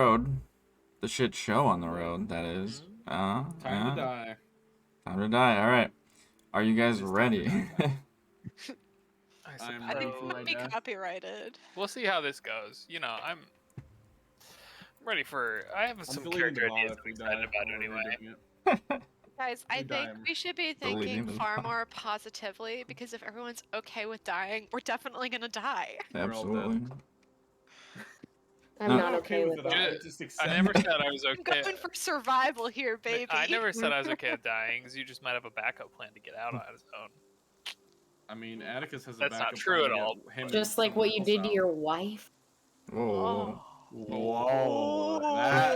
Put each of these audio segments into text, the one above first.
road. The shit show on the road, that is. Time to die. Time to die. All right. Are you guys ready? I'm I ready think for it my would be death. copyrighted. We'll see how this goes. You know, I'm ready for. I have some deleting the character VOD ideas if I'm we excited die. about We're anyway. redoing it. Guys, I We die, think we should be Deleting thinking the far VOD. more positively, because if everyone's okay with dying, we're definitely gonna die. We're all Absolutely. I'm not okay with that. that. I just accept I never it. said I was I'm okay. going for survival here, baby. I never said I was okay with dying, because you just might have a backup plan to get out on his own. I mean, Atticus has a That's not backup true plan at to all. get him Just and like what someone you else did to out. your wife. Whoa. Whoa, that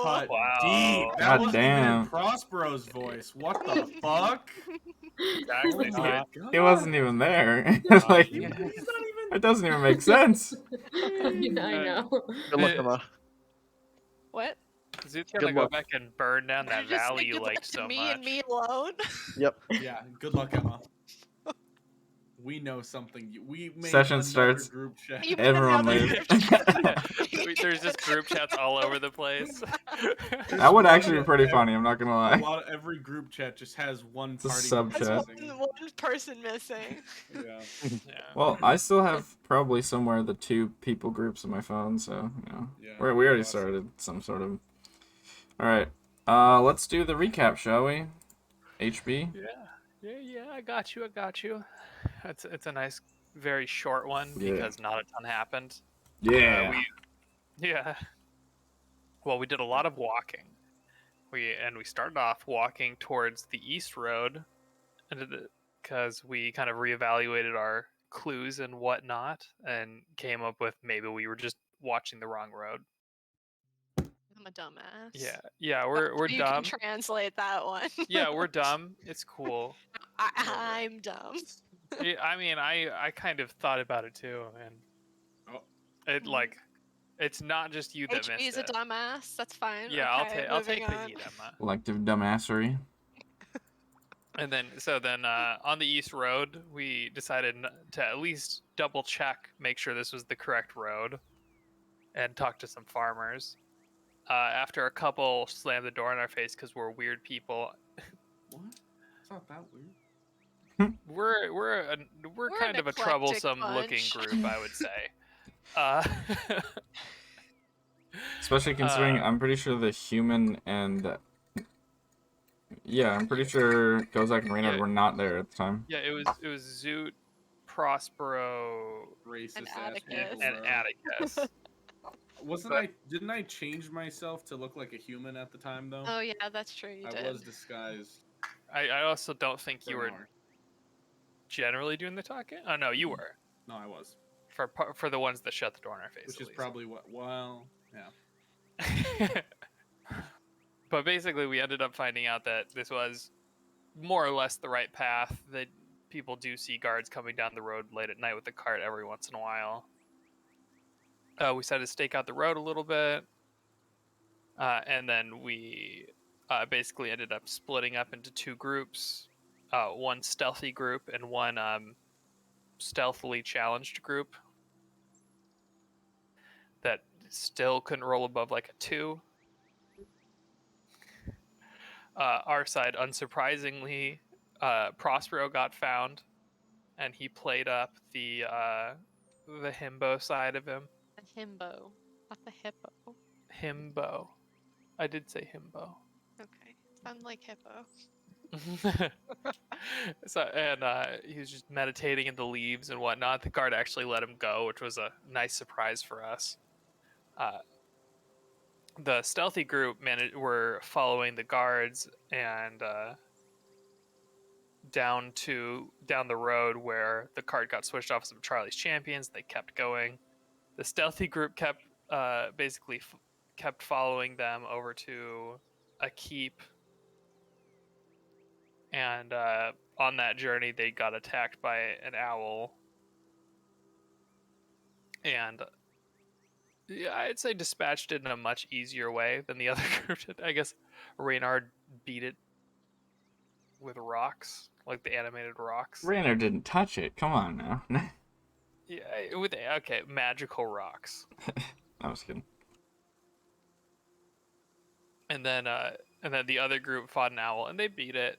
cut Wow. deep. That God wasn't even in damn. Prospero's voice. What the fuck? Exactly. Oh my He God. wasn't even there. It's like, He's not even. it doesn't even make sense. I know. Good luck, Emma. What? Zoot's gonna Good go luck. back and burn down Did you that just say valley you good luck liked to so me much. and me alone? Yep. Yeah. Good luck, Emma. We know something. We made Session another starts. group chat. You made Everyone another leave. group There's just group chats all over the place. That would actually be pretty funny, I'm not gonna lie. Every group chat just has one a party sub member chat. missing. one person missing. Yeah. Yeah. Well, I still have probably somewhere the 2 people groups on my phone, so, you know. Yeah, We already awesome. started some sort of... Alright. Let's do the recap, shall we? HB? Yeah, I got you. It's a nice, very short one Yeah. because not a ton happened. Yeah. Well, we did a lot of walking. We started off walking towards the east road, because we kind of reevaluated our clues and whatnot, and came up with maybe we were just watching the wrong road. I'm a dumbass. Yeah, we're you dumb. can translate that one. Yeah, we're dumb. It's cool. I'm dumb. Yeah, I mean, I kind of thought about it too, and it's not just you that HB's missed a it. dumbass. That's fine. Yeah, okay, I'll take moving the on. heat, Emma. Collective dumbassery. And then on the east road, we decided to at least double check, make sure this was the correct road, and talk to some farmers. After a couple slammed the door in our face because we're weird people. What? It's not that weird. We're kind an of a eclectic troublesome looking bunch. group, I would say. Especially considering I'm pretty sure the human and... Yeah, I'm pretty sure Gozak and Reynard were not there at the time. Yeah, it was Zoot, Prospero, Racist And ass Atticus. people, and bro. Atticus. Didn't I change myself to look like a human at the time though? Oh yeah, that's true. You I did. was disguised. I also don't think you for were an hour. generally doing the talking. Oh no, you were. No, I was. For the ones that shut the door in our face. Which at is least. probably what. Well, yeah. But basically, we ended up finding out that this was more or less the right path. That people do see guards coming down the road late at night with the cart every once in a while. We decided to stake out the road a little bit, and then we basically ended up splitting up into 2 groups: one stealthy group and one stealthily challenged group that still couldn't roll above like a 2. Our side, unsurprisingly, Prospero got found, and he played up the himbo side of him. The himbo, not the hippo. Himbo. I did say himbo. Okay, sound like hippo. He was just meditating in the leaves and whatnot. The guard actually let him go, which was a nice surprise for us. The stealthy group were following the guards and down the road where the cart got switched off some Charlie's Champions. They kept going. The stealthy group kept following them over to a keep, and on that journey they got attacked by an owl, and yeah, I'd say dispatched it in a much easier way than the other group did. I guess Reynard beat it with rocks, like the animated rocks. Reynard didn't touch it. Come on now. Yeah, magical rocks. I was kidding. and then the other group fought an owl, and they beat it,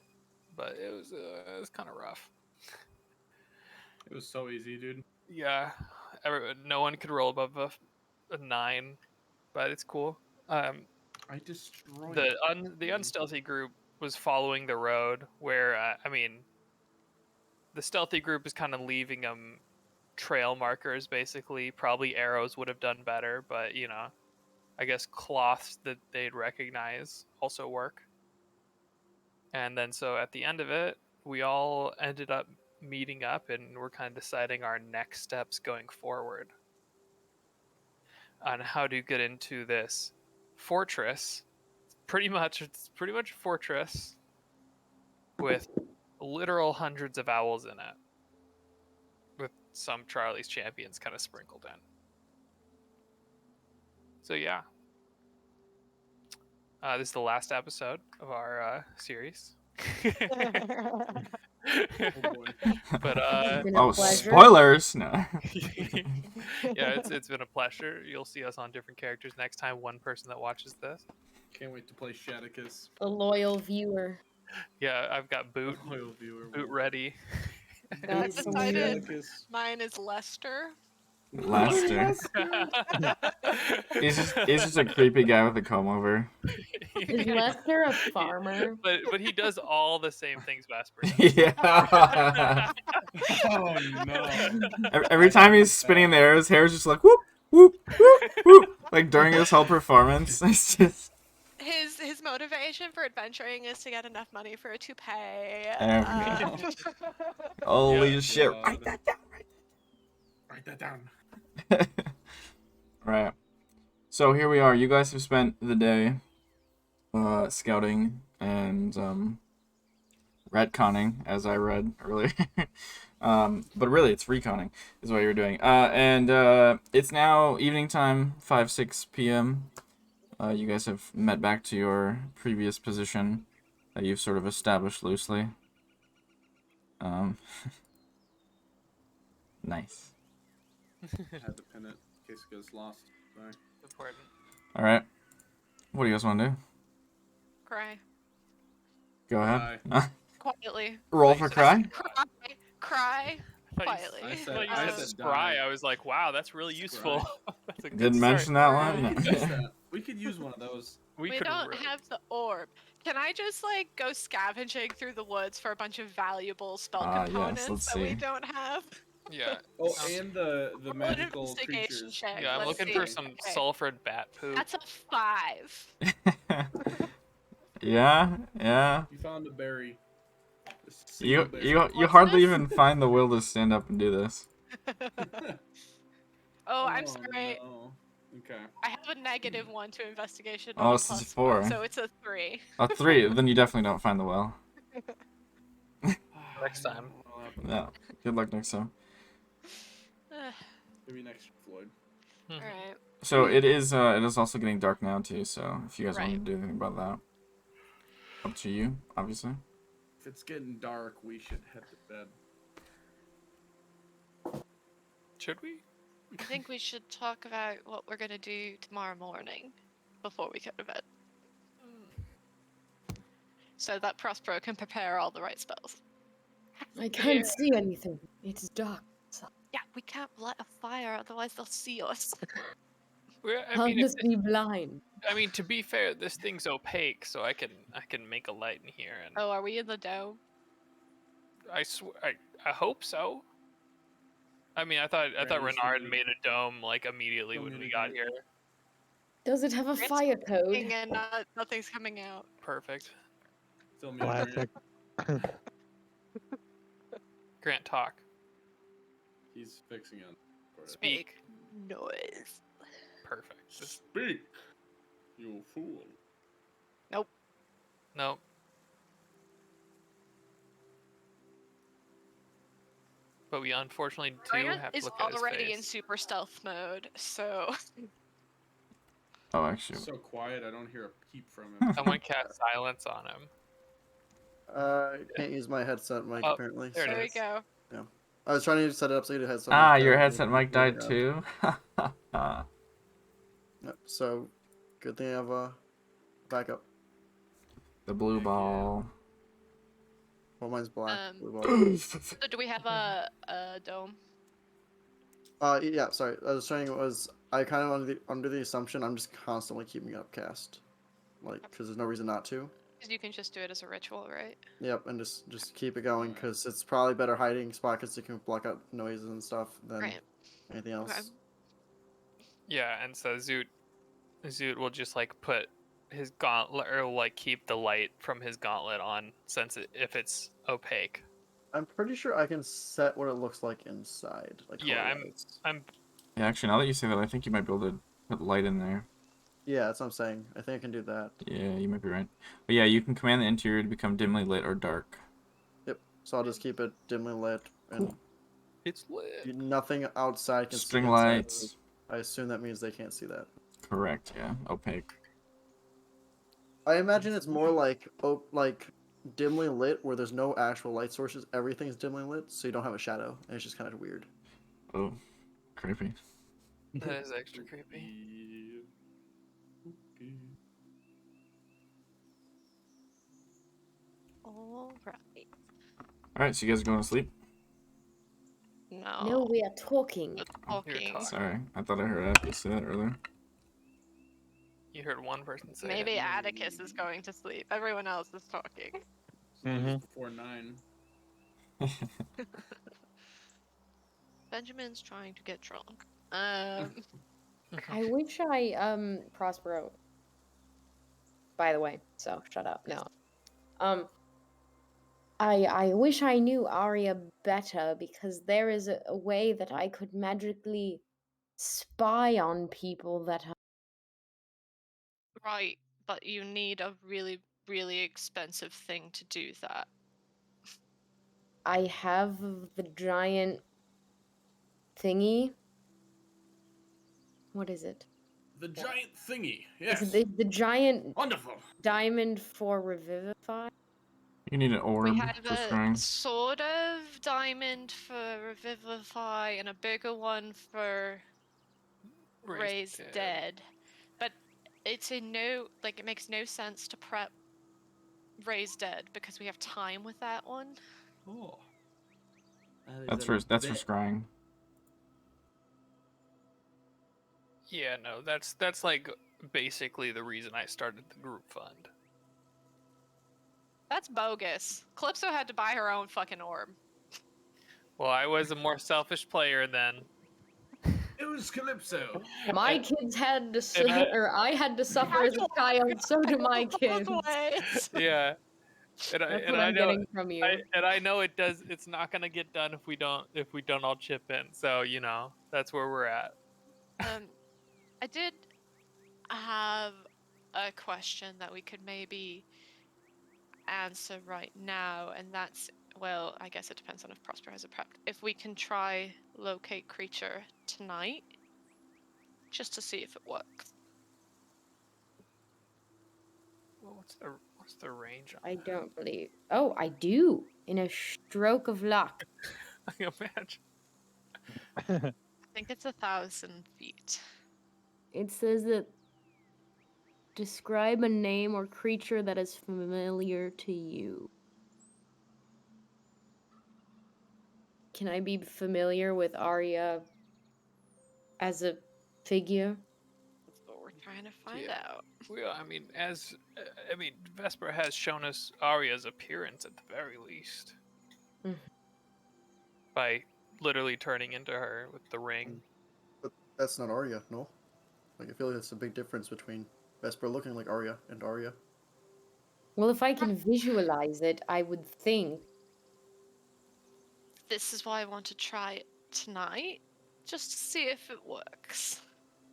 but it was kind of rough. It was so easy, dude. Yeah, no one could roll above a 9, but it's cool. I destroyed The unstealthy group was following the road where I mean, the stealthy group is kind of leaving them trail markers, basically. Probably arrows would have done better, but you know, I guess cloths that they'd recognize also work. And then so at the end of it, we all ended up meeting up, and we're kind of deciding our next steps going forward on how to get into this fortress. It's pretty much a fortress with literal hundreds of owls in it, with some Charlie's Champions kind of sprinkled in. So yeah, this is the last episode of our series. Oh boy. But It's been a Oh, pleasure. spoilers! No. yeah, it's been a pleasure. You'll see us on different characters next time. One person that watches this. Can't wait to play Shadicus. A loyal viewer. Yeah, I've got boot Loyal viewer. ready. That's I've decided Shadicus. mine is Lester. Lester. He's just a creepy guy with a comb over. Is Lester a farmer? but he does all the same things Vesper does. Yeah. Oh no. Every time he's spinning the arrow, his hair is just like whoop, whoop, whoop, whoop. Like during his whole performance. It's just. His motivation for adventuring is to get enough money for a toupee. There we go. Holy Yeah. shit. God. Write that down. Write that down. Right. So here we are. You guys have spent the day scouting and retconning, as I read earlier. But really, it's reconning is what you're doing. And it's now evening time, 5-6 p.m. You guys have met back to your previous position that you've sort of established loosely. Nice. I had to pin it in case it gets lost. Sorry. Important. All right. What do you guys want to do? Cry. Go ahead. Quietly. Roll for cry. Cry. I Quietly. I I said- thought you I said said scry. die. I was like, wow, that's really useful. Scry. That's a good Didn't start. mention that Right. one. We could use that. We could use one of those. We could don't really- have the orb. Can I just like go scavenging through the woods for a bunch of valuable spell Ah, yes, components let's that we see. don't have? Yeah. Oh, Um, and the Roll an magical investigation creatures. check. Yeah, I'm Let's looking see. for some Okay. sulfured bat poop. That's a 5. Yeah, yeah. You found a berry. A You single berry. you What's hardly this? even find the will to stand up and do this. Oh, I'm sorry. No. Okay. I have a -1 to investigation. Oh, on a this is +1, 4. so it's a 3. A 3, then you definitely don't find the well. Next time. What'll happen? Yeah. Good luck next time. Maybe next Floyd. Mhm. Alright. So it is also getting dark now too, so if you guys want Right. to do anything about that. Up to you, obviously. If it's getting dark, we should head to bed. Should we? I think we should talk about what we're gonna do tomorrow morning before we go to bed. So that Prospero can prepare all the right spells. I can't see anything. It's dark. Yeah, we can't light a fire, otherwise they'll see us. I must be blind. I mean, to be fair, this thing's opaque, so I can make a light in here, and Oh, are we in the dome? I hope so. I mean, I thought Granny's Renard gonna- made a dome like immediately Don't when need we a got gate. here. Does it have a It's fire code? And nothing's coming out. Perfect. Still me. Classic. Grant, talk. He's fixing it. for it. Speak. Noise. Perfect. Just, Speak, you fool. no. But we unfortunately do Grant have to is look at his already in face. super stealth mode, so Oh, actually. So quiet, I don't hear a peep from him. Someone cast silence on him. I can't use my headset mic Oh, apparently. there it there we is. go. I was trying to set it up so you had a headset. Ah, mic your there, headset but mic it died didn't too. Yep, so good thing I have a back up. The blue Heck yeah. ball. Well, mine's black. Blue ball. So do we have a dome? Yeah. Sorry, I was saying I kind of under the assumption I'm just constantly keeping it upcast, like because there's no reason not to. Because you can just do it as a ritual, right? Yep, and just keep it going because it's probably better hiding spot because you can block out noises and stuff than Right. anything else. Okay. Yeah, and so Zoot will just like put his gauntlet or like keep the light from his gauntlet on since if it's opaque. I'm pretty sure I can set what it looks like inside. Like Yeah, color-wise. I'm Yeah, actually, now that you say that, I think you might be able to put light in there. Yeah, that's what I'm saying. I think I can do that. Yeah, you might be right. But yeah, you can command the interior to become dimly lit or dark. Yep. So I'll just keep it dimly lit and it's lit. nothing outside can String see inside. lights. I assume that means they can't see that. Correct, yeah. Opaque. I imagine it's more like dimly lit where there's no actual light sources. Everything's dimly lit, so you don't have a shadow, and it's just kind of weird. Oh, creepy. That is extra creepy. Alright. Alright, so you guys are going to sleep? No. No, we are talking. We're talking. talking. Sorry, I thought I heard Atticus say that earlier. You heard one person say Maybe it. Atticus is going to sleep. Everyone else is talking. It's long as before 9. Benjamin's trying to get drunk. I wish I Prospero. By the way, so shut up. No. I wish I knew Arya better because there is a way that I could magically spy on people that Right, but you need a really, really expensive thing to do that. I have the giant thingy. What is it? The giant thingy. It's Yes. the giant Wonderful. diamond for revivify. You need an orb We have for a scrying. sort of diamond for Revivify and a bigger one for Raise Dead. But it's in no, like, it makes no sense to prep Raise Dead because we have time with that one. Oh. That's for scrying. Yeah, no, that's like basically the reason I started the group fund. That's bogus. Calypso had to buy her own fucking orb. Well, I was a more selfish player then. It was Calypso. My kids had to, and I- or I had to suffer as a child. So do my kids. Both ways. Yeah. And That's what I'm know getting from you. I know it's not gonna get done if we don't all chip in. So, you know, that's where we're at. I did have a question that we could maybe answer right now, and that's, well, I guess it depends on if Prosper has it prepped. If we can try locate creature tonight, just to see if it works. Well, what's the range on I don't believe. Oh, I do. In a stroke of luck. that? I imagine. I think it's 1,000 feet. It says that describe a name or creature that is familiar to you. Can I be familiar with Arya as a figure? That's what we're trying to find Yeah. out. Well, I mean, Vesper has shown us Arya's appearance at the very least. Mhm. By literally turning into her with the ring. But that's not Arya, no. Like I feel like that's a big difference between Vesper looking like Arya and Arya. Well, if I can visualize it, I would think. This is why I want to try it tonight, just to see if it works.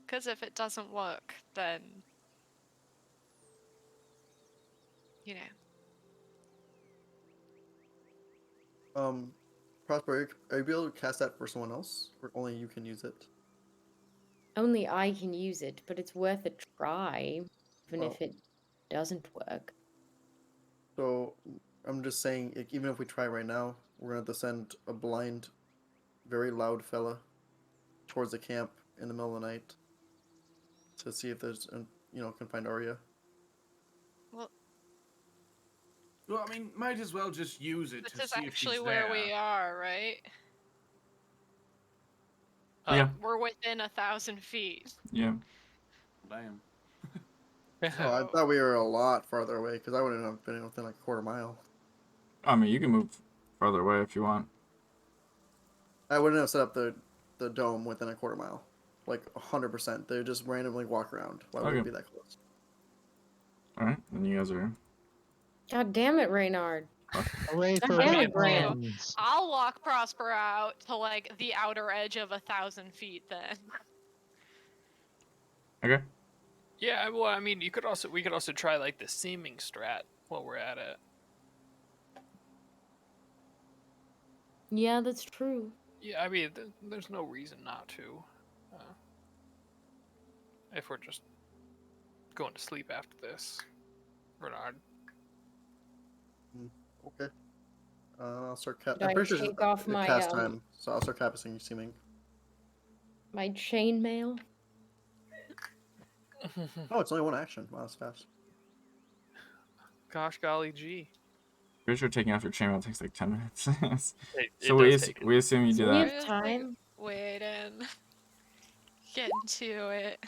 Because if it doesn't work, then, you know. Prosper, are you able to cast that for someone else, or only you can use it? Only I can use it, but it's worth a try, even Well, if it doesn't work. So I'm just saying, even if we try right now, we're gonna have to send a blind, very loud fella towards the camp in the middle of the night to see if there's, can find Arya. Well, I mean, might as well just use it This to is see if she's actually there. where we are, right? Yeah. We're within 1,000 feet. Yeah. Damn. Oh, I So- thought we were a lot farther away because I wouldn't have been within like a quarter mile. I mean, you can move farther away if you want. I wouldn't have set up the dome within a quarter mile, like 100%. They just randomly walk around. Why would Okay. it be that close? All right, then you guys are. God damn it, Reynard. Hooray God for damn it, red Brandon. ones. I'll walk Prosper out to like the outer edge of 1,000 feet then. Okay. Yeah, well, I mean, we could also try like the seeming strat while we're at it. Yeah, that's true. Yeah, I mean, there's no reason not to. If we're just going to sleep after this, Bernard. Okay. I'll start ca- Do I'm I pretty sure it's take just off the my, cast time, so I'll start casting seeming. My chainmail? Oh, it's only one action. Wow, that's fast. Gosh golly gee. Pretty sure taking off your chainmail takes like 10 minutes. So It we does take we assume you do We that. have time. Waiting. Getting to it.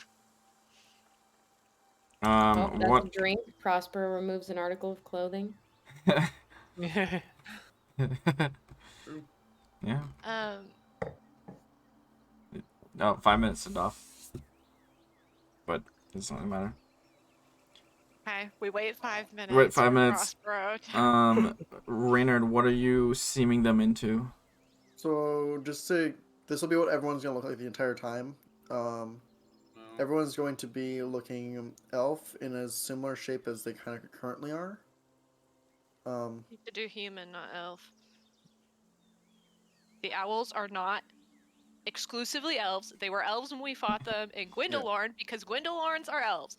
Well, that's What? a drink. Prosper removes an article of clothing. Yeah. No, 5 minutes to doff. But it doesn't really matter. Okay, we wait 5 minutes. Wait 5 for minutes. Prosper. Reynard, what are you seeming them into? So just to, this will be what everyone's gonna look like the entire time. No. Everyone's going to be looking elf in a similar shape as they kind of currently are. You could do human, not elf. The owls are not exclusively elves. They were elves when we fought them in Gwendolorn because Gwendolorns are elves.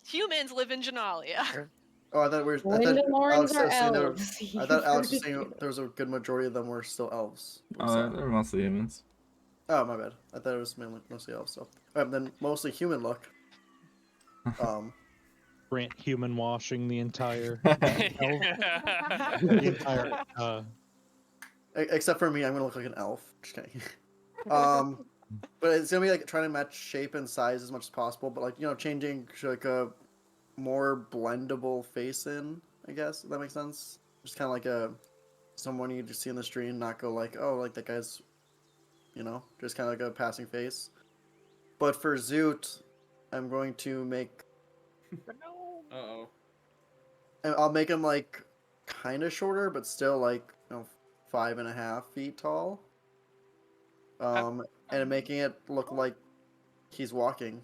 Humans live in Genalia. Oh, I thought Gwendolorns Alex are was saying elves. I thought Alex was saying there was a good majority of them were still elves. Oh, they're mostly humans. Oh, my bad. I thought it was mostly elves. So, then mostly human look. Grant human washing the entire Except for me, I'm gonna look like an elf. Just kidding. But it's gonna be like trying to match shape and size as much as possible, but like changing to like a more blendable face in. I guess if that makes sense. Just kind of like someone you just see in the street and not go like, oh, like that guy's, just kind of like a passing face. But for Zoot, I'm going to make. Uh-oh. I'll make him like kind of shorter, but still like 5.5 feet tall. And making it look like he's walking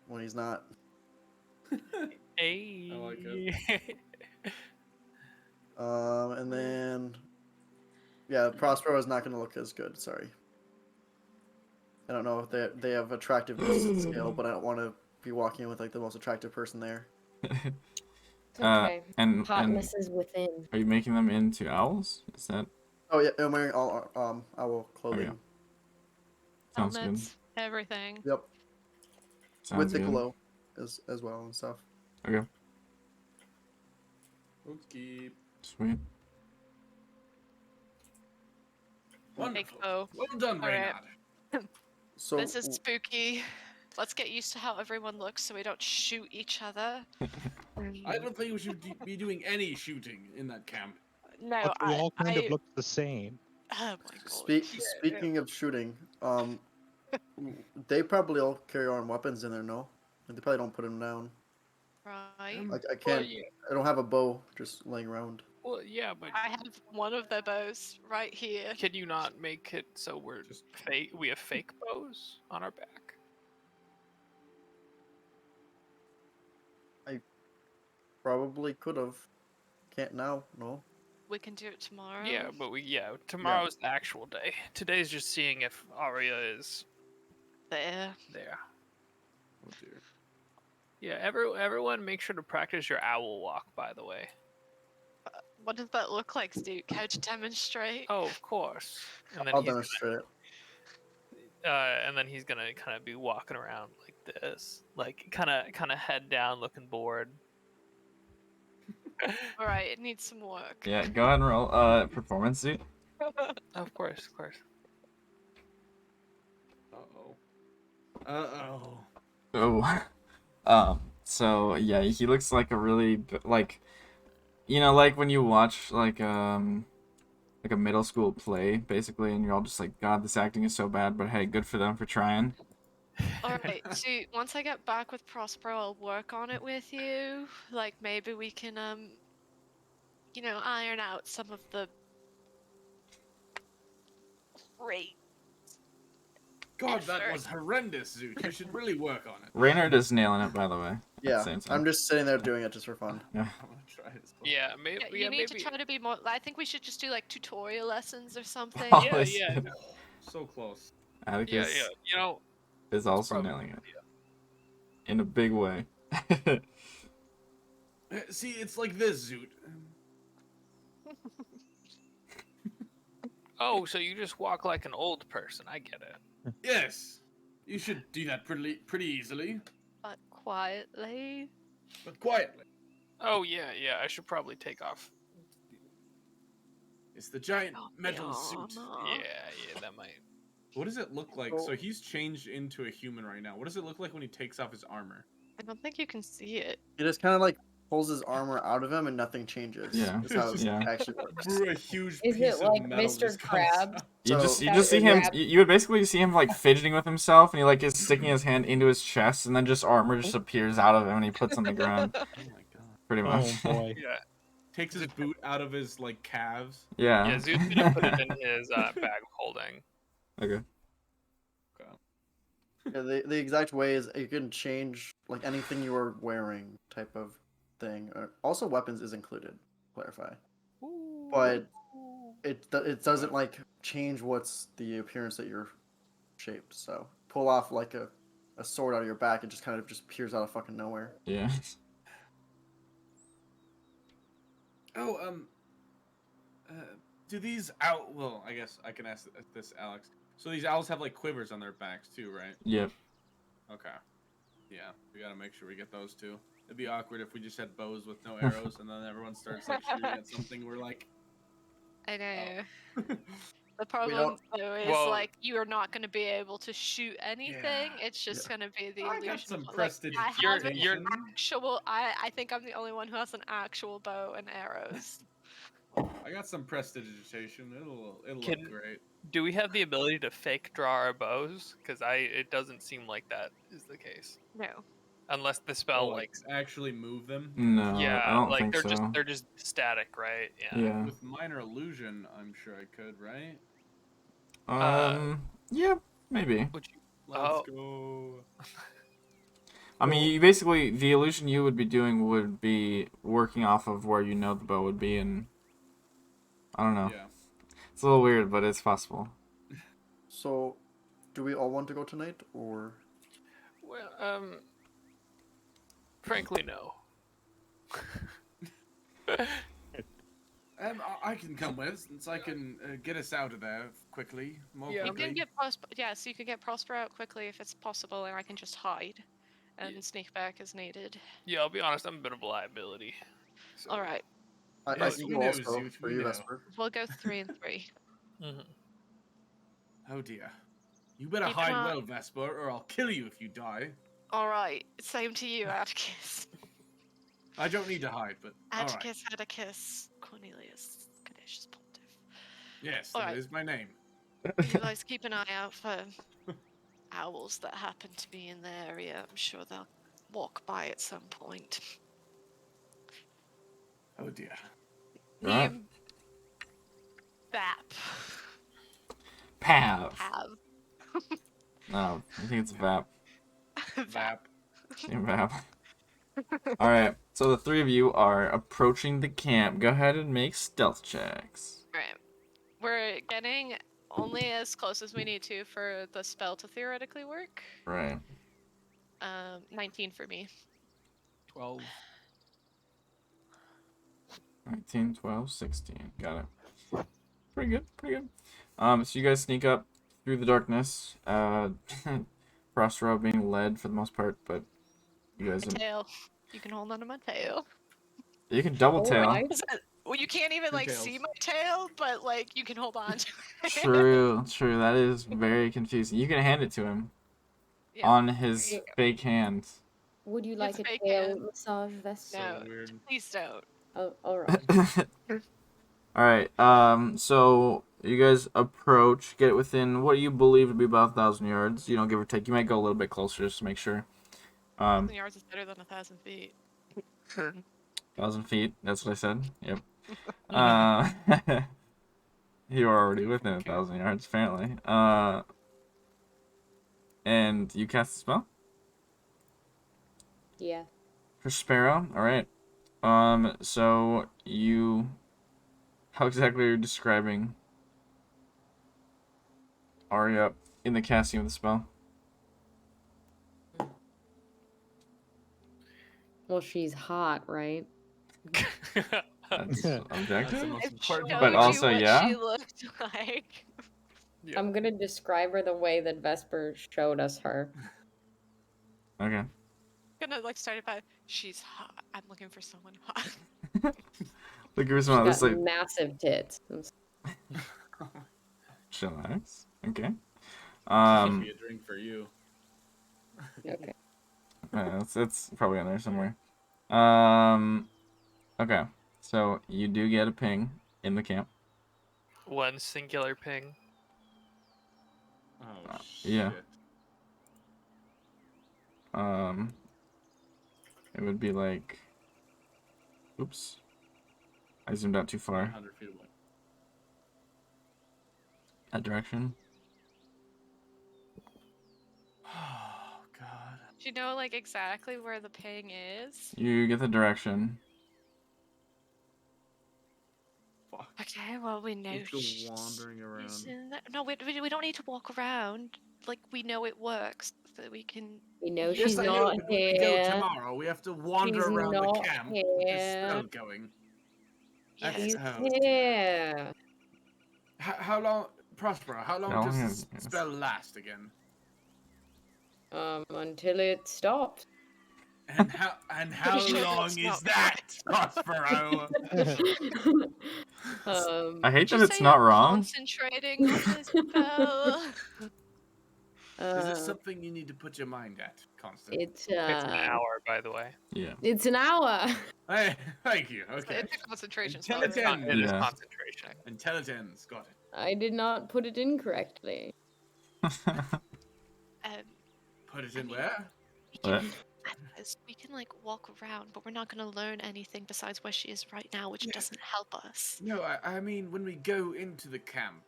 when he's not. Hey. I like it. And then Prospero is not going to look as good. Sorry. I don't know if they have attractiveness scale, but I don't want to be walking with like the most attractive person there. It's okay. And Hotness is within. are you making them into owls? Is that? Oh yeah, I'm wearing all owl clothing. Okay. Sounds good. Helmets, everything. Yep, Sounds with the good. glow as well and stuff. Okay. Okay. Sweet. Wonderful. bow. Well done, All right. Reynard. So This is spooky. Let's get used to how everyone looks so we don't shoot each other. I don't think we should be doing any shooting in that camp. No, but we all kind of look the same. Oh my god. speaking of shooting, they probably all carry armed weapons in there. No, they probably don't put them down. Right. Like I Well, can't. yeah. I don't have a bow just laying around. Well, yeah, but I have one of their bows right here. can you not make it so we're just fake? We have fake bows on our back. Probably could have. Can't now. No. We can do it tomorrow. Yeah, but tomorrow's the actual day. Today's just seeing if Arya is There. there. Oh dear. Yeah, everyone make sure to practice your owl walk, by the way. What does that look like, Duke? How to demonstrate? Oh, of course. And then I'll he's demonstrate it. and then he's gonna kind of be walking around like this, like kind of head down, looking bored. All right, it needs some work. Yeah, go ahead and roll. Performance suit. Of course, of course. Uh-oh. Uh-oh. Oh. So yeah, he looks like a really like, like when you watch like a middle school play, basically, and you're all just like, God, this acting is so bad, but hey, good for them for trying. All right, so once I get back with Prospero, I'll work on it with you. Like maybe we can iron out some of the great. God, that Effort. was horrendous, Zoot. You should really work on it. Raynard is nailing it, by the way. At the Yeah, same time. I'm just sitting there doing it just for fun. Yeah. I'm gonna try as well. Yeah, maybe. You need maybe. to try to be more. I think we should just do like tutorial lessons or something. Oh, Yeah, this- yeah, So close. Atticus yeah. You know, is also probably nailing a it good idea. in a big way. See, it's like this, Zoot. Oh, so you just walk like an old person? I get it. Yes. You should do that pretty easily, But quietly. but quietly. Oh yeah. I should probably take off. It's the giant Oh, metal yeah, suit. no. Yeah, that might. What does it look like? Oh. So he's changed into a human right now. What does it look like when he takes off his armor? I don't think you can see it. He just kind of like pulls his armor out of him and nothing changes. Yeah. That's how it Yeah. actually works. Brew a huge Is piece it of like metal Mr. just comes Krabs? out. You So- just see him. Grab- You would basically see him like fidgeting with himself, and he like is sticking his hand into his chest, and then just armor just appears out of him, and he puts on the ground. Oh my god. Pretty Oh much. boy. Yeah. Takes his boot out of his like calves. Yeah. Yeah, Zoot's gonna put it in his bag of holding. Okay. Yeah, the exact way is you can change like anything you are wearing type of thing. Also, weapons is included. Clarify, but it doesn't like change what's the appearance that you're shaped. So pull off like a sword out of your back, it just kind of just appears out of fucking nowhere. Yeah. Oh, do these well, I guess I can ask this, Alex. So these owls have like quivers on their backs too, right? Yep. Okay. Yeah, we gotta make sure we get those too. It'd be awkward if we just had bows with no arrows, and then everyone starts like shooting at something. We're like, I know. oh. The problem don't- though is Well- like you are not going to be able to shoot anything. Yeah. It's just going to be the I illusion. got some of, like, prestige. I have an You're- actual. I think I'm the only one who has an actual bow and arrows. I got some prestidigitation. It'll Can- look great. Do we have the ability to fake draw our bows? Because it doesn't seem like that is the case. No. Unless the Oh, spell like actually move them. No. yeah, I don't like think they're so. just static, right? Yeah. Yeah. With minor illusion, I'm sure I could, right? Yeah. Maybe. Would you? Let's go. I mean, you basically the illusion you would be doing would be working off of where you know the bow would be, and I don't know. Yeah. It's a little weird, but it's possible. So, do we all want to go tonight, or Well, frankly, no. I can come with, since I can get us out of there quickly, more Yeah, You quickly. can get so you can get Prosper out quickly if it's possible, and I can just hide and Yeah. sneak back as needed. Yeah, I'll be honest. I'm a bit of a liability. So, All right, I Yes, can we go know, also Zoot, for we you, know. Vesper. we'll go 3 and 3. mhm. Oh dear. You better Keep hide an eye- well, Vesper, or I'll kill you if you die. All right, same to you, Atticus. I don't need to hide, but alright. Atticus, Atticus, Cornelius, Caduceus Pontiff. Yes, All that right. is my name. You guys keep an eye out for owls that happen to be in the area. I'm sure they'll walk by at some point. Oh dear. Right. Me and Bap Pav. have. No, I think it's Vap. Vap. Yeah, Vap. All right. So the three of you are approaching the camp. Go ahead and make stealth checks. Right. We're getting only as close as we need to for the spell to theoretically work. Right. 19 for me. 12. 19, 12, 16. Got it. Pretty good. Pretty good. So you guys sneak up through the darkness. Prospero being led for the most part, but you guys. My tail. You can hold on to my tail. You can double tail. Alright. Well, you can't even Two like see tails. my tail, but like you can hold on to it. True, true. That is very confusing. You can hand it to him Yeah. on his you go. fake hand. Would you It's like a fake tail hand. massage, Vesper? No, So weird. please don't. Oh, alright. All right. So you guys approach, get within what you believe to be about 1,000 yards. You know, give or take. You might go a little bit closer just to make sure. 1,000 yards is better than 1,000 feet. 1,000 feet. That's what I said. Yep. Uh, you are already within 1,000 yards, apparently. And you cast the spell Yeah. for Sparrow. All right. So you, how exactly are you describing Arya in the casting of the spell? Well, she's hot, right? That's That's the objective. most It important showed But part. also, you what yeah. she looked like. Yeah. I'm gonna describe her the way that Vesper showed us her. Okay. Gonna like start it by she's hot. I'm looking for someone hot. Look, give me She's some. This got like massive tits. chillax. Okay. That'd be a drink for you. Okay. It's probably on there somewhere. Okay. So you do get a ping in the camp. One singular ping. Oh yeah. shit. It would be like, oops, I zoomed out too far. 100 feet away. That direction. Oh god. Do you know like exactly where the ping is? You get the direction. Fuck. Okay, well we know Let's go she's wandering around. in there. No, we don't need to walk around. Like we know it works, so we can. We know use she's Yes, I it. know, not but when we go here. tomorrow, we have to wander She's around the not camp with this here. spell going. Yeah, That's She's how. here. How long, Prospero? How long How does long this is- spell last again? Until it stops. And how Pretty sure long it's is not that, Prospero? I hate Did that you it's say not you're wrong. concentrating on this spell? Is this uh, something you need to put your mind at, Constant? it's It's an hour, by the way. Yeah. It's an hour. Hey, thank you. It's Okay. a concentration Until spell. it right? ends. It is Yeah. concentration. Until it ends. Got it. I did not put it in correctly. Put it in mean- where? What? We can like walk around, but we're not gonna learn anything besides where she is right now, which Yeah. doesn't help us. No, I mean when we go into the camp.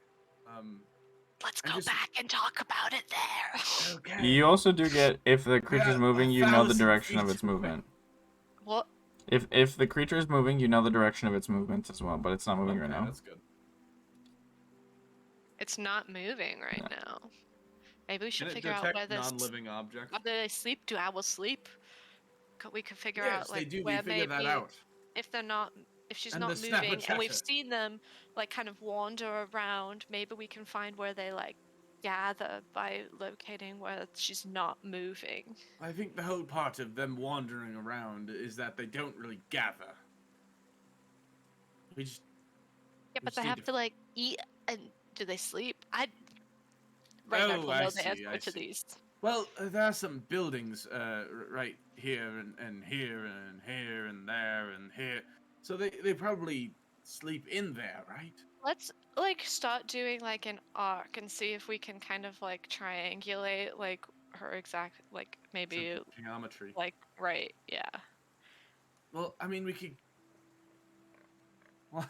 Let's And go just- back and talk about it there. Okay. You also do get, if the creature's Yeah, moving, you know the 1,000 direction of feet its away. movement. What? If the creature is moving, you know the direction of its movement as well, but it's not moving right Okay, now. that's good. It's not moving right now. Maybe we should Can it figure out detect whether non-living objects? whether they sleep. Do owls sleep? We could figure Yes, out like they do. We where figured maybe that out. if they're not if she's And not the snapper moving and we've chatter. seen them like kind of wander around, maybe we can find where they like gather by locating where she's not moving. I think the whole part of them wandering around is that they don't really gather. We just Yeah, We but just they need have to- to like eat and do they sleep? I right now Oh, will I know see, the answer I to see. these. Well, there are some buildings right here and here and here and there and here. So they probably sleep in there, right? Let's like start doing like an arc and see if we can kind of like triangulate like her exact like maybe Simple geometry. like right, yeah. Well, I mean, we could. Well,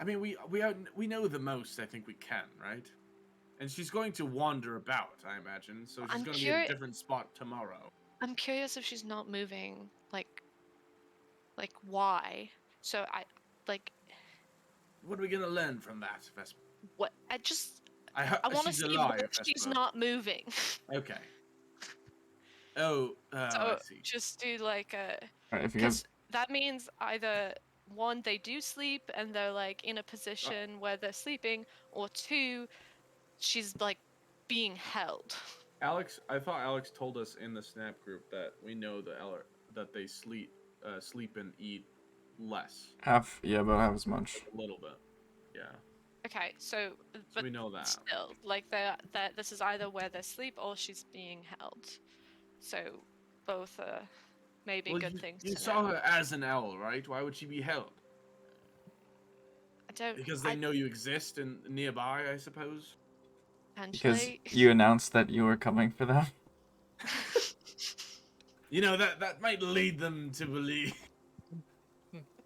I mean, we know the most. I think we can, right? And she's going to wander about, I imagine. So she's I'm going to be in a curi- different spot tomorrow. I'm curious if she's not moving, like why? So I like What are we gonna learn from that, Vesper? what I want to She's see alive, where she's Vesper. not moving. Okay. Oh, I So see. just do like a Alright, if you guys, because that means either one they do sleep and they're like in a position where they're sleeping, or two she's like being held. Alex, I thought Alex told us in the Snap group that we know that they sleep and eat less, Half, yeah, about half as much. a little bit. Yeah. Okay, so So but we know that. still, like that this is either where they sleep or she's being held. So both are maybe Well, good things you to saw know. her as an owl, right? Why would she be held? I don't Because they know you exist and nearby, I suppose. Because potentially. you announced that you were coming for them. You know that might lead them to believe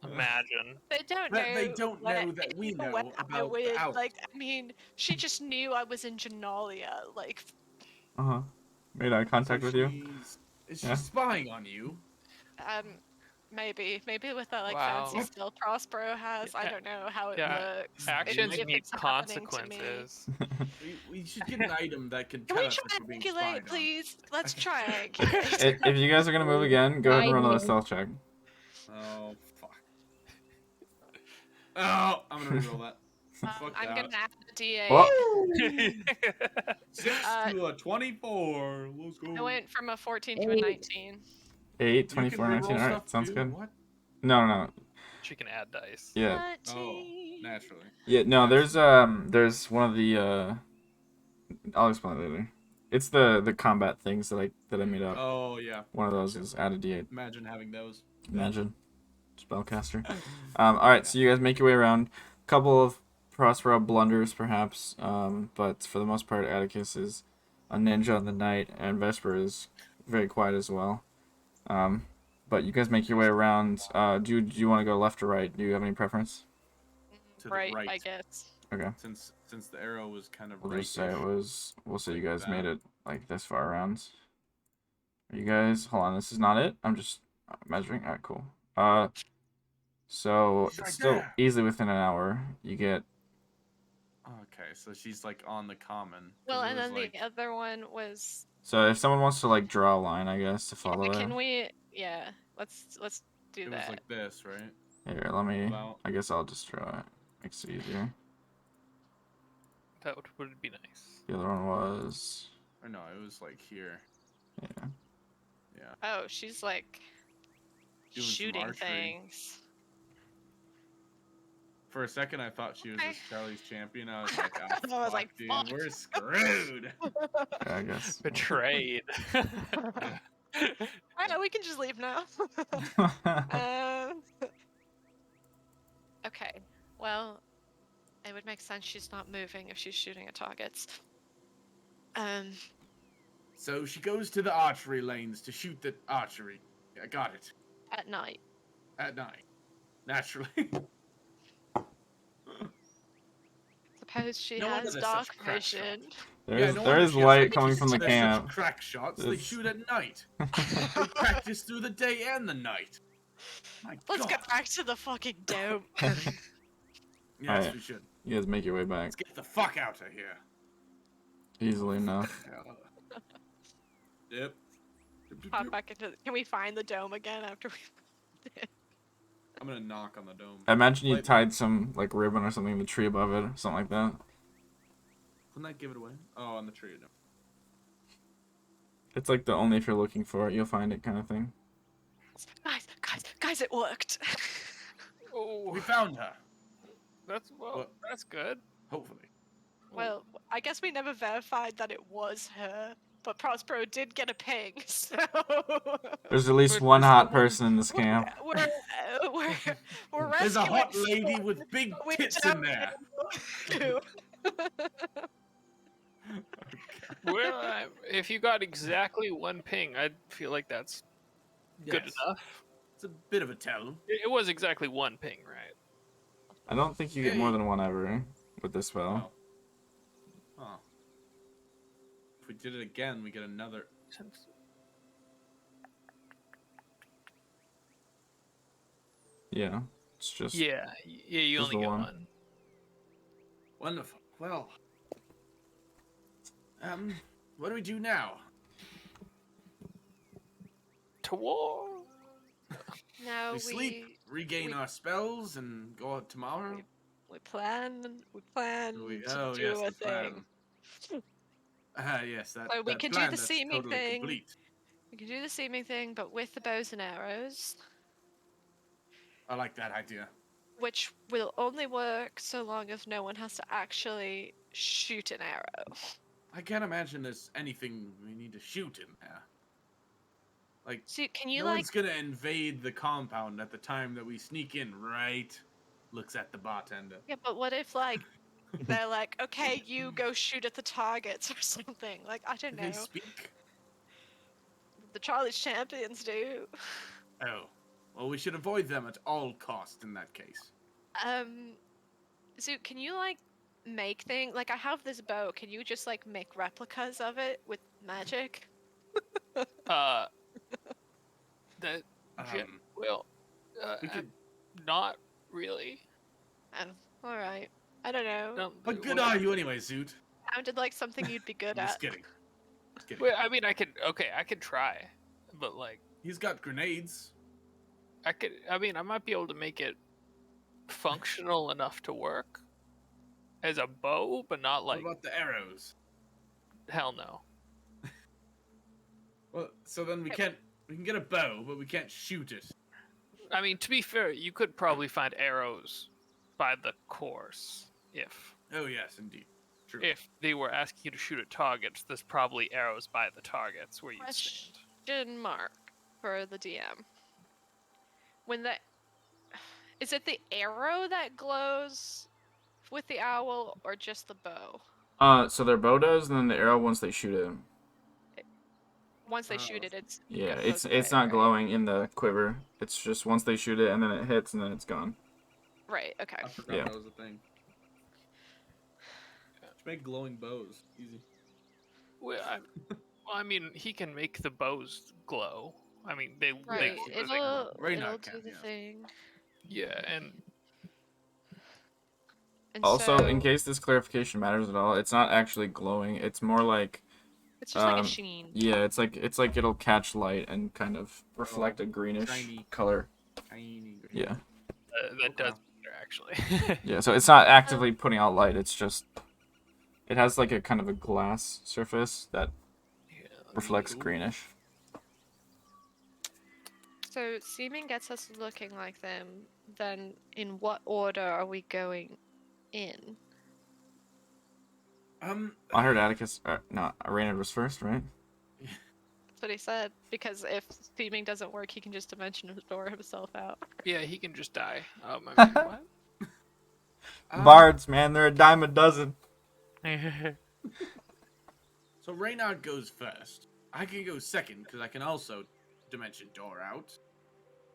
Imagine. They don't that know. they don't where- know that we where know I about would, the owls. like. I mean, she just knew I was in Genalia. Like, Uh-huh. Made eye contact So with you. is Yeah. she spying on you? maybe with that like Wow. fancy skill Prospero has. I Yeah, don't know how it yeah, works. Actions if need it's happening to me. consequences. We should get an item that can Can tell we us if we're being triangulate, spied please? Let's triangulate. If you guys are gonna move again, go ahead and roll another stealth check. on. Oh fuck! Oh, I'm gonna reroll that. Fuck I'm that. gonna add a D8. Whoa! 6 Uh, to a 24. Let's I go. went from a 14 to a 19. 8, You can 24, 19. reroll Alright, stuff sounds too? good. What? No. She can add dice. Yeah. 13. Naturally. Yeah, no, there's one of the I'll explain it later. It's the combat things that I made up. Oh yeah. One of those is add a D8. Imagine having those. Imagine. Spellcaster. Alright, so you guys make your way around. Couple of Prospero blunders, perhaps. But for the most part, Atticus is a ninja in the night, and Vesper is very quiet as well. But you guys make your way around. Do you want to go left or right? Do you have any preference? To Right, the right. I guess. Okay. Since the arrow was kind of We'll right. just say it was. We'll say you Like guys that. made it like this far around. Are you guys? Hold on, this is not it. I'm just measuring. Alright, cool. So She's it's right still there. easily within an hour. You get. Okay, so she's like on the common. 'cause Well, it and was, then like, the other one was. So if someone wants to like draw a line, I guess to Yeah, follow it. can we? Yeah, let's do it that. was like this, right? Here, let me. About- I guess I'll just draw it. Makes it easier. That would be nice. The other one was. Or no, it was like here. Yeah. Yeah. Oh, she's like Doing some shooting archery. things. For a second, I thought she was Okay. just Charlie's champion. I was like, oh, I was fuck, like, dude, fuck. we're screwed. Yeah, I guess. Betrayed. Alright, we can just leave now. Okay. Well, it would make sense she's not moving if she's shooting at targets. So she goes to the archery lanes to shoot the archery. Yeah, got it. At night. At night. Naturally. Suppose she No wonder has they're dark such crack shots. vision. There's no there wonder is she has light such- coming from the They're camp. such crack shots. They This- shoot at night. They practice through the day and the night. My Let's God. get back to the fucking dome. Yes, Alright. we should. You guys make your way back Let's get the fuck out of here. easily enough. Yep. Pop back into. Can we find the dome again after we? I'm gonna knock on the dome. I imagine you Wait. tied some like ribbon or something in the tree above it, or something like that. Couldn't that give it away? Oh, on the tree. No. It's like the only if you're looking for it, you'll find it kind of thing. Guys, it worked. Oh, We found her. that's What? that's good. Hopefully. Well, I guess we never verified that it was her, but Prospero did get a ping, so There's at least But one there's hot the one- person in this camp. we're There's a hot rescuing lady someone, with big but we tits don't in there. know who. Well, if you got exactly one ping, I'd feel like that's good Yes. enough. It's a bit of a tell. It was exactly one ping, right? I don't think you get more than one ever with this spell. Oh. Huh. If we did it again, we get another. Yeah, it's just. Yeah, you Just only the get one. one. Wonderful. Well. What do we do now? To war. No, we sleep, regain we- our spells, and go out tomorrow. we plan to Oh do yes, a the plan. thing. Yes, that. So we that can do plan the that's seeming totally thing. Complete. We can do the seeming thing, but with the bows and arrows. I like that idea. which will only work so long as no one has to actually shoot an arrow. I can't imagine there's anything we need to shoot in there. Like, So can you no like one's gonna invade the compound at the time that we sneak in, right? Looks at the bartender. yeah, but what if like they're like, okay, you go shoot at the targets or something? Like I don't Do they know. speak? The Charlie's champions do. Oh. Well, we should avoid them at all costs in that case. Zoot, can you like make things like I have this bow, can you just like make replicas of it with magic? That Um, well, we could. not really. Oh, alright. I don't know. No, What good well, are you anyway, Zoot? Sounded like something you'd be good I'm at. just kidding. Just kidding. well, I mean, I could. Okay, I could try, but like, He's got grenades. I could. I mean, I might be able to make it functional enough to work as a bow, but not like What about the arrows? hell no. Well, so then we can't. We can get a bow, but we can't shoot it. I mean, to be fair, you could probably find arrows by the course if Oh yes, indeed. True. they were asking you to shoot at targets. There's probably arrows by the targets where you stand. Question mark for the DM. When the is it the arrow that glows with the owl or just the bow? So their bow does, and then the arrow once they shoot it. Once they Oh. shoot it, it's Yeah, it it's glows not away, glowing in the quiver. It's just once they shoot it, and then it hits, and then it's gone. Right, okay. I forgot Yeah. that was a thing. Just make glowing bows. Easy. Well, I mean, he can make the bows glow. I mean, they Right, Yeah, it'll Reynard do can, the yeah. thing. yeah, and And Also, so, in case this clarification matters at all, it's not actually glowing. It's more like, it's just like a um, sheen. yeah, it's like it'll catch light and kind of reflect a greenish shiny. color. Tiny. Yeah, that does Okay. matter actually. yeah. So it's not actively putting out light. It's just it has like a kind of a glass surface that Yeah, reflects Cool. greenish. So seeming gets us looking like them. Then, in what order are we going in? I heard Atticus. No, Reynard was first, right? That's what he said. Because if theming doesn't work, he can just dimension door himself out. yeah, he can just die. I mean, what? Bards, man, they're a dime a dozen. So Reynard goes first. I can go second because I can also dimension door out.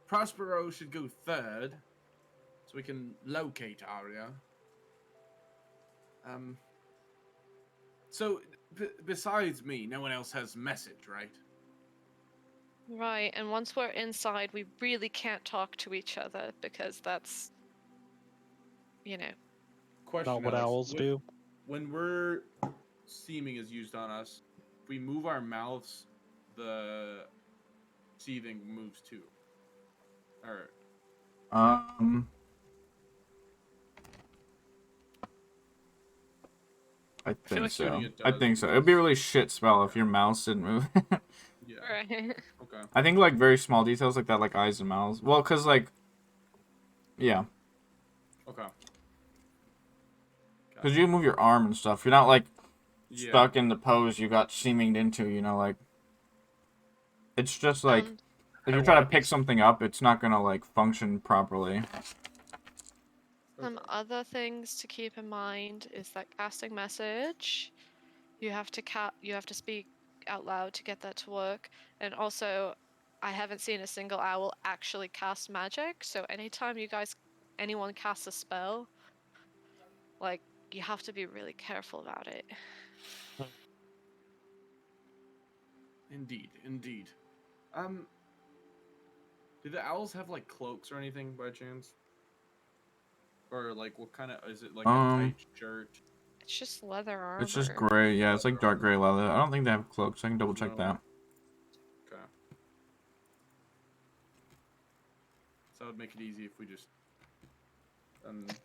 Prospero should go third, so we can locate Arya. So besides me, no one else has message, right? Right, and once we're inside, we really can't talk to each other because that's, you know. Question: Not what Alex, owls do. When we're seeming is used on us, if we move our mouths, the seething moves too. Or I think like so. shooting it I does, think so. It'd be a really shit spell if your mouse didn't move. yeah. Right. Okay. I think like very small details like that, like eyes and mouths. Well, cause like, yeah, Okay. cause you move your arm and stuff. You're not like Yeah. stuck in the pose you got seeminged into. You know, like it's just like if I you're trying wanna to be pick something up, it's not gonna like function properly. Some other things to keep in mind is that casting message, you have to speak out loud to get that to work, and also, I haven't seen a single owl actually cast magic. So anytime anyone casts a spell, like you have to be really careful about it. Indeed, indeed. Do the owls have like cloaks or anything by chance? Or like what kind of is it like a tight shirt? It's just leather armor. It's just gray. Yeah, it's like dark gray leather. I don't think they have cloaks. I can double check No. that. Okay. So that would make it easy if we just Just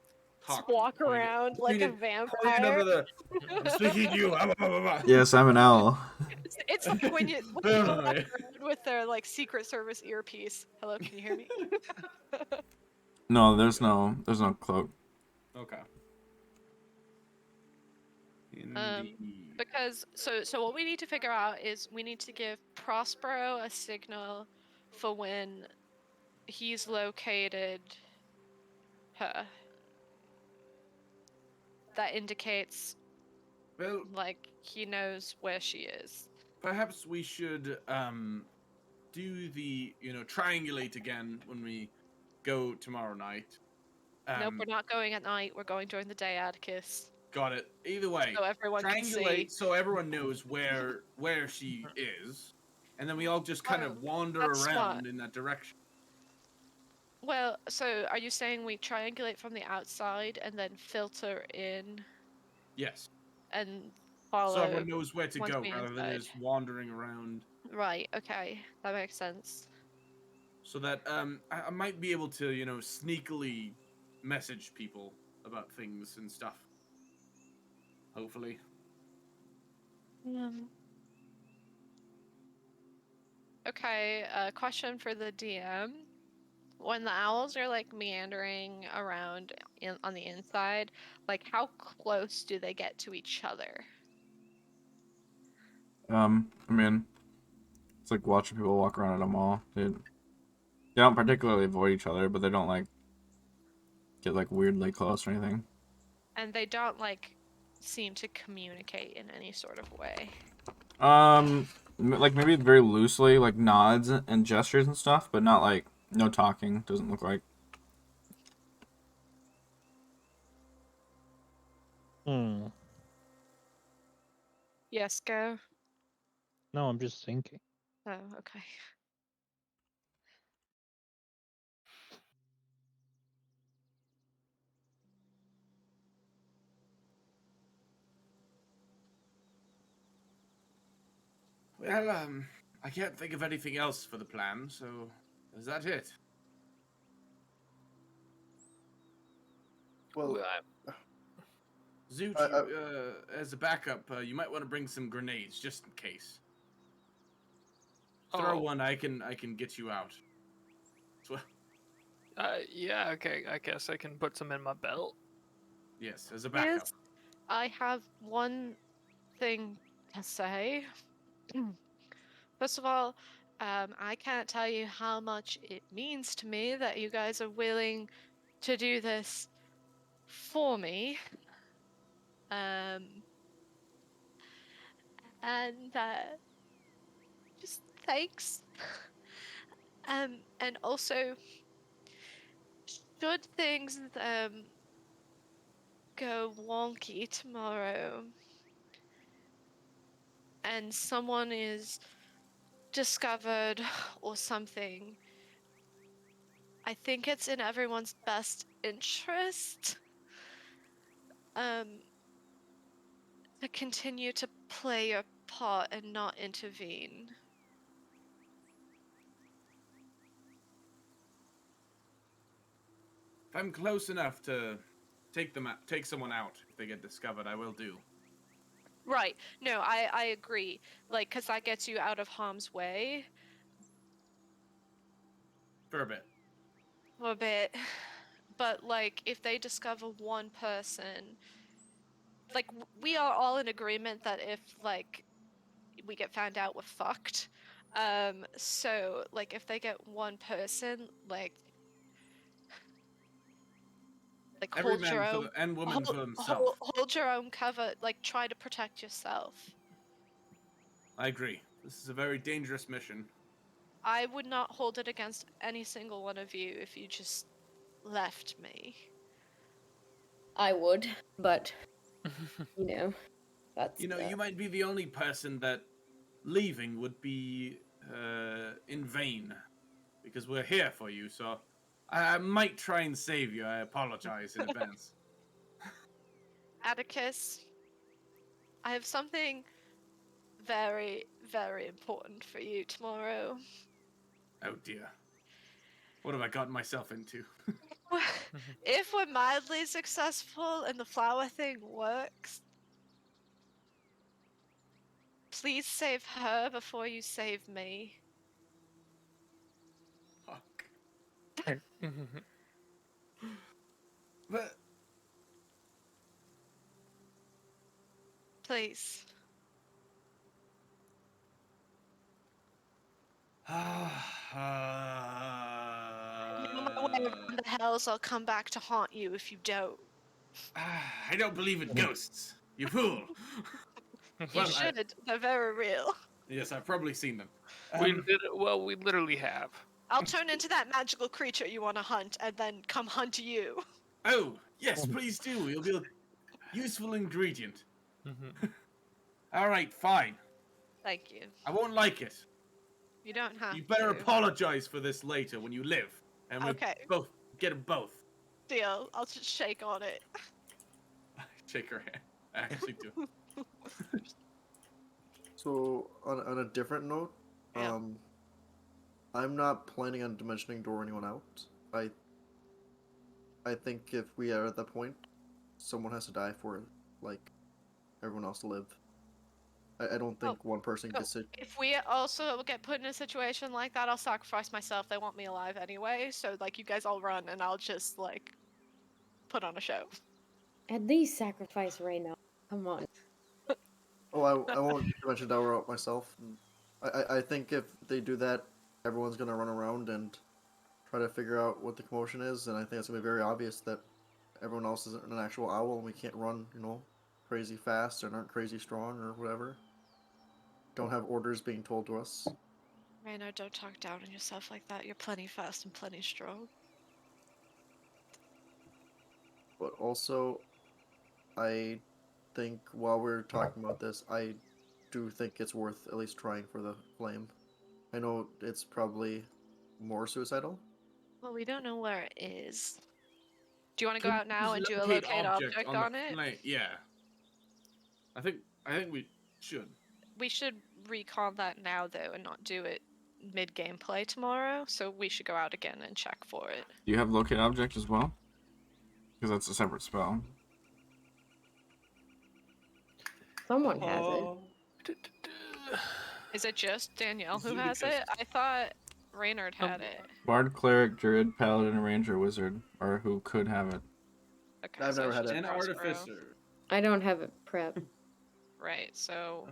talk. walk point it- around like a point it over vampire. the. I'm speaking to you. Blah, blah, blah, blah. Yes, I'm an owl. It's like when people walk around with their like Secret Service earpiece. Hello, can you hear me? No, there's no cloak. Okay. Um, Indeed. because so what we need to figure out is we need to give Prospero a signal for when he's located her. That indicates Well, like he knows where she is. perhaps we should do the triangulate again when we go tomorrow night. Nope, we're not going at night. We're going during the day, Atticus. Got it. Either way, So everyone can see. triangulate so everyone knows where she is, and then we all just kind Oh, of wander that's around smart. in that direction. Well, so are you saying we triangulate from the outside and then filter in Yes. and So follow everyone knows where to once go we're rather than inside? just wandering around. Right, okay. That makes sense. So that I might be able to, sneakily message people about things and stuff. Hopefully. Um, okay, question for the DM. When the owls are like meandering around on the inside, like how close do they get to each other? I mean, it's like watching people walk around at a mall. They don't particularly avoid each other, but they don't like get like weirdly close or anything. And they don't like seem to communicate in any sort of way. Like maybe very loosely, like nods and gestures and stuff, but not like no talking. Doesn't look like. Hmm. Yes, go. No, I'm just thinking. Oh, okay. Well, I can't think of anything else for the plan, so is that it? Well, Zoot, I, as a backup, you might want to bring some grenades just in case. Oh, Throw one, I can get you out. So, yeah, okay. I guess I can put some in my belt. yes, as a backup. Yes, I have one thing to say. First of all, I can't tell you how much it means to me that you guys are willing to do this for me. Um, and just thanks. And also, should things go wonky tomorrow, and someone is discovered or something, I think it's in everyone's best interest um to continue to play your part and not intervene. If I'm close enough to take someone out if they get discovered, I will do. Right. No, I agree. Like, cause that gets you out of harm's way For a bit. a bit. But like, if they discover one person, like we are all in agreement that if like we get found out, we're fucked. So like if they get one person, like Every hold your man own and woman hold, for themselves. hold your own cover, like try to protect yourself. I agree. This is a very dangerous mission. I would not hold it against any single one of you if you just left me. I would, but you know, that's You might be the only person that leaving would be in vain because we're here for you. So I might try and save you. I apologize in advance. Atticus, I have something very, very important for you tomorrow. Oh dear. What have I gotten myself into? If we're mildly successful and the flower thing works, please save her before you save me. Fuck. But Please. You know my way around the hells, I'll come back to haunt you if you don't. I don't believe in ghosts. You fool. You Well, should. They're very real. Yes, I've probably seen them. We literally have. I'll turn into that magical creature you want to hunt and then come hunt you. Oh, yes, please do. You'll be a useful ingredient. All right, fine. Thank you. I won't like it. You don't have You better to. apologize for this later when you live, and we Okay. both get them both. Deal. I'll just shake on it. Shake her hand. I actually do. So on a different note, Yeah. I'm not planning on dimensioning door anyone out. I think if we are at that point, someone has to die for like everyone else to live. I don't think one person gets it. If we also get put in a situation like that, I'll sacrifice myself. They want me alive anyway, so like you guys all run and I'll just like put on a show. At least sacrifice Reyna. Come on. Oh, I won't dimension door out myself. I think if they do that, everyone's gonna run around and try to figure out what the commotion is, and I think it's gonna be very obvious that everyone else isn't an actual owl, and we can't run, crazy fast and aren't crazy strong or whatever. Don't have orders being told to us. Rainer, don't talk down on yourself like that. You're plenty fast and plenty strong. But also, I think while we're talking about this, I do think it's worth at least trying for the flame. I know it's probably more suicidal. Well, we don't know where it is. Do you want to go Can out now we and do a locate locate object the on it? flame? Yeah. I think we should. We should recon that now though and not do it mid gameplay tomorrow. So we should go out again and check for it. Do you have locate object as well? Because that's a separate spell. Someone has it. Oh. Is it just Danielle who has it? I thought Reynard had it. Bard, cleric, druid, paladin, ranger, wizard, or who could have it. Okay, I've so never it's had just it. An Prospero. artificer. I don't have it prep. Right, so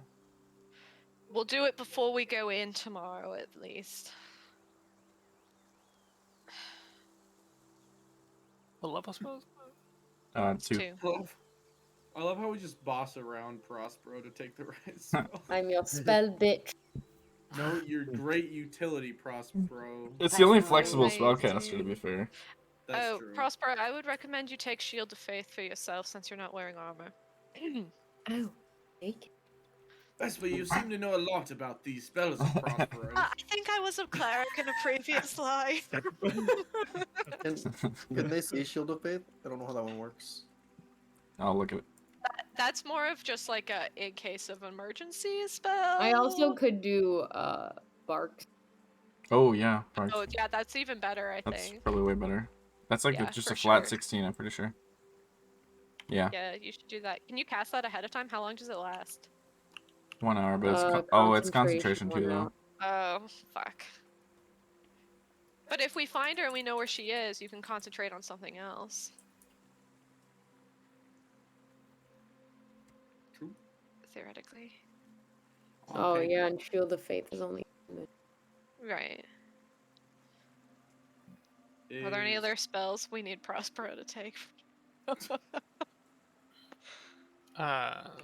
we'll do it before we go in tomorrow at least. What level spells? It's 2. two. I love how we just boss around Prospero to take the right spell. I'm your spell bitch. No, you're great utility, Prospero. It's the only That's flexible amazing. spellcaster, to be fair. That's true. Prospero, I would recommend you take Shield of Faith for yourself since you're not wearing armor. Oh, take it. Vesper, you seem to know a lot about these spells of Prospero. I think I was a cleric in a previous life. Can they see Shield of Faith? I don't know how that one works. I'll look at it. That's more of just like a in case of emergency spell. I also could do barks. Oh, yeah. Right. Oh yeah, that's even better. I That's think. probably way better. That's like Yeah, just for a flat sure. 16, I'm pretty sure. Yeah, Yeah, you should do that. Can you cast that ahead of time? How long does it last? 1 hour, but it's concentration too, 1 though. hour. Oh, fuck. But if we find her and we know where she is, you can concentrate on something else. True. Theoretically. Oh Okay. yeah, and Shield of Faith is only. Right. Are there any Is- other spells we need Prospero to take?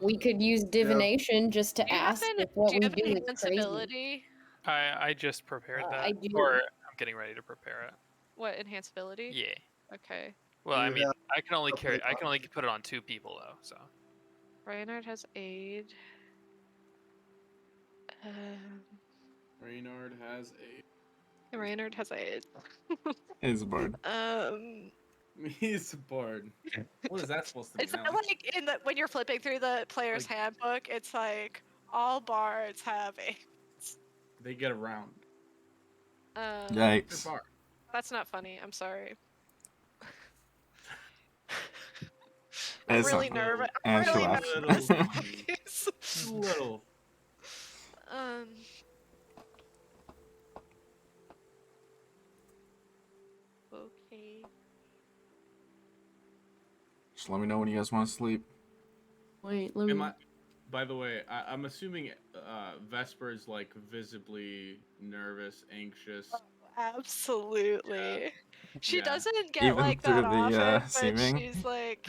We could use divination just to Do you have ask an, if what do you we have do an is crazy. enhanceability? I just prepared that, I do. or I'm getting ready to prepare it. What enhanceability? Yeah. Okay. Well, Do I you mean, have I can only appropriate carry. I can only put it on 2 people though. So. Reynard has aid. Reynard has Reynard has aid. It's a bard. He's a bard. What is that supposed to be It's now? like in the when you're flipping through the player's Like- handbook, it's like all bards have aids. They get around. They're Yikes. bard. That's not funny. I'm sorry. It's I'm not really funny. nervous. And I'm she really laughed. nervous. Little. um. Okay. Just let me know when you guys want to sleep. Wait, let me. By the way, I'm assuming Vesper is like visibly nervous, anxious. Absolutely. She Yeah. doesn't get Even like through that the often, but seeming. she's like,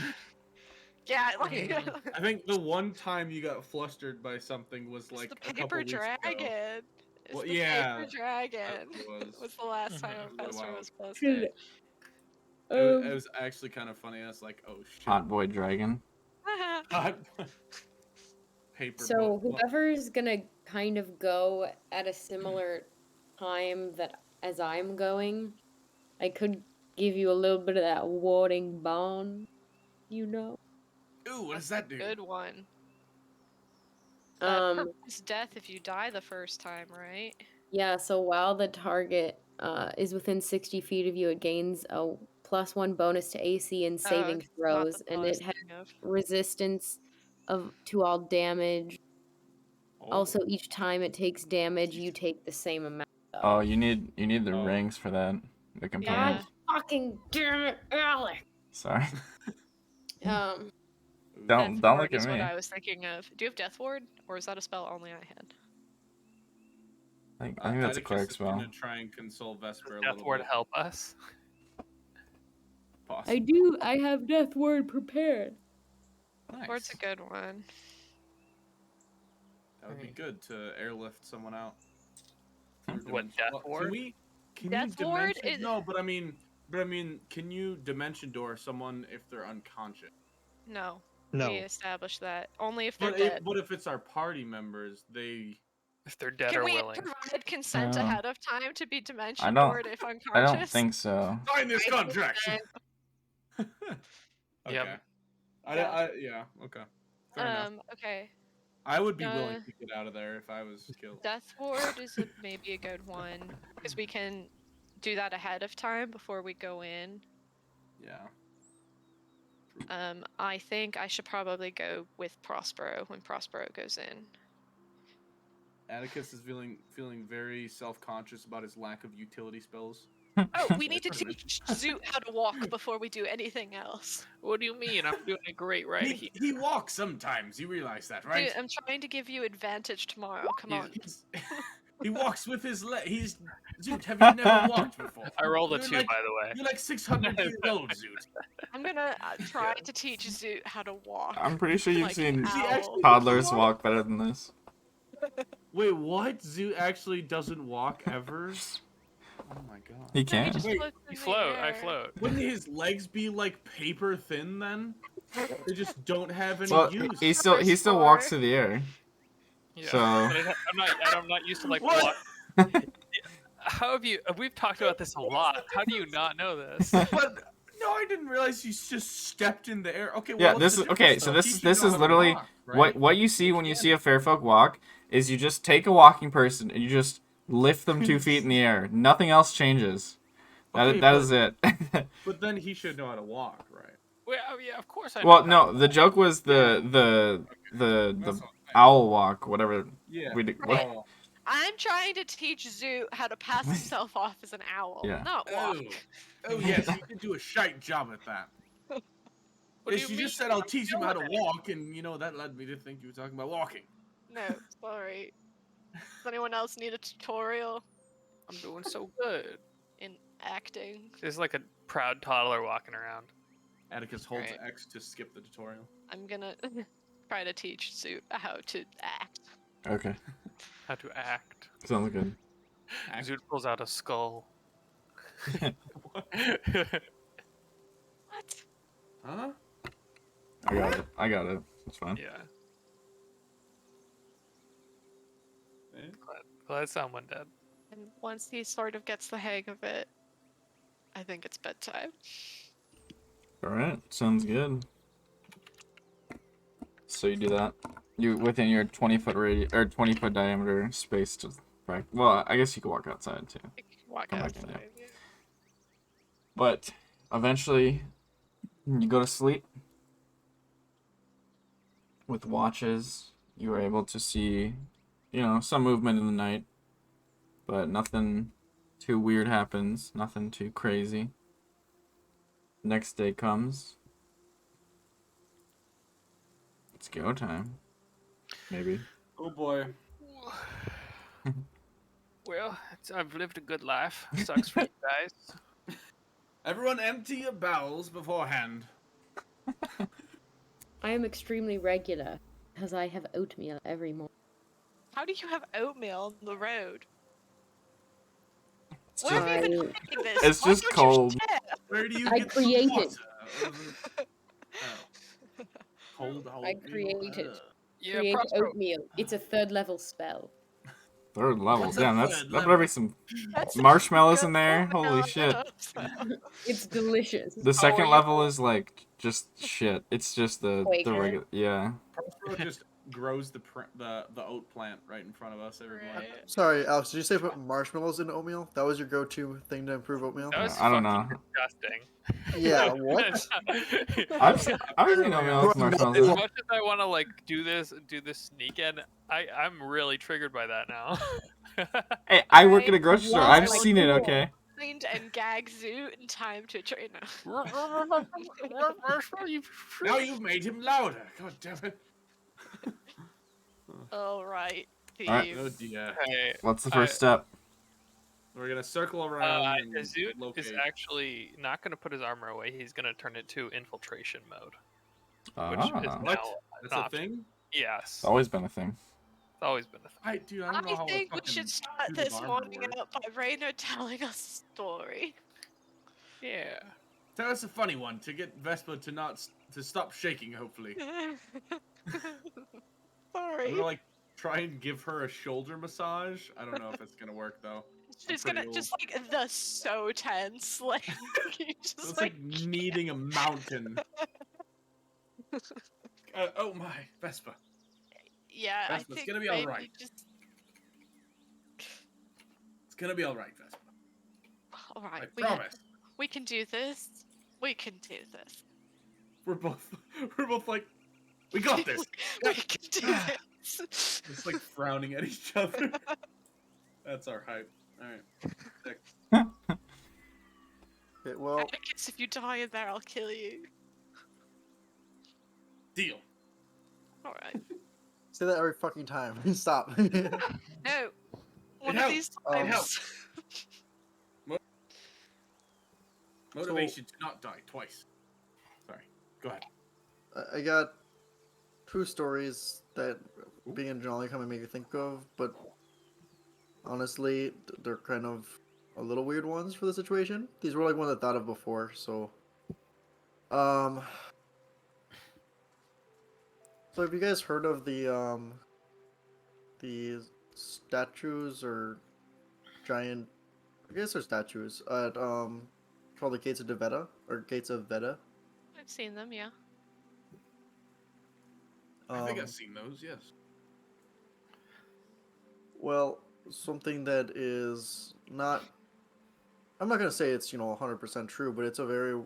yeah, like I think the one time you got flustered by something was it's like the a couple paper weeks ago. dragon. It's Well, the yeah, paper dragon. it was. Was the last time That was a little Vesper while was ago. flustered. It was actually kind of funny. I was like, oh shit. Hot boy dragon. Hot paper So book. whoever's gonna kind of go at a similar time that as I'm going, I could give you a little bit of that warding bond, you know. Ooh, what does That's that do? a good one. That Um, prevents death if you die the first time, right? yeah. So while the target is within 60 feet of you, it gains a +1 bonus to AC and Oh, saving okay, not throws, the and one I was it has thinking of. resistance to all damage. Oh. Also, each time it takes damage, you take the same amount. Oh, you need the Oh. rings for that. The God components. fucking damn it, Alex! Sorry. Um, Don't Death look Ward at is what me. I was thinking of. Do you have Death Ward, or is that a spell only I had? I think that's a Atticus cleric is spell. gonna try and console Vesper a Does Death little Ward bit. help us? Possibly. I have Death Word prepared. Nice. Ward's a good one. That would be good to airlift someone out. What, Death Ward? Can Death you Ward dimension? is- No, but I mean, can you dimension door someone if they're unconscious? No. No. We established that. Only if they're But dead. if it's our party members, they If they're dead Can or we willing. provide consent Oh. ahead of time to be dimension I don't- doored if I unconscious? don't think so. sign this I contract. think Okay. Yep. Yeah. Okay. Fair enough. Okay. I would be willing uh, to get out of there if I was killed. Death Ward is maybe a good one because we can do that ahead of time before we go in. Yeah. I think I should probably go with Prospero when Prospero goes in. Atticus is feeling very self-conscious about his lack of utility spells. Oh, we need to teach Zoot how to walk before we do anything else. What do you mean? I'm doing it great right here. He walks sometimes. You realize that, right? Dude, I'm trying to give you advantage tomorrow. Come on. He walks with his leg. Zoot. Have you never walked before? I rolled a You're 2, like- by the way. You're like 600 years old, Zoot. I'm gonna try to teach Zoot how to walk. I'm pretty sure you've like seen an owl. toddlers walk better than this. Wait, what? Zoot actually doesn't walk ever? Oh my god. He No, he can. just Wait, floats in You the float. I air. float. Wouldn't his legs be like paper thin then? They just don't have any Well, use. he still walks through the air. Yeah. So- I'm not used to like What? walk. How have you? We've talked about this a lot. How do you not know this? But no, I didn't realize he just stepped in the air. Okay, well, Yeah, what's this the is okay. difference, So though? this He is should this know is how to literally walk, right? what you see when you see a fairfolk walk is you just take a walking person and you just lift them 2 feet in the air. Nothing else changes. Okay, That is it. But then he should know how to walk, right? Well, yeah, of course I. Well, know no, the joke was the That's what I'm saying. owl walk, whatever. Yeah. We did, Right. Oh. I'm trying to teach Zoot how to pass himself off as an owl, Yeah. not walk. Oh yes, you can do a shite job at that. What do Yes, you you just mean? said I'll I'm teach him how to doing it. walk, and that led me to think you were talking about walking. No, sorry. Does anyone else need a tutorial I'm doing so good. in acting? There's like a proud toddler walking around. Atticus holds Right. X to skip the tutorial. I'm gonna try to teach Zoot how to act. Okay, How to act. sounds good. Zoot pulls out a skull. What? Huh? I got it. It's fine. Yeah. Eh? Glad someone did. And once he sort of gets the hang of it, I think it's bedtime. All right, sounds good. So you do that. You within your 20-foot radius or 20-foot diameter space to practice. Well, I guess you could walk outside too. I can walk Come back in, outside. Yeah. But eventually, you go to sleep. With watches, you are able to see, some movement in the night, but nothing too weird happens. Nothing too crazy. Next day comes, It's go time. Maybe. Oh boy. Well, I've lived a good life. Sucks for you guys. Everyone empty your bowels beforehand. I am extremely regular, because I have oatmeal every morning. How do you have oatmeal on the road? It's Where just, have you been I- hiding this? it's Why just don't cold. you share? Where do you I get create the it. water? Oh. Cold I oatmeal. created Yeah, create Prospero. oatmeal. It's a 3rd level spell. Third level. What's a Damn, third that better be level? some That's marshmallows good in there. Holy oatmeal shit. and herbs. It's delicious. The second you- level is like just shit. It's just the Quaker. regular. Yeah. Prospero just grows the oat plant right in front of us every morning. Right. Sorry, Alex. Did you say put marshmallows in oatmeal? That was your go-to thing to improve oatmeal? That was I don't fucking know. disgusting. Yeah. What? I've eaten oatmeal with Bro, marshmallows. As no. much as I want to like do this sneak in, I'm really triggered by that now. Hey, I work at a Right. grocery store. Yeah, I've like, seen it. cool. Okay. Find and gag Zoot in time to train him. Now you've made him louder. God damn it. All right, All right. Oh thieves. dear. Hey, What's the first step? We're gonna circle around and Zoot locate. is actually not going to put his armor away. He's going to turn it to infiltration mode, which is Ah, What? now That's an a option. thing? Yes, it's always been a thing. it's always been a thing. Dude, I don't know how I think a we fucking should start suit of this armor morning works. out by Rainer telling us a story. Yeah. Tell us a funny one to get Vesper to not to stop shaking. Hopefully, I'm Sorry. gonna like try and give her a shoulder massage. I don't know if it's gonna work though. She's pretty gonna old. just like the so tense, like you just It's like kneading a mountain. Oh my, Vesper. yeah. I Vesper, it's think gonna be maybe alright. just It's gonna be alright, Vesper. all I right. promise. We can do this. We can do this. We're both like, we got this. We can do this. Just like frowning at each other. That's our hype. All right. Okay, well, Atticus, if you die in there, I'll kill you. Deal. All right. say that every fucking time. Stop. No. One of helps. these It times. helps. Motivation to not die twice. Sorry. Go ahead. I got 2 stories that being in Jolly kind of make me think of, but honestly, they're kind of a little weird ones for the situation. These were like ones I thought of before, so so have you guys heard of the statues or giant, I guess they're statues at called the Gates of Deveta or Gates of Veda? I've seen them, yeah. I think I've seen those. Yes. Well, something that is not, I'm not gonna say it's 100% true, but it's a very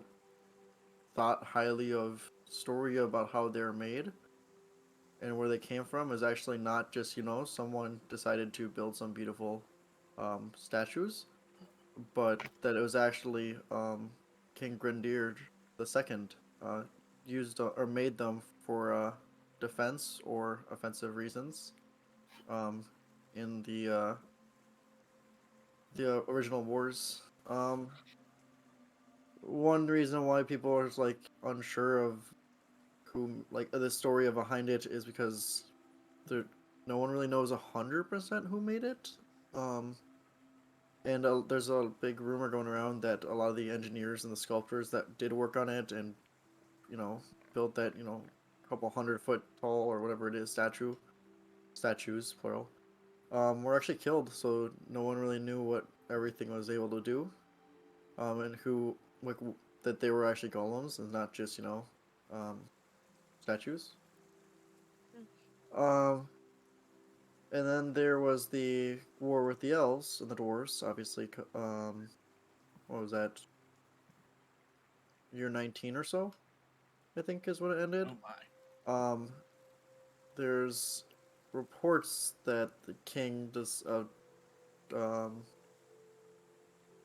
thought highly of story about how they're made and where they came from is actually not just someone decided to build some beautiful statues, but that it was actually King Grendir II used or made them for defense or offensive reasons in the original wars. One reason why people are like unsure of who like the story behind it is because there no one really knows 100% who made it. And there's a big rumor going around that a lot of the engineers and the sculptors that did work on it and built that couple 100-foot tall or whatever it is statues plural were actually killed, so no one really knew what everything was able to do, and who like that they were actually golems and not just statues. And then there was the war with the elves and the dwarves, obviously. What was that? Year 19 or so, I think, is when it ended. Oh my. There's reports that the king does the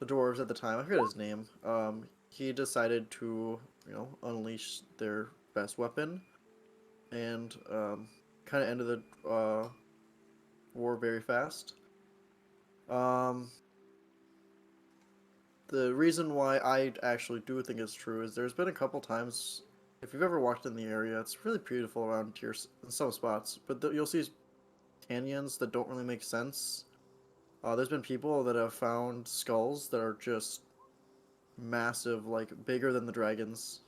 dwarves at the time, I forget his name, he decided to unleash their best weapon, and kind of ended the war very fast. Um, the reason why I actually do think it's true is there's been a couple times, if you've ever walked in the area, it's really beautiful around here in some spots, but you'll see canyons that don't really make sense. There's been people that have found skulls that are just massive, like bigger than the dragons,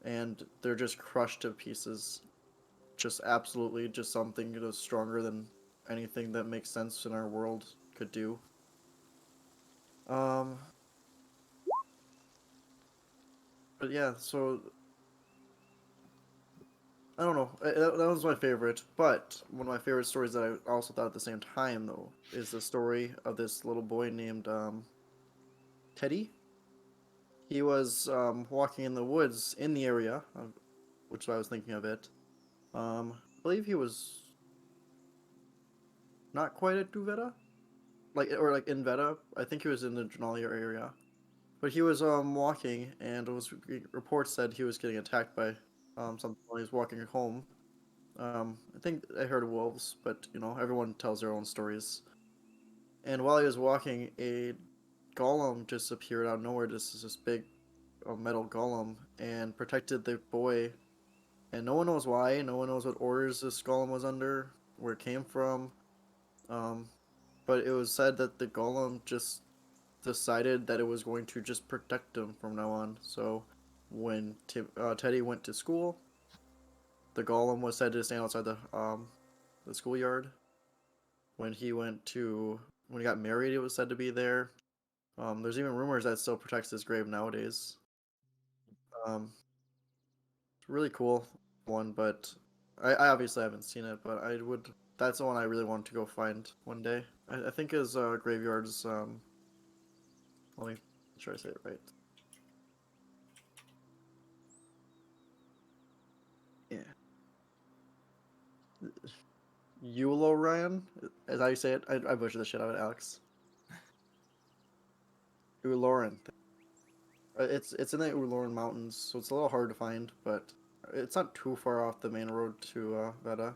and they're just crushed to pieces. Just absolutely, just something that's stronger than anything that makes sense in our world could do. Um, but yeah, so I don't know. That was my favorite, but one of my favorite stories that I also thought at the same time, though, is the story of this little boy named Teddy. He was walking in the woods in the area, which I was thinking of it. I believe he was not quite at Duveta, like in Veta. I think he was in the Genalia area, but he was walking, and reports said he was getting attacked by something while he was walking home. I think I heard wolves, but everyone tells their own stories. And while he was walking, a golem just appeared out of nowhere. Just this big metal golem and protected the boy. And no one knows why. No one knows what orders this golem was under, where it came from. Um, but it was said that the golem just decided that it was going to just protect him from now on. So when Teddy went to school, the golem was said to stand outside the schoolyard. When he got married, it was said to be there. There's even rumors that it still protects his grave nowadays. It's really cool one, but I obviously haven't seen it, but I would. That's the one I really want to go find one day. I think his graveyard's let me try to say it right. Yeah. Eulorian? Is how you say it? I butchered the shit out of it, Alex. Uloran. It's in the Uloran Mountains, so it's a little hard to find, but it's not too far off the main road to Veta.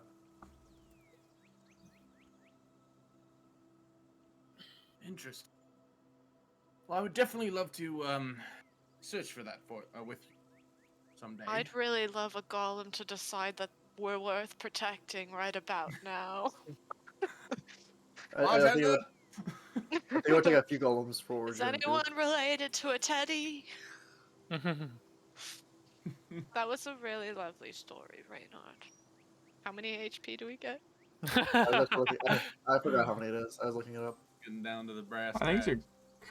Interesting. Well, I would definitely love to search for that with you someday. I'd really love a golem to decide that we're worth protecting right about now. I think it would take a few golems for Is origin. anyone related to a teddy? That was a really lovely story, Reynard. How many HP do we get? I forgot how many it is. I was looking it up. Getting down to the brass I think it's tacks.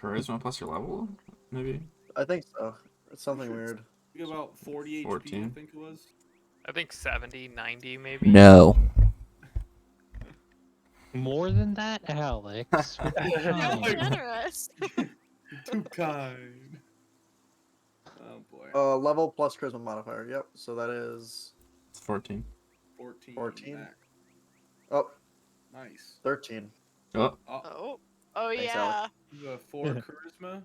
your charisma plus your level, maybe. I think so. It's something Sure. weird. You get about 40 HP, 14. I think it was. I think 70, 90 maybe. No. More than that, Alex. Would be You're kind. generous. Too kind. Oh boy. Level plus charisma modifier. Yep. So that is It's 14. 14. 14? Max. oh Nice. 13. Oh. Oh. Oh Thanks, yeah. Alex. You have 4 charisma.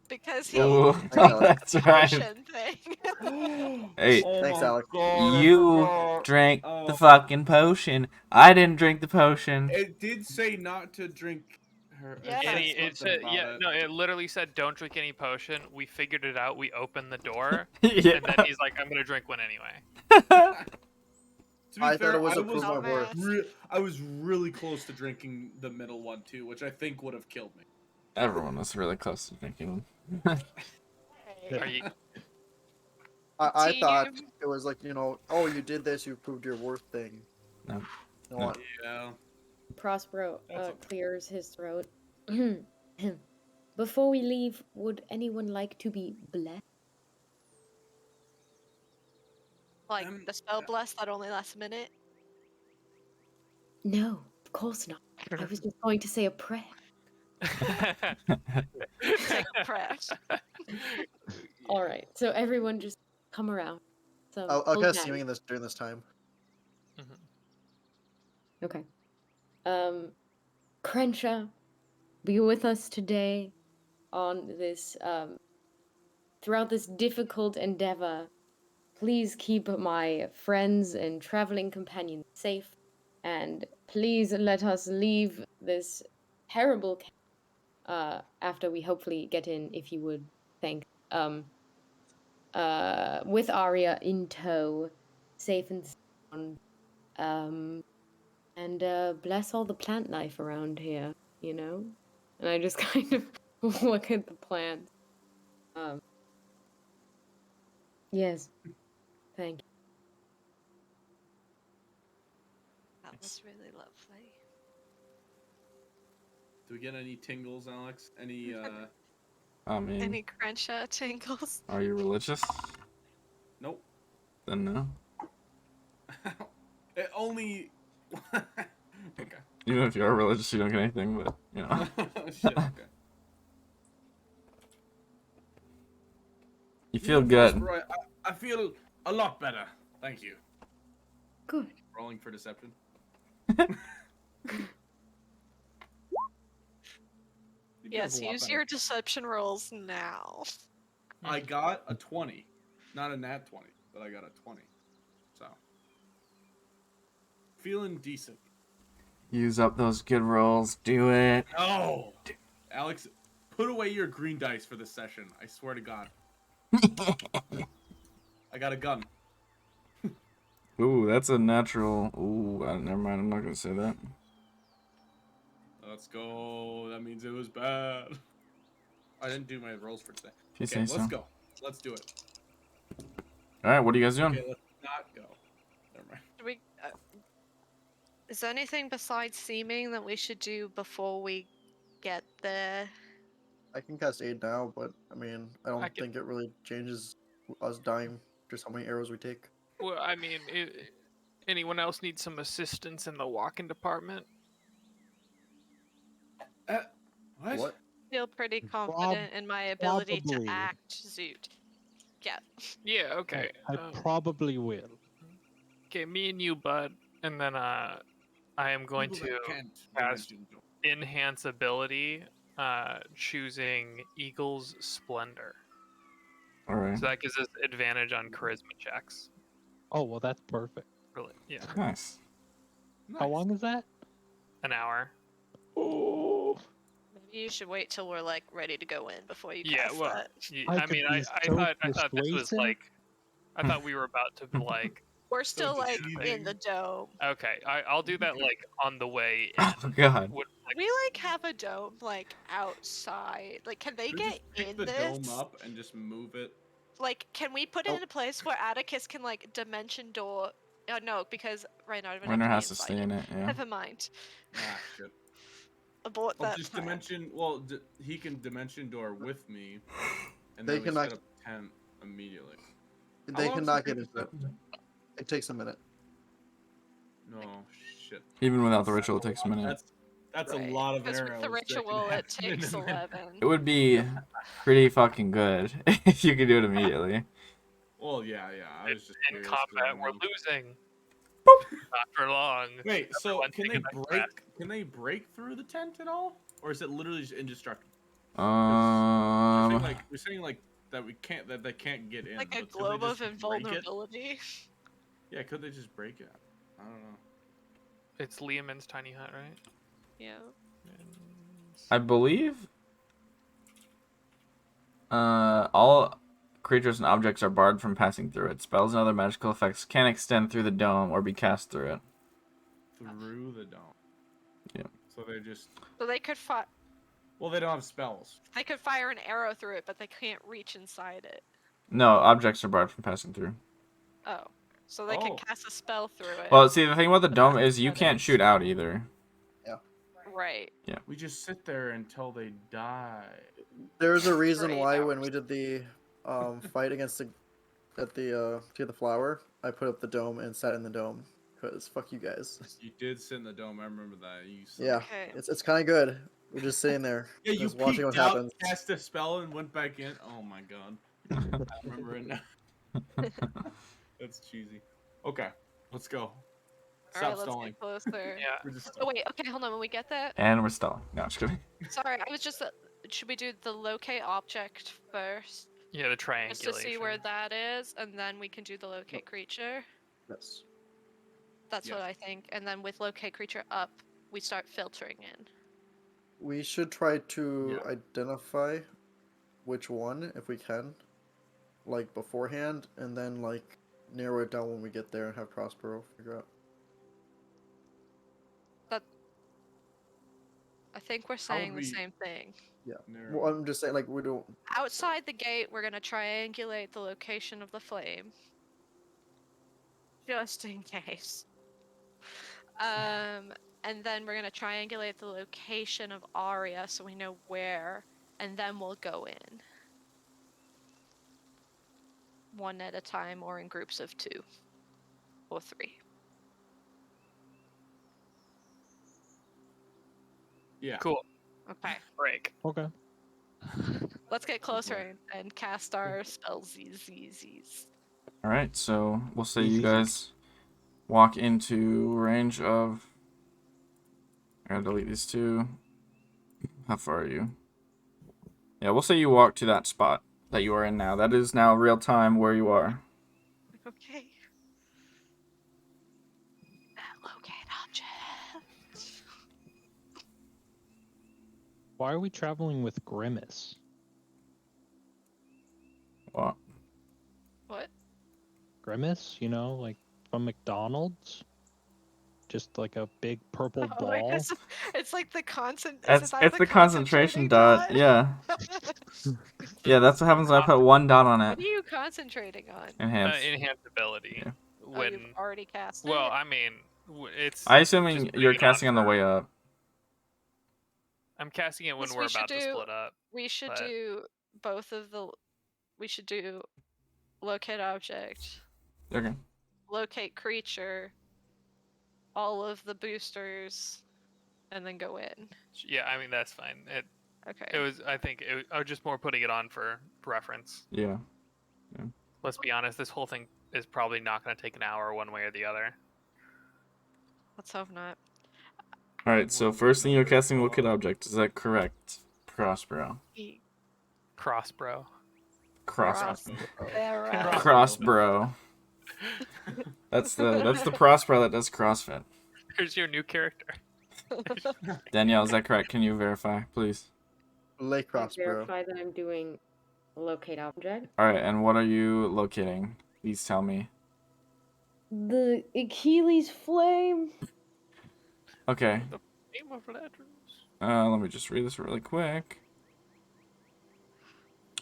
Because he Oh, Thanks, Alex. that's right. potion thing. Hey, Thanks, Alex. you drank the fucking potion. I didn't drink the potion. It did say not to drink her. Yeah. It said, it literally said don't drink any potion. We figured it out. We opened the door, Yeah. and then he's like, I'm gonna drink one anyway. To be I fair, thought it was a proof of worth. I was really close to drinking the middle one too, which I think would have killed me. Everyone was really close to thinking. Are you? I thought Team. it was like, oh, you did this, you proved your worth thing. No. You know what? Yeah. Prospero That's a- clears his throat. Before we leave, would anyone like to be blessed? Like the spell bless that only lasts a minute. No, of course not. I was just going to say a prayer. Take a press. All right, so everyone just come around. So I'll hold cast hands. seeming this during this time. Okay. Crenshaw, be with us today on this throughout this difficult endeavor. please keep my friends and traveling companions safe, and please let us leave this terrible after we hopefully get in, if you would, thank with Arya in tow, safe and sound. And bless all the plant life around here, you know? And I just kind of look at the plants. Um, yes, thank you. That was really lovely. Do we get any tingles, Alex? Any I mean, Any Crenshaw tingles? are you religious? Nope. Then no. It only okay. Even if you are religious, you don't get anything, but, you know. Shit, okay. You feel Vesper, good. I feel a lot better. Thank you. Good. Rolling for deception. Yes, use your deception rolls now. I got a 20. Not a nat 20, but I got a 20. So. Feeling decent. Use up those good rolls. Do it. Oh! Alex, put away your green dice for this session. I swear to God. I got a gun. Ooh, that's a natural. Ooh, never mind. I'm not gonna say that. Let's go. That means it was bad. I didn't do my rolls for today. If you Okay, say let's so. go. Let's do it. All right, what are you guys doing? Okay, let's not go. Never mind. Do we, is there anything besides seeming that we should do before we get there? I can cast aid now, but I mean, I don't can- think it really changes us dying just how many arrows we take. Well, I mean, anyone else need some assistance in the walking department? What? What? Feel pretty confident in my ability to probably. act, Zoot. Yeah. Yeah, okay. I probably will. Okay, me and you, bud, and then I am going People to that can't cast dimension jump. enhance ability, choosing Eagle's Splendor. All right. So that gives us advantage on charisma checks. Oh, well, that's perfect. Really? Yeah. Nice. How long is that? An hour. Oh, Maybe you should wait till we're like ready to go in before you Yeah, cast well, that. I could be so I thought this was persuasive. like, I thought we were about to like. We're still like deceiving. in the dome. Okay, I'll do that like on the way in. Oh God. We like have a dome like outside. Like, can they Should we get just pick in the this? dome up and just move it? Like, can we put it in a place where Atticus can like dimension door? No, because Reynard would Renner have has to to be stay inside in it. it. Yeah. Never mind. Ah, shit. Abort Well, that just plan. dimension. Well, he can dimension door with me, and They then we cannot- set up tent immediately. How They long does cannot it get take to into it. set up? It takes a minute. No shit. Even without the That's ritual, it takes a minute. That's Right. a lot of Because arrows. with the that can ritual, it happen in takes a minute. 11. It would be pretty fucking good if you could do it immediately. Well, yeah. I was just In curious, combat, 'cause I we're mean- losing. Not for long. Wait, so Everyone can take they a nice break? breath. Can they break through the tent at all, or is it literally just indestructible? We're saying like that we can't, that they can't get in. Like a but could they globe of just break it? invulnerability. Yeah, could they just break it? I don't know. It's Liamon's tiny hut, right? Yeah. I believe all creatures and objects are barred from passing through it. Spells and other magical effects can extend through the dome or be cast through it. Through the dome. Yeah. So they just. So they could fire. Well, they don't have spells. They could fire an arrow through it, but they can't reach inside it. No, objects are barred from passing through. Oh. So they could cast a spell through it. Well, see, the thing about the dome that's is you what it can't is. shoot out either. Right. We just sit there until they die. There's a reason For 8 why when hours. we did the fight against to get the flower, I put up the dome and sat in the dome. Cause fuck you guys. You did sit in the dome. I remember that. You said Yeah, Okay. it's kind of good. We're just sitting there, Yeah, you just watching what peeked out, happens. cast a spell, and went back in. Oh my god. I remember it now. That's cheesy. Okay, let's go. Stop Alright, let's stalling. get closer. Yeah. We're just Oh wait, okay, hold on. When we get that, And we're stalling. No, I'm just kidding. sorry, I was just. Should we do the locate object first? Yeah, the Just triangulation. to see where that is, and then we can do the locate creature. Yes. That's what Yes. I think. And then with locate creature up, we start filtering in. We should try to Yeah. identify which one, if we can, like beforehand, and then like narrow it down when we get there and have Prospero figure out. I think we're How saying would the we same thing. Yeah. narrow Well, it? I'm just saying, like, we don't. Outside the gate, we're going to triangulate the location of the flame. Just in case. And then we're going to triangulate the location of Arya so we know where, and then we'll go in. One at a time or in groups of 2 or 3. Yeah. Cool. Okay. Break. Okay. Let's get closer way. and cast our spells. Z's. All right, so we'll say you Easy. guys walk into range of. I gotta delete these two. How far are you? Yeah, we'll say you walk to that spot that you are in now. That is now real time where you are. Okay. Locate object. Why are we traveling with Grimace? Well, What? Grimace, you know, like from McDonald's? Just like a big purple Oh, ball. it's like the constant. it's the concentration dot. Yeah, What yeah. That's what happens when I put 1 dot on it. are you concentrating on? Enhance. Enhance ability. Yeah. Oh, you've When already cast well, it? I mean, it's. I just assuming putting you're it casting on the for- way up. I'm casting it when Yes, we're we should about to do- split up. We should but- do both of the. We should do locate object, Okay. locate creature, all of the boosters, and then go in. Yeah, I mean that's fine. Okay. It was. I think I was just more putting it on for reference. Yeah. Let's be honest. This whole thing is probably not going to take an hour one way or the other. Let's hope not. All right. So first thing you're casting locate object. Is that correct, Prospero? Cross, bro. Cross. Crossbro. Crossbro. That's the Prospero that does CrossFit. Here's your new character. Danielle, is that correct? Can you verify, please? Lake I Prospero. verify that I'm doing locate object. All right. And what are you locating? Please tell me. The Achilles flame. Okay. Name of letters. Let me just read this really quick.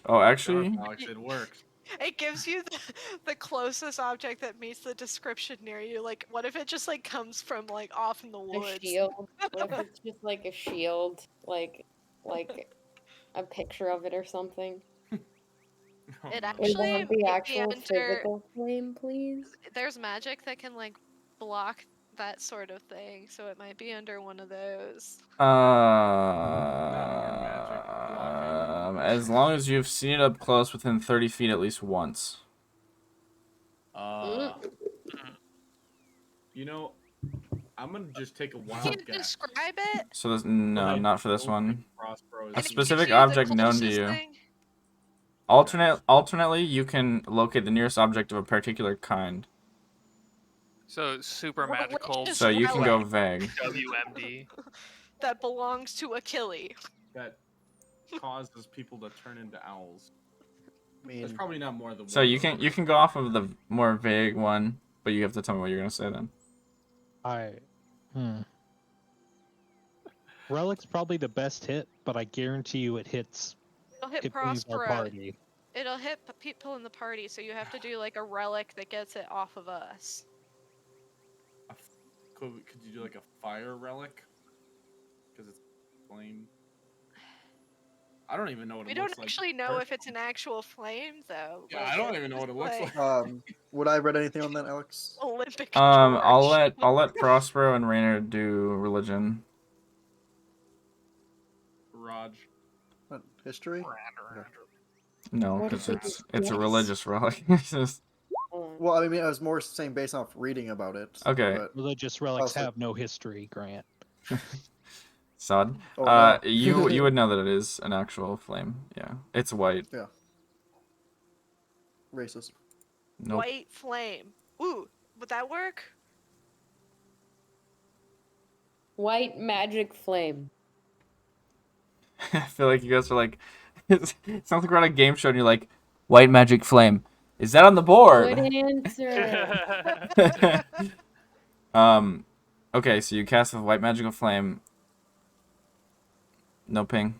Oh, actually, Alex, it worked. It gives you the closest object that meets the description near you. Like, what if it just like comes from like off in the A woods? shield. What if it's just like a shield, like a picture of it or something? Oh, It no. We Actually, want the maybe actual under- physical flame, please. There's magic that can like block that sort of thing, so it might be under one of those. as long as you've seen it up close within 30 feet at least once. You know, I'm gonna just take a Can wild you guess. describe it? So this, no, Well, not for this don't one. think Prospero is A And it the- gives specific you the object known to closest you. thing? Alternately, you can locate the nearest object of a particular kind. So super Well, magical. which is So you can go relic vague. WMD. that belongs to Achilles. that causes people to turn into owls. I There's mean, probably not more than one. So you can go off of the more vague one, but you have to tell me what you're gonna say then. Relic's probably the best hit, but I guarantee you it hits. It'll hit It leaves our Prospero. party. It'll hit people in the party, so you have to do like a relic that gets it off of us. Could you do like a fire relic? Because it's flame. I don't even know what We it don't looks like. actually know if it's an actual flame, though. Yeah, like, I don't it's even know what it just looks like would I read anything on that, Alex? Olympic I'll torch. let Prospero and Rainer do religion. Raj. History? No, What because if it's it's a yes? religious relic. It's just- Hold on. Well, I mean, I was more saying based off reading about it. Okay. But, Religious relics Also- have no history, Grant. Sod. oh, no. You would know that it is an actual flame. Yeah, it's white. Yeah. racist. Nope. White flame. Ooh, would that work? White magic flame. I feel like you guys are like, it sounds like we're on a game show and you're like, white magic flame. Is that on the Good board? answer. Okay, so you cast the white magical flame. No ping.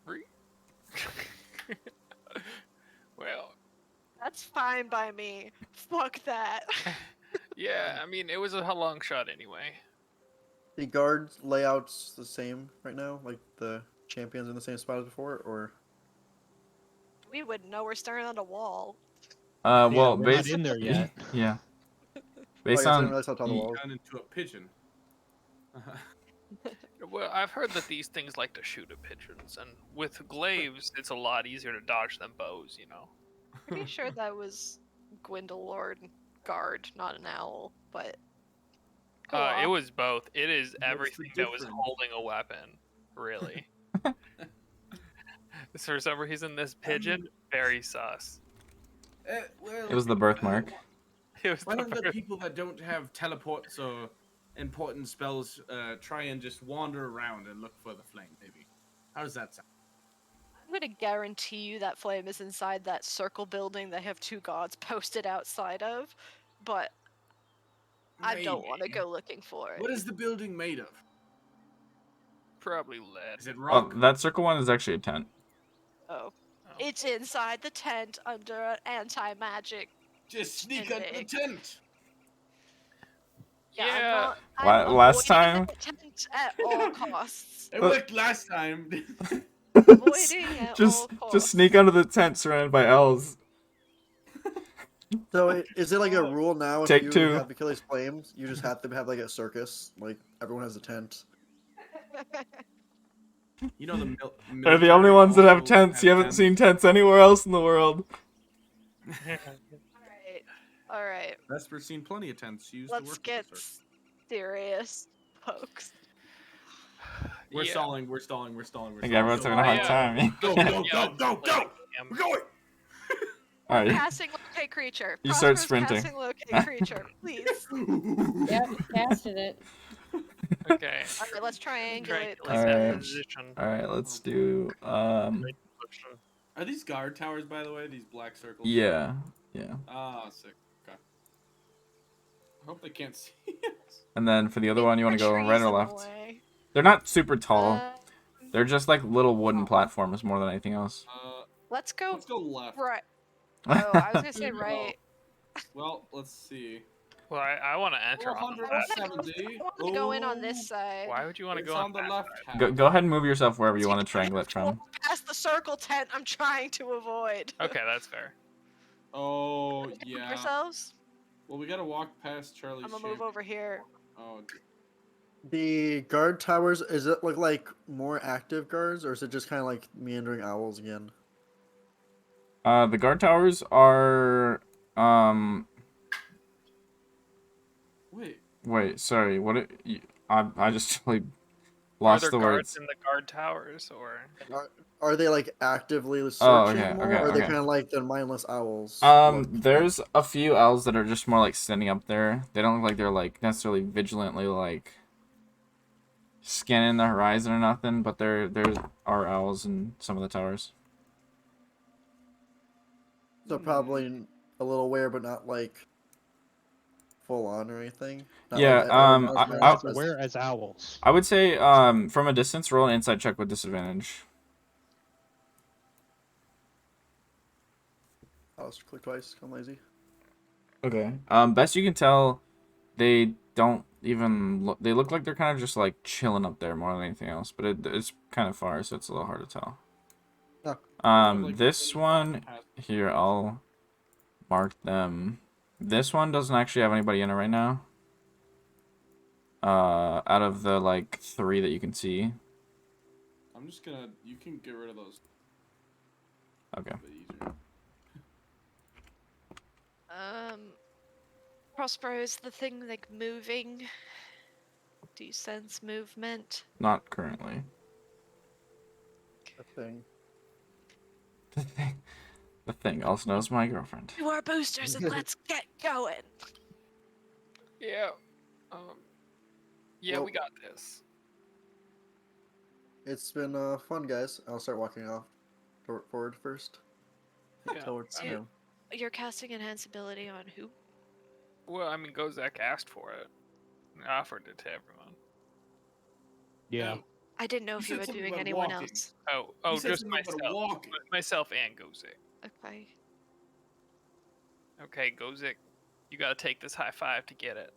Right. Well, That's fine by me. Fuck that. yeah, I mean, it was a long shot anyway. The guard layout's the same right now, like the champions in the same spot as before, or We wouldn't know we're staring at a wall. Yeah, Well, we're not based in there yet. yeah, oh, I based guess I didn't on realize how tall the wall was. Turn into a pigeon. Well, I've heard that these things like to shoot at pigeons, and with glaives, it's a lot easier to dodge than bows, you know. Pretty sure that was Gwendolyn guard, not an owl, but go It off. was both. It is What's the everything that was difference? holding a weapon, really. For some reason, this pigeon, very sus. Well, it was the birthmark. It was why the don't the first- people that don't have teleports or important spells try and just wander around and look for the flame, maybe? How does that sound? I'm gonna guarantee you that flame is inside that circle building they have two gods posted outside of, but I don't want to Maybe. go looking for it. What is the building made of? probably lead. Is it Oh, rock? that circle one is actually a tent. Oh. Oh. It's inside the tent under an anti-magic. Just sneak under the Big. tent. Yeah, Yeah. I'm Last avoiding time- the tent at all costs. It worked last time. Avoiding at all costs. just sneak under the tent surrounded by elves. So is it like a rule now? If Take you two. have Achilles flames, you just have to have like a circus, like everyone has a tent. You know the They're the only ones that have also tents. You haven't tents. seen tents anywhere else in the world. All right. Vesper's seen plenty of tents used to Let's work get with her. serious, folks. We're Yeah. stalling. We're stalling. We're stalling. We're I think stalling. everyone's having a hard time. Go, go, go, go, go! We're going! All right. Passing locate creature. You start Prosperous sprinting. Passing locate creature, please. Yep, casted it. Okay. All right, let's triangulate. Triangulate this Alright. that bitch. position. All right, let's do Are these guard towers, by the way? These black circles? yeah. Ah, sick. Okay. I hope they can't see us. And then for the other one, you want to go Trees right in or the left? way. They're not super tall. Uh, They're just like little wooden platforms more than anything else. let's go Let's go left. right. Oh, I was gonna say right. Well, let's see. Well, I want to enter on that. 470. I want to go in on this side. Why would you want to It's go on the that left side? half. Go ahead and move yourself wherever you want to triangulate from. Past the circle tent I'm trying to avoid. Okay, that's fair. Oh, Move yeah. Ourselves? Well, we gotta walk past Charlie's I'm gonna move over here. Oh, The guard towers, is it look like more active guards, or is it just kind of like meandering owls again? The guard towers are wait. Sorry. I just totally Are lost there the guards words. in the guard towers, or Are they like actively searching okay, more, okay, or are they okay. kind of like the mindless owls? There's a few owls that are just more like standing up there. They don't look like they're like necessarily vigilantly like scanning the horizon or nothing, but there are owls in some of the towers. So probably a little aware, but not like full on or anything. Not Yeah, like, not as I- massive as- Where as owls? I would say from a distance, roll an insight check with disadvantage. I'll just click twice. I'm lazy. Okay. Best you can tell, they don't even look. They look like they're kind of just like chilling up there more than anything else. But it's kind of far, so it's a little hard to tell. Oh. This one here, I'll mark them. This one doesn't actually have anybody in it right now. Out of the like 3 that you can see. I'm just gonna. You can get rid of those. Okay. A bit easier. Prospero, is the thing like moving? Do you sense movement? Not currently. The thing. The thing. The thing also knows my girlfriend. Do our boosters and let's get going. Yeah. Yeah, Well- we got this. It's been fun, guys. I'll start walking off forward first. Yeah. Towards I- him. You're casting enhance ability on who? Well, I mean, Gozek asked for it. And offered it to everyone. Yeah. No, I didn't know if You you said were something doing about anyone walking. else. Oh, You said just something about myself. walking. Myself and Gozek. Okay. Okay, Gozek, you gotta take this high five to get it.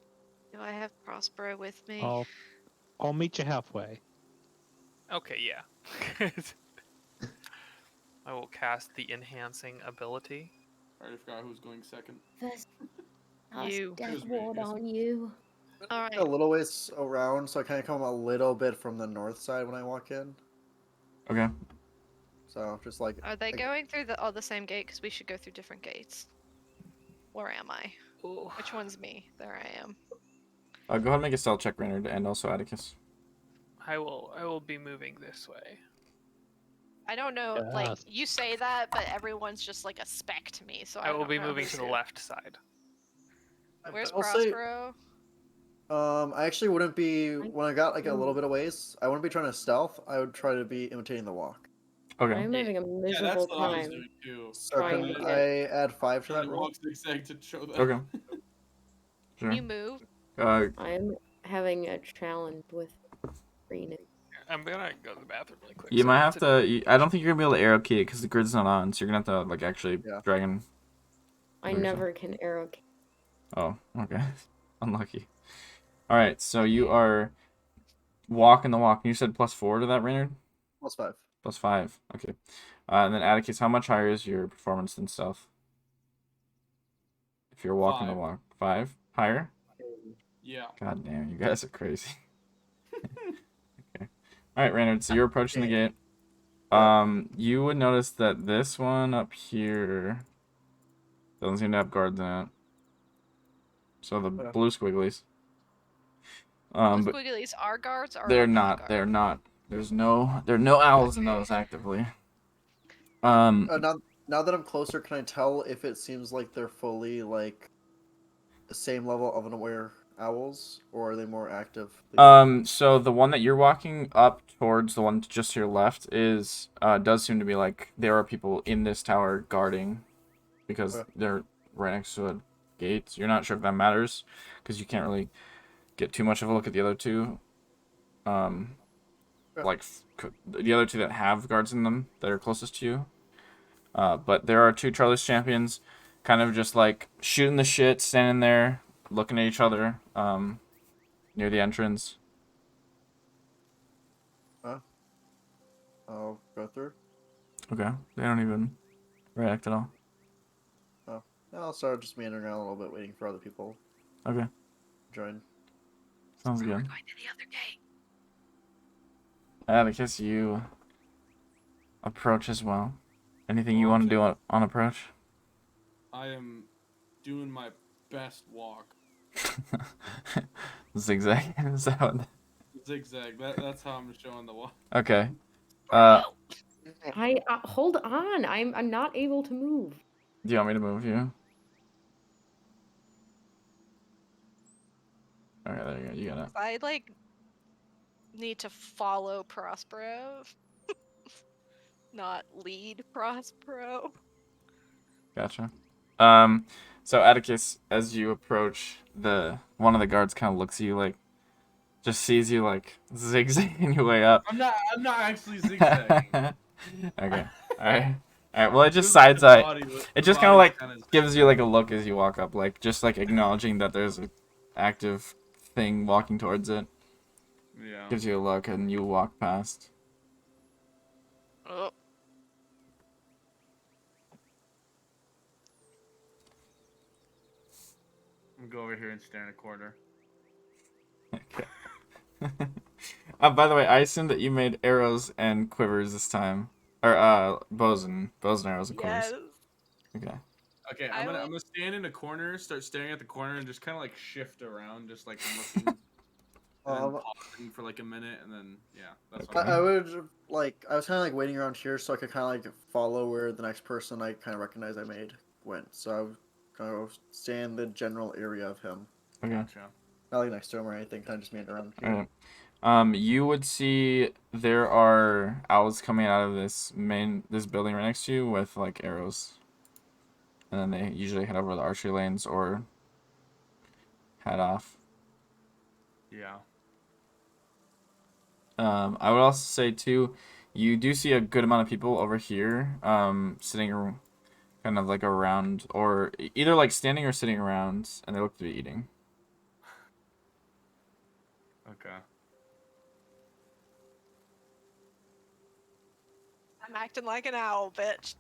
Do I have Prospero with me? I'll meet you halfway. Okay, yeah. I will cast the enhancing ability. I already forgot who's going second. First, You. death It was me, ward yes. on you. All right. A little ways around, so I kind of come a little bit from the north side when I walk in. Okay. So just like. Are they like- going through the same gate? Because we should go through different gates. Where am I? Ooh. Which one's me? There I am. Go ahead and make a stealth check, Reynard, and also Atticus. I will be moving this way. I don't know. Like Yes. you say that, but everyone's just like a speck to me. So I I will don't be know moving who's to the who. left side. Where's I'll say- Prospero? I actually wouldn't be when I got like a little Mm. bit of ways. I wouldn't be trying to stealth. I would try to be imitating the walk. Okay. I'm having a Yeah, miserable that's what I was time. doing too. So Trying can to get- I add 5 to Trying that to roll? walk zigzag to show that. Okay. Can Sure. you move? I'm having a challenge with reading. I'm gonna go to the bathroom really quick. You so might I have to. I don't think you're gonna be able to arrow key it because the grid's not on. So you're gonna have to like actually Yeah. drag and. I Move never can arrow. Oh, okay. Unlucky. All right, so you are walking the walk. You said +4 to that, Reynard? Plus 5. +5. Okay. And then Atticus, how much higher is your performance than stealth? If you're walking the 5. walk, 5 higher. Yeah. God damn, you guys are crazy. Okay. All right, Reynard. So you're approaching the gate. You would notice that this one up here doesn't seem to have guards in it. So the Yeah. blue squigglies. Those But squigglies are guards or they're are not. guards? They're not. There are no owls in those actively. Now that I'm closer, can I tell if it seems like they're fully like the same level of unaware owls, or are they more active? So the one that you're walking up towards, the one just to your left, is does seem to be like there are people in this tower guarding, because Okay. they're right next to a gate. You're not sure if that matters, because you can't really get too much of a look at the other two. Like the other two that have guards in them that are closest to you. But there are two Charlie's champions, kind of just like shooting the shit, standing there, looking at each other, near the entrance. I'll go through. Okay, they don't even react at all. I'll start just meandering around a little bit, waiting for other people Okay, to join. sounds We're good. going to the other gate. Atticus, you approach as well. Anything you want to do on approach? I am doing my best walk. Zigzag. Is that what? Zigzag. That's how I'm showing the walk. Okay. Oh, I hold on. I'm not able to move. Do you want me to move you? Okay, there you go. You got it. I like need to follow Prospero, not lead Prospero. Gotcha. So Atticus, as you approach, one of the guards kind of looks at you like, just sees you like zigzagging your way up. I'm not actually zigzagging. Okay. All right. Well, it just sides eye. It just kind of like gives you like a look as you walk up, like just like acknowledging that there's an active thing walking towards it. Yeah. Gives you a look, and you walk past. Oh, I'm gonna go over here and stand in a corner. Okay. By the way, I assume that you made arrows and quivers this time, or bows and arrows and quivers. yes. Okay. Okay, I I'm will- gonna stand in a corner, start staring at the corner, and just kind of like shift around, just like looking. and then Um, pausing for like a minute, and then that's Okay. what I would like. I was kind of like waiting around here so I could kind of like follow where the next person I kind of recognized I made went. So I would kind of stay in the general area of him, Okay. Gotcha. not like next to him or anything. Kind of just meandering around All here. right. You would see there are owls coming out of this building right next to you with like arrows, and then they usually head over the archery lanes or head off. Yeah. I would also say too, you do see a good amount of people over here, sitting kind of like around, or either like standing or sitting around, and they look to be eating. Okay. I'm acting like an owl, bitch.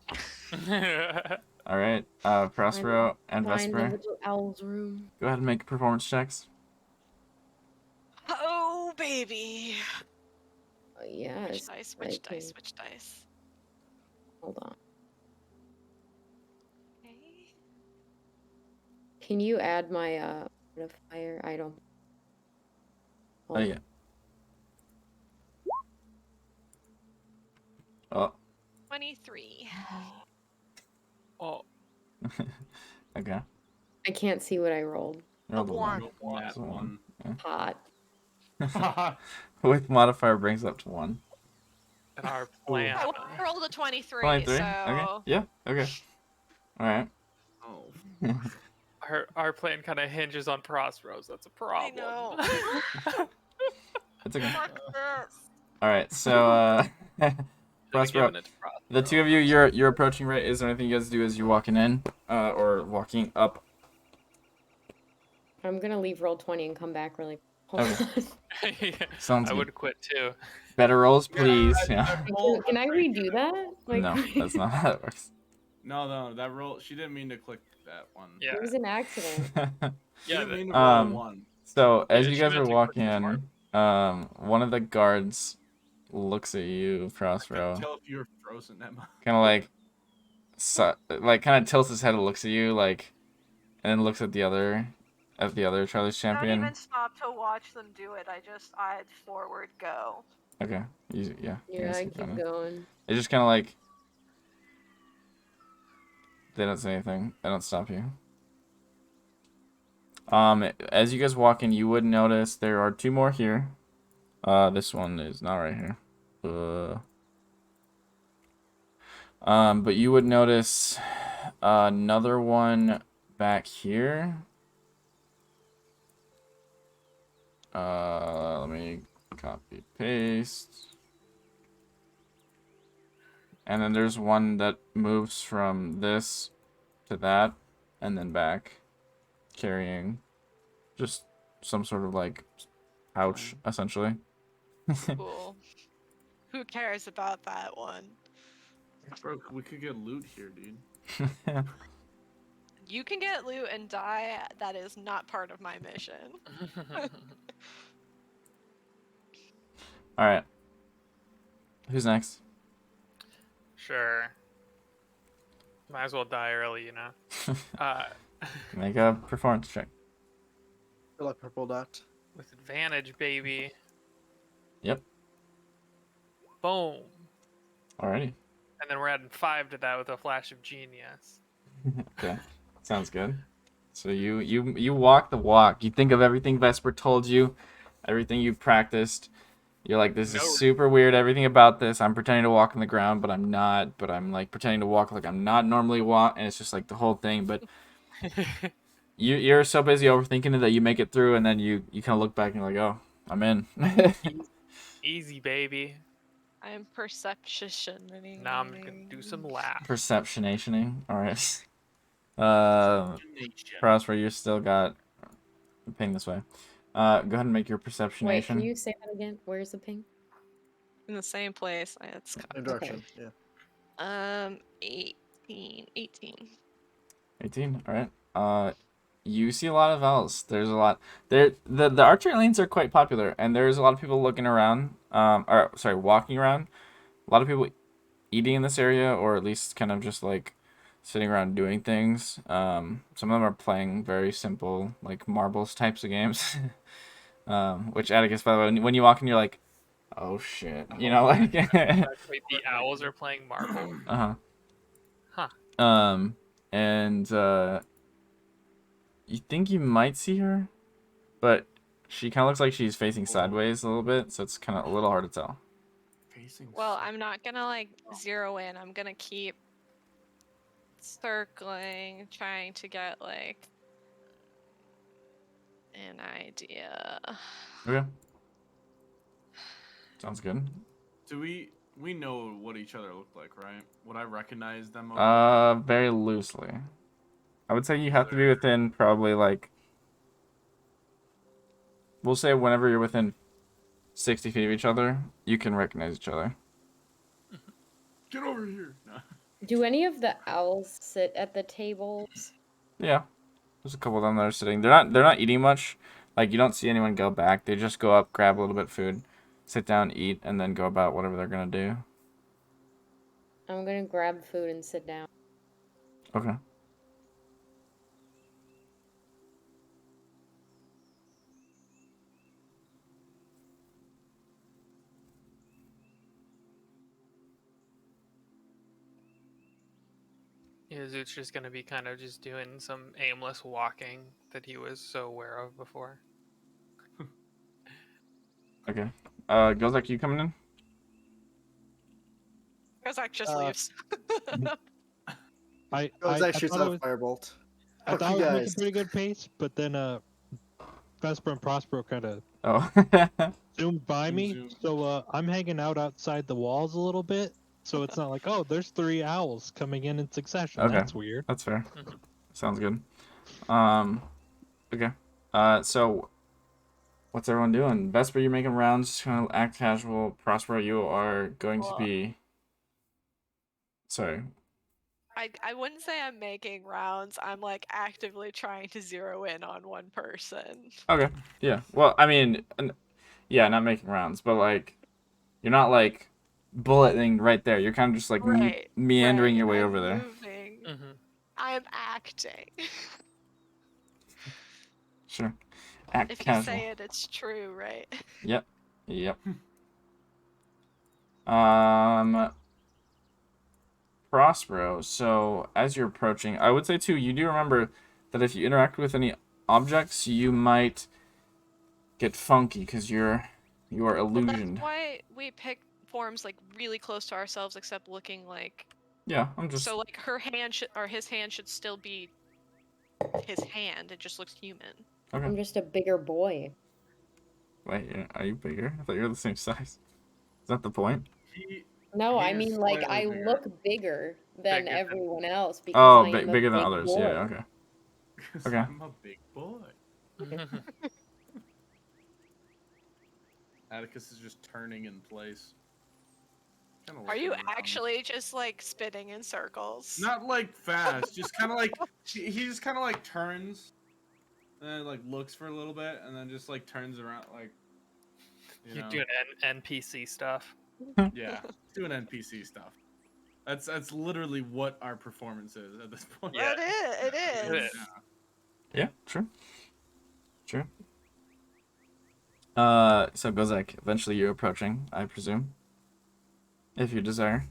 All right, Prospero and Find the Vesper, little owl's room. go ahead and make performance checks. Oh, baby. Which Yes. dice? I Which dice? can- Which dice? Hold on. Okay. Can you add my modifier? I don't. Oh Hold yeah. Oh. 23. Oh, Okay. I can't see what I rolled. Rolled a one. Nat So one. Hot. With modifier brings up to 1. and our plan. I rolled a 23, 23. so Okay. Yeah. Okay. All right. Oh. Our plan kind of hinges on Prospero's. That's a I problem. know. It's okay. Fuck this. All right. So Should've Prospero, given it to the two of you, you're approaching, right? Is there anything you guys do as you're walking in, or walking up? I'm gonna leave roll 20 and come back really. Hold Okay. on. Yeah, Sounds I good. would quit too. Better rolls, Yeah, please. that- Yeah. that roll Can I was pretty redo good. that? No, that's not how it works. No, that roll. She didn't mean to click that one. Yeah. It was an accident. She Yeah, didn't the- mean to roll Um, one. So as Yeah, you she guys meant are to click walking smart. in, one of the guards looks at you, I couldn't Prospero, tell if you were frozen, Emma. kind of like kind of tilts his head and looks at you, like, and then looks at the other Charlie's Don't champion. even stop to watch them do it. I'd forward go. Okay, yeah. you Yeah, guys I can keep kinda- going. It's just kind of like they don't say anything. They don't stop you. As you guys walk in, you would notice there are 2 more here. This one is not right here. But you would notice another one back here. Let me copy paste. And then there's one that moves from this to that and then back, carrying just some sort of like pouch, essentially. Cool. Who cares about that one? Bro, we could get loot here, dude. You can get loot and die. That is not part of my mission. All right. Who's next? Sure. Might as well die early, you know. Make a performance check. Feel like purple dot. With advantage, baby. Yep. Boom. Alrighty. And then we're adding 5 to that with a flash of genius. Okay. Sounds good. So you walk the walk. You think of everything Vesper told you, everything you practiced. You're like, this is No. super weird. Everything about this, I'm pretending to walk on the ground, but I'm not. But I'm like pretending to walk like I'm not normally walk, and it's just like the whole thing. But you're so busy overthinking it that you make it through, and then you kind of look back and you're like, oh, I'm in. Easy, baby. I'm perceptioning. Now I'm gonna do some laps. Perceptionationing. All right. Nation. Prosper, you still got ping this way. Go ahead and make your perceptionation. Wait, can you say that again? Where's the ping? In the same place. It's Same direction. Yeah. 18. 18. All right. You see a lot of elves. There's a lot. The archery lanes are quite popular, and there's a lot of people looking around. Walking around. A lot of people eating in this area, or at least kind of just like sitting around doing things. Some of them are playing very simple, like marbles types of games. Which Atticus, by the way, when you walk in, you're like, oh shit, you know, like. Wait, the owls are playing marble? Uh Huh. huh. And you think you might see her, but she kind of looks like she's facing sideways a little bit, so it's kind of a little hard to tell. Facing Well, south. I'm not gonna like zero in. I'm gonna keep circling, trying to get like an idea. Okay. Sounds good. Do we know what each other look like, right? Would I recognize them over? Very loosely. I would say you have to be within probably like, we'll say whenever you're within 60 feet of each other, you can recognize each other. Get over here! No. Do any of the owls sit at the tables? Yeah. There's a couple of them that are sitting. They're not eating much. Like, you don't see anyone go back. They just go up, grab a little bit of food, sit down, eat, and then go about whatever they're gonna do. I'm gonna grab food and sit down. Okay. Zoot's just gonna be kind of just doing some aimless walking that he was so aware of before. Okay. Gozak, you coming in? Kozak just Uh, leaves. I Actually thought I a was, firebolt. I Fuck thought I you was making guys. pretty good pace, but then Vesper and Prospero kind of Oh. zoomed by Zoom, me. zoom. So I'm hanging out outside the walls a little bit. So it's not like, oh, there's 3 owls coming in succession. Okay. That's weird. That's fair. Mhm. Sounds good. Okay. So what's everyone doing? Vesper, you're making rounds, trying to act casual. Prospero, you are going to Well, be. Sorry. I wouldn't say I'm making rounds. I'm like actively trying to zero in on one person. Okay. Yeah. Well, I mean, yeah, not making rounds, but like, you're not like bulleting right there. You're kind of just like Right. meandering right. your way I'm over there. moving. Mm-hmm. I'm acting. Sure. Act If you casual. say it, it's true, right? Yep. Yep. Um, Prospero. So as you're approaching, I would say too, you do remember that if you interact with any objects, you might get funky because you are Well, illusioned. that's why we pick forms like really close to ourselves, except looking like. Yeah, I'm just. So like her hand should or his hand should still be his hand. It just looks human. Okay. I'm just a bigger boy. Wait, are you bigger? I thought you were the same size. Is that the point? He, No, he I is mean like slightly I bigger. look bigger than Bigger than- everyone else because Oh, I am a bigger than big others. boy. Yeah. Okay. 'Cause Okay. I'm a big boy. Atticus is just turning in place. Kinda Are looking you around. actually just like spinning in circles? Not like fast, just kind of like he just kind of like turns, and then like looks for a little bit, and then just like turns around, like you You're know, doing NPC stuff. yeah, doing NPC stuff. That's literally what our performance is at this point. Yeah. It is. It is. Yeah. Sure. Sure. So Gozek, eventually you're approaching, I presume. If you desire.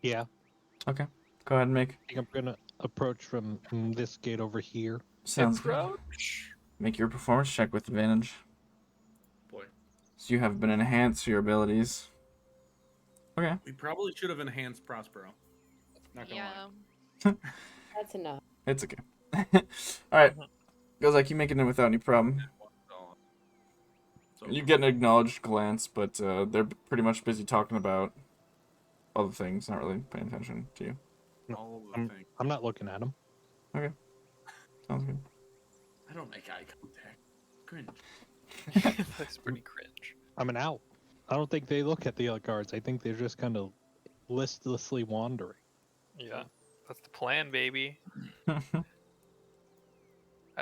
Yeah. Okay. Go ahead and make. I think I'm gonna approach from this gate over here. Sounds good. Approach. Make your performance check with advantage. Boy, So you have been enhanced for your abilities. Okay. we probably should have enhanced Prospero. Not gonna Yeah. That's enough. It's okay. Alright. Goes like you making it without any problem. lie. So, You get an acknowledged glance, but they're pretty much busy talking about other things, not really paying attention to you. all of the I'm, things. I'm not looking at him. Sounds good. I don't make eye contact. Cringe. That's pretty cringe. I'm an owl. I don't think they look at the other guards. I think they're just kind of listlessly wandering. Yeah, that's the plan, baby. I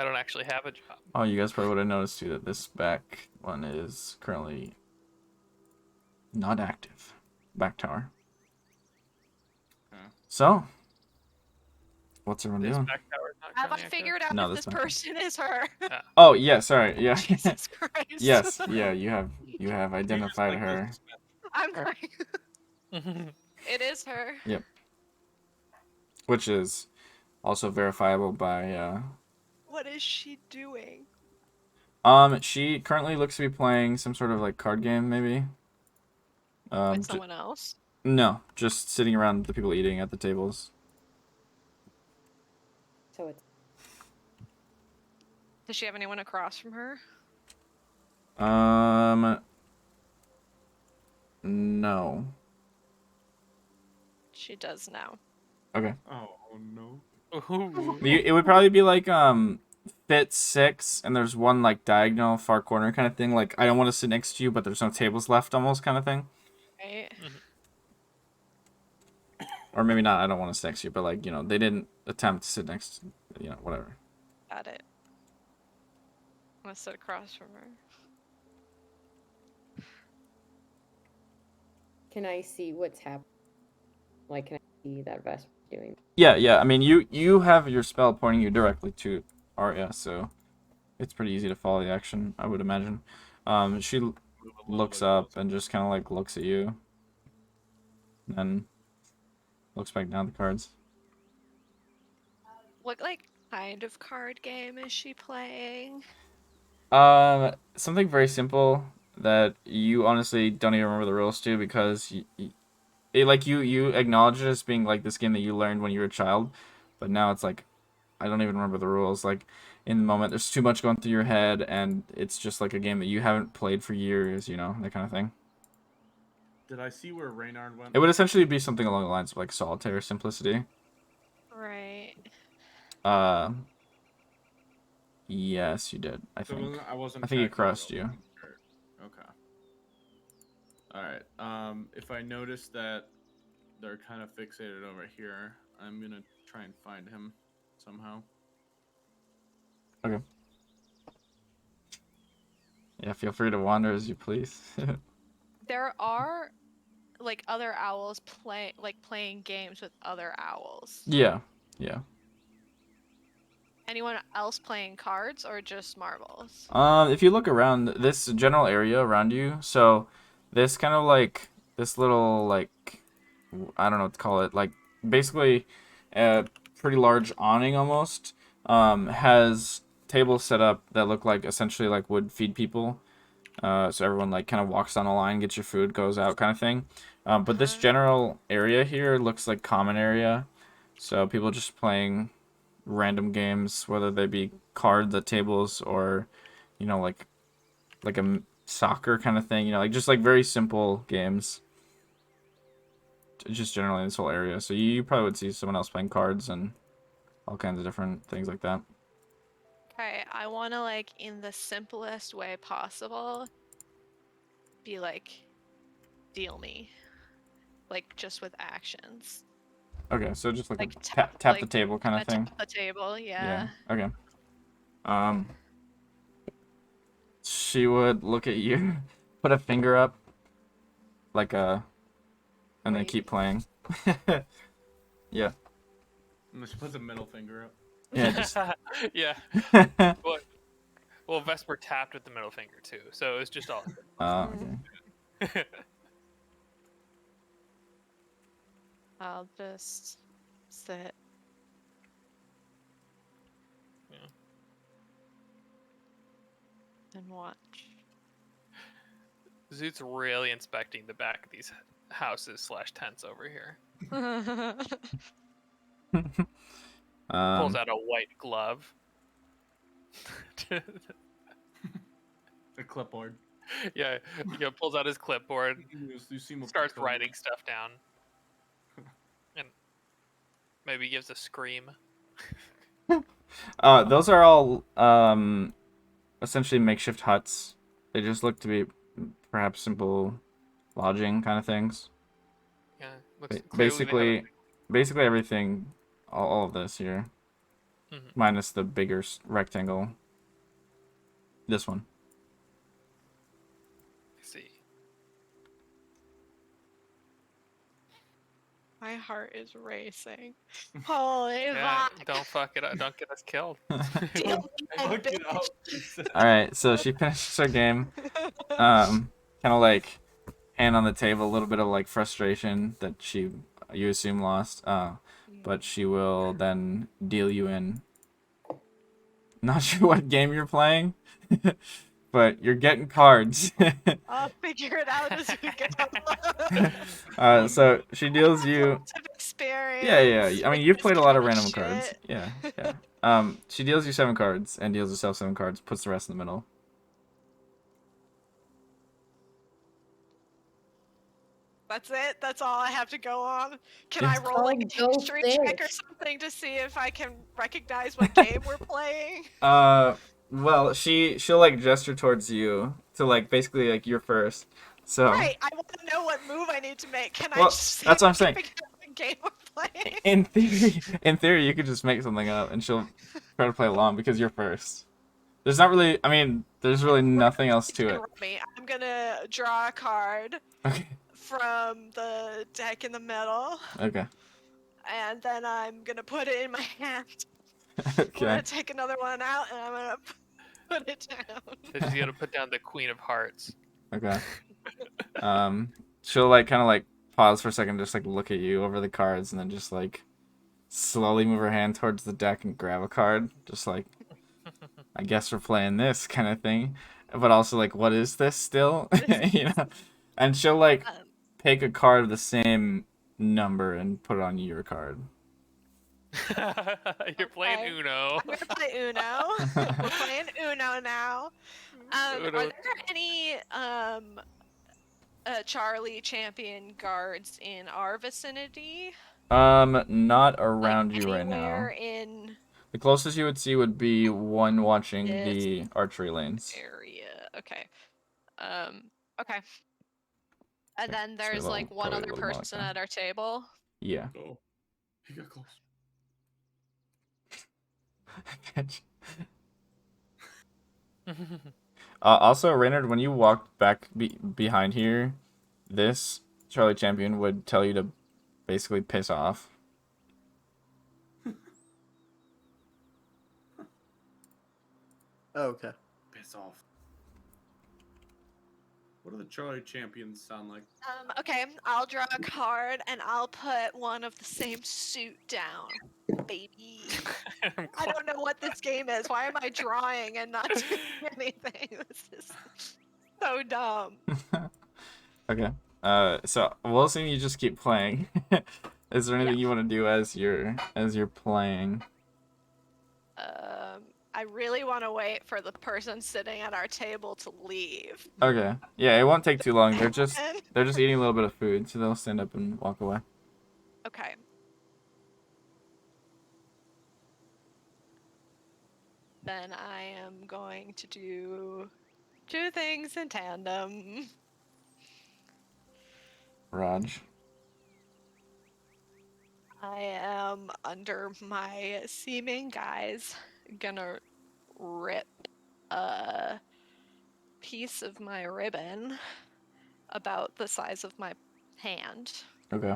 don't actually have a job. Oh, you guys probably would have noticed too that this back one is currently not active. Back tower. Huh. So, What's everyone This doing? back tower's not Have I currently active. figured out No, if that's this not. person is her? Oh yeah, sorry. Yeah. Jesus Christ. Yes. Yeah. You have Just identified like her. I'm like, it is her. Yep. Which is also verifiable by What is she doing? she currently looks to be playing some sort of like card game maybe. With someone else? No, just sitting around the people eating at the tables. So it's Does she have anyone across from her? No. She does now. Okay. Oh no. Ooh. It would probably be like fit 6 and there's one like diagonal far corner kind of thing, like I don't want to sit next to you but there's no tables left almost kind of thing. Right? Or maybe not, I don't want to sit next to you, but like, they didn't attempt to sit next, whatever. Got it. I'm gonna sit across from her. Can I see what's happening? Like, can I see that Vesper doing? Yeah, I mean you have your spell pointing you directly to Arya, so it's pretty easy to follow the action, I would imagine. She looks up and just kind of like looks at you. And then looks back down at the cards. What like kind of card game is she playing? Something very simple that you honestly don't even remember the rules to because you acknowledge it as being like this game that you learned when you were a child, but now it's like I don't even remember the rules. Like in the moment, there's too much going through your head, and it's just like a game that you haven't played for years, that kind of thing. Did I see where Reynard went? It would essentially be something along the lines of like Solitaire Simplicity. Right. Yes, you did. I think. I wasn't. I think he checking, crossed but I you. wasn't sure. Okay. All right. If I notice that they're kind of fixated over here, I'm gonna try and find him somehow. Okay. Yeah, feel free to wander as you please. There are like other owls playing games with other owls. Yeah. Anyone else playing cards or just marbles? If you look around this general area around you, so this kind of like this little like I don't know what to call it, like basically a pretty large awning almost, has tables set up that look like essentially like would feed people. So everyone like kind of walks down a line, gets your food, goes out kind of thing. But this general area here looks like common area, so people just playing random games, whether they be cards at tables or, like a soccer kind of thing, like just like very simple games. Just generally in this whole area. So you probably would see someone else playing cards and all kinds of different things like that. Okay, I want to like in the simplest way possible be like deal me. Like just with actions. Okay, so just like, Like a tap the like, table kind of thing. Tap the table, yeah. Okay. She would look at you, put a finger up, like and then Wait. keep playing. Yeah. And she puts a middle finger up. Yeah. Just... Yeah. Well, Vesper tapped with the middle finger too, so it was just all. Okay. I'll just sit. Yeah. And watch. Zoot's really inspecting the back of these houses / tents over here. Pulls out a white glove. A clipboard. Yeah, pulls out his clipboard, You seem starts writing stuff down, and maybe gives a scream. Those are all essentially makeshift huts. They just look to be perhaps simple lodging kind of things. Yeah, looks clearly Basically everything, all of this here, minus the bigger rectangle. This one. I see. My heart is racing. Holy Yeah, fuck! don't fuck it up. Don't get us killed. Deal me a Fuck it up. bitch. All right, so she finishes her game. Kind of like hand on the table, a little bit of like frustration that you assume lost. But she will then deal you in. Not sure what game you're playing, but you're getting cards. I'll figure it out as we go. So she deals you. Lots of experience. Yeah. I mean, you've with played a lot of this random kind cards. shit. Yeah. She deals you 7 cards and deals herself 7 cards. Puts the rest in the middle. That's it. That's all I have to go on. Can Yeah. I roll like a Oh, go history check or fish. something to see if I can recognize what game we're playing? Well, she'll like gesture towards you to like basically like you're first. So Right. I want to know what move I need to make. Can I Well, just see that's if what I I'm saying. can figure out what game we're playing? in theory, you could just make something up and she'll try to play along because you're first. There's not really, I mean, there's really nothing else to it. Me. I'm gonna draw a card Okay. from the deck in the middle, Okay. and then I'm gonna put it in my hand. I'm Okay. gonna take another one out, and I'm gonna put it down. So she's gonna put down the Queen of Hearts. Okay. She'll like kind of like pause for a second, just like look at you over the cards, and then just like slowly move her hand towards the deck and grab a card, just like, I guess we're playing this kind of thing, but also like, what is this still? You know? And she'll like pick a card of the same number and put it on your card. You're playing Okay. Uno. I'm gonna play Uno. We're playing Uno now. Uno. Are there any Charlie champion guards in our vicinity? Not around Like you right now. anywhere in The closest you would see would be one watching this the archery lanes. area? Okay. Okay. And then So there's they'll like one probably other a little more like person that. at our table. Yeah. Oh, he got close. Also, Reynard, when you walked back behind here, this Charlie Champion would tell you to basically piss off. Oh, okay. Piss off. What do the Charlie champions sound like? Okay, I'll draw a card and I'll put one of the same suit down, baby. I don't know what this game is. Why am I drawing and not doing anything? This is so dumb. Okay. So we'll assume you just keep playing. Is there anything you want to do as you're playing? I really want to wait for the person sitting at our table to leave. Okay. Yeah, it won't take too long. They're just And- eating a little bit of food, so they'll stand up and walk away. Okay. Then I am going to do 2 things in tandem. Raj. I am, under my seeming guise, gonna rip a piece of my ribbon about the size of my hand. Okay.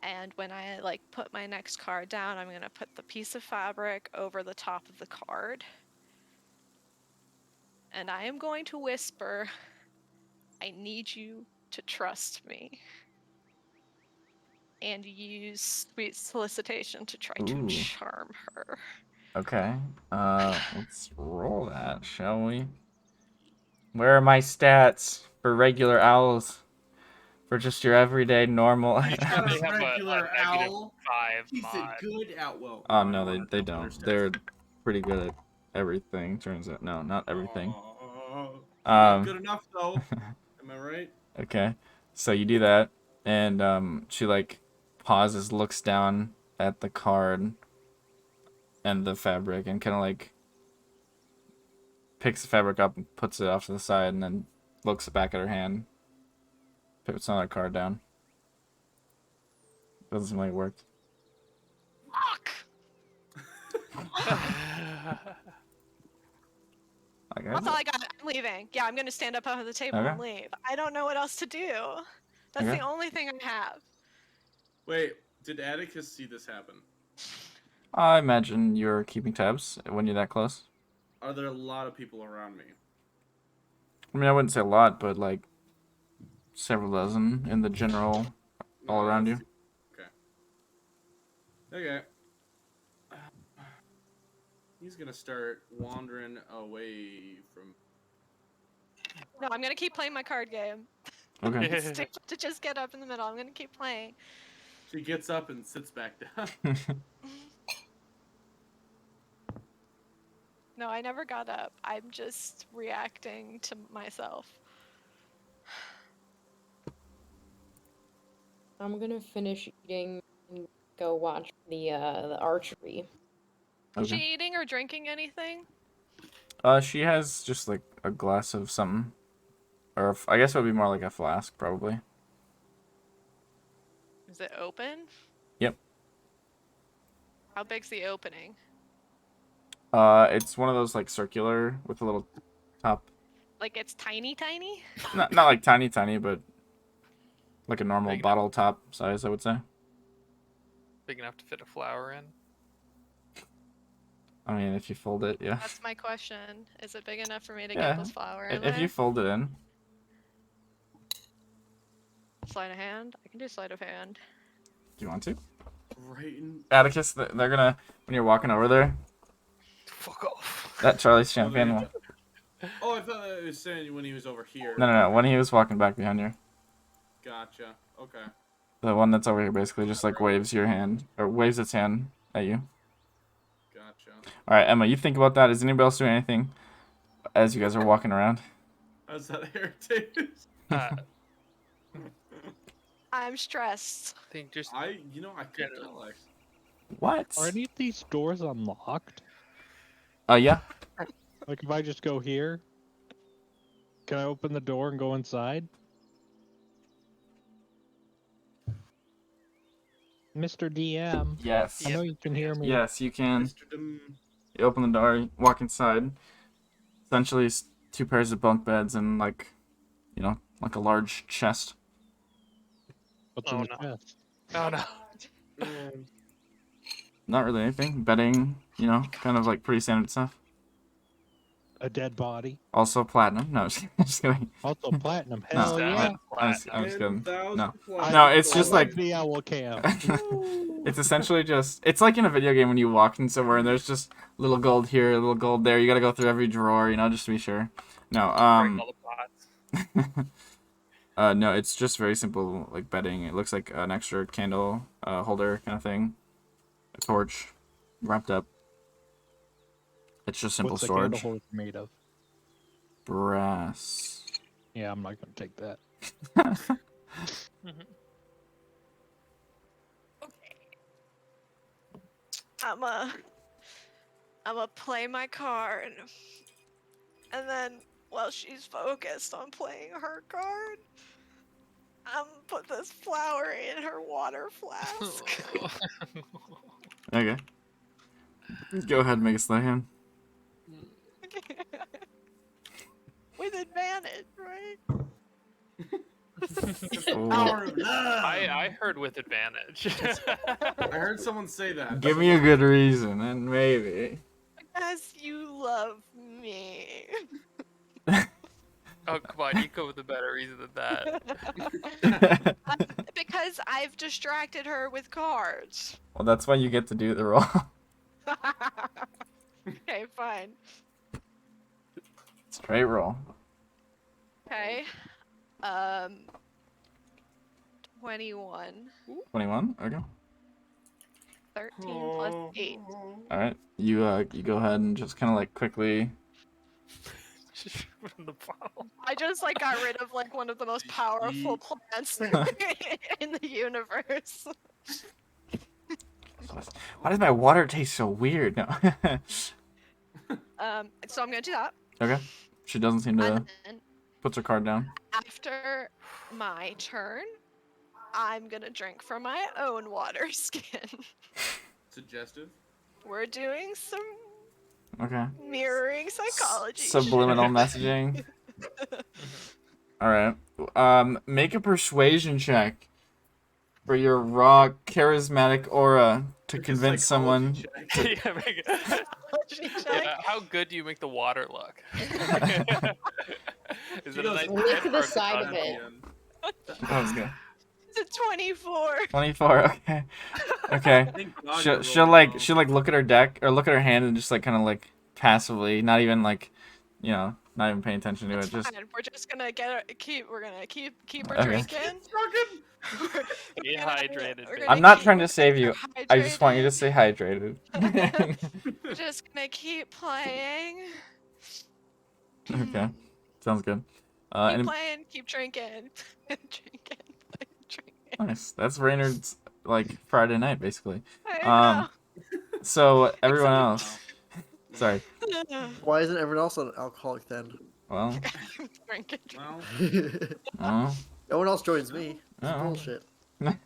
And when I like put my next card down, I'm gonna put the piece of fabric over the top of the card. And I am going to whisper, I need you to trust me. And use sweet solicitation to try to Ooh. charm her. Okay. Let's roll that, shall we? Where are my stats for regular owls? For just your everyday normal. He's not They a have a regular negative owl. 5 He's a mod. good owl. Well, Oh I no, don't they know their don't. stats. They're pretty good at everything. Turns out, no, not everything. Not good enough though. Am I right? Okay, so you do that, and she like pauses, looks down at the card and the fabric, and kind of like picks the fabric up and puts it off to the side, and then looks back at her hand, puts another card down. Doesn't seem like it worked. Fuck! Like, That's all I got. I'm leaving. Yeah, I'm gonna stand up out of the table Okay. and leave. I don't know what else to do. That's Okay. the only thing I have. Wait, did Atticus see this happen? I imagine you're keeping tabs when you're that close. Are there a lot of people around me? I mean, I wouldn't say a lot, but like several dozen in the general all around that's you. Okay. He's gonna start wandering away from. No, I'm gonna keep playing my card game. Okay. It's stupid to just get up in the middle. I'm gonna keep playing. She gets up and sits back down. No, I never got up. I'm just reacting to myself. I'm gonna finish eating and go watch the archery. Is she Okay. eating or drinking anything? She has just like a glass of something, or I guess it would be more like a flask, probably. Is it open? Yep. How big's the opening? It's one of those like circular with a little top. Like it's tiny, tiny? Not like tiny, but like a normal Big enough. bottle top size, I would say. Big enough to fit a flower in. I mean, if you fold it, yeah. That's my question. Is it big enough for me to Yeah, get this flower in If there? you fold it in, Sleight of hand? I can do sleight of hand. do you want to? Right in. Atticus, they're gonna when you're walking over there. Fuck off. That Charlie's champagne one. Oh, I thought it was saying when he was over here. No. When he was walking back behind you, Gotcha. Okay. the one that's over here basically just like waves your hand or waves its hand at you. Gotcha. All right, Emma, you think about that. Is anybody else doing anything as you guys are walking around? How's that irritated? I'm stressed. I think just I couldn't tell. What? Are any of these doors unlocked? Yeah. Like if I just go here, can I open the door and go inside? Mr. DM, Yes. I know you can hear me. Yes, you can. Mr. Dum. You open the door, you walk inside. Essentially, it's 2 pairs of bunk beds and like, like a large chest. What's Oh, in the no. chest? oh no. Not really anything. Bedding, kind of like pretty standard stuff. A dead body. Also platinum. No, just kidding. Also platinum. No, Hell yeah. I'm just kidding. 10,000 No. platinum. No, it's I just love like the owl camp. it's essentially just it's like in a video game when you walk in somewhere and there's just little gold here, little gold there. You gotta go through every drawer, just to be sure. No, Break all the pots. no, it's just very simple like bedding. It looks like an extra candle holder kind of thing, a torch, wrapped up. It's just simple What's the storage. candle holder made of? Brass. Yeah, I'm not gonna take that. I'ma play my card, and then while she's focused on playing her card, I'm put this flower in her water flask. Okay. Go ahead and make a sleight hand. With advantage, right? Power of love. I heard with advantage. I heard someone say that. Give me a good reason, and maybe. Because you love me. Oh come on, you come with a better reason than that. Because I've distracted her with cards. Well, that's why you get to do the roll. Okay, fine. Straight roll. Okay. 21. 21. Okay. 13 plus 8. All right. You go ahead and just kind of like quickly. Just put in the bottle. I just got rid of one of the most powerful plants in the universe. Why does my water taste so weird? No. So I'm gonna do that. Okay. She doesn't seem to. And then Puts her card down. after my turn, I'm gonna drink from my own water skin. Suggestive. We're doing some Okay. mirroring psychology. Subliminal shit. messaging. All right. Make a persuasion check for your raw charismatic aura to Make a convince psychology someone. check. Yeah, make Psychology check. yeah, how good do you make the water look? Is She it a goes nice Look red to the or a side of good at it. the end. That was good. It's a 24. 24. Okay. Okay. Thank God She'll you she'll rolled like low. she'll like look at her deck or look at her hand and just like kind of like passively, not even like, not even paying attention to It's it. Just fine. We're just gonna we're gonna keep her Okay. drinking. We're Be gonna- hydrated, we're baby. gonna I'm not keep- trying we're to gonna save keep you. her I just want you to hydrated. stay hydrated. We're just gonna keep playing. Okay. Sounds good. Keep And playing, keep drinking. Drinking. nice. That's Raynard's like Friday night basically. I So everyone Except- else. Sorry. know. Why isn't everyone else an alcoholic then? Well, Drinking. Well, oh, No one else joins me. It's Oh. bullshit. well,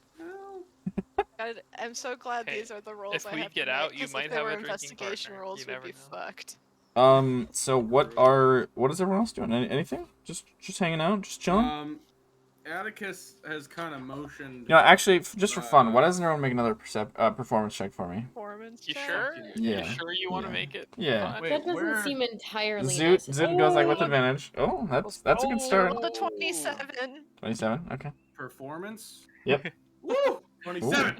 God, I'm so glad Hey, these are the roles if I we have get to make, out, you 'cause might if they have were a drinking investigation partner. roles, You we'd never be know. fucked. So what is everyone else doing? Anything? Just hanging out, just chilling. Atticus has kind of motioned. Actually, just for fun, why doesn't everyone make another performance check for me? Performance You check. sure? Yeah. You sure you want to Yeah. make it Yeah. fun? Wait, That doesn't where- seem entirely Zoot necessary. goes like with Oh. advantage. Oh, that's a good I start. rolled a 27. 27. Okay. Performance? Yep. Woo! 27!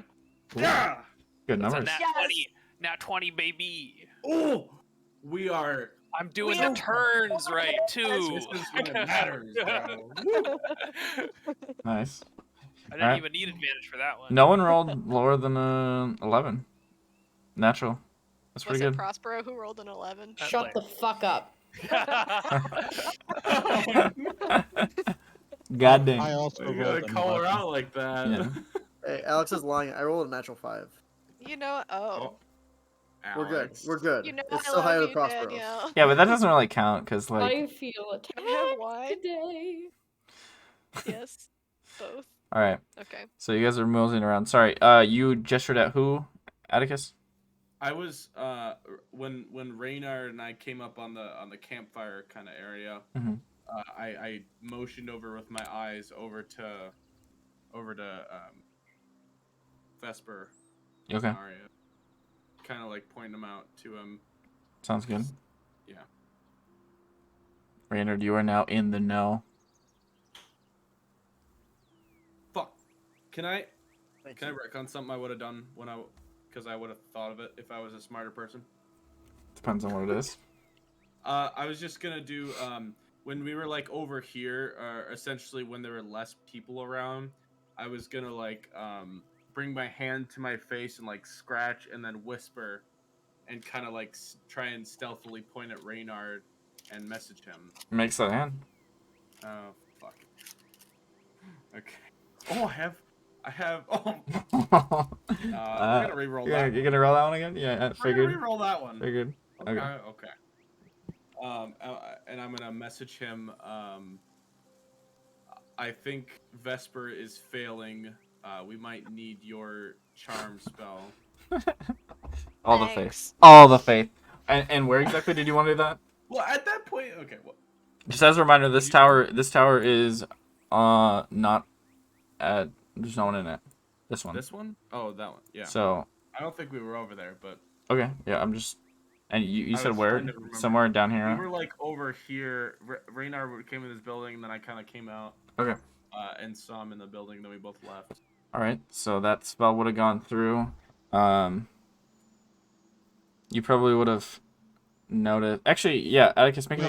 Ooh. Yeah! Good That's a numbers. nat Yes. 20. Nat 20, baby. Oh! We are. I'm doing We the are- turns right, too. This is when it matters, bro. Woo! Nice. I didn't Alright. even need advantage for that one. No one rolled lower than 11. Natural. That's Was pretty it good. Prospero who rolled an 11? That's Shut the fuck up. God I dang. also You rolled gotta an call her 11. out like that. Yeah. Hey, Alex is lying. I rolled a natural 5. You know, We're good. Alex. We're good. You know It's I still higher love than you, Prospero's. Danielle. Yeah, but that doesn't really count because How do like. you feel Can I have attacked wine? today? Yes, both. All right. Okay. So you guys are moseying around. Sorry. You gestured at who? Atticus. I was when Reynard and I came up on the campfire kind of area. Mhm. I motioned over with my eyes over to Vesper. Okay. Mario. Kind of like pointing them out to him. Sounds good. Yeah. Raynard, you are now in the know. Fuck. Can I Thank can I you. wreck on something I would have done because I would have thought of it if I was a smarter person? Depends on what it is. I was just gonna do when we were like over here, essentially when there were less people around, I was gonna like bring my hand to my face and like scratch and then whisper, and kind of like try and stealthily point at Reynard and message him. Makes that hand. Oh fuck. Okay. Oh, I have. Oh, we're gonna re-roll yeah, that. you're gonna roll that one again? Yeah, I We're figured. gonna re-roll that one. Figured. Okay. Okay. Okay. And I'm gonna message him. I think Vesper is failing. We might need your charm spell. All the faith. Thanks. All the faith. And where exactly did you want to do that? Well, at that point, okay. Well, Just as a reminder, this tower is not at. There's no one in it. This one. this one? Oh, that one. Yeah. So I don't think we were over there, but okay, yeah, I'm just. And you I said was where? trying to remember. Somewhere down here. we were like over here. Reynard came in this building, and then I kind of came out. Okay. And saw him in the building. Then we both left. All right, so that spell would have gone through. You probably would have noticed. Actually, yeah, Atticus, make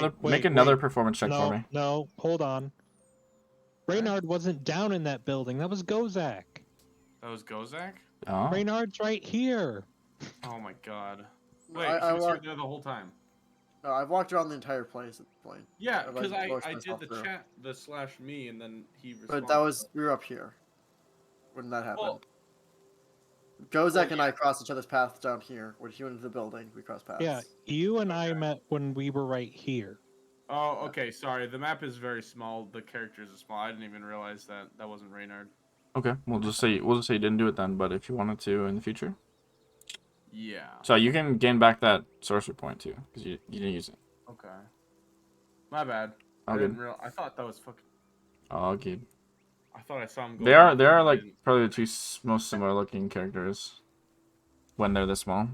another Wait. performance check for me. No, hold on. Reynard wasn't down in that building. That was Gozak. That was Gozak. Oh. Reynard's right here. Oh my god. Wait, I he was here walked. there the whole time. No, I've walked around the entire place at this point. Yeah, I've, because like, forced I did myself the through. chat, the slash me, and then he responded. But that was we were up here when that happened. Well, Gozak and yeah. I crossed each other's paths down here. When he went into the building, we crossed paths. Yeah, you and I Okay. met when we were right here. Oh, okay. Sorry, the map is very small. The characters are small. I didn't even realize that wasn't Reynard. Okay, we'll just say you didn't do it then. But if you wanted to in the future, Yeah. so you can gain back that sorcery point too, because you didn't use it. Okay. My bad. All I good. didn't real. I thought that was fucking. Oh, good. I thought I saw him go. They are up, like and probably the two most similar looking characters when they're this small.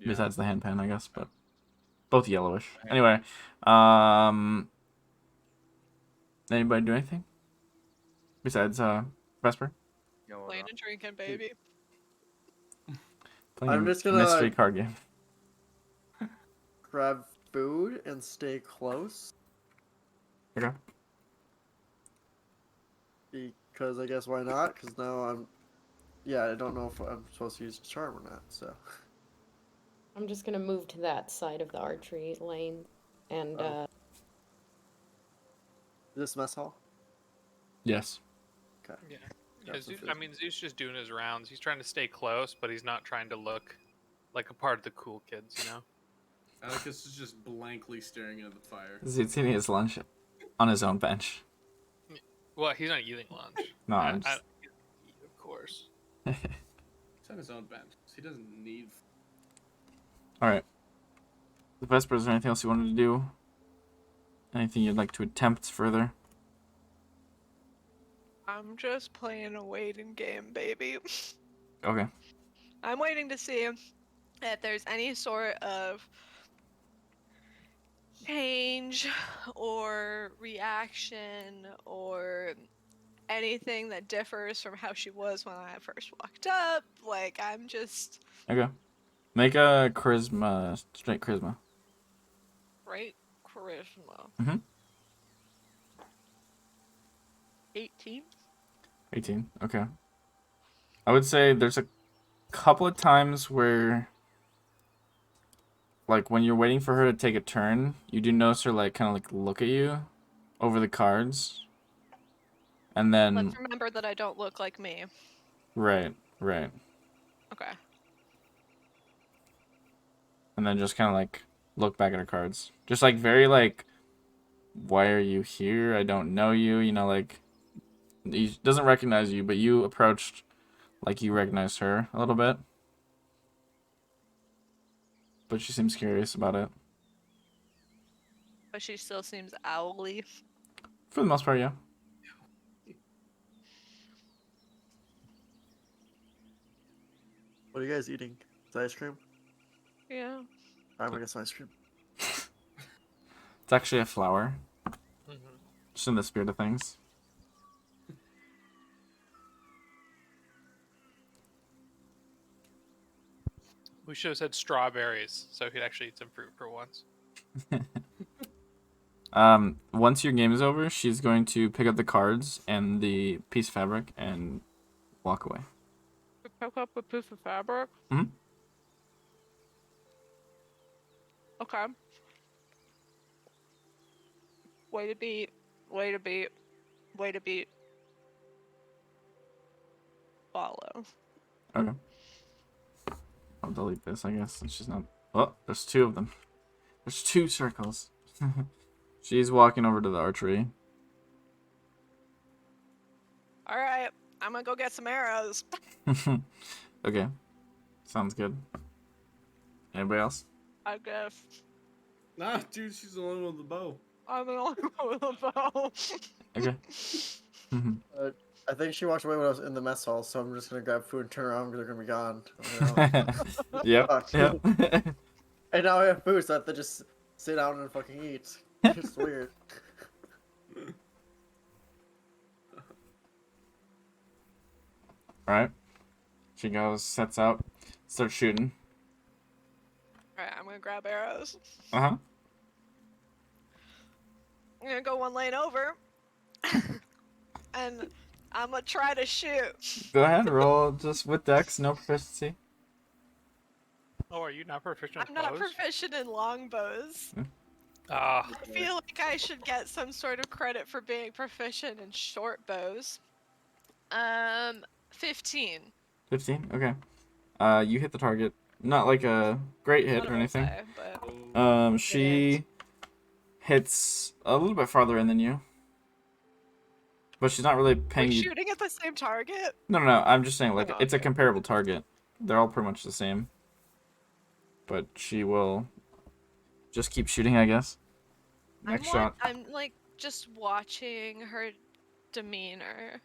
yeah. Besides the handpan, I guess, but both yellowish. Anyway, um, anybody do anything besides Vesper? Playing and drinking, baby. Playing I'm just a gonna mystery card game. grab food and stay close Okay. because I guess why not? Because now I don't know if I'm supposed to use charm or not. So I'm just gonna move to that side of the archery lane, and Oh. Is this mess hall? Yes. Okay. Yeah. Grab Yeah, some I food. mean, Zeus just doing his rounds. He's trying to stay close, but he's not trying to look like a part of the cool kids, you know? Atticus is just blankly staring into the fire. He's eating his lunch on his own bench. Well, he's not eating lunch. No, I'm just... Of course. He's on his own bench. He doesn't need. All right. The Vesper, is there anything else you wanted to do? Anything you'd like to attempt further? I'm just playing a waiting game, baby. Okay. I'm waiting to see if there's any sort of change or reaction or anything that differs from how she was when I first walked up. Like, I'm just Okay. Make a charisma, straight charisma. right charisma. Mhm. 18. 18. Okay. I would say there's a couple of times where, like, when you're waiting for her to take a turn, you do notice her, like, kind of, like, look at you over the cards. And then... Let's remember that I don't look like me. Right. Okay. And then just kind of, like, look back at her cards. Just, like, very, like, why are you here? I don't know you. You know, like, he doesn't recognize you, but you approached like you recognized her a little bit. But she seems curious about it. But she still seems owly. For the most part, yeah. What are you guys eating? Is it ice cream? Yeah. I'm gonna get some ice cream. It's actually a flower. Mm-hmm. Just in the spirit of things. We should have said strawberries, so he'd actually eat some fruit for once. Once your game is over, she's going to pick up the cards and the piece of fabric and walk away. Pick up a piece of fabric? Mhm. Okay. Way to beat. Follow. Okay. I'll delete this, I guess, since she's not... Oh, there's two of them. There's two circles. She's walking over to the archery. Alright, I'm gonna go get some arrows. Okay. Sounds good. Anybody else? I guess. Nah, dude, she's the only one with the bow. I'm the only one with a bow. Okay. I think she walked away when I was in the mess hall, so I'm just gonna grab food and turn around because they're gonna be gone. Yep. Fuck. Yep. And now I have food, so I have to just sit down and fucking eat. It's weird. Alright. She goes, sets out, starts shooting. Alright, I'm gonna grab arrows. Uh-huh. I'm gonna go one lane over. And I'm gonna try to shoot. Go ahead, roll just with dex, no proficiency. Oh, are you not proficient I'm with not bows? proficient in longbows. Ah, I feel like I should get some sort of credit for being proficient in short bows. 15. 15? Okay. You hit the target. Not like a great hit Not or a anything. bullseye, but She hits a little bit farther in than you. But she's not really we're paying you... shooting at the same target. No, I'm just saying, like, Oh, it's a okay. comparable target. They're all pretty much the same. But she will just keep shooting, I guess. Next shot. I'm like just watching her demeanor.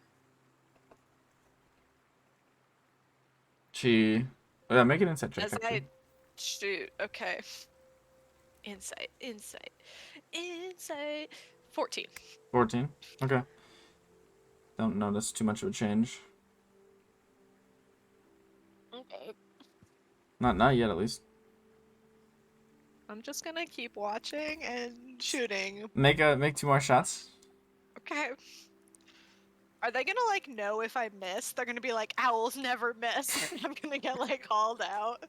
She. Yeah, make an insight check. As Actually. I shoot, okay. Insight. 14. 14. Okay. Don't notice too much of a change. Okay. Not yet, at least. I'm just gonna keep watching and shooting. Make 2 more shots. Okay. Are they gonna like know if I miss? They're gonna be like, owls never miss. I'm gonna get like called out.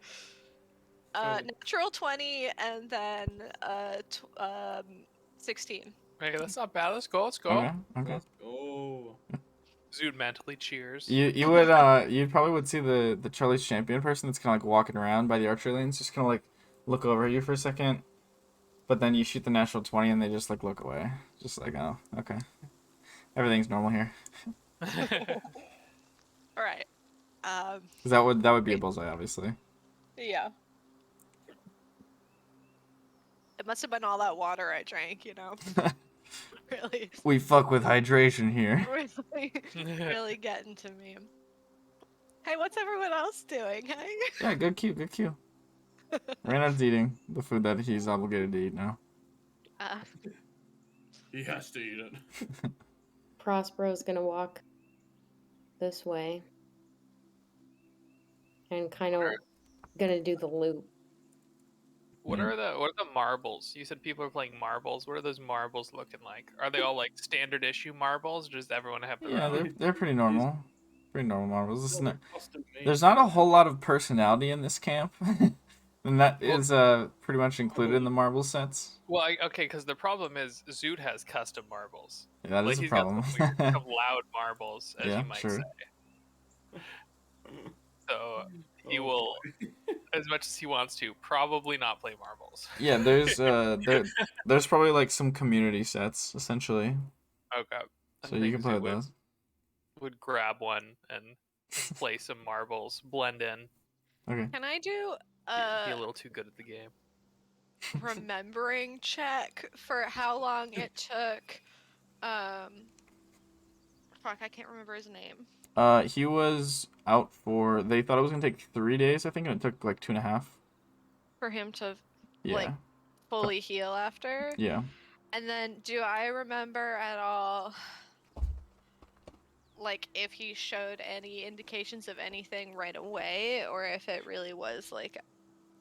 Natural 20 and then 16. Hey, that's not bad. Let's go. Let's go. Okay. Okay. Let's go. Zood mentally cheers. You would you probably would see the Charlie's Champion person that's kind of like walking around by the archery lanes, just kind of like look over at you for a second, but then you shoot the natural 20 and they just like look away, just like, oh, okay, everything's normal here. All right. 'Cause that would be a bullseye, obviously. Yeah. It must have been all that water I drank, you know. Really, We fuck with hydration here. really getting to me. Hey, what's everyone else doing? Hey. Yeah, good cue, good cue. Randall's eating the food that he's obligated to eat now. He has to eat it. Prospero's gonna walk this way and kind of gonna do the loop. What are the marbles? You said people are playing marbles. What are those marbles looking like? Are they all like standard issue marbles, or does everyone have their Yeah, own? they're pretty normal. Pretty normal marbles. This is Custom made. There's not a whole lot of personality in this camp. And that is pretty much included in the marble sets. Well, okay, because the problem is Zood has custom marbles. Yeah, that Like is a he's problem. got some loud marbles, as Yeah, you might sure. say. So he will, as much as he wants to, probably not play marbles. Yeah, there's probably like some community sets essentially, Okay. I so you think can play Zood with those. would grab one and play some marbles, blend in. Okay. Can I do Be a little too good at the game. remembering check for how long it took? Fuck, I can't remember his name. He was out for. They thought it was gonna take 3 days, I think, and it took like 2.5. For him to Yeah. like fully heal after. Yeah. And then, do I remember at all, like, if he showed any indications of anything right away, or if it really was like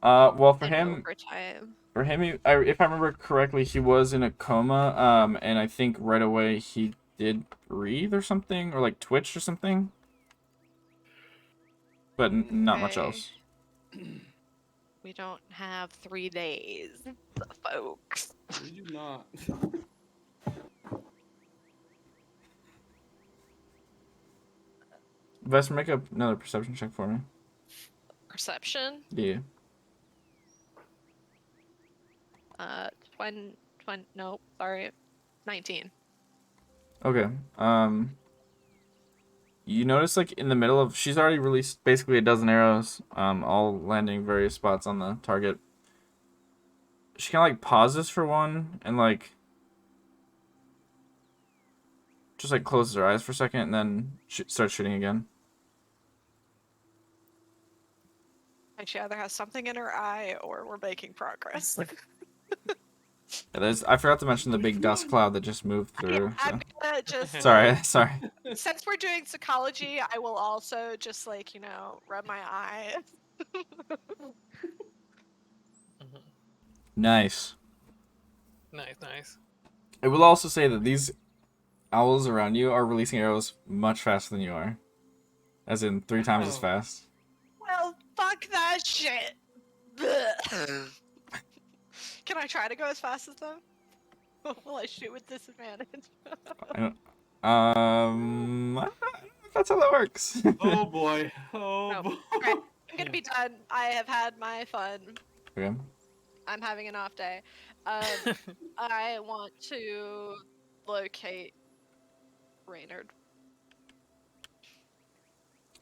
Well, for an him, overtime? if I remember correctly, he was in a coma. And I think right away he did breathe or something, or like twitch or something. But not much Okay. else. We don't have 3 days, folks. We do not. Vesper, make another perception check for me. Perception? Yeah. 20, sorry, 19. Okay. You notice like in the middle of she's already released basically a dozen arrows, all landing various spots on the target. She kind of like pauses for one and like just like closes her eyes for a second and then starts shooting again. Like she either has something in her eye or we're making progress. Yeah, I forgot to mention the big dust cloud that just moved through. I'm So. gonna just Sorry. since we're doing psychology, I will also just like, rub my eye. Nice. Nice. I will also say that these owls around you are releasing arrows much faster than you are. As in 3 times as fast. Well, fuck that shit. Can I try to go as fast as them? Will I shoot with disadvantage? I don't know if that's how that works. Oh boy. Oh No. boy. Alright, I'm gonna be done. I have had my fun. Okay. I'm having an off day. I want to locate Reynard.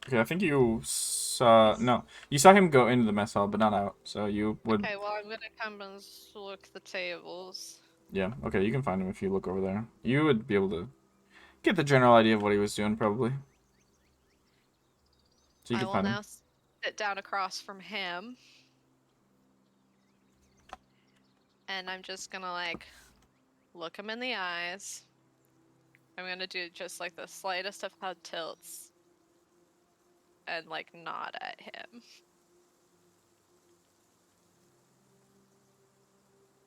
Okay, I think you saw him go into the mess hall, but not out. So you would. Okay, well I'm gonna come and look the tables. Yeah, okay, you can find him if you look over there. You would be able to get the general idea of what he was doing, probably. So you I can will find him. now sit down across from him. And I'm just gonna like look him in the eyes. I'm gonna do just like the slightest of head tilts and like nod at him.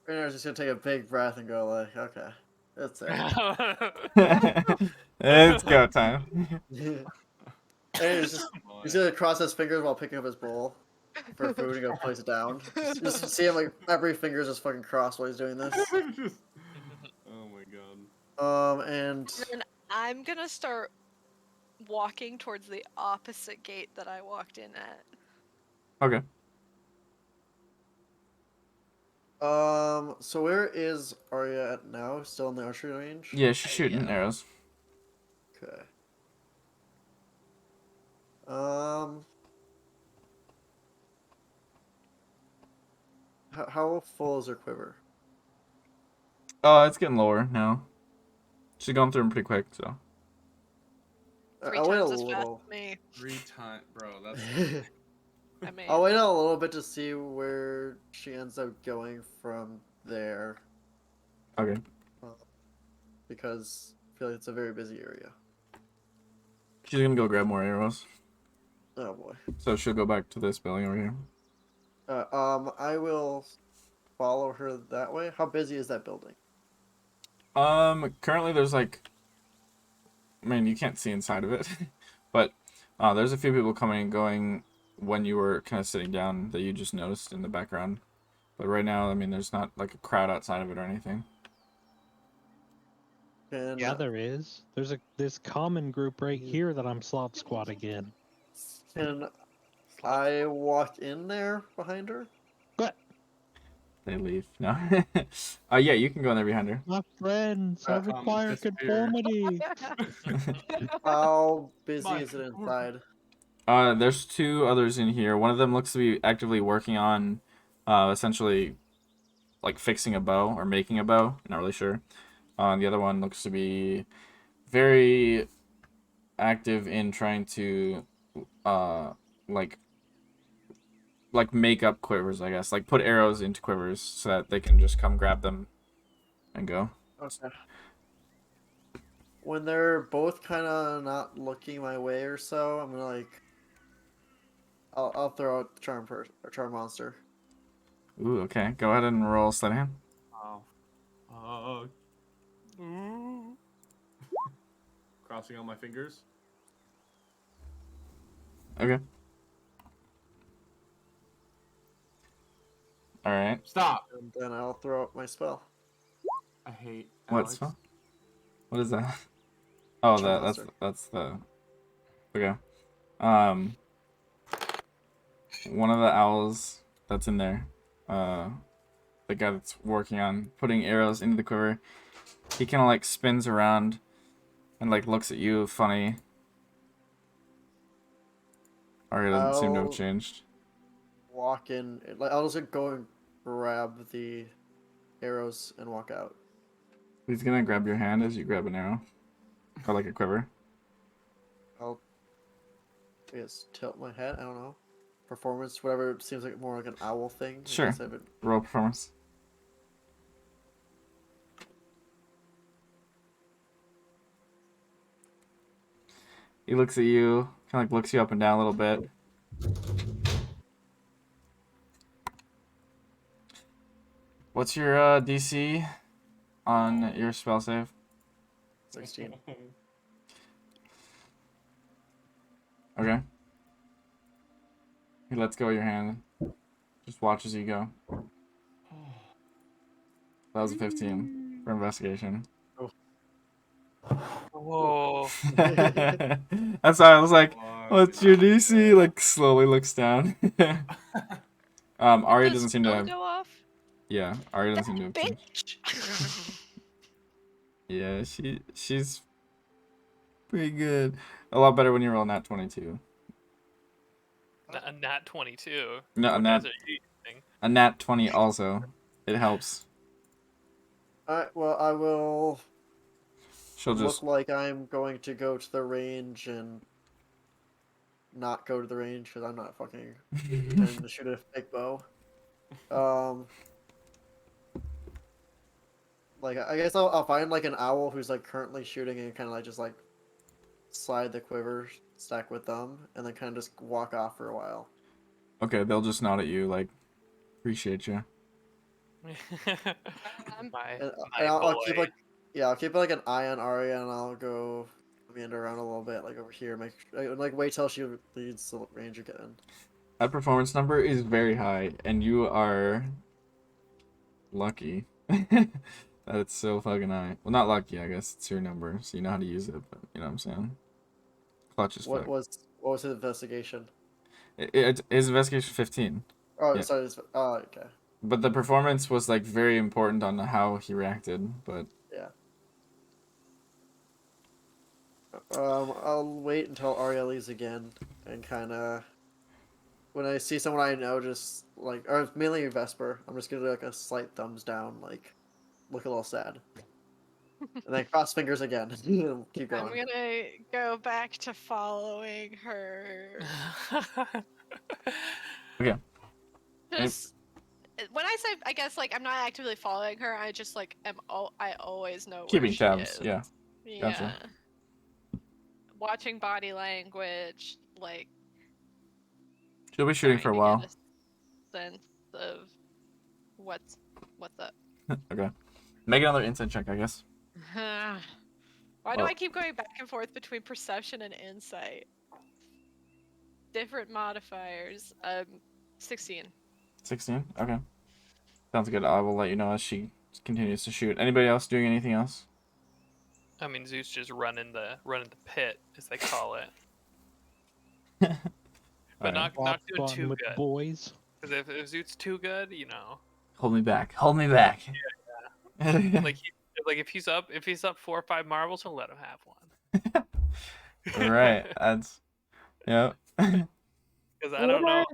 Rayner's just gonna take a big breath and go like, okay, that's It's go time. it. Rayner's just he's gonna cross his fingers while picking up his bowl for food and go place it down. Just see him like every finger's just fucking crossed while he's doing this. Oh my god. And And I'm gonna start walking towards the opposite gate that I walked in at. Okay. so where is Arya at now? Still in the archery range? Yeah, she's shooting arrows. Okay. How full is her quiver? It's getting lower now. She's going through them pretty quick, so. 3 I'll wait a times as fast little. as me. 3 times, bro. That's I mean, I'll wait a little bit to see where she ends up going from there. Okay. Because I feel like it's a very busy area. She's gonna go grab more arrows. Oh boy. So she'll go back to this building over here. I will follow her that way. How busy is that building? Currently there's like, I mean, you can't see inside of it, but there's a few people coming and going when you were kind of sitting down that you just noticed in the background. But right now, I mean, there's not like a crowd outside of it or anything. And Yeah, there is. There's this common group right here that I'm slop squatting in. can I walk in there behind her? But They leave. No. Yeah, you can go in there behind her. my friends, I require disappear. conformity. How busy My is it inside? There's 2 others in here. One of them looks to be actively working on, essentially, like fixing a bow or making a bow. Not really sure. The other one looks to be very active in trying to, like make up quivers, I guess. Like put arrows into quivers so that they can just come grab them and go. Okay. When they're both kind of not looking my way or so, I'm gonna like, I'll throw out charm monster. Ooh, okay. Go ahead and roll sleight of hand. Oh. Ooh. Crossing all my fingers. Okay. All right. Stop. And then I'll throw out my spell. I hate What Alex. spell? What is that? Oh, Charm that's monster. the. Okay. One of the owls that's in there, the guy that's working on putting arrows into the quiver, he kind of like spins around and like looks at you funny. Arya doesn't seem to have I'll changed. walk in. Like I'll just go and grab the arrows and walk out. He's gonna grab your hand as you grab an arrow, or like a quiver. I'll, I guess, tilt my head. I don't know. Performance, whatever. Seems like more like an owl thing. I Sure. guess I haven't- Roll performance. He looks at you, kind of like looks you up and down a little bit. What's your DC on your spell save? 16. Okay. He lets go of your hand. Just watches you go. That was a 15 for investigation. Whoa. That's why I was like, what's your DC? Like, slowly looks down. Arya Does doesn't seem to spell have... go off? Yeah, Arya doesn't seem to have changed. Bitch. Yeah, she's pretty good. A lot better when you roll nat 22. A nat 22. No, What a nat, dice are you using? a nat 20 also. It helps. Alright, well, I will She'll look just like I'm going to go to the range and not go to the range because I'm not fucking intending to shoot a fake bow. Um, like I guess I'll find like an owl who's like currently shooting and kind of like just like slide the quiver stack with them and then kind of just walk off for a while. Okay, they'll just nod at you like, appreciate you. my And, my I'll keep boy. like I'll keep like an eye on Arya and I'll go meander around a little bit like over here, like wait till she leads the range again. That performance number is very high, and you are lucky. That's so fucking high. Well, not lucky, I guess. It's your number, so you know how to use it, but you know what I'm saying? Clutch as fuck. What was his investigation? His investigation 15. Oh, Yeah. sorry. Oh, okay. But the performance was like very important on how he reacted, but Yeah. I'll wait until Arya leaves again, and kind of when I see someone I know, just like, or mainly Vesper, I'm just gonna do like a slight thumbs down, like look a little sad, and then cross fingers again. Keep I'm going. gonna go back to following her. okay. Just when I say, I guess like I'm not actively following her. I just like I always know where Keeping she tabs, is. yeah. Yeah. Gotcha. Watching body language, like She'll be shooting for a trying to while. get a sense of what's up. Okay. Make another insight check, I guess. Why do Well- I keep going back and forth between perception and insight? Different modifiers. 16. 16? Okay. Sounds good. I will let you know as she continues to shoot. Anybody else doing anything else? I mean, Zeus just running the pit, as they call it, but Alright. not doing Fun too with good. boys. Because if Zeus too good, you know, Hold me back. Hold me back. like if he's up 4 or 5 marbles, he'll let him have one. Right. That's yep. Because I don't know.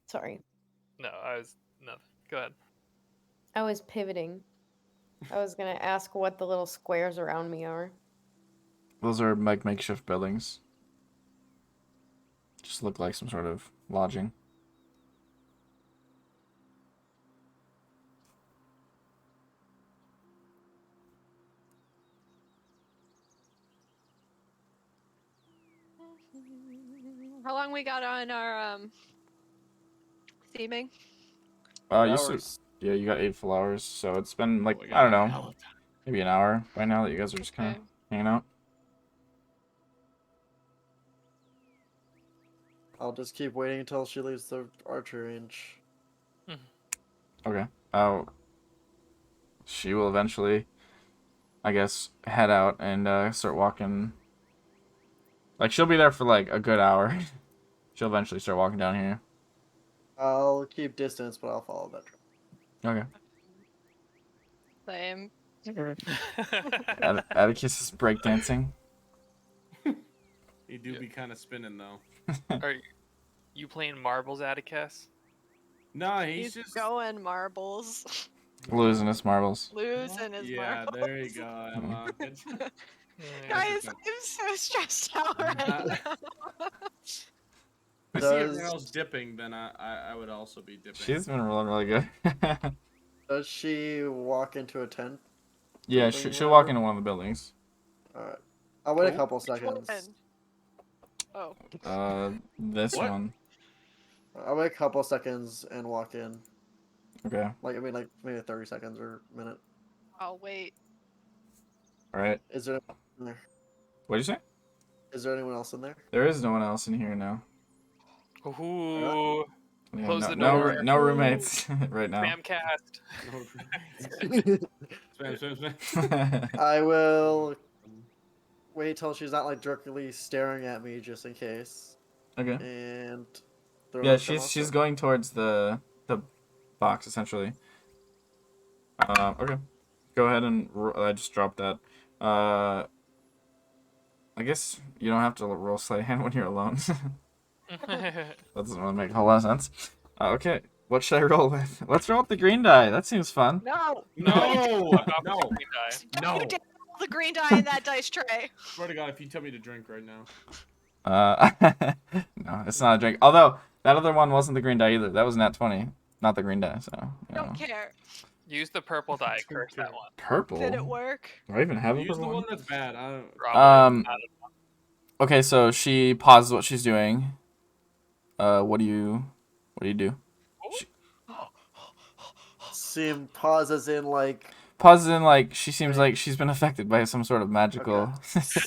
Sorry, No, I was nothing. Go ahead. I was pivoting. I was gonna ask what the little squares around me are. Those are like makeshift buildings. Just look like some sort of lodging. How long we got on our theming? You Hours. yeah, you got 8 full hours, so it's been like We I don't got a know, hell of time. maybe an hour by now that you guys are just kind Okay. of hanging out. I'll just keep waiting until she leaves the archer range. Okay. Oh, she will eventually, I guess, head out and start walking. Like she'll be there for like a good hour. She'll eventually start walking down here. I'll keep distance, but I'll follow that trail. Okay. Same. Atticus is breakdancing. He do Yeah. be kind of spinning though. Are you playing marbles, Atticus? No, He's he's just going marbles. Losing his marbles. Losing his yeah. marbles. There you go, Emma. Good- Guys, I'm so stressed out right now. If I see everyone Does- else dipping, then I would also be dipping. She's been rolling really good. Does she walk into a tent? Yeah, Building she'll walk whatever? into one of the buildings. Alright. I'll wait a Cool. couple Which one? seconds. Oh. This What? one. I'll wait a couple seconds and walk in. Okay. Like, I mean, like, maybe 30 seconds or a minute. I'll wait. All right. Is there in there? What'd you say? Is there anyone else in there? There is no one else in here now. Ooh, Yeah, Close no, the no, door. no roommates right now. spam cast. Spam. I will wait till she's not, like, directly staring at me just in case. Okay. And... throw Yeah, a stun she's also. going towards the box essentially. Okay. Go ahead and I just dropped that. I guess you don't have to roll sleight of hand when you're alone. That doesn't really make a whole lot of sense. Okay. What should I roll with? Let's roll with the green die. That seems fun. No. No, Fuck off with no, the green die. no. Don't roll the green die in that dice tray. Swear to God, if you tell me to drink right now. No, it's not a drink. Although that other one wasn't the green die either. That was nat 20, not the green die. So you know. Don't care. Use the purple die. Curse that one. Purple. Did it work? Do I even have a Use the purple one one? that's bad. I don't. Probably. Okay, so she pauses what she's doing. What do you do? Seem pauses in like Pauses in like she seems like she's been affected by some sort of magical.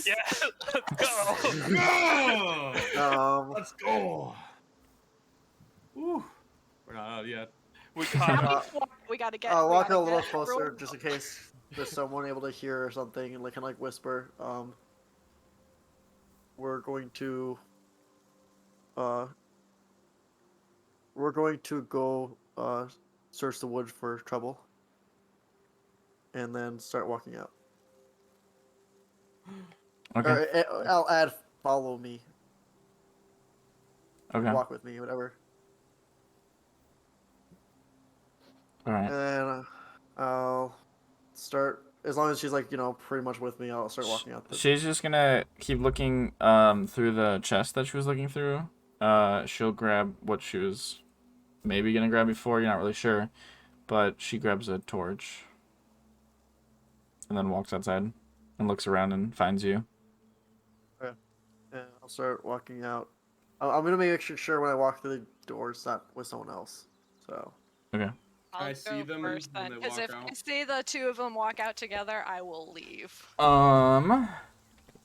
Yeah, let's go. Yeah! Let's go. Woo. We're not out yet. We caught him. We gotta get. I'll we walk gotta a little get- closer just in case there's someone able to hear or something and can like whisper. We're going to go search the woods for trouble. And then start walking out. Okay. Or, I'll add follow me. Okay. Walk with me, whatever. All right. And then I'll start, as long as she's like, pretty much with me, I'll start walking out. She's just gonna keep looking through the chest that she was looking through. She'll grab what she was maybe gonna grab before. You're not really sure, but she grabs a torch and then walks outside and looks around and finds you. Okay. And I'll start walking out. I'm gonna make sure when I walk through the door, it's not with someone else. So. Okay. I'll I go see them first when then, they because walk if I out. see the two of them walk out together, I will leave.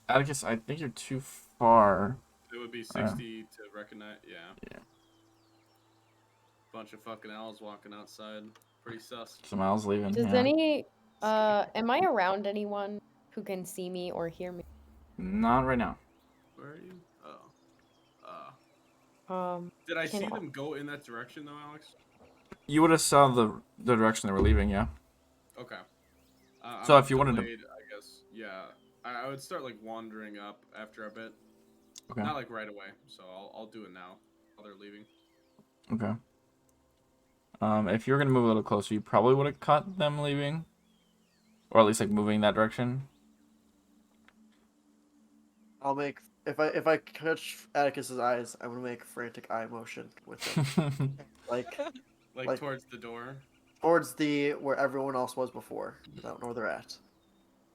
Atticus, I think you're too far. It would be 60 to recognize. Yeah. Bunch of fucking owls walking outside. Pretty sus. Some owls leaving. Does Yeah. am I around anyone who can see me or hear me? Not right now. Where are you? Oh. Did I can see I- them go in that direction though, Alex? You would have saw the direction they were leaving. Yeah. Okay. So I'm if you wanted to- delayed, I guess. Yeah. I would start like wandering up after a bit. Okay. Not like right away. So I'll do it now while they're leaving. Okay. If you were gonna move a little closer, you probably would have caught them leaving, or at least like moving that direction. I'll make if I catch Atticus's eyes, I'm gonna make frantic eye motion with him, like Like towards the door. towards where everyone else was before. I don't know where they're at.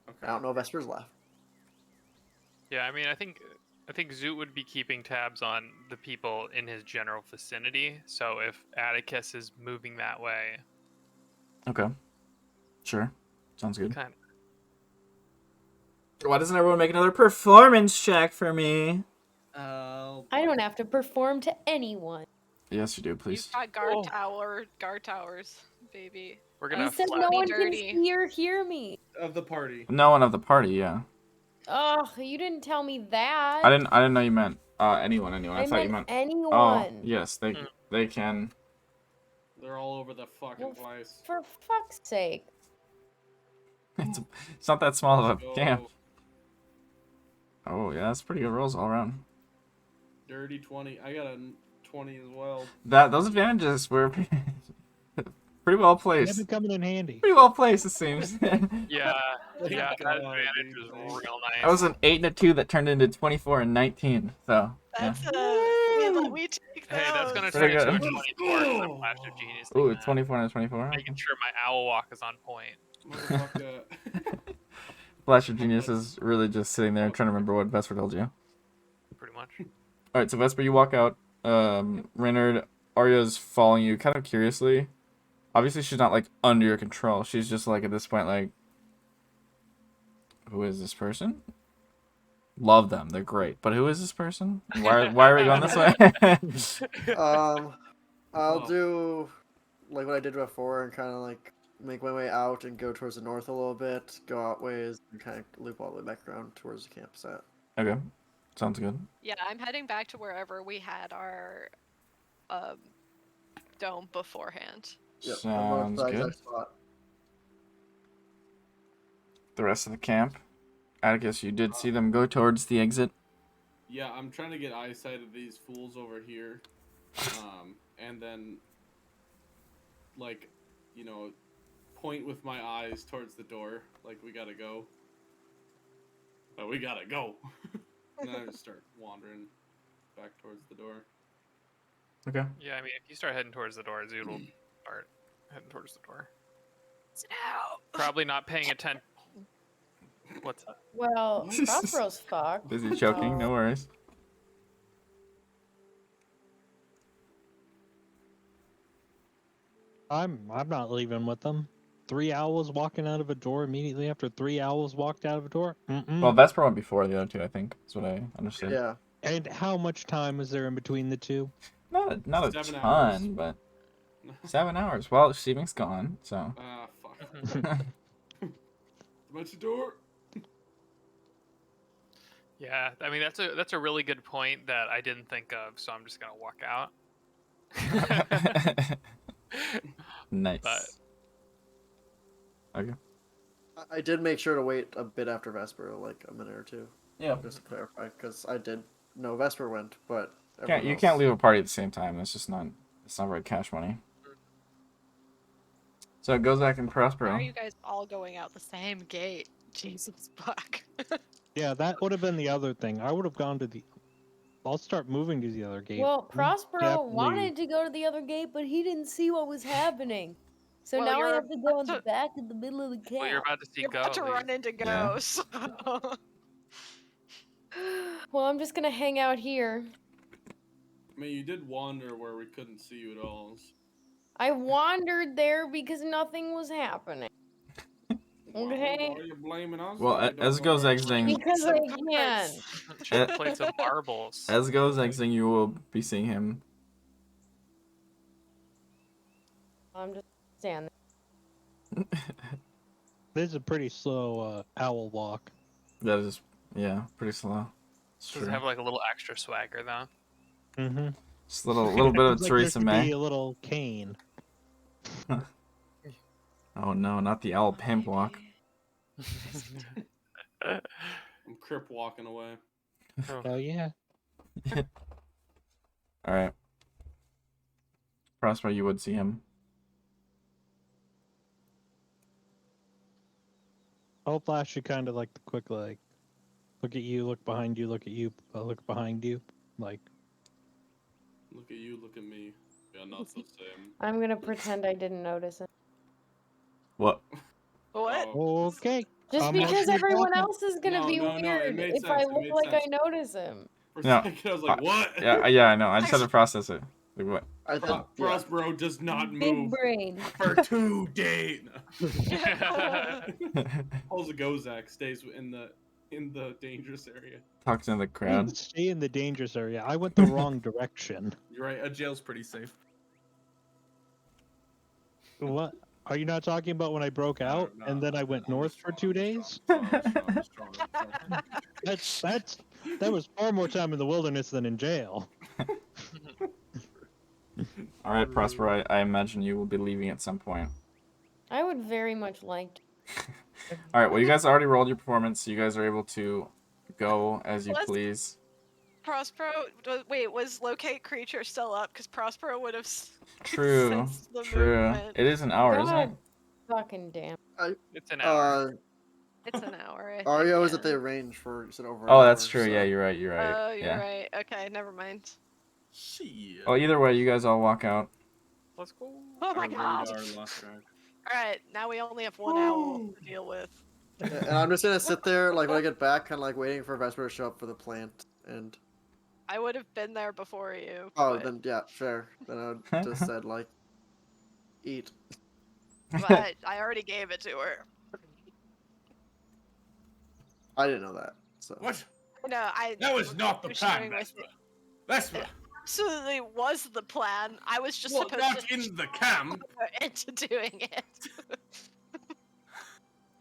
Okay. I don't know if Vesper's left. Yeah, I mean, I think Zoot would be keeping tabs on the people in his general vicinity. So if Atticus is moving that way, Okay. Sure. Sounds good. kind Why doesn't everyone make another performance check for me? I don't have to perform to anyone. Yes, you do, You've please. got guard towers, baby. we're You gonna said flat- no one dirty. can see or hear me. Of the party. No one of the party, yeah. Ugh, you didn't tell me that. I didn't know you meant anyone. I I thought you meant meant. anyone. Oh, yes, they can. They're all over the fucking Well, place. For fuck's sake. It's not that small of Go. a camp. Oh yeah, that's pretty good rolls all around. Dirty 20. I got a 20 as well. Those advantages were pretty well They've placed. been coming in handy. Pretty well placed, it seems. yeah, Thank yeah, God, that advantage dude, was thanks. real nice. That was an 8 and a 2 that turned into 24 and 19. So yeah. That's we take those. Hey, that's gonna Very turn into a good. 24 for the Flash of Genius thing, Ooh, man. 24 and a 24. Making sure my owl walk is on point. Motherfucker. Flash of Genius is really just sitting there trying to remember what Vesper told you. Pretty much. All right, so Vesper, you walk out. Reynard, Arya's following you, kind of curiously. Obviously, she's not like under your control. She's just like at this point, like, who is this person? Love them, they're great. But who is this person? Why are we going this way? I'll do like what I did before and kind of like make my way out and go towards the north a little bit, go out ways, and kind of loop all the way back around towards the campsite. Okay, sounds good. Yeah, I'm heading back to wherever we had our dome beforehand. Yep, Sounds I'm on the good. exact spot. The rest of the camp. Atticus, you did see them go towards the exit. Yeah, I'm trying to get eyesight of these fools over here. And then like, point with my eyes towards the door, like we gotta go. But we gotta go. And then I just start wandering back towards the door. Okay. Yeah, I mean, if you start heading towards the door, Zood will start heading towards the door. Now. Probably not paying attention. What's that? Well, Prospero's fucked. Busy choking. No worries. I'm not leaving with them. 3 owls walking out of a door immediately after 3 owls walked out of a door. Well, Vesper went before the other two, I think. That's what I understood. Yeah. And how much time is there in between the two? Not a 7 ton, hours. but 7 hours. Well, Steven's gone, so. Ah, fuck. What's the door? Yeah, I mean that's a really good point that I didn't think of, so I'm just gonna walk out. Nice. But- Okay. I did make sure to wait a bit after Vesper, like a minute or two, Yeah. just to clarify, because I did know Vesper went, but You everyone can't else- leave a party at the same time. That's just not. It's not very cash money. So it goes back in Why Prospero. are you guys all going out the same gate? Jesus fuck. Yeah, that would have been the other thing. I would have gone to the. I'll start moving to the other gate. Well, Prospero Definitely. wanted to go to the other gate, but he didn't see what was happening. So Well, now I you're have to go in the about back in the middle of the camp. Well, you're about to see You're Go. about to leave. run into Yeah. ghosts. Well, I'm just gonna hang out here. I mean, you did wander where we couldn't see you at all. I wandered there because nothing was happening. Well, Okay. why are you blaming us? Well, that we as don't goes know? exiting, Because I Some can. Should have played some marbles. as goes exiting, you will be seeing him. I'm just standing. This is a pretty slow owl walk. That is, yeah, pretty slow. It's Does it true. have like a little extra swagger though? Mm-hmm. Just a little bit of Like there Theresa should May. be a little cane. Oh no, not the owl pimp walk. I'm crip walking away. Oh yeah. All right. Prospero, you would see him. I'll flash you kind of like the quick like, look at you, look behind you, look at you, look behind you, like. Look at you, look at me. We are not the same. I'm gonna pretend I didn't notice it. What? What? Oh, Okay. Just I'm because watching you everyone walking. else is gonna No, be no, no, it weird made if sense, I it look made like sense. I notice him. for a No, second, I was like, what? Yeah, I know. I just had to process it. Like what? I did, yeah. Prospero does not Big move brain. for 2 days. Pulls a Gozak, stays in the dangerous area. Talks in the I crowd. didn't stay in the dangerous area. I went the wrong direction. You're right. A jail's pretty safe. What? Are you not talking about when I broke out No, and then I went I'm north just for trolling, 2 I'm days? just trolling. That was far more time in the wilderness than in jail. All right, Prospero. I imagine you will be leaving at some point. I would very much like to. All right. Well, you guys already rolled your performance, so you guys are able to go as you Let's- please. Prospero, wait, was locate creature still up? Because Prospero would have True. sensed the True. movement. It is an hour, isn't it? God fucking damn. It's an hour. It's an hour. I think, Ario is yeah. at the range for you said over. an Oh, that's hour, true. so- Yeah, you're right. You're right. Oh, you're yeah. right. Okay, never mind. Shit. Well, either way, you guys all walk out. Let's go. Oh my Our god! radar lost track. Alright, now we only have one owl to deal with. And I'm just gonna sit there, like when I get back, kind of like waiting for Vesper to show up for the plant. And I would have been there before you. oh, but, then yeah, fair. Then I would just said like, eat. but I already gave it to her. I didn't know that. So What? No, I. That was not the was plan, sharing with Vesper. you. Vesper. Absolutely was the plan. I was just Well, supposed not to in the camp. her into doing it.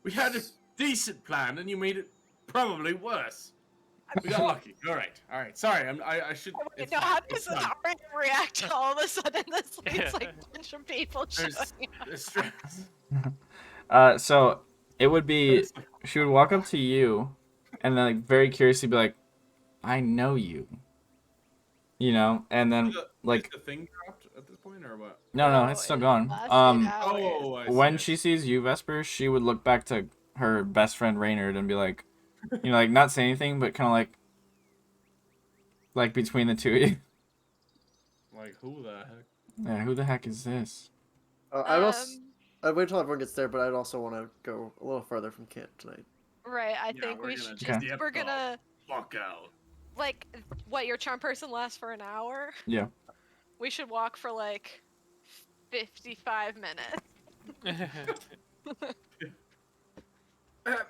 We had a decent plan, and you made it probably worse. We got lucky. All right. Sorry, I should. Wait, it's no, fine, how it's does fine. Aria react to all of a sudden this Yeah. leaves like a bunch of people showing There's, up? there's stress. So it would be she would walk up to you, and then like very curiously be like, "I know you," you know, and then Is like the thing dropped at this point? point or what? No, it's still it going. lasted hours. Oh, I see, When I she see. sees you, Vesper, she would look back to her best friend Reynard and be like, like not say anything, but kind of like between the two of you. Like, who the heck? Yeah, who the heck is this? I'd wait till everyone gets there, but I'd also want to go a little further from camp tonight. Right, I Yeah, think we're we gonna should Okay. just we're gonna Fuck out. like what your charm person lasts for an hour. Yeah. We should walk for like 55 minutes.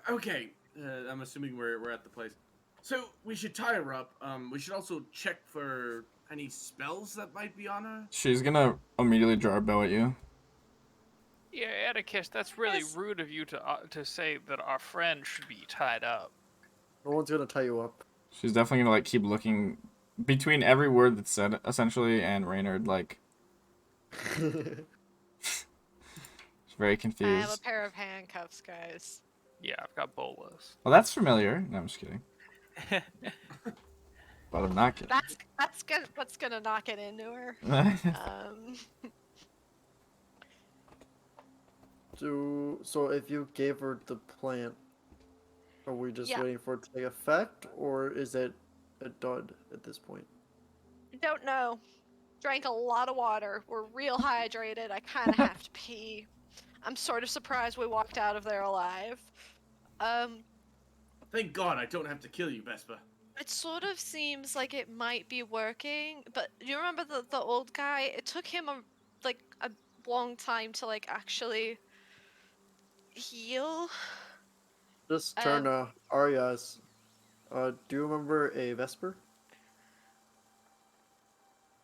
Okay, I'm assuming we're at the place. So we should tie her up. We should also check for any spells that might be on her. She's gonna immediately draw a bow at you. Yeah, Atticus, that's really Yes. rude of you to say that our friend should be tied up. No one's gonna tie you up. She's definitely gonna like keep looking between every word that's said, essentially, and Reynard like she's very I have a confused. pair of handcuffs, guys. Yeah, I've got bolas. Well, that's familiar. No, I'm just kidding. But I'm not kidding. That's what's gonna knock it into her. So if you gave her the plant, are we just Yeah. waiting for it to take effect, or is it a dud at this point? Don't know. Drank a lot of water. We're real hydrated. I kind of have to pee. I'm sort of surprised we walked out of there alive. Thank God I don't have to kill you, Vesper. It sort of seems like it might be working, but do you remember the old guy? It took him a long time to like actually heal. Just turn Um, Arya's. Do you remember a Vesper?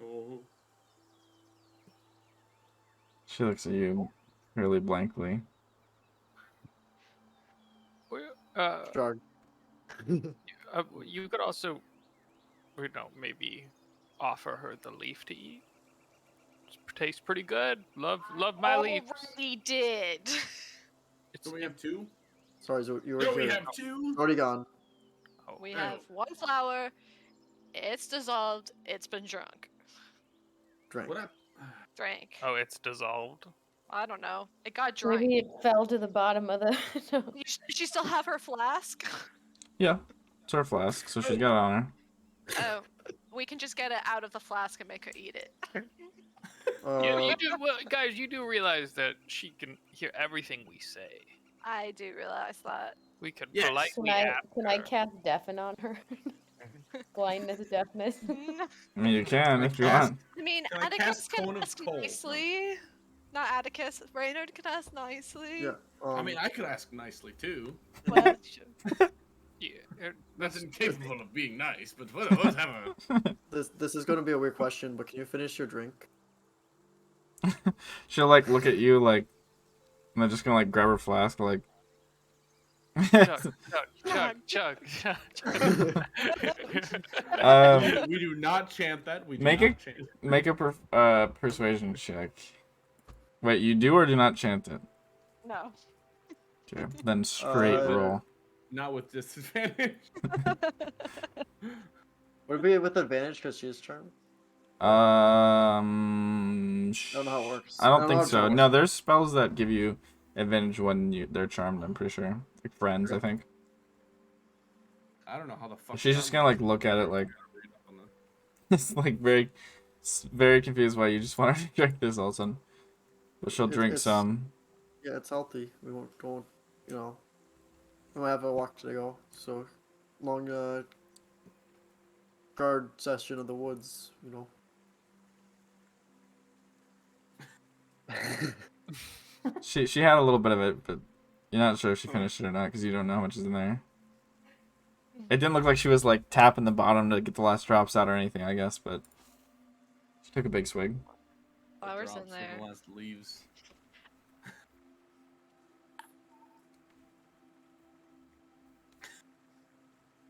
Oh. She looks at you really blankly. Shrug. You could also, maybe offer her the leaf to eat. Tastes pretty good. Love my leaves. Already did. It's, So we have two? Sorry, so you were No, we here. have two? Already gone. We Oh. have one flower. It's dissolved. It's been drunk. Drank. What up? Drank. oh, it's dissolved. I don't know. It got drank. Maybe it fell to the bottom of the. No. Does she still have her flask? Yeah, it's her flask, so she's got it on her. Oh, we can just get it out of the flask and make her eat it. You do, well, guys. You do realize that she can hear everything we say. I do realize that. We could Yes. politely Can ask I her. cast deafen on her? Blindness, deafness. No, I mean, you can if you Cast- want. I mean, Can I Atticus cast can Cone of ask Cold? nicely. Not Atticus. Reynard can ask nicely. Yeah. I mean, I could ask nicely too. Well, Yeah, That's incapable of being nice, but whatever. this is going to be a weird question, but can you finish your drink? She'll like look at you like, and then just gonna like grab her flask like. chug. We do not chant that. We do Make not it- chant. Make a persuasion check. Wait, you do or do not chant it? no. Okay, then straight roll. Not with disadvantage. Would it be with advantage because she is charmed? I I don't know how it works. I don't know think how so. charm No, works. there's spells that give you advantage when they're charmed. I'm pretty sure, like friends. I think. I don't know how the fuck. She's just gonna like look at it like it's like very confused why you just want her to drink this all of a sudden. But she'll drink It's- some. Yeah, it's healthy. We won't go, we might have a walk to go. So, long guard session of the woods, She had a little bit of it, but you're not sure if she finished it or not because you don't know how much is in there. It didn't look like she was like tapping the bottom to get the last drops out or anything, I guess, but she took a big swig. Flowers in Drops of there. The last leaves.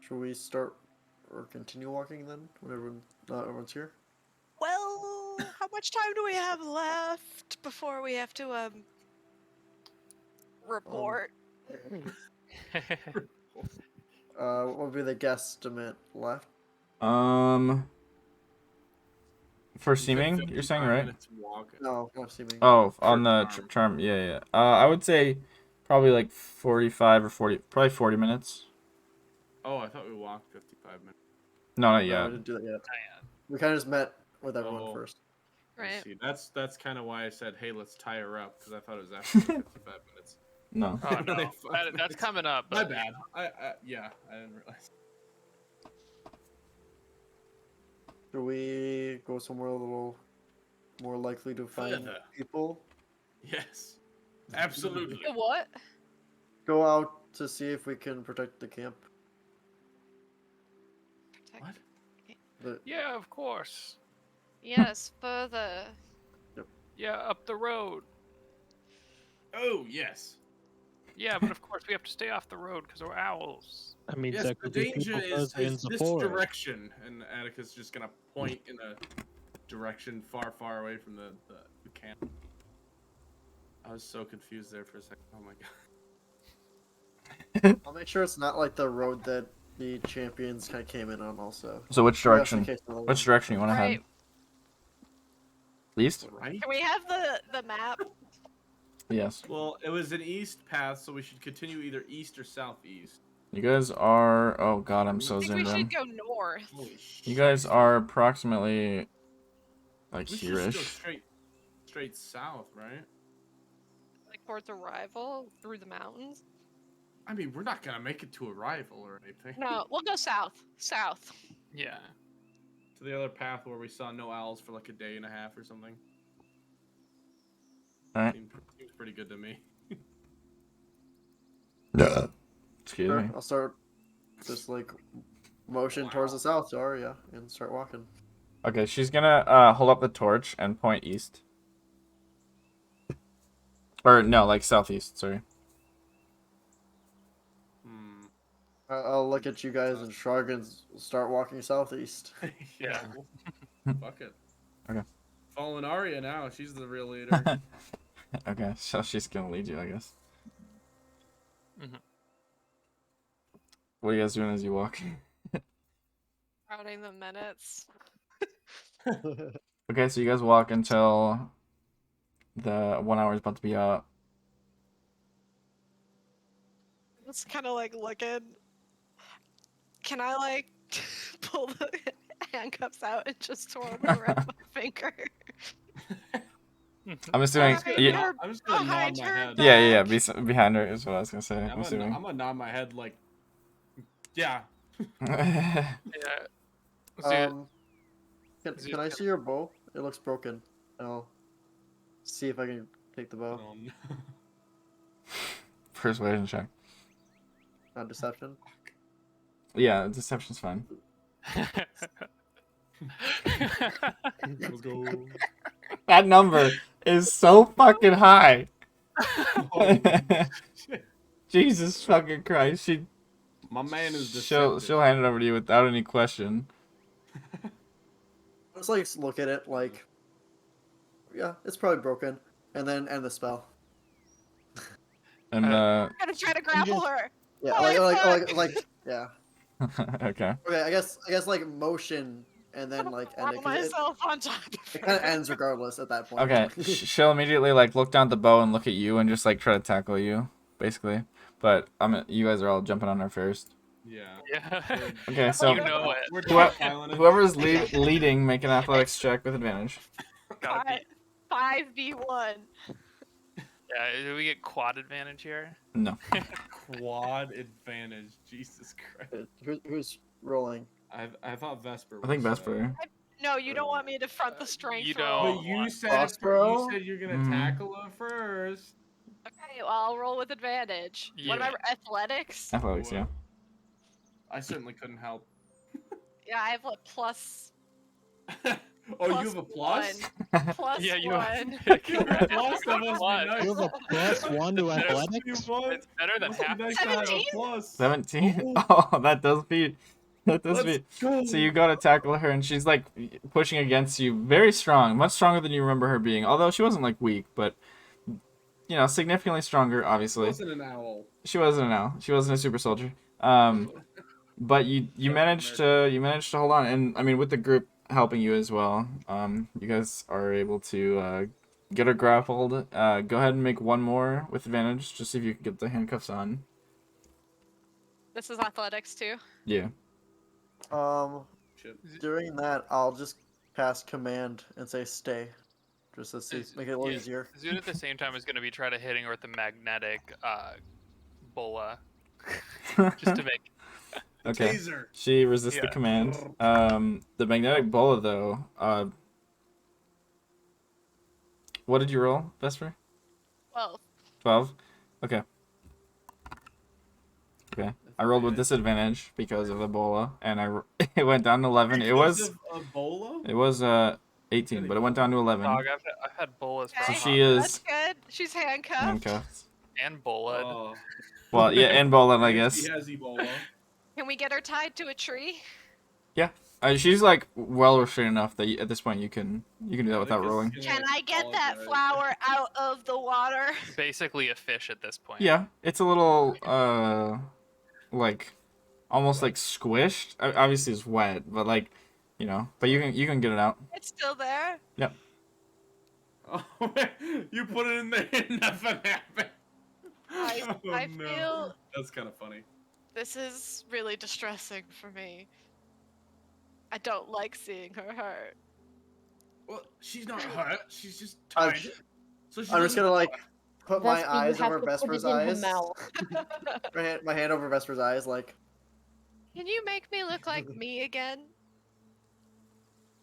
Should we start or continue walking then? When everyone's here? Well, how much time do we have left before we have to report? What would be the guesstimate left? For You said seeming, you're saying, 55 right? minutes walk. No, not seeming. Oh, For on the charm. charm. Yeah, yeah. I would say probably like 45 or 40, probably 40 minutes. Oh, I thought we walked 55 minutes. No, not No, yet. I didn't do that yet. We kind of just met with everyone Oh. first. I Right. see. That's kind of why I said, hey, let's tie her up, because I thought it was after the 55 minutes. No. Oh no, that's coming up. My But bad. Yeah, I didn't realize. Should we go somewhere a little more likely to find Further. people? Yes, absolutely. The what? Go out to see if we can protect the camp. What? The, yeah, of course. Yes, further. Yeah, up the road. Oh, yes. Yeah, but of course we have to stay off the road because we're owls. I mean, Yes, there the could be danger people is in the this forest. direction, and Atticus just gonna point in a direction far, far away from the camp. I was so confused there for a second. Oh my god. I'll make sure it's not like the road that the champions kind of came in on. Also, So which Just in direction? case they're Which direction you want to head? Right. East? Right? Can we have the map? Yes. Well, it was an east path, so we should continue either east or southeast. You guys are. Oh god, I'm I so think we zoomed in. should go north. Holy shit. You guys are approximately like We should just go here-ish. straight south, right? Like towards arrival through the mountains. I mean, we're not gonna make it to arrival or anything. No, we'll go south. South. Yeah. To the other path where we saw no owls for like a day and a half or something. Alright. Seems pretty good to me. Excuse Sure, me. I'll start just like motion towards the south door, yeah, and start walking. Okay, she's gonna hold up the torch and point east. Or no, like southeast, sorry. Hmm. I'll look at you guys and shrug and start walking southeast. Yeah. Yeah. Fuck it. Okay. Following Arya now. She's the real leader. Okay, so she's gonna lead you, I guess. Mhm. What are you guys doing as you walk? Counting the minutes. Okay, so you guys walk until the 1 hour is about to be up. It's kind of like looking. Can I like pull the handcuffs out and just twirl them around my finger? I'm assuming. Alright, You, you're I'm just gonna nod behind my her head. yeah, yeah, yeah. back. Behind her is what I was gonna say. I'm I'm assuming. gonna nod my head like, yeah. Yeah. So, Can I see your bow? It looks broken. I'll see if I can take the bow. Persuasion check. Not deception. Yeah, deception's fine. Let's go. That number is so fucking high. Jesus fucking Christ. My man is She'll deceptive. hand it over to you without any question. Let's like look at it like, yeah, it's probably broken, and then end the spell. And I'm gonna try to grapple her. Yeah, Holy yeah. okay. Okay, I guess like motion, and then like end Throw it. 'Cause myself on top of it her. kind of ends regardless at that point. Okay. She'll immediately like look down at the bow and look at you and just like try to tackle you, basically. But you guys are all jumping on her first. Yeah. yeah. Okay, so You know it. We're Whoever- dogpiling it. whoever's leading, make an athletics check with advantage. Gotta be. 5v1. Yeah. Do we get quad advantage here? No. Quad advantage. Jesus Christ. Who's rolling? I thought Vesper. I think was, Vesper. No, you don't want me to front the strength You roll. But you said Boss, bro? you're gonna Mhm. tackle her first. Okay, well, I'll roll with advantage. What Yeah. about athletics? Athletics, yeah. I certainly couldn't help. Yeah, I have what plus Oh, you have a plus? plus Yeah, you one. have Plus, that must be Plus. nice. You have a +1 to athletics? It's better than Must be half. nice to have a 17? plus. 17? Oh, that does beat. That does Let's beat. go. So you go to tackle her, and she's like pushing against you, very strong, much stronger than you remember her being. Although she wasn't like weak, but you know, significantly stronger. Obviously, Wasn't an owl. she wasn't an owl. She wasn't a super soldier. But you managed to hold on, and I mean with the group helping you as well. You guys are able to get her grappled. Go ahead and make one more with advantage, just see if you can get the handcuffs on. This is athletics too. Yeah. Shit. During that, I'll just cast command and say stay, just to see, make it a little Yeah. easier. Zoot at the same time is going to be trying to hitting her with the magnetic bola, just to make. Okay. Taser. She resists the Yeah. command. The magnetic bola though. What did you roll, Vesper? 12. 12. Okay. Okay. I rolled with disadvantage because of Ebola, and it went down to 11. It was Ebola. 18, but it went down to 11. Dog, I've had bolas for Okay. a she hot is That's good. She's handcuffed. handcuffed. and bola'd. Oh, Well, yeah, and Bola, I guess. He has Ebola. Can we get her tied to a tree? Yeah. She's like well restrained enough that at this point you can do that without rolling. Can I get that flower out of the water? Basically a fish at this point. Yeah, it's a little like almost like squished. Obviously it's wet, but like, you know, but you can get it out. It's still there. Yep. Oh, you put it in there and nothing happened. I no. feel That's kind of funny. this is really distressing for me. I don't like seeing her hurt. Well, she's not hurt. She's just I'm tired. So she's just gonna like put my Vesper, eyes you have over to put Vesper's it in her eyes. mouth. My hand over Vesper's eyes, like. Can you make me look like me again?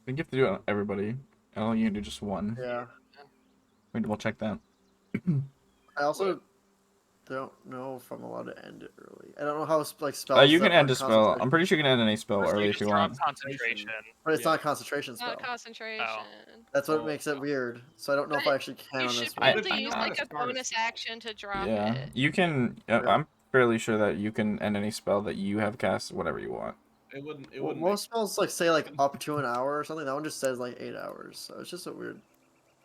I think you have to do it on everybody. I don't think you can do just one. Yeah. We double check that. I also don't know if I'm allowed to end it early. I don't know how like spells. You can that end are a spell. concentration- I'm pretty sure you can end any spell So early you if just you drop want. concentration. But it's Yeah. not a concentration spell. Not concentration. That's what Oh. makes it weird. So I don't know if I actually can You on should this be one. able to I use know how like to a start a bonus spell. action to drop Yeah, it. you can. Yeah. I'm fairly sure that you can end any spell that you have cast, whatever you want. It wouldn't. It Well, wouldn't. most spells like say like up to an hour or something. That one just says like 8 hours. So it's just a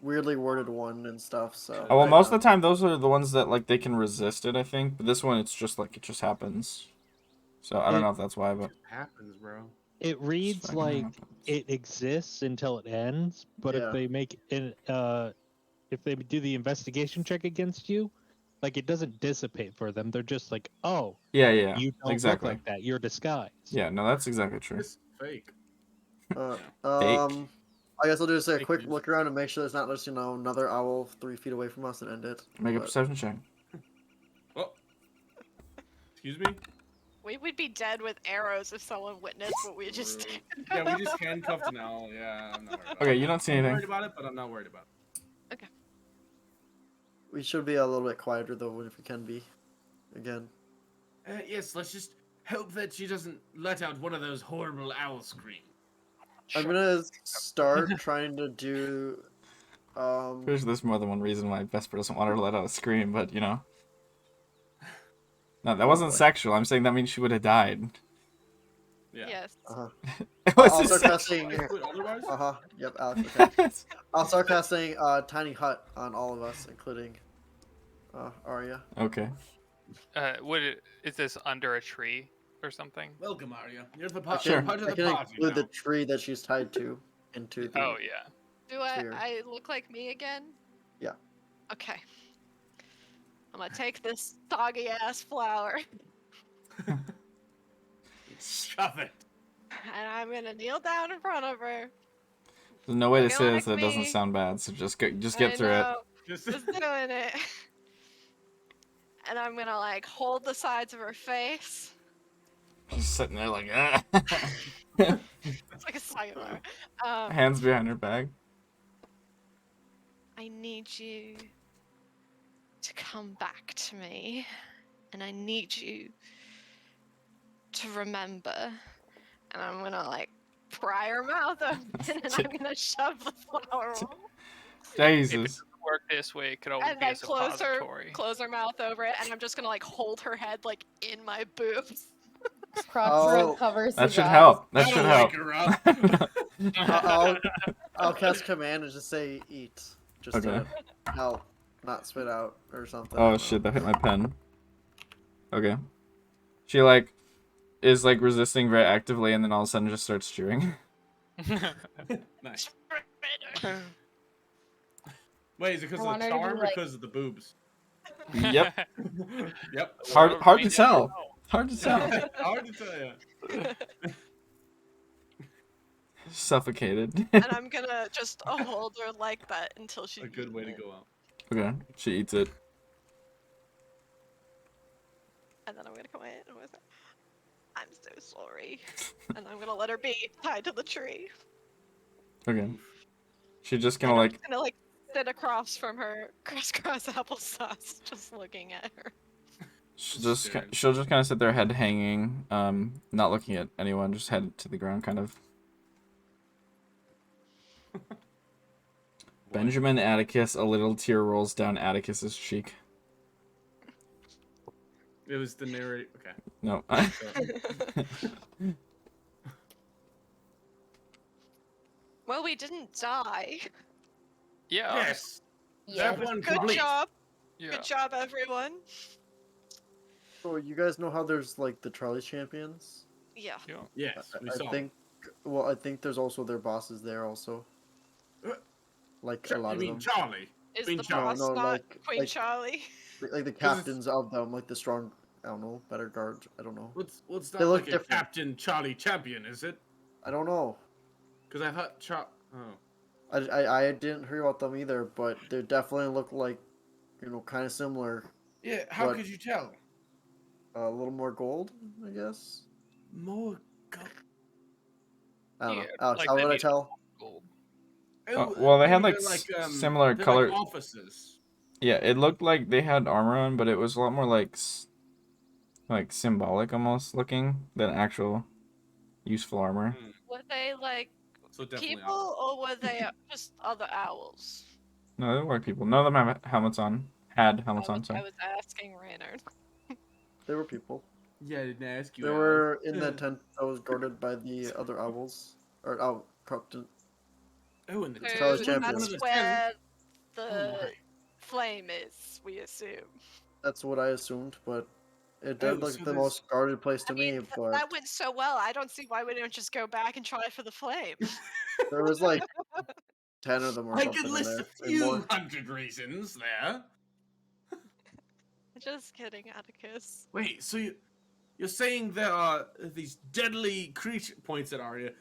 weirdly worded one and stuff. So. Oh well, most of the time those are the ones that like they can resist it, I think. But this one, it's just like it just happens. So I don't know if that's why, but It happens, bro. It reads fucking like happens. it exists until it ends, but Yeah. if they make it, if they do the investigation check against you, like it doesn't dissipate for them. They're just like, oh, Yeah, you don't exactly. look like that. You're disguised. Yeah, no, that's exactly true. It's fake. I guess I'll do is a Fake quick news. look around and make sure there's not just another owl 3 feet away from us and end it. Make a But- perception check. Oh. Excuse me. We would be dead with arrows if someone witnessed what we just did. Yeah, we just handcuffed an owl. Yeah, I'm not worried about it. Okay, you don't see I'm anything. worried about it, but I'm not worried about it. We should be a little bit quieter though if we can be. Again. Yes, let's just hope that she doesn't let out one of those horrible owl screams. I'm gonna start trying to do There's more than one reason why Vesper doesn't want her to let out a scream, but you know. No, that wasn't sexual. I'm saying that means she would have died. Yeah. Yes. It I'll was start casting Otherwise? Yep, Alex, okay. I'll start casting Tiny Hut on all of us, including Arya. Okay. Is this under a tree or something? Welcome, Arya. You're the Sure. part of I the can party include now. the tree that she's tied to into the Oh yeah. Do I, Here. I look like me again? Yeah. Okay. I'm gonna take this soggy ass flower Shove it. and I'm gonna kneel down in front of her. There's no way to Don't say like this that doesn't me. sound bad, so just get I through it. know, Just just doing it. And I'm gonna like hold the sides of her face. She's sitting there like, ah. It's like a soggy flower. Hands behind her back. I need you to come back to me, and I need you to remember. And I'm gonna like pry her mouth open, and I'm gonna shove the flower on. If it Jesus. doesn't work this way, it could always And be a then suppository. close her mouth over it, and I'm just gonna like hold her head like in my boobs. Crossroad covers That his should eyes. help. That That'll should wake help. her up. I'll cast command and just say eat. Just Okay. to help, not spit out or something. Oh shit, that hit my pen. Okay. She like is like resisting very actively and then all of a sudden just starts cheering. Nice. Wait, is it because of want the her to be charm or like- because of the boobs? Yep. Yep. Well, Hard we to never tell. know. Hard to tell. Hard to tell you. Suffocated. And I'm gonna just hold her like that until she. A good way to go out. Okay, she eats it. And then I'm gonna come in and with her. I'm so sorry. And I'm gonna let her be tied to the tree. Okay. She's just gonna And I'm like just gonna like sit across from her, crisscross applesauce, just looking at her. Staring. she'll just kind of sit there, head hanging, not looking at anyone, just head to the ground, kind of. Benjamin Atticus, a little tear rolls down Atticus's cheek. It was the narrator. Okay. No. Well, we didn't die. Yeah. Yes. Yeah. That one Good complete. job. Yeah. Good job, everyone. So you guys know how there's like the Charlie's champions? Yeah. Yes, we I saw. think. Well, I think there's also their bosses there also. Uh, Like a lot You of mean them. Charlie? Is Queen the Charlie. boss No, not like- Queen like- Charlie? Like the captains of them, like the strong. I don't know, better guards. I don't know. What's They not look like a different. Captain Charlie Champion, is it? I don't know. Because I thought Oh. I didn't hear about them either, but they definitely look like, kind of similar. Yeah. How What? could you tell? A little more gold, I guess. More gold. I don't know. Yeah, Alex, like how they would I need tell? gold. Well, they had, maybe like, they're similar they're color- Like offices. Yeah, it looked like they had armor on, but it was a lot more like symbolic almost looking than actual useful armor. Were they like So definitely. people or were they just other owls? No, they were people. None of them have helmets on. Had helmets on, I sorry. was asking Raynard. They were people. Yeah, I didn't ask you. They Alex. were in the tent that was guarded by the other owls. Or captain. Oh, and the So Charlie's tent. champion. One of that's the where tent. the my. flame is, we assume. That's what I assumed, but it Oh, did look so the there's- most guarded place to I mean, me. But that went so well. I don't see why we don't just go back and try for the flame. there was like 10 of them or I something could in list there. a and few more. hundred reasons there. Just kidding, Atticus. Wait, so you're saying there are these deadly creature points at Arya,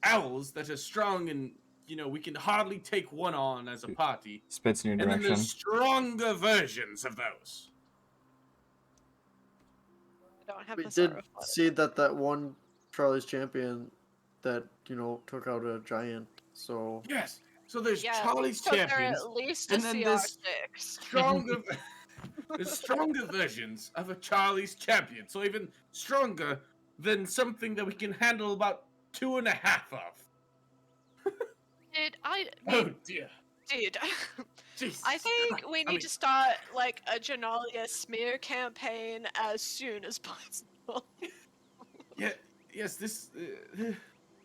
owls that are strong and we can hardly take one on as a party, Spits in your and then direction. there's stronger versions of those. I don't have We the did sort of see that one Charlie's champion that, took out a giant. So Yes. So there's Yeah, Charlie's so they're champions, at least a and then CR6. stronger. There's stronger versions of a Charlie's champion, so even stronger than something that we can handle about 2.5 of. Dude, Oh dear. dude. Jesus. I think we I need mean- to start like a Genalia smear campaign as soon as possible. Yeah. Yes. This.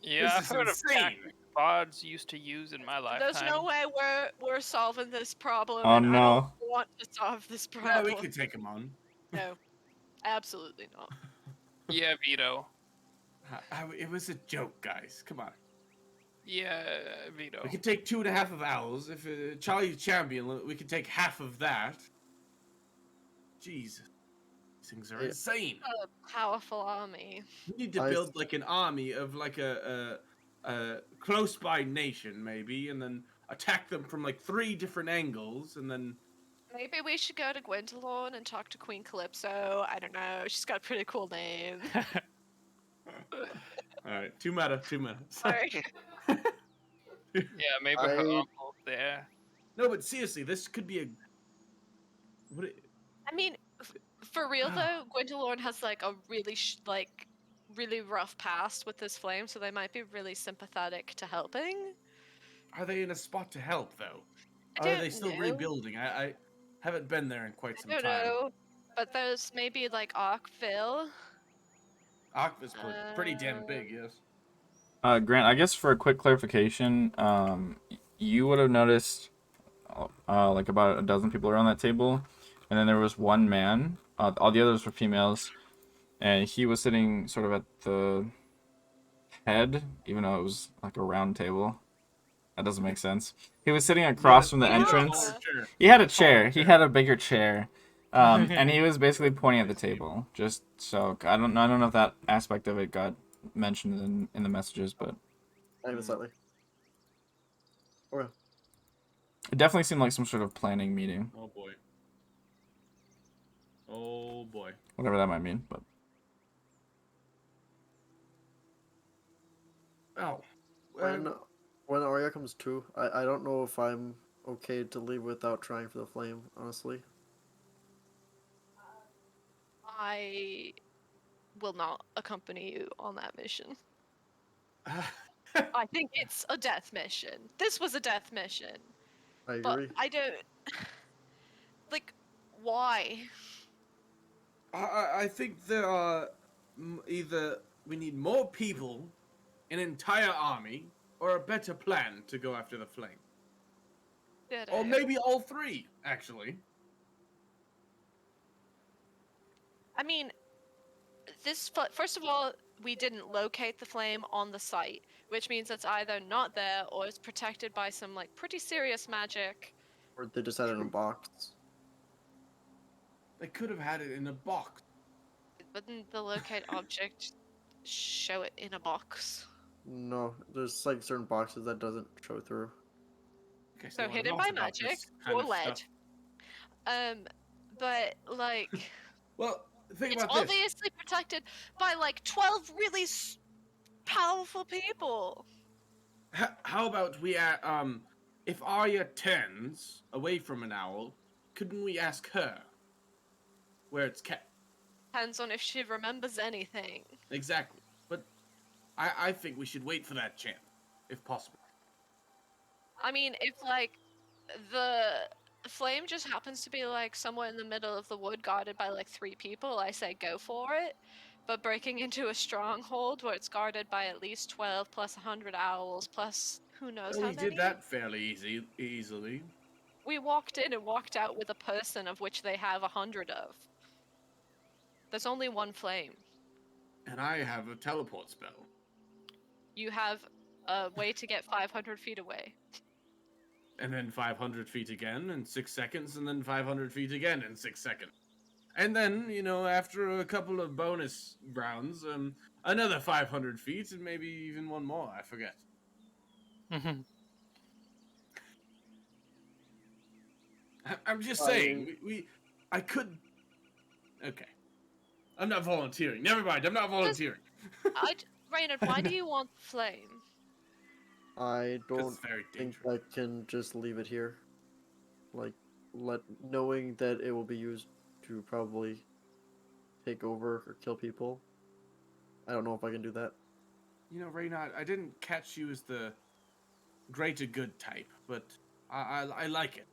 Yeah, This is I've heard of insane. tactic pods used to use in my lifetime. There's no way we're solving this problem. Oh, and I no. don't want to solve this Yeah, problem. we could take him on. No, absolutely not. Yeah, veto. It was a joke, guys. Come on. Yeah, veto. We could take 2.5 of owls. If Charlie's champion, we could take half of that. Jesus. These things are Yeah. insane. A powerful army. We need to I- build like an army of like a close by nation maybe, and then attack them from like 3 different angles, and then Maybe we should go to Gwendolyn and talk to Queen Calypso. I don't know. She's got a pretty cool name. all right, too meta. Sorry. Yeah, maybe her I- uncle's there. No, but seriously, this could be a what? I mean, for real though, Gwendolyn has like a really really rough past with this flame, so they might be really sympathetic to helping. Are they in a spot to help though? I Or are don't they still know. rebuilding? I haven't been there in quite some I don't time. know, but there's maybe like Arkville. Octopus pretty damn big, yes. Grant, I guess for a quick clarification, you would have noticed like about a dozen people around that table, and then there was one man. All the others were females, and he was sitting sort of at the head, even though it was like a round table. That doesn't make sense. He was sitting Yeah, across from the he had a taller entrance. chair. He had a Taller chair. He chair. had a bigger chair. And he was basically pointing at the table. Just so I don't know if that aspect of it got mentioned in the messages, but Not even slightly. Okay. it definitely seemed like some sort of planning meeting, Oh boy. Oh boy. whatever that might mean. But Oh. When Arya comes to, I don't know if I'm okay to leave without trying for the flame, honestly. I will not accompany you on that mission. I think it's a death mission. This was a death mission. I But agree. I don't. Like, why? I think there are either we need more people, an entire army, or a better plan to go after the flame. Or maybe all three, actually. I mean, first of all, we didn't locate the flame on the site, which means it's either not there or it's protected by some like pretty serious magic. Or they just had it in a box. They could have had it in a box. Wouldn't the locate object show it in a box? No, there's like certain boxes that doesn't show through. Okay, So I hidden lost by about magic this kind or of lead. stuff. But like, Well, think it's about this. obviously protected by like 12 really powerful people. How about we, if Arya turns away from an owl, couldn't we ask her where it's kept? Depends on if she remembers anything. Exactly. But I think we should wait for that chance, if possible. I mean, if like the flame just happens to be like somewhere in the middle of the wood guarded by like 3 people, I say go for it. But breaking into a stronghold where it's guarded by at least 12 plus 100 owls plus who knows Well, how we many? did that fairly easily. We walked in and walked out with a person of which they have 100 of. There's only one flame. And I have a teleport spell. You have a way to get 500 feet away. And then 500 feet again in 6 seconds, and then 500 feet again in 6 seconds. And then, after a couple of bonus rounds, another 500 feet, and maybe even one more, I forget. I'm just saying, I could... Okay. I'm not volunteering. Never mind, I'm not volunteering. Raynard, why do you want the flame? I 'Cause don't it's very think dangerous. I can just leave it here. Like, knowing that it will be used to probably take over or kill people. I don't know if I can do that. Reynard, I didn't catch you as the greater good type, but I like it.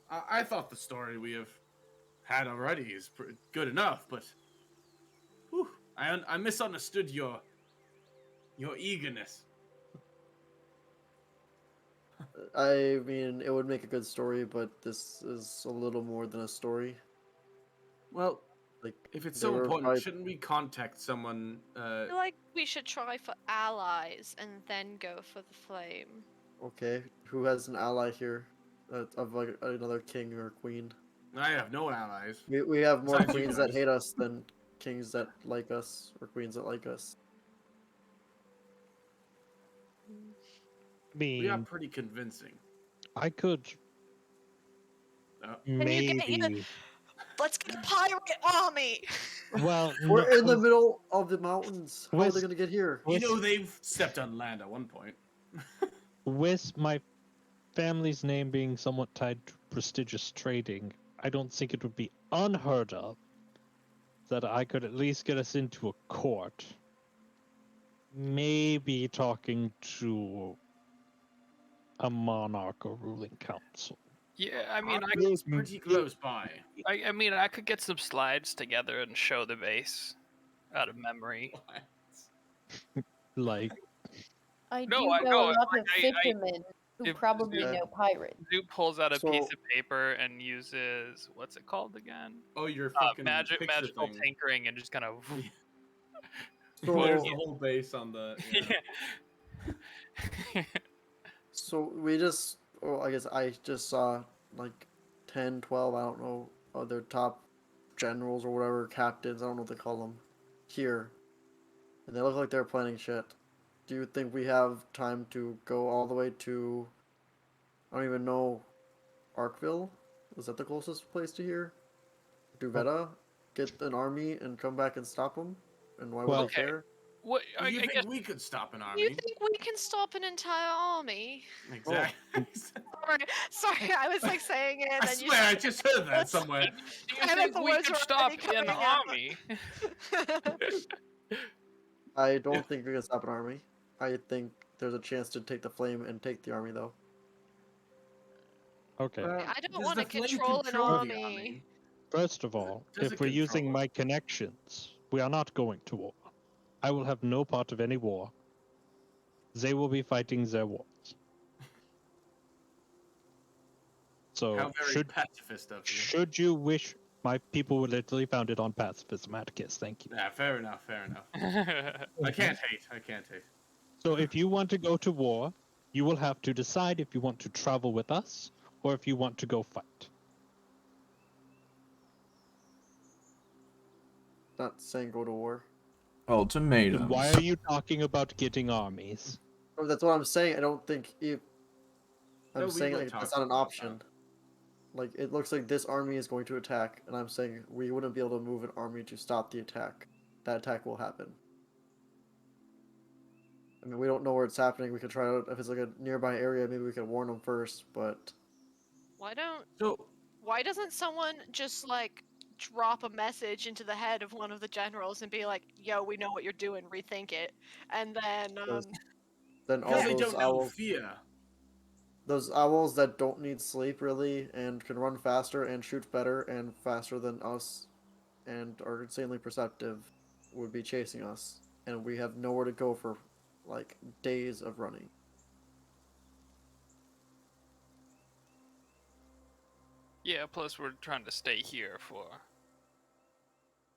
I thought the story we have had already is good enough, but whew, I misunderstood your eagerness. I mean, it would make a good story, but this is a little more than a story. Well, Like, if it's they so were important, probably- shouldn't we contact someone? I feel like we should try for allies and then go for the flame. Okay, who has an ally here of like another king or queen? I have no allies. We have more Besides you queens that guys. hate us than kings that like us or queens that like us. I We are mean, pretty convincing. I could you get your- maybe. Let's get a pirate army! Well, We're in the no, middle of the mountains. How are they Wes- gonna get here? They've stepped on land at one point. with my family's name being somewhat tied to prestigious trading, I don't think it would be unheard of that I could at least get us into a court. Maybe talking to a monarch or ruling council. Yeah, I mean, It's pretty close by. I mean, I could get some slides together and show the base out of memory. Like, I No, do I know know, a lot like, of I- fishermen who if- probably Yeah. know pirates. Zoot pulls out a piece So- of paper and uses what's it called again? Oh, your fucking picture Magical thing. tinkering and just kind of. So, There's a whole base on the. Yeah. so we just, oh, I guess I just saw like 10, 12, I don't know, other top generals or whatever, captains, I don't know what they call them, here. And they look like they're planning shit. Do you think we have time to go all the way to, I don't even know, Arkville? Is that the closest place to here? Duvetta? Get an army and come back and stop them? And why would Well- we Okay. care? What I You think guess we could stop an You army? think we can stop an entire army? Exactly. Sorry, I was like saying it, and I then you swear, I just heard that That's- somewhere. do you I bet think the we words could were stop already an coming out. army? I don't think we can stop an army. I think there's a chance to take the flame and take the army, though. Okay. I don't Does want to the flame control an control the army. First of all, Does if it we're control using it? my connections, we are not going to war. I will have no part of any war. They will be fighting their wars. So How very pacifist of you. should you wish, my people were literally founded on pacifism. Atticus, thank you. Yeah, fair enough, fair enough. I can't hate, I can't hate. So if you want to go to war, you will have to decide if you want to travel with us or if you want to go fight. Not saying go to war. Ultimatums. Then why are you talking about getting armies? Oh, that's what I'm saying. I don't think if I'm No, we saying were like that's talking not an about option. Like it looks like this army is going to attack, and I'm saying we wouldn't be able to move an army to stop the attack. That attack will happen. I mean, we don't know where it's happening. We could try to, if it's like a nearby area, maybe we could warn them first. But So, Why doesn't someone just like drop a message into the head of one of the generals and be like, "Yo, we know what you're doing. Rethink it," and then then all because they those don't know owls, fear. those owls that don't need sleep really and can run faster and shoot better and faster than us, and are insanely perceptive, would be chasing us, and we have nowhere to go for like days of running. Yeah, plus we're trying to stay here for.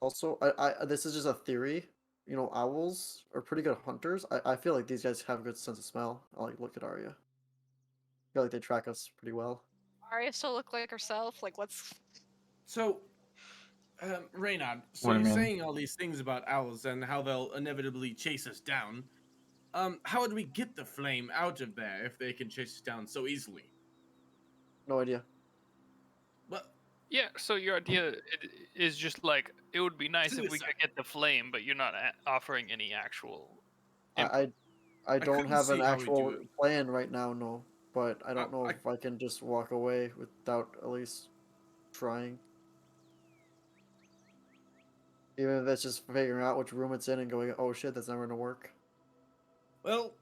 Also, I this is just a theory. You know, owls are pretty good hunters. I feel like these guys have a good sense of smell. I like look at Arya. I feel like they track us pretty well. Arya still look like herself. Like, let's. So, Reynard, so What do you you're mean? saying all these things about owls and how they'll inevitably chase us down. How would we get the flame out of there if they can chase us down so easily? No idea. Well, Yeah, so your idea is just like it would be nice if we Suicide. could get the flame, but you're not offering any actual. I don't couldn't have an see how we do actual it. plan right now, no. But I don't know I- if I can just walk away without at least trying. Even if it's just figuring out which room it's in and going, oh shit, that's never gonna work. Well,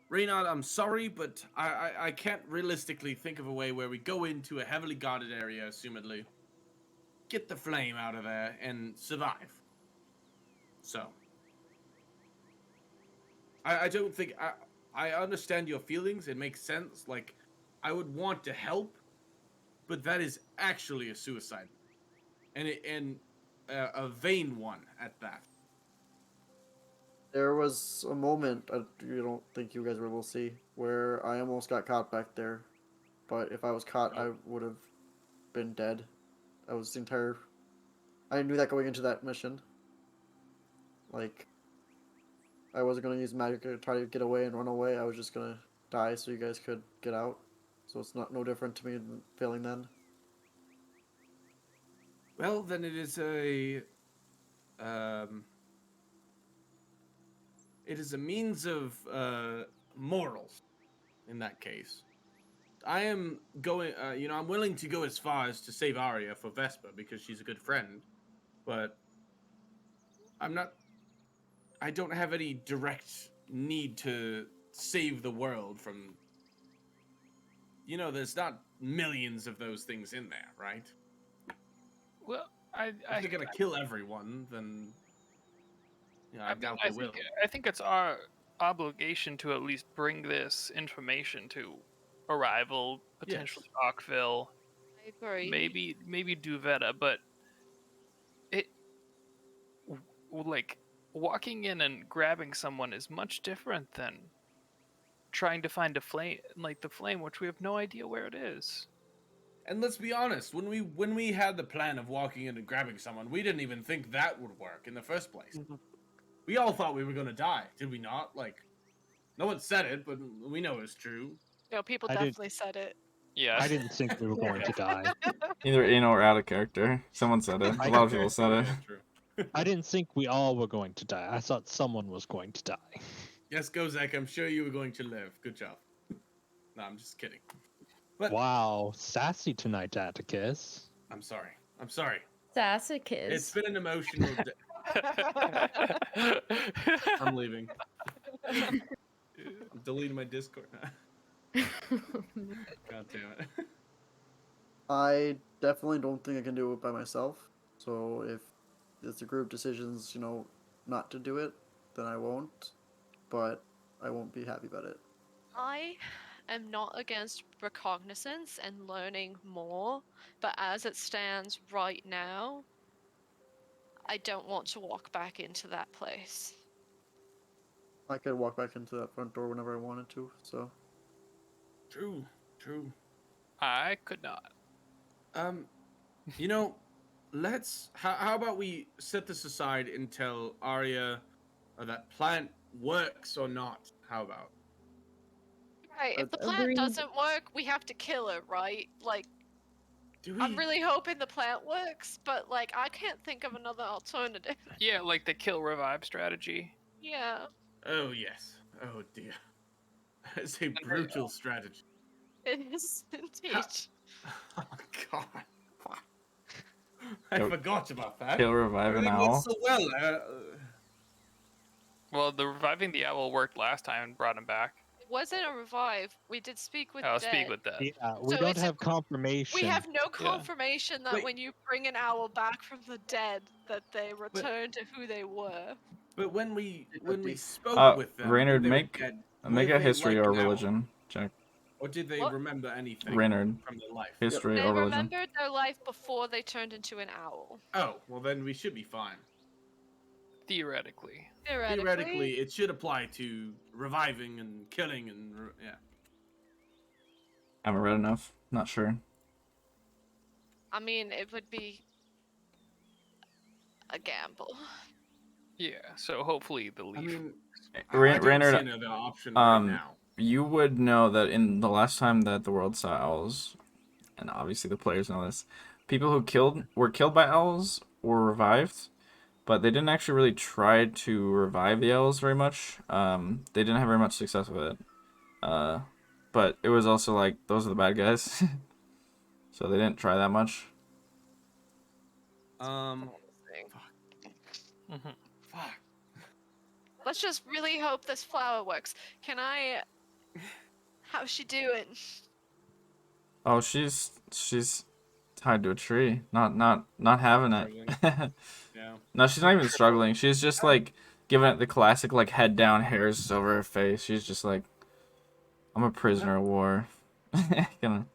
Reynard, I'm sorry, but I can't realistically think of a way where we go into a heavily guarded area, assumedly, get the flame out of there, and survive. So, I don't think I understand your feelings. It makes sense. Like, I would want to help, but that is actually a suicide, and a vain one at that. There was a moment, you don't think you guys were able to see, where I almost got caught back there. But if I was caught, I would have been dead. I was the entire. I knew that going into that mission. Like, I wasn't gonna use magic to try to get away and run away. I was just gonna die so you guys could get out. So it's no different to me than failing then. Well, then it is um, it is a means of morals. In that case, I am going. I'm willing to go as far as to save Arya for Vesper because she's a good friend, but I'm not. I don't have any direct need to save the world from. There's not millions of those things in there, right? Well, If they're gonna kill everyone, then I doubt they will. I think it's our obligation to at least bring this information to Arrival, potentially Oakville, I agree. maybe Duvetta, but it like walking in and grabbing someone is much different than trying to find a flame, like the flame, which we have no idea where it is. And let's be honest, when we had the plan of walking in and grabbing someone, we didn't even think that would work in the first place. We all thought we were gonna die, did we not? Like, no one said it, but we know it's true. No, people I did- definitely said it. Yeah. I didn't think we were going to die. Either in or out of character. Someone said it. A lot of people said it. Yeah, true. I didn't think we all were going to die. I thought someone was going to die. Yes, Gozek, I'm sure you were going to live. Good job. No, I'm just kidding. But Wow, sassy tonight, Atticus. I'm sorry. I'm sorry. Sassicus. It's been an emotional day. I'm leaving. I'm deleting my Discord. God damn it. I definitely don't think I can do it by myself. So if it's a group decisions, not to do it, then I won't. But I won't be happy about it. I am not against recognizance and learning more, but as it stands right now, I don't want to walk back into that place. I could walk back into that front door whenever I wanted to. So True. I could not. Let's. How about we set this aside until Arya, that plant works or not? How about? Right, if the plant Agreed. doesn't work, we have to kill her, right? Like, Do we? I'm really hoping the plant works, but like, I can't think of another alternative. Yeah, like the kill revive strategy. Yeah, Oh yes. Oh dear. It's a brutal strategy. it is indeed. Oh God. I Kill- forgot about that. Kill, revive, an Everything went owl. so well. Well, the reviving the owl worked last time and brought him back. It wasn't a revive. We did speak with I'll dead. speak with that. Yeah, we So don't it's a- have confirmation. We have no confirmation that Wait. when you bring an owl back from the dead, that they return to who they were. But when we spoke with them, Raynard, when they were make dead, make were a they history like or an owl? religion check. Or did they What? remember anything Raynard, from their life? history They or religion. remembered their life before they turned into an owl. Oh, well then we should be fine. Theoretically. Theoretically, it should apply to reviving and killing and yeah. Haven't read enough. Not sure. I mean, it would be a gamble. Yeah, so hopefully the leaf. I mean, Ray- I don't Raynard, see another option right um, now. You would know that in the last time that the world saw owls, and obviously the players know this, people who were killed by owls were revived, but they didn't actually really try to revive the owls very much. They didn't have very much success with it. But it was also like those are the bad guys, so they didn't try that much. Fuck. Mhm. Fuck. Let's just really hope this flower works. Can I? How's she doing? Oh, she's tied to a tree, not having it. Yeah. No, she's not even struggling. She's just like giving it the classic like head down, hairs over her face. She's just like, I'm a prisoner of war. Gonna...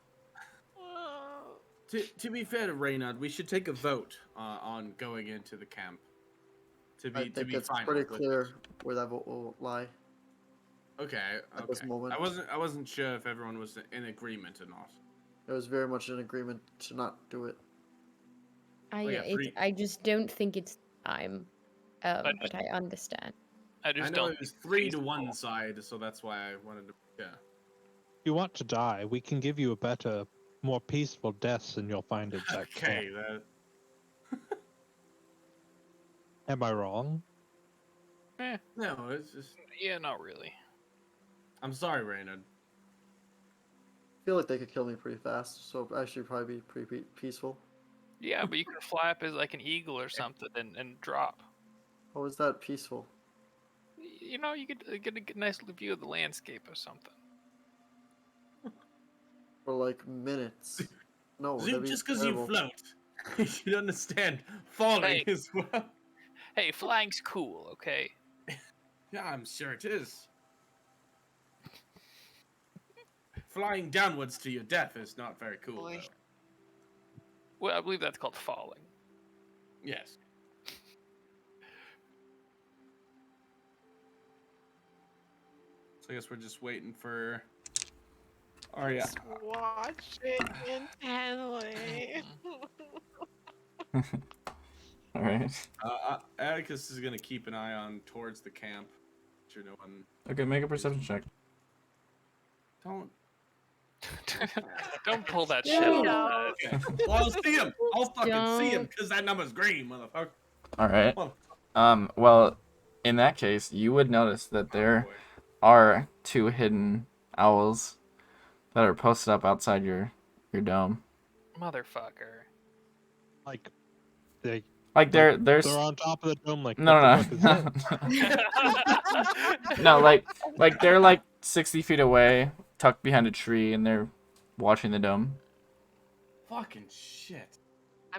To be fair to Reynard, we should take a vote on going into the camp. To I be think it's final pretty with clear this. where that vote will lie. Okay. at this moment. I wasn't sure if everyone was in agreement or not. It was very much an agreement to not do it. yeah, free- I just don't think it's time. just- But I understand. I I just know don't. it was think 3 it's to 1 feasible. side, so that's why I wanted to. Yeah. If you want to die, we can give you a better, more peaceful death than you'll find at that Okay. camp. Am I wrong? No, it's just. Yeah, not really. I'm sorry, Reynard. I feel like they could kill me pretty fast, so I should probably be pretty peaceful. Yeah, but you can fly up as like an eagle or something and drop. How is that peaceful? You know, you could get a nice view of the landscape or something. For like minutes. No, Zoom, that'd be just because you terrible. float, you should understand falling Hey. as well. Hey, flying's cool, okay? Yeah, I'm sure it is. Flying downwards to your death is not very cool, Boy. though. Well, I believe that's called falling. Yes. So I guess we're just waiting for Arya. Just watch it intently. All right. Atticus is gonna keep an eye on towards the camp. Sure, no one. Okay, make a perception check. Don't. Don't pull that Yeah. shit. No. Okay. Well, I'll see him. I'll fucking see him Don't. because that number's green, motherfucker. All right. Well, Well, in that case, you would notice that there are 2 hidden owls that are posted up outside your dome. Motherfucker. Like, they Like they're there's on top of the dome. Like, no, what the no, fuck is that? no, like they're like 60 feet away, tucked behind a tree, and they're watching the dome. fucking shit.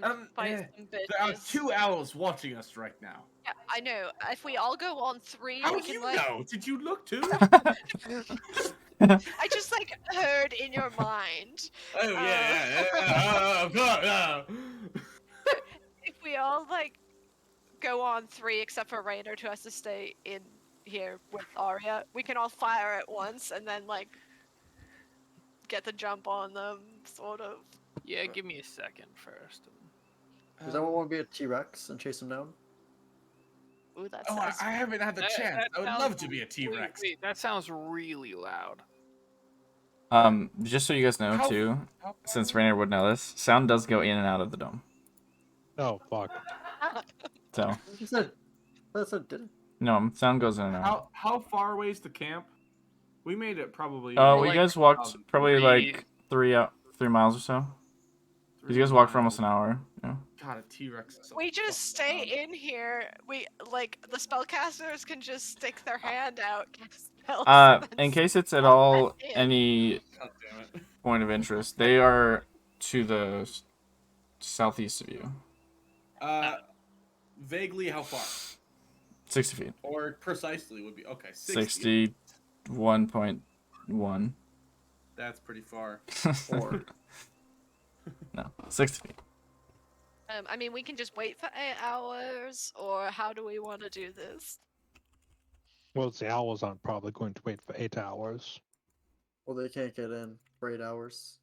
I'm fighting yeah, some There are bitches. 2 owls watching us right now. Yeah, I know. If we all go on 3, How we do can you like. know? Did you look too? I just like heard in your mind. Oh yeah. Of course. If we all like go on 3, except for Rainer, who has to stay in here with Arya, we can all fire at once and then like get the jump on them, sort of. Yeah, give me a second first. Does anyone want to be a T-Rex and chase him down? Ooh, that Oh, sounds. I haven't had the That- chance. that I would sounds- love to be a T-Rex. Wait, that sounds really loud. Just so you guys know How- too, how since far- Rainer would know this, sound does go in and out of the dome. Oh fuck! So He said, that's a did. no, sound goes in and out. How far away is the camp? We made it probably. Oh, Well, you like, guys walked probably three- like 3 miles or so. 'Cause you guys walked for almost an hour. Yeah. God, a T-Rex. is so We just fucking stay in here. We like the spellcasters can just stick their hand out, cast spells. and In case it's at slot all that in. any loud. God damn it. point of interest, they are to the southeast of you, Vaguely how far? 60 feet, Or precisely would be okay. 61.1. That's pretty far. Or No, 60 feet. I mean, we can just wait for 8 hours, or how do we want to do this? Well, the owls aren't probably going to wait for 8 hours. well, they can't get in for 8 hours.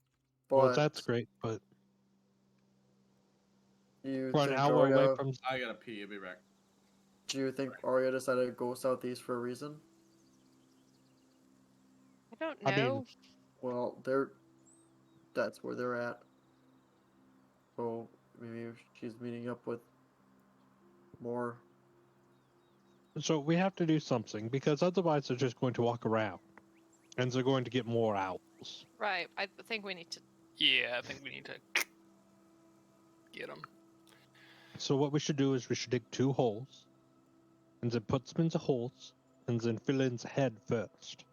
But Well, that's great, but you we're an think hour away Arya, from. I gotta pee. I'll be back. do you think Arya decided to go southeast for a reason? I don't I mean- know. Well, that's where they're at. So maybe she's meeting up with more. So we have to do something because otherwise they're just going to walk around, and they're going to get more owls. Right. I think we need to. Yeah, I think we need to get them. So what we should do is we should dig 2 holes, and then put them into holes, and then fill in the head first,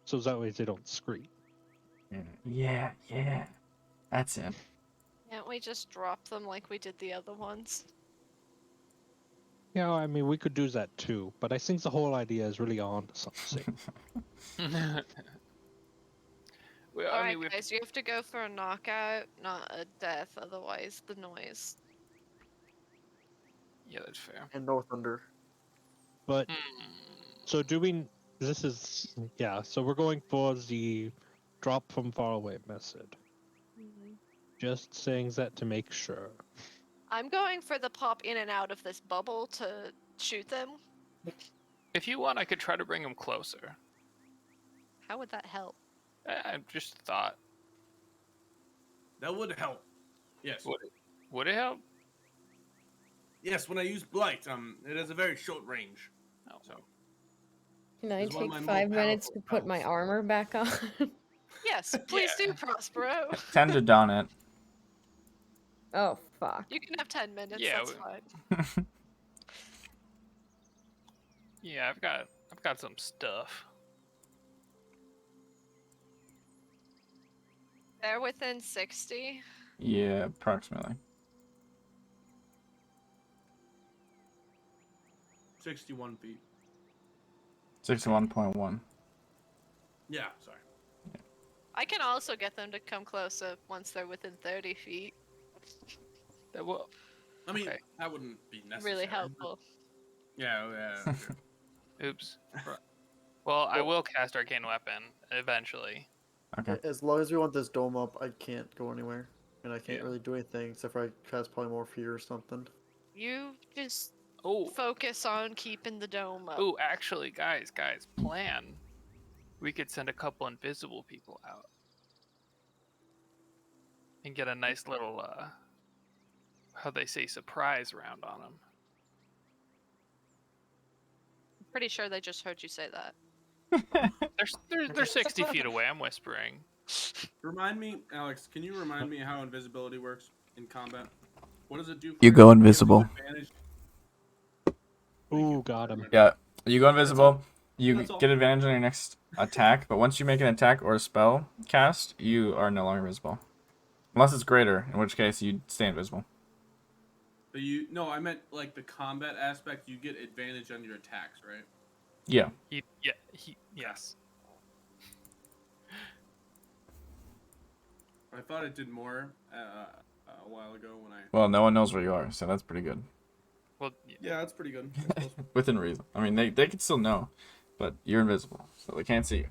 so that way they don't scream. Yeah. That's it. Can't we just drop them like we did the other ones? Yeah, I mean we could do that too, but I think the whole idea is really on to something. Well, I Alright, mean, we've guys, you have to go for a knockout, not a death, otherwise the noise. yeah, that's fair. And no thunder. But Hmm. so do we? This is yeah. So we're going for the drop from far away method. Just saying that to make sure. I'm going for the pop in and out of this bubble to shoot them. If you want, I could try to bring them closer. How would that help? I just thought. That would help. Yes. Would it help? Yes. When I use blight, it has a very short range. Oh, So Can I It's one of take my more 5 minutes to powerful put my spells. armor back on? Yes, please do, Prospero. 10 to don it. Oh fuck. You can have 10 minutes, Yeah, that's we- fine. Yeah, I've got some stuff. They're within 60. Yeah, approximately. 61 feet. 61.1. Yeah. Sorry. I can also get them to come closer once they're within 30 feet. That will. I mean, Okay. that wouldn't be necessary. Really helpful. Yeah. Sure. Oops. Well, I will cast Arcane Weapon eventually. Okay. As long as we want this dome up, I can't go anywhere, and I can't Yeah. really do anything except for I cast polymorph here or something. You just Oh, focus on keeping the dome up. oh, actually, guys, plan. We could send a couple invisible people out and get a nice little, how they say, surprise round on them. Pretty sure they just heard you say that. They're 60 feet away. I'm whispering. Remind me, Alex. Can you remind me how invisibility works in combat? What does it do? You go invisible. Ooh, got him. Yeah, you go invisible. You That's all. get advantage on your next attack, but once you make an attack or a spell cast, you are no longer visible. Unless it's greater, in which case you stay invisible. But I meant like the combat aspect. You get advantage on your attacks, right? Yeah. Yes. I thought it did more a while ago when I. Well, no one knows where you are, so that's pretty good. Well, Yeah, that's pretty good. I suppose. Within reason. I mean, they could still know, but you're invisible, so they can't see you.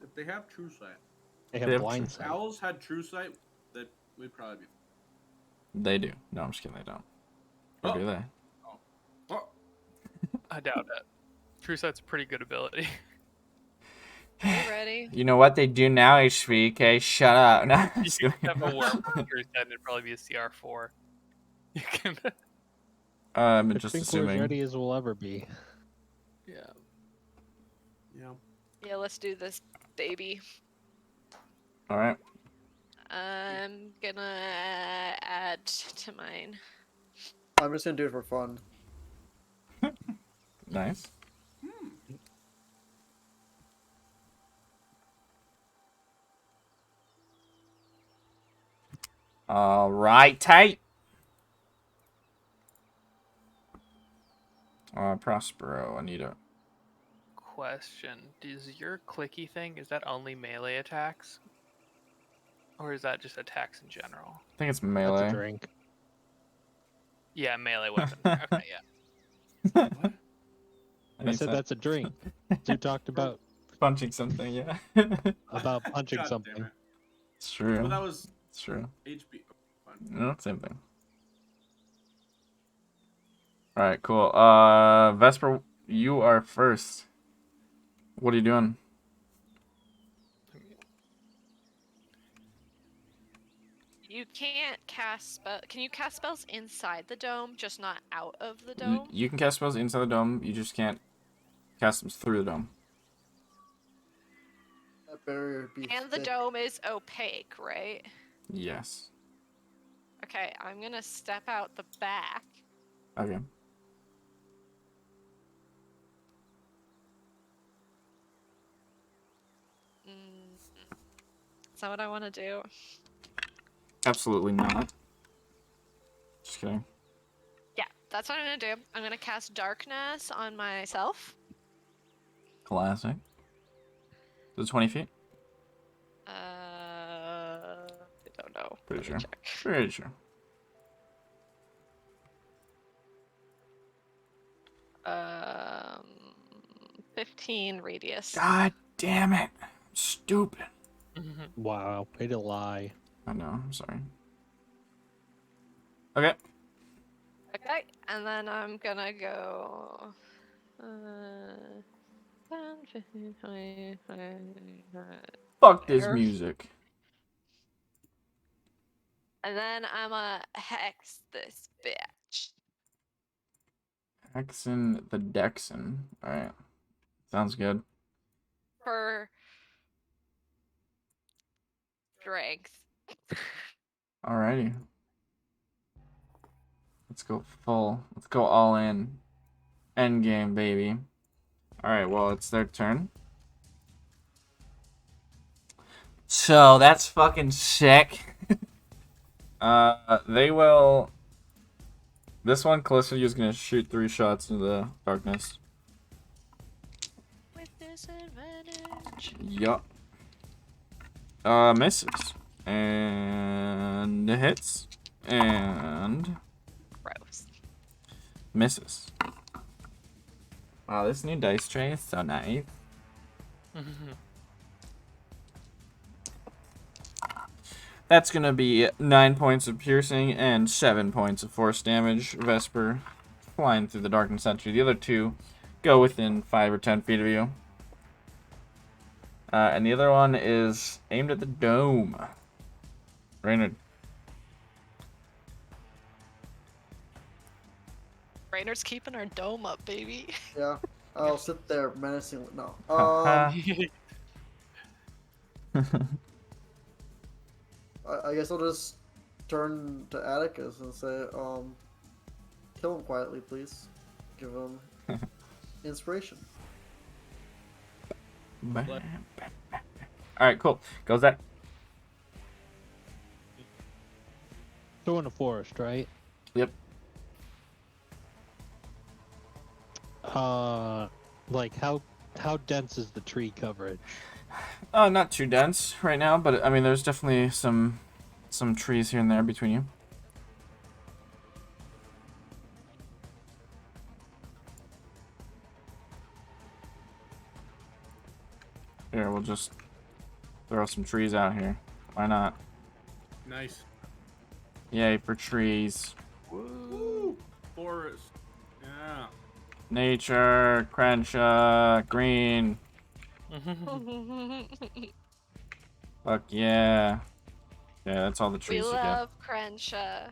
If they have true sight, They They have have blind if sight. owls had true sight, that we'd probably be. They do. No, I'm just kidding. They don't. Or Oh. do they? Oh, I doubt it. True Sight's a pretty good ability. Are you ready? You know what they do now, HVK? Shut up. No, I'm You just could kidding. have a warp for True Sight, and it'd probably be a CR4. You can. I'm I just think we're as assuming. ready as we'll ever be. Yeah. yeah. Yeah, let's do this, baby. All right. I'm gonna add to mine. I'm just gonna do it for fun. Nice. All right, tight. Prospero, I need a. Question: Does your clicky thing, is that only melee attacks, or is that just attacks in general? I think it's That's a melee. drink. Yeah, melee weapon. Okay, yeah. What? I need said some- that's a drink. You talked about punching something. Yeah. punching God damn something. it. It's true. Well, that was It's true. HP. Fine. No, same thing. All right, cool. Vesper, you are first. What are you doing? You can't cast spell. Can you cast spells inside the dome, just not out of the dome? You can cast spells inside the dome. You just can't cast them through the dome. That barrier be And the thick. dome is opaque, right? Yes. Okay, I'm gonna step out the back. Okay. Is that what I want to do? Absolutely not. Just kidding. Yeah, that's what I'm gonna do. I'm gonna cast darkness on myself. Classic. Is it 20 feet? I don't know. Pretty Let me sure. check. Pretty sure. 15 radius. God damn it. Stupid. Wow, way to lie. I know. I'm sorry. Okay. Okay, and then I'm gonna go. 10, 15, 20, 25. Fuck this There. music. And then I'm gonna hex this bitch. Hexen the Dexen. Alright. Sounds good. For strength. Alrighty. Let's go full. Let's go all in. End game, baby. Alright, well, it's their turn. So, that's fucking sick. They will... This one, Callisto is gonna shoot 3 shots into the darkness. With disadvantage. Yup. Misses. And hits. And Gross. misses. Wow, this new dice tray is so nice. That's gonna be 9 points of piercing and 7 points of force damage. Vesper flying through the darkness at you. The other two go within 5 or 10 feet of you. And the other one is aimed at the dome. Raynard. Rainer's keeping our dome up, baby. Yeah. I'll sit there menacingly. No. Haha. I guess I'll just turn to Atticus and say, kill him quietly, please. Give him inspiration. Alright, cool. Goes that. So in the forest, right? Yep. Like how dense is the tree coverage? Not too dense right now, but I mean, there's definitely some trees here and there between you. Here, we'll just throw some trees out here. Why not? Nice. Yay for trees. Woo! Forest. Yeah. Nature, Crenshaw, green. Fuck yeah. Yeah, that's all the We trees you get. love Crenshaw.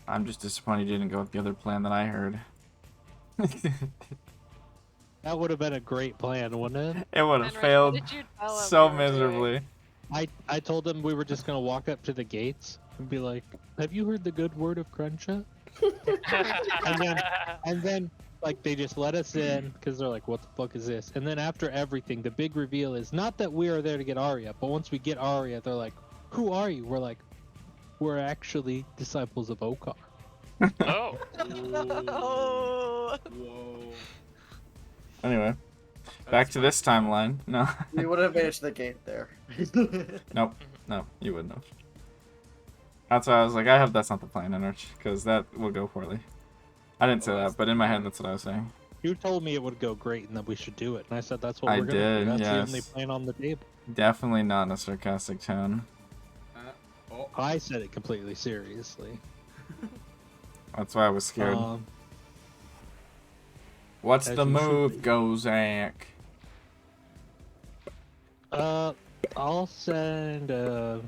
I'm just disappointed you didn't go with the other plan that I heard. That would have been a great plan, wouldn't it? It would have Henrik, what failed did you tell him so we were doing? miserably. I told them we were just gonna walk up to the gates and be like, "Have you heard the good word of Crenshaw?" And then like they just let us in because they're like, "What the fuck is this?" And then after everything, the big reveal is not that we are there to get Arya, but once we get Arya, they're like, "Who are you?" We're like, "We're actually disciples of Okar." Oh. Oh. Whoa. Anyway, back to this timeline. No. We would have managed the gate there. Nope. No, you wouldn't have. That's why I was like, I hope that's not the plan, Enerch, because that will go poorly. I didn't say that, but in my head, that's what I was saying. You told me it would go great and that we should do it, and I said that's what I we're gonna did, do. That's the yes. only plan on the table. Definitely not in a sarcastic tone. Oh. I said it completely seriously. That's why I was scared. What's as the you should move, be. Gozak? I'll send Oh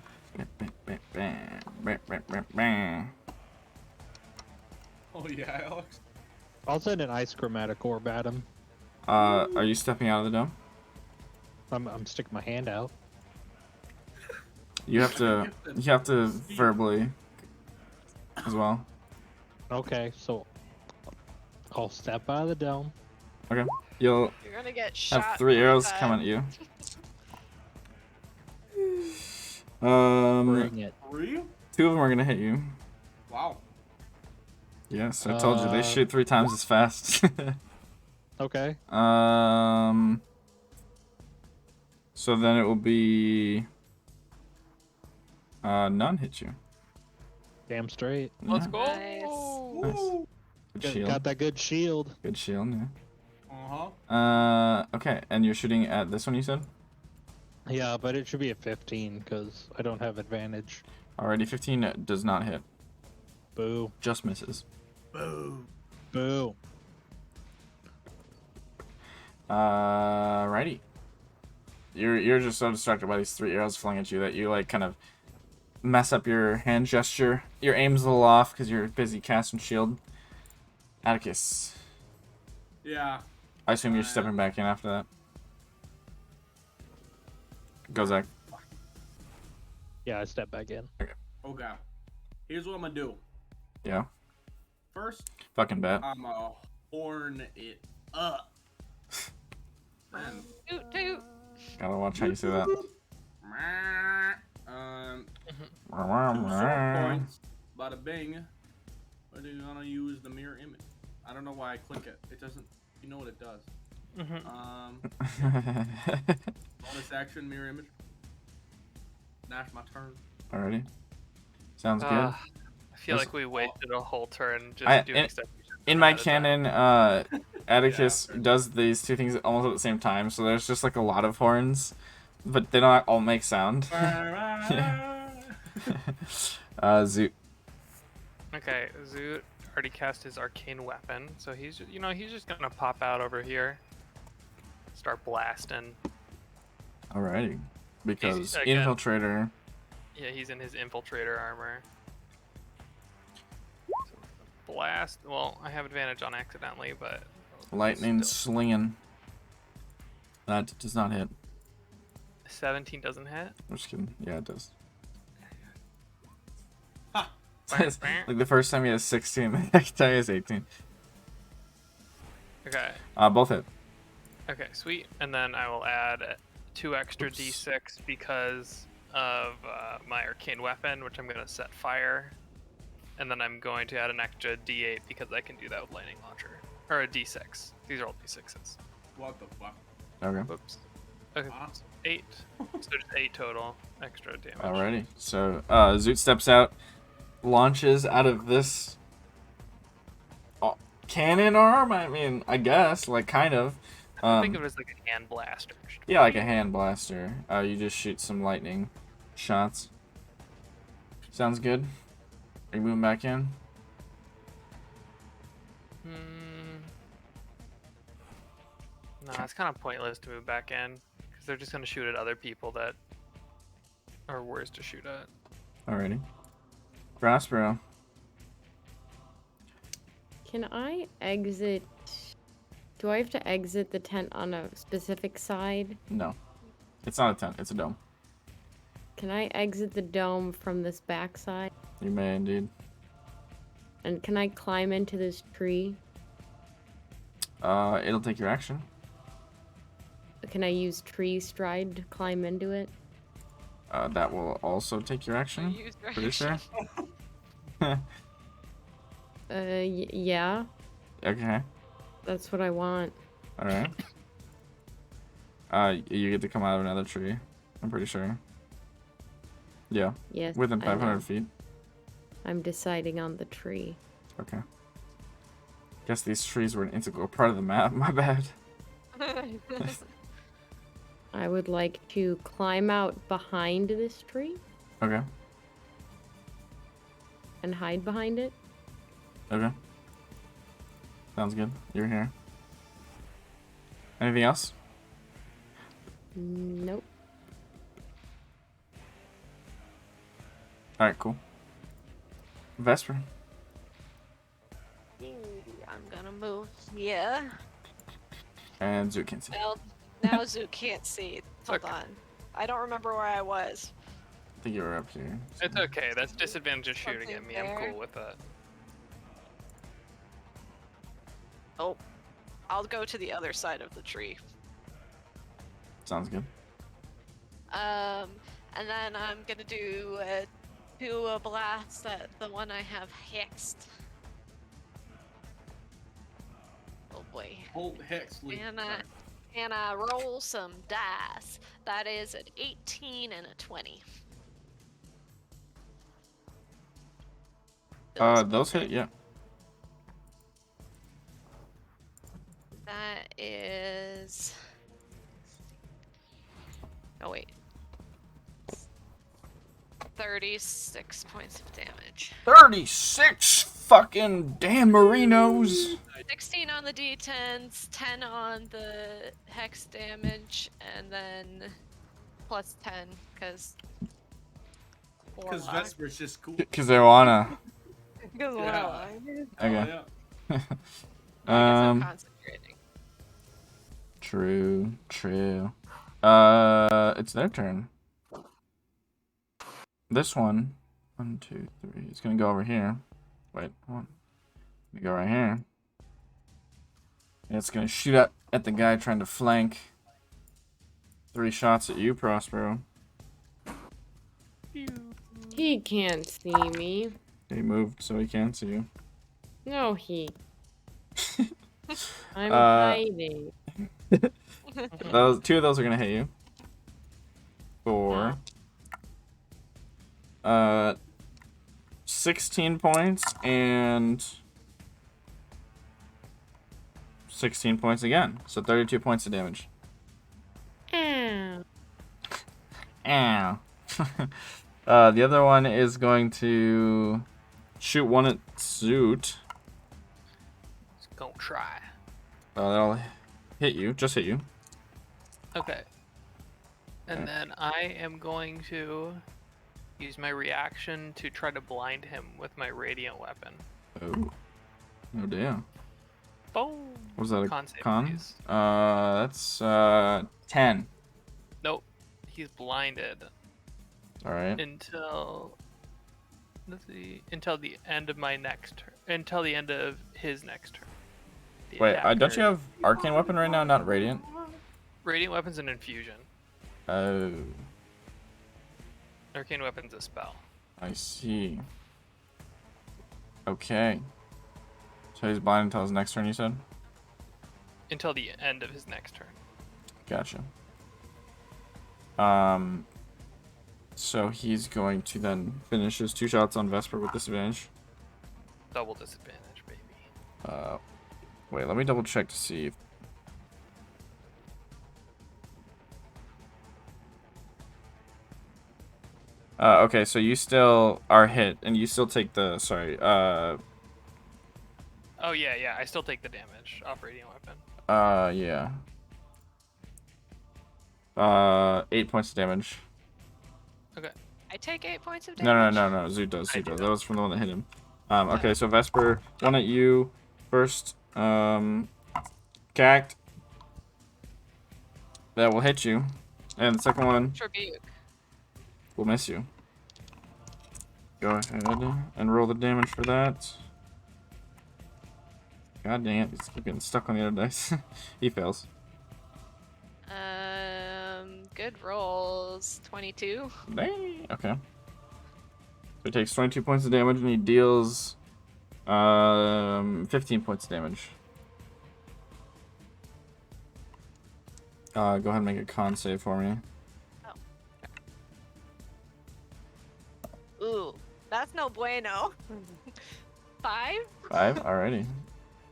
yeah, Alex. I'll send an ice chromatic orb at him. Are you stepping out of the dome? I'm sticking my hand out. You have to verbally as well. Okay, so I'll step out of the dome. Okay. You'll You're gonna get shot. have 3 arrows coming at you. Bring it. 3? 2 of them are gonna hit you. Wow. Yes, I told you they shoot 3 times as fast. Okay. So then it will be none hit you. Damn straight. Let's Yeah. go. Nice. Nice. Good shield. Got that good shield. Good shield. Uh-huh. Okay, and you're shooting at this one, you said? Yeah, but it should be a 15 because I don't have advantage. Alrighty, 15 does not hit. Boo. Just misses. Boom. Boo. Righty. You're just so distracted by these 3 arrows flying at you that you like kind of mess up your hand gesture. Your aim's a little off because you're busy casting shield. Atticus. Yeah. I assume you're stepping back in after that. Go, Zach. Yeah, I step back in. Okay. Here's what I'm gonna do. Yeah. First, Fucking bet. I'm gonna horn it up. Then, Toot toot. Gotta watch how you say that. 2 sword points. Bada bing. But you're gonna use the mirror image. I don't know why I click it. It doesn't. You know what it does. Bonus action mirror image. Dash my turn. Alrighty. Sounds good. I feel That's- like we wasted a whole turn just I- doing and- stuff we should in my At a time. canon, Atticus fair. does these two things almost at the same time, so there's just like a lot of horns, but they don't all make sound. Zoot. Okay, Zoot already cast his arcane weapon, so he's just gonna pop out over here, start blasting. Alrighty. Because again- Infiltrator. Yeah, he's in his infiltrator armor. So, blast. Well, I have advantage on accidentally, but Lightning still. slinging. That does not hit. 17 doesn't hit. I'm just kidding. Yeah, it does. Ha! Like the first time he has 16, the next time he has 18. Okay. Both hit. Okay, sweet. And then I will add 2 extra Oops. d6 because of my arcane weapon, which I'm going to set fire. And then I'm going to add an extra d8 because I can do that with lightning launcher. Or a d6. These are all d6s. What the fuck? Okay. Whoops. Okay, Wow. 8. So just 8 total extra damage. Alrighty. So Zoot steps out, launches out of this cannon arm. I mean, I guess, like kind of. Think of it as like a hand blaster. Yeah, like a hand blaster. You just shoot some lightning shots. Sounds good. Are you moving back in? No, it's kind of pointless to move back in because they're just going to shoot at other people that are worse to shoot at. Alrighty. Prospero. Can I exit? Do I have to exit the tent on a specific side? No. It's not a tent, it's a dome. Can I exit the dome from this backside? You may indeed. And can I climb into this tree? It'll take your action. Can I use tree stride to climb into it? That will also take your action. Use your Pretty sure. Yeah. Okay. That's what I want. Alright. You get to come out of another tree. I'm pretty sure. Yeah. Yes. Within I know. 500 feet. I'm deciding on the tree. Okay. Guess these trees were an integral part of the map. My bad. I would like to climb out behind this tree Okay. and hide behind it. Okay. Sounds good. You're here. Anything else? Nope. Alright, cool. Vesper. I'm gonna move. Yeah. And Zoot can see. Well, now Zoo can't see. Hold Okay. on. I don't remember where I was. I think you were up here. It's okay. That's disadvantage of shooting Something at me. I'm there. cool with that. Oh, I'll go to the other side of the tree. Sounds good. And then I'm gonna do a blast at the one I have hexed. Oh boy. Hold hex leap. And I roll some dice. That is an 18 and a 20. Those hit, yeah. That is. Oh wait. 36 points of damage. 36 fucking Dan Marinos. 16 on the d10s, 10 on the hex damage, and then plus 10 because. Because Vesper's just cool. Because they wanna. Because Yeah. Oh, Okay. yeah. I guess I'm Um. concentrating. True. It's their turn. This one. 1, 2, 3. It's gonna go over here. Wait, hold on. Gonna go right here. And it's gonna shoot at the guy trying to flank. 3 shots at you, Prospero. He can't see me. He moved so he can't see you. No, I'm Uh, hiding. Those 2 of those are gonna hit you. For 16 points and 16 points again. So 32 points of damage. Mm. Ow. The other one is going to shoot one at Zoot. Let's go try. That'll hit you. Just hit you. Okay. And Okay. then I am going to use my reaction to try to blind him with my radiant weapon. Oh. Oh, damn. Boom. Was that a Con save, con? please. That's 10. Nope. He's blinded Alright. until let's see, until the end of my next turn. Until the end of his next turn. The Wait, don't attacker- you have arcane weapon right now, not radiant? Radiant weapon's an infusion. Oh, Arcane weapon's a spell. I see. Okay. So he's blind until his next turn, you said? Until the end of his next turn. Gotcha. So he's going to then finish his 2 shots on Vesper with disadvantage. Double disadvantage, baby. Wait, let me double check to see if... okay, so you still are hit, and you still take the, sorry, Oh yeah, I still take the damage off radiant weapon. yeah. 8 points of damage. Okay. I take 8 points of No, damage. no. Zoot does. I Zoot do does. that. That was from the one that hit him. Okay, so Vesper, one at you first. Cact. That will hit you. And the second one Tribute. will miss you. Go ahead and roll the damage for that. God dang it, he's keep getting stuck on the other dice. He fails. Good rolls. 22. Dang. Okay. So he takes 22 points of damage and he deals 15 points of damage. Go ahead and make a con save for me. Ooh, that's no bueno. 5? 5? Alrighty.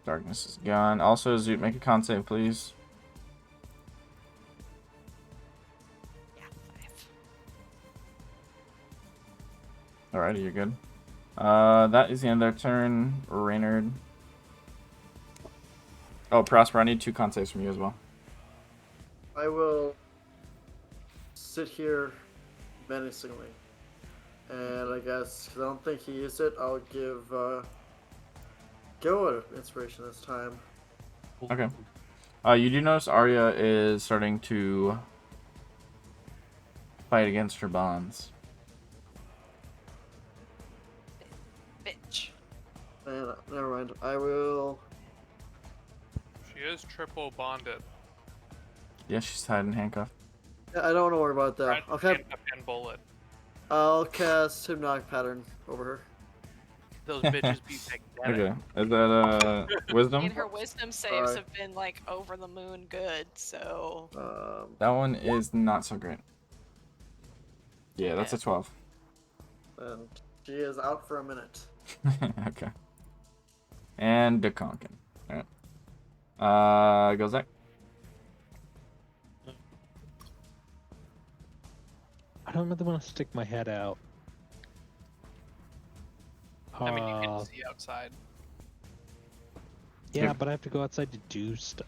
Darkness is gone. Also, Zoot, make a con save, please. Yeah, 5. Alrighty, you're good. That is the end of their turn. Reynard. Oh, Prosper, I need 2 con saves from you as well. I will sit here menacingly. And I guess, because I don't think he used it, I'll give Go an inspiration this time. Okay. You do notice Arya is starting to fight against her bonds. Bitch. And never mind. I will. She is triple bonded. Yeah, she's tied and handcuffed. Yeah, I don't want to worry about that. Red, I'll cast, handcuff, and bullet. I'll cast Hypnotic Pattern over her. Those bitches be magnetic. Okay. Is that wisdom? And her wisdom saves Alright. have been like over the moon good, so That one is not so great. Yeah, that's a 12. And she is out for a minute. Okay. And DeConkin. Alright. Goes that. I don't really want to stick my head out. I mean, you can see outside. Yeah, Yep. but I have to go outside to do stuff.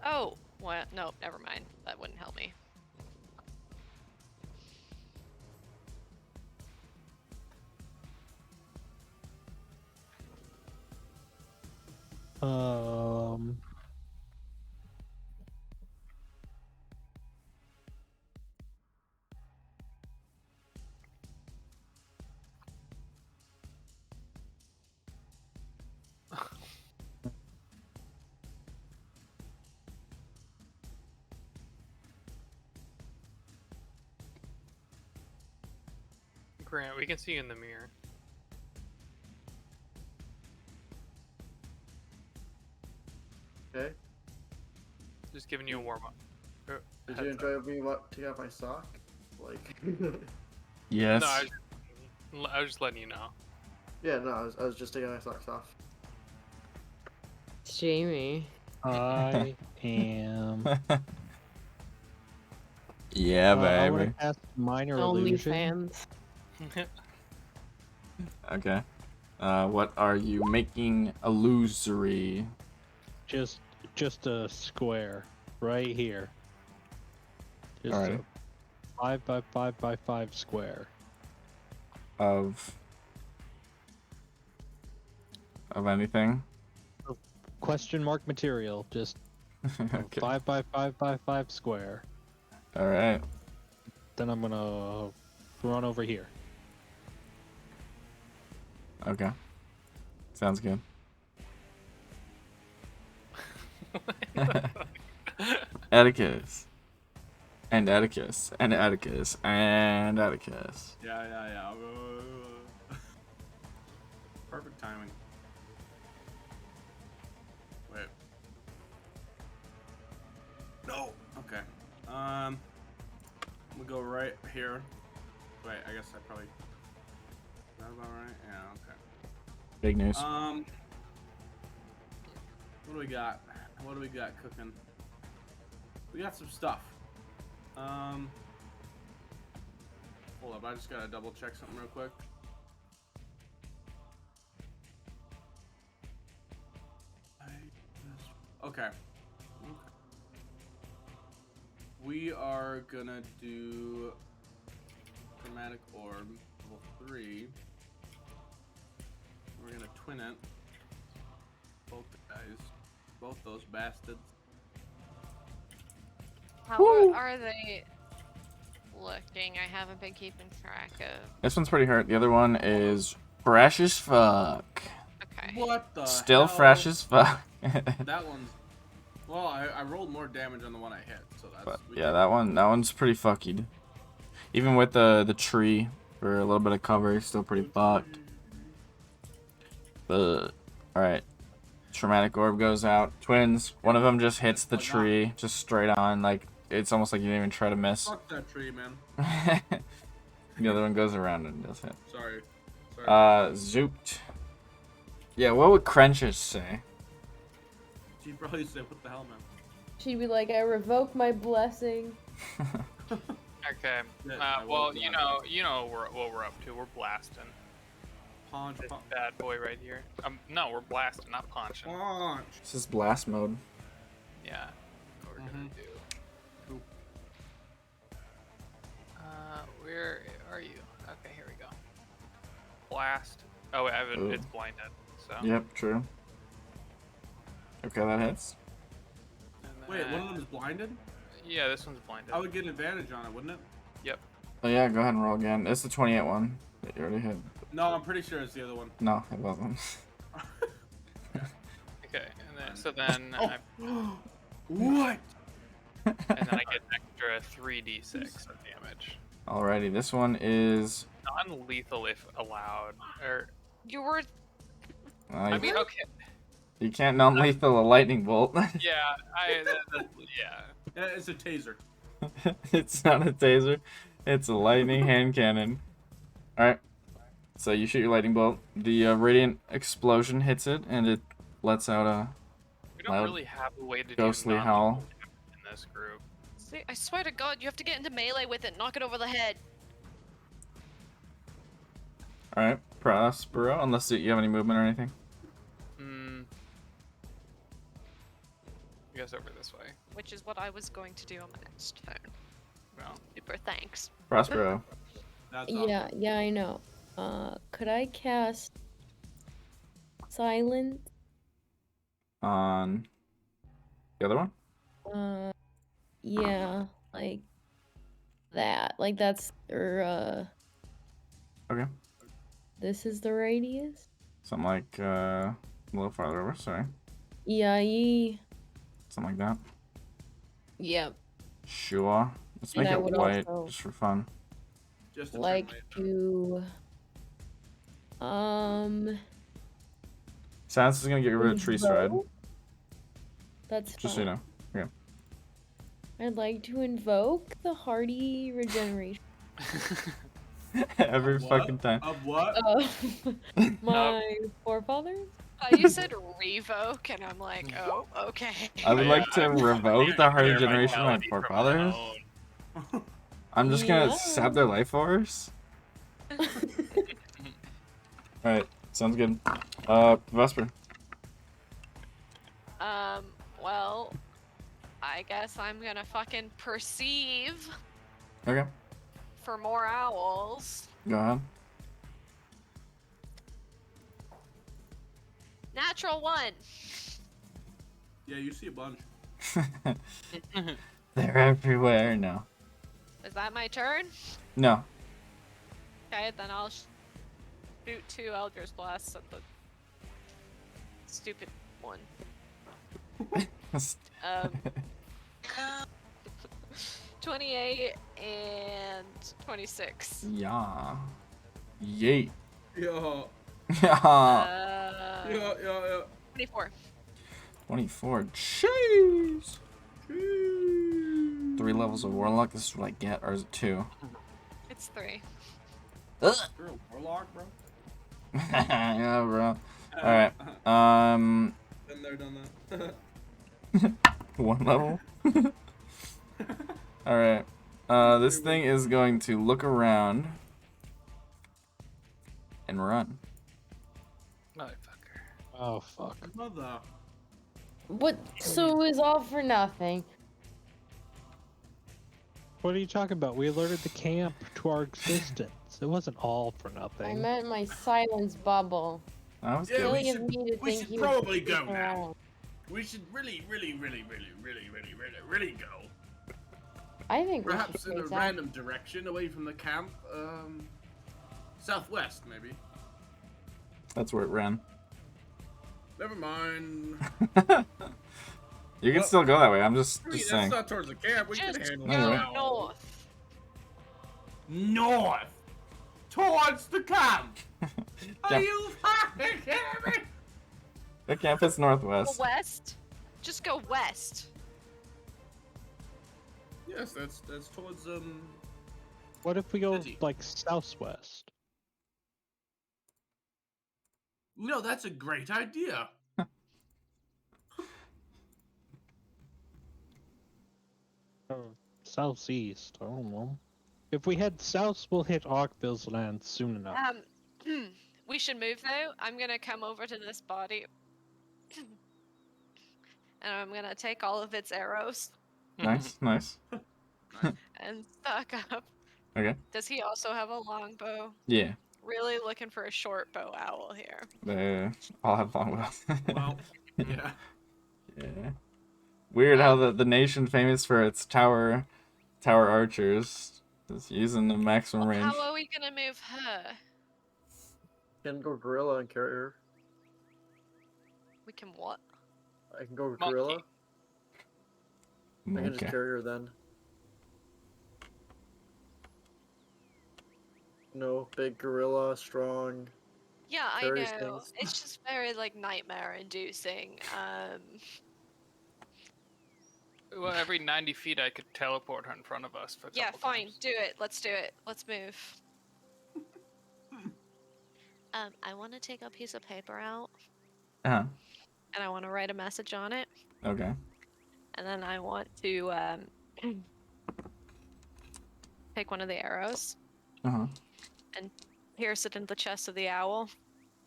oh, well, no, never mind. That wouldn't help me. Um, Grant, we can see you in the mirror. Okay. Just giving you a warm up. Did you enjoy me taking off my sock? Like. Yes. No, I was just letting you know. Yeah, no, I was just taking my socks off. It's Jamie. I am. Yeah, I want baby. to cast minor illusion. OnlyFans. Okay. What are you making illusory? Just a square right here. Just Alright. a 5 by 5 by 5 square. Of anything? Question mark material. Just a Okay. 5 by 5 by 5 square. Alright. Then I'm gonna run over here. Okay. Sounds good. Atticus. And Atticus. And Atticus. And Atticus. Yeah. Perfect timing. Wait. No. Okay. I'm gonna go right here. Wait, I guess I probably. Is that about right? Yeah. Okay. Big news. What do we got? What do we got cooking? We got some stuff. Hold up, I just gotta double check something real quick. Okay. We are gonna do chromatic orb level 3. We're gonna twin it. Both guys. Both those bastards. How are they looking? I haven't been keeping track of. This one's pretty hurt. The other one is fresh as fuck. Okay. What the Still hell? fresh as fuck. That one's. Well, I rolled more damage on the one I hit, so that's. But yeah, that one's pretty fucked. Even with the tree for a little bit of cover, it's still pretty fucked. But alright. Traumatic orb goes out. Twins, one of them just hits the tree, just straight on, like it's almost like you didn't even try to miss. Fuck that tree, man. The other one goes around and does hit. Sorry. Zooped. Yeah, what would Crenches say? She'd probably say, "What the hell, man?" She'd be like, I revoke my blessing. Okay. Yeah, Well, you know what we're up to. We're blasting. Punch, This punch, bad boy right here. No, we're blasting, not punching. punch. This is blast mode. Yeah. What we're gonna do. Cool. Where are you? Okay, here we go. Blast. Oh, wait, Ooh. it's blinded. So. Yep, true. Okay, that hits. And Wait, one of then- them is blinded? Yeah, this one's blinded. I would get an advantage on it, wouldn't it? Yep. Oh yeah, go ahead and roll again. It's the 28 one that you already hit. No, I'm pretty sure it's the other one. No, it wasn't. Okay, and then so then Oh. What? and then I get an extra 3d6 of damage. Alrighty, this one is. Non-lethal if allowed. Or You were. I mean, okay. you can't non-lethal a lightning bolt. Yeah, yeah. Yeah, it's a taser. It's not a taser. It's a lightning hand cannon. Alright. So you shoot your lightning bolt. The radiant explosion hits it, and it lets out a We don't loud, really have a way to ghostly do howl. in this group. See, I swear to God, you have to get into melee with it. Knock it over the head. Alright, Prospero, unless you have any movement or anything. I guess over this way. Which is what I was going to do on my next turn. Well, Super thanks. Prospero. That's Yeah, awesome. yeah, I know. Could I cast Silent? On the other one? Yeah, like that. Like that's or Okay. this is the radius? Something like a little farther over, sorry. Yeah, Something like that. yep. Sure. Let's And make I it would white, also just for fun. Just to like terminate them. to Silence is gonna get rid of tree stride. invoke? That's Just so you know. Okay. I'd like to invoke the hardy regeneration. Every Of what? fucking time. Of what? My forefathers? You said revoke, and I'm like, oh, okay. I would Yeah, like to I'm revoke the heart their regeneration of my vitality from the forefathers. bone. I'm just Yeah. gonna sap their life force. Alright, sounds good. Vesper. Well, I guess I'm gonna fucking perceive Okay, for more owls. go ahead. Natural 1. Yeah, you see a bunch. They're everywhere. No. Is that my turn? No. Okay, then I'll shoot 2 Eldritch Blasts at the stupid one. 28 and 26. Yeah. Yeet. Yeah. Yeah. Yeah. 24. 24. Jeez. 3 levels of Warlock. This is what I get, or is it 2? It's 3. You're a warlock, bro. Yeah, bro. Alright. Been there, done that. 1 level. Alright. This thing is going to look around and run. Motherfucker. Oh fuck. Mother. What? So it was all for nothing. What are you talking about? We alerted the camp to our existence. It wasn't all for I nothing. meant my silence bubble. That was Yeah, good. Silly of me to we think should you probably would go stick now. around. We should really go. I think Perhaps we in should a go random direction away from the camp. Southwest, maybe. That's where it ran. Never mind. You can Well, still go that way. I'm just That's saying. not towards the camp. We can Just handle go it Anyway. now. north. North. Towards the camp. Are Camp- you fucking kidding me? The camp is Go northwest. west. Just go west. Yes, that's towards What if we go City. like southwest? No, that's a great idea. Or southeast? I don't know. If we head south, we'll hit Arkville's land soon enough. We should move though. I'm gonna come over to this body. And I'm gonna take all of its arrows Nice, nice. and stock up. Okay. Does he also have a longbow? Yeah. Really looking for a short bow owl here. They all have long bows. Well, yeah. Yeah. Weird how the nation famous for its tower archers is using the maximum Well, range. how are we gonna move her? Can go gorilla and carry her. We can what? I can go Monkey. gorilla. I can just Okay. carry her then. No, big gorilla, strong. Yeah, I Carries know. things. It's just very like nightmare inducing. Well, every 90 feet I could teleport her in front of us for a Yeah, couple fine. times. Do it. Let's do it. Let's move. I want to take a piece of paper out Uh-huh. and I want to write a message on it, Okay. and then I want to take one of the arrows Uh-huh. and pierce it in the chest of the owl.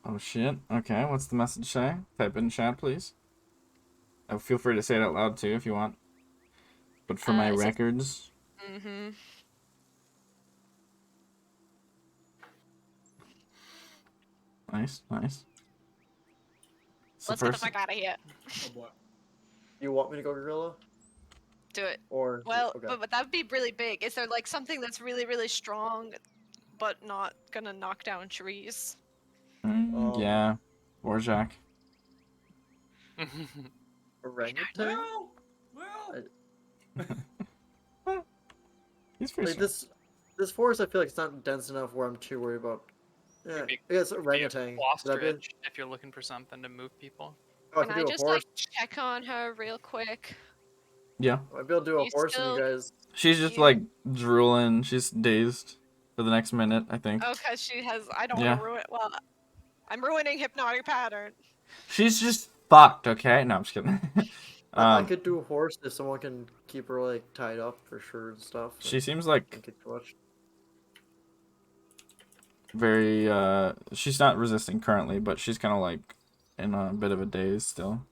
Oh shit. Okay, what's the message say? Type in chat, please. Feel free to say it out loud too if you want. But for my It says- records. Mm-hmm. Nice, nice. So Let's get the first, fuck out of here. Oh boy. You want me to go gorilla? Do it. Or Well, okay. but that would be really big. Is there like something that's really, really strong, but not gonna knock down trees? yeah, Warjack. Orangutan? Well, well. He's pretty Like strong. this forest, I feel like it's not dense enough where I'm too worried about. Yeah, Maybe- I guess Be a orangutan. Would that be- ostrich if you're looking for something to move people. Oh, I Can can I do a just horse. like check on her real quick? Yeah, I might be able to do a You horse, and still- you guys. she's just You- like drooling. She's dazed. for the next minute, I think. Oh, because she has. I don't Yeah. want to ruin. Well, I'm ruining hypnotic pattern. She's just fucked, okay? No, I'm just kidding. I could do horse if someone can keep her like tied up for sure and stuff. She seems I like think it's too much. very, she's not resisting currently, but she's kind of like in a bit of a daze still.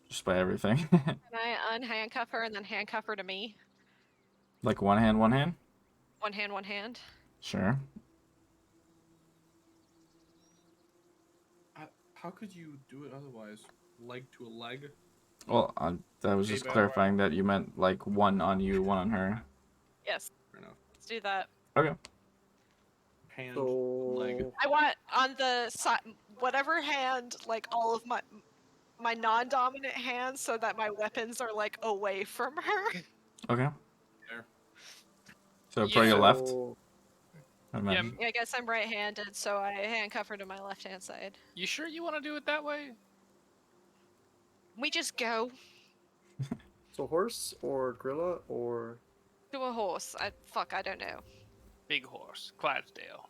Just by everything. Can I unhandcuff her and then handcuff her to me? Like one hand, one hand? One hand, one hand. Sure. How could you do it otherwise? Leg to a leg? Well, I was just Maybe I- clarifying that you meant like one on you, one on her. Yes. Fair enough. Let's do that. Okay. Hand, So leg. I want on the side, whatever hand, like all of my non-dominant hands, so that my weapons are like away from her. Okay. There. So probably your left. So- I Yeah, imagine. I guess I'm right-handed, so I handcuff her to my left-hand side. you sure you want to do it that way? We just go So horse or gorilla or to a horse. I don't know. Big horse, Clydesdale.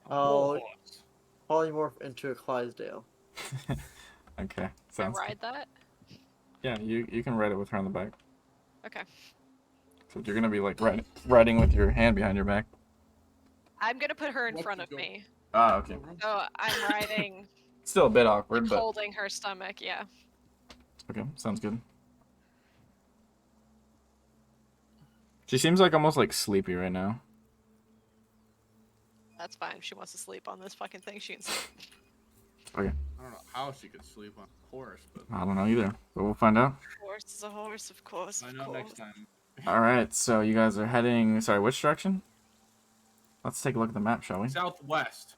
I'll Horse. polymorph into a Clydesdale. Okay. Can I Sounds. ride that? Yeah, you can ride it with her on the back. Okay. So you're gonna be like riding with your hand behind your back. I'm gonna put her in What front to of go- me. Ah, okay. So I'm riding, Still a bit awkward, but holding her stomach. Yeah. okay, sounds good. She seems like almost like sleepy right now. That's fine. If she wants to sleep on this fucking thing, she can sleep. Okay. I don't know how she could sleep on a horse, but I don't know either, but we'll find out. Horse is a horse, of course. I Of know course. next time. All right, so you guys are heading. Sorry, which direction? Let's take a look at the map, shall we? Southwest.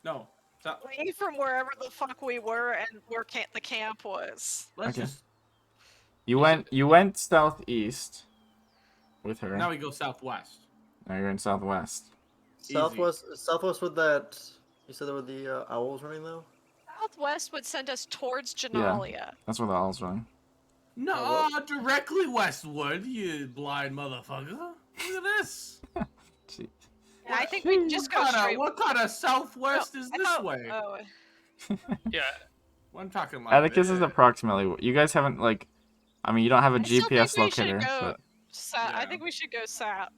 No. Away from wherever the fuck we were and where the camp was. Let's Okay. just. You went southeast with her. Now we go southwest. Now you're in southwest. Southwest with that. You said there were the owls running though. Southwest would send us towards Genalia. That's where the owl's running. No, directly westward, you blind motherfucker. Look at this. Gee. Yeah, I think we can just go straight. What kind of southwest is I this thought- way? Oh, Yeah, Well, I'm talking like Atticus is this. approximately. You guys haven't like. I mean, you don't have a I still GPS think we should locator, go but I Yeah. think we should go south,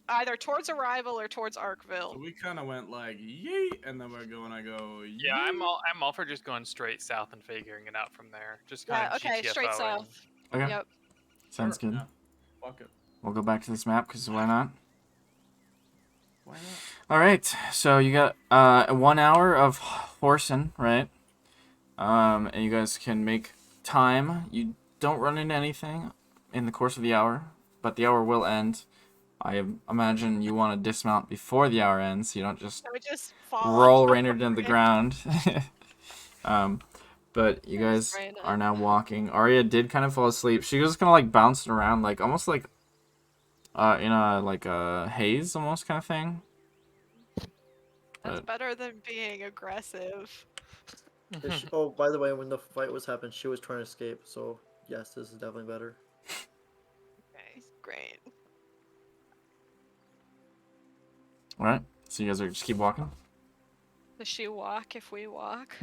either towards Arrival or towards Arkville. So we kind of went like yeet, and then we're going. I go. Yeet. yeah, I'm all for just going straight south and figuring it out from there. Just kind Yeah, of okay, straight GTFOing. south. okay, Yep. sounds Sure, good. yeah. Fuck it. We'll go back to this map because why not? Why not? All right, so you got 1 hour of horsing, right? And you guys can make time. You don't run into anything in the course of the hour, but the hour will end. I imagine you want to dismount before the hour ends, so you don't just So we just fall roll off Raynard into the ground. But you There's guys Raynard. are now walking. Arya did kind of fall asleep. She was kind of like bouncing around, like almost like in a haze almost kind of thing. That's But better than being aggressive. Oh, by the way, when the fight was happening, she was trying to escape. So yes, this is definitely better. Okay, great. all right, so you guys are just keep walking. Does she walk if we walk?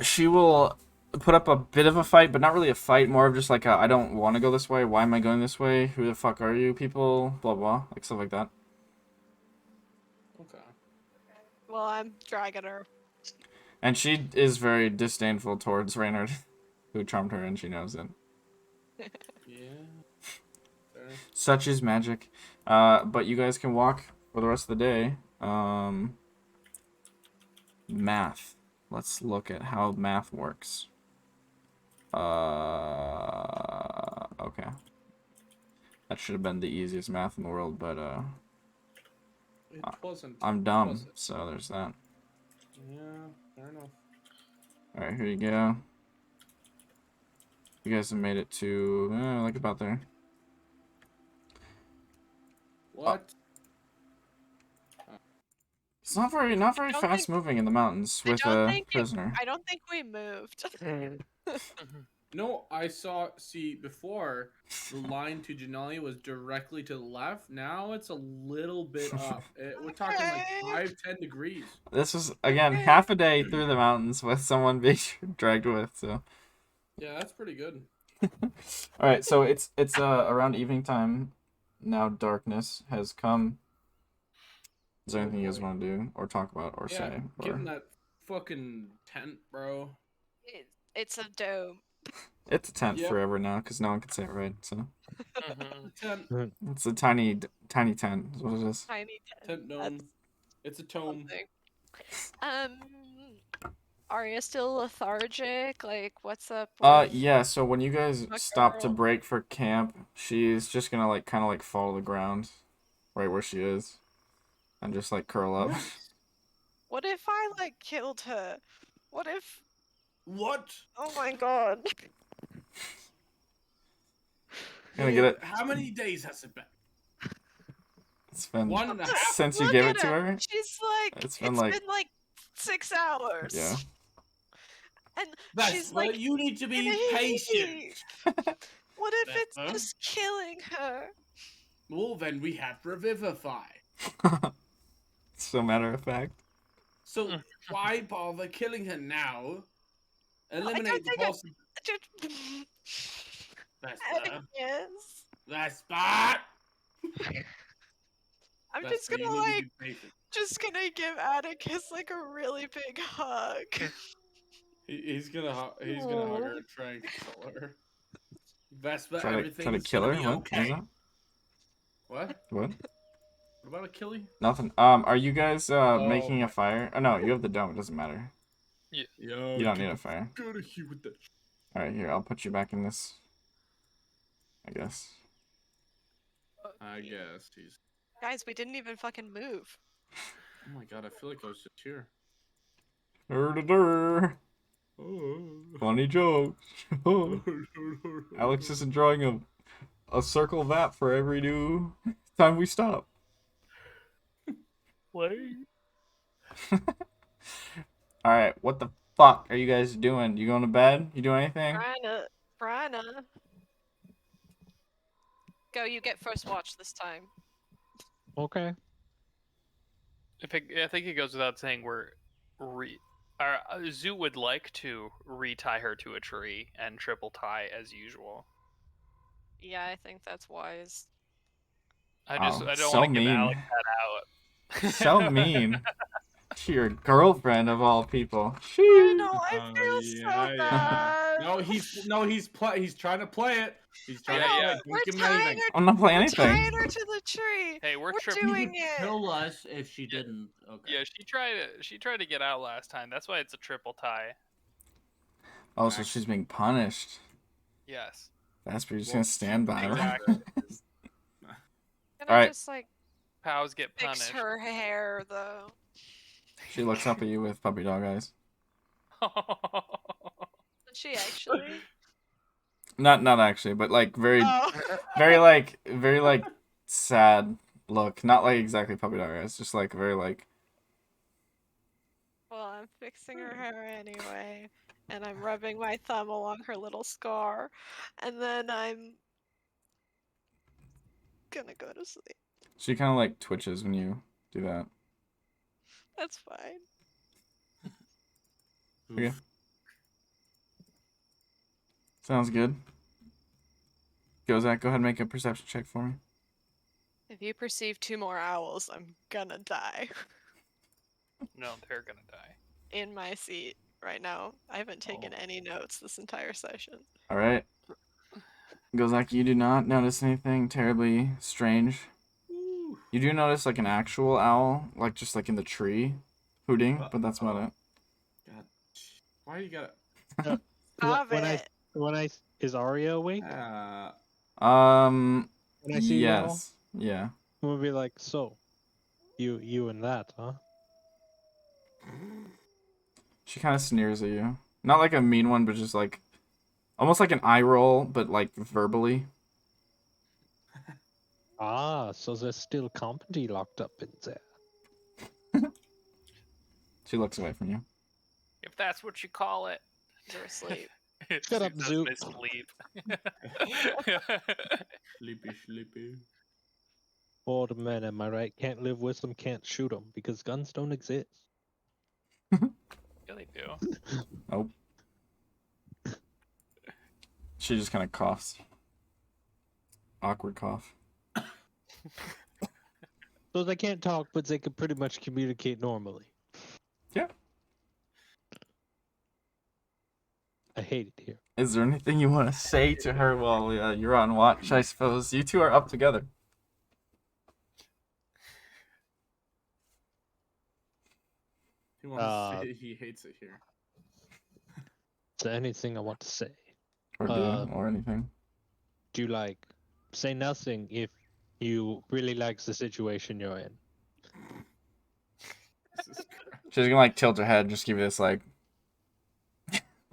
She will put up a bit of a fight, but not really a fight. More of just like I don't want to go this way. Why am I going this way? Who the fuck are you people? Blah blah, like stuff like that. Okay. Well, I'm dragging her. And she is very disdainful towards Reynard, who charmed her, and she knows it. Yeah. Fair. Such is magic. But you guys can walk for the rest of the day. Math. Let's look at how math works. Okay. That should have been the easiest math in the world, but It wasn't. I'm dumb, was it? so there's that. Yeah, fair enough. Alright, here you go. You guys have made it to like about there. What? It's not very don't fast think- moving in the mountains I with don't a think it- prisoner. I don't think we moved. No, see before the line to Janali was directly to the left. Now it's a little bit up. We're talking like Okay. 5-10 degrees. This was again Okay. half a day through the mountains with someone being dragged with. So, Yeah, that's pretty good. all right. So it's around evening time now. Darkness has come. Is there Oh anything you guys boy. want to do or talk about or Yeah, say? get Or in that fucking tent, bro. It's a dome. it's a tent Yep. forever now because no one can say it right. So Mhm. Tent, it's a tiny tent. Is what it is. Tiny tent That's gnome. It's a tome. something. Are you still lethargic? Like, what's up with Yeah. So when you guys my stop to girl? break for camp, she's just gonna like kind of like fall to the ground, right where she is, and just like curl up. What if I like killed her? What if? What? Oh my god! Gonna get it. How many days has it been? It's been 1.5. since you Look gave at it to her. her. She's like, It's been it's like been like 6 hours. yeah. And That's she's well, like you need to in be a patient. heap. What if it's Vesper? just killing her? Well, then we have revivify. So matter of fact. So why bother killing her now? Eliminate the think possibility. Vesper. Yes. Vesper. I'm Vesper, just you gonna need to like, be patient. just gonna give Atticus like a really big hug. He's gonna hug her and try and console her. Vesper, Try to everything's kill gonna her. be What okay. is that? What? What? What about Achilles? Nothing. Are you guys making a my- fire? Oh no, you have the dome. It doesn't matter. Yo, You don't need a fire. Go to here with that. All right, here. I'll put you back in this. I guess. I guess he's. Guys, we didn't even fucking move. Oh my god, I feel like I was just here. Dur-dur-dur. Oh. Funny jokes. Alex isn't drawing a circle of that for every new time we stop. What? All right, what the fuck are you guys doing? You going to bed? You doing anything? Brianna. Go, you get first watch this time. Okay. I think it goes without saying our Zoo would like to retie her to a tree and triple tie as usual. Yeah, I think that's wise. I Oh, don't so want to give mean. Alex that out. So mean. To your girlfriend of all people. I know, I feel so yeah. bad. He's trying to play it. He's trying to Yeah, play yeah. it. Don't We're give him tying anything. her. I'm not playing We're tying anything. her to the tree. Hey, we're doing it. Kill us if she didn't. Okay. Yeah, she tried to get out last time. That's why it's a triple tie. Oh, so she's being punished. Yes. Vesper, you're just gonna stand by her. Exactly. Can Alright. I just like Pals get fix punished. her hair though? She looks up at you with puppy dog eyes. Did she actually? Not actually, but like very Oh. very like sad look. Not like exactly puppy dog eyes, just like very like Well, I'm fixing her hair anyway, and I'm rubbing my thumb along her little scar, and then I'm gonna go to sleep. she kind of like twitches when you do that. That's fine. Okay. Sounds good. Go ahead and make a perception check for me. If you perceive 2 more owls, I'm gonna die No, they're gonna die. in my seat right now. I haven't taken any notes this entire session. All right. Gozak, you do not notice anything terribly strange. You do notice like an actual owl, like just like in the tree, hooting, but that's about it. God, why you gotta? Stop it. Is Arya awake? Um. When I see the owl, Yes. Yeah. we'll be like, so, you and that, huh? She kind of sneers at you. Not like a mean one, but just like almost like an eye roll, but like verbally. Ah, so there's still company locked up in there. She looks away from you. If that's what you call it. You're asleep. Shut up, That's Zoop. my sleep. Sleepy. Old men, am I right? Can't live with them, can't shoot them, because guns don't exist. Yeah, they do. Nope. She just kind of coughs. Awkward cough. So they can't talk, but they can pretty much communicate normally. Yeah. I hate it here. Is there anything you want to say to her while you're on watch? I suppose you two are up together. He wants to say he hates it here. Is there anything I want to say? Or do, or anything. Do you like say nothing if you really likes the situation you're in? Jesus Christ. She's gonna like tilt her head and just give you this like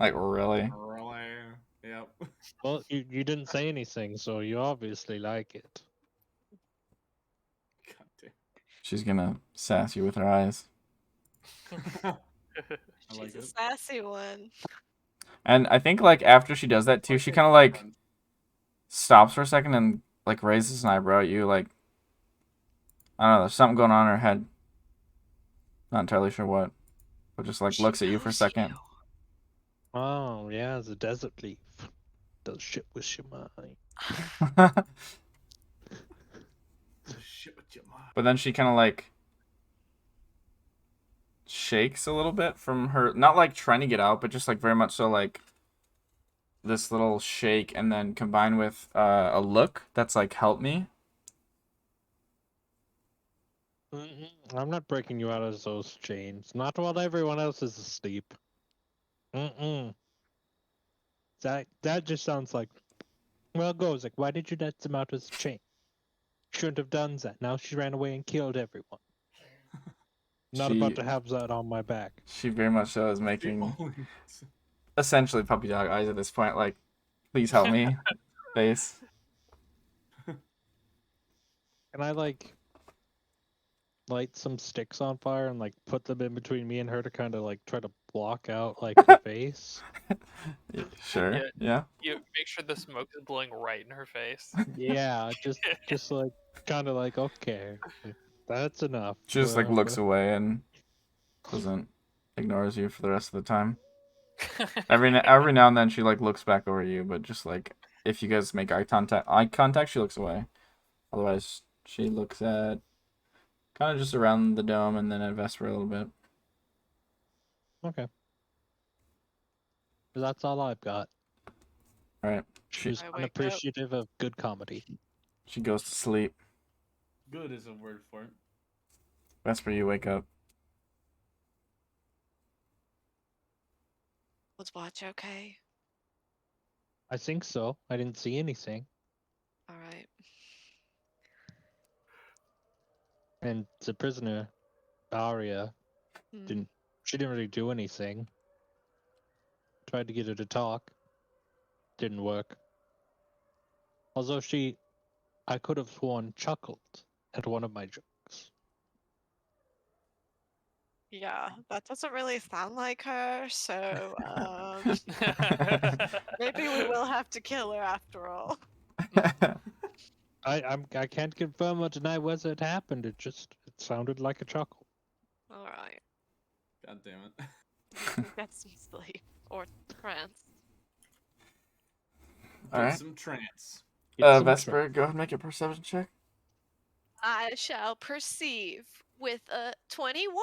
really? Really? Yep. Well, you didn't say anything, so you obviously like it. God damn. She's gonna sass you with her eyes. I She's like a it. sassy one. And I think like after she does that too, she kind of like stops for a second and like raises an eyebrow at you. Like I don't know, there's something going on in her head. Not entirely sure what, but just like She looks at you for a knows second. you. Oh yeah, the desert leaf does shit with your mind. Shit with your mind. But then she kind of like shakes a little bit from her, not like trying to get out, but just like very much so like this little shake, and then combined with a look that's like, help me. I'm not breaking you out of those chains. Not while everyone else is asleep. That just sounds like, well, it goes like, why did you let them out of the chain? Shouldn't have done that. Now she ran away and killed everyone. Not about to have that on my back. She very much so is making essentially puppy dog eyes at this point, like, please help me face. Can I like light some sticks on fire and like put them in between me and her to kind of like try to block out like her face? Sure. Yeah. You make sure the smoke is blowing right in her face. Yeah, just like kind of like, okay, that's enough. She just like looks away and ignores you for the rest of the time. Every now and then she like looks back over you, but just like if you guys make eye contact, she looks away. Otherwise, she looks at kind of just around the dome and then at Vesper a little bit. Okay. That's all I've got. All right. She's I wake up. unappreciative of good comedy. She goes to sleep. Good is a word for it. Vesper, you wake up. Was Watch okay? I think so. I didn't see anything. All right. And the prisoner, Aria, Hmm. she didn't really do anything. Tried to get her to talk. Didn't work. Although I could have sworn, chuckled at one of my jokes. Yeah, that doesn't really sound like her, so maybe we will have to kill her after all. I can't confirm or deny whether it happened. It sounded like a chuckle. All right. God damn it. Get some sleep or trance. All right. Some trance. Get some Vesper, go ahead and make a perception check. I shall perceive with a 21.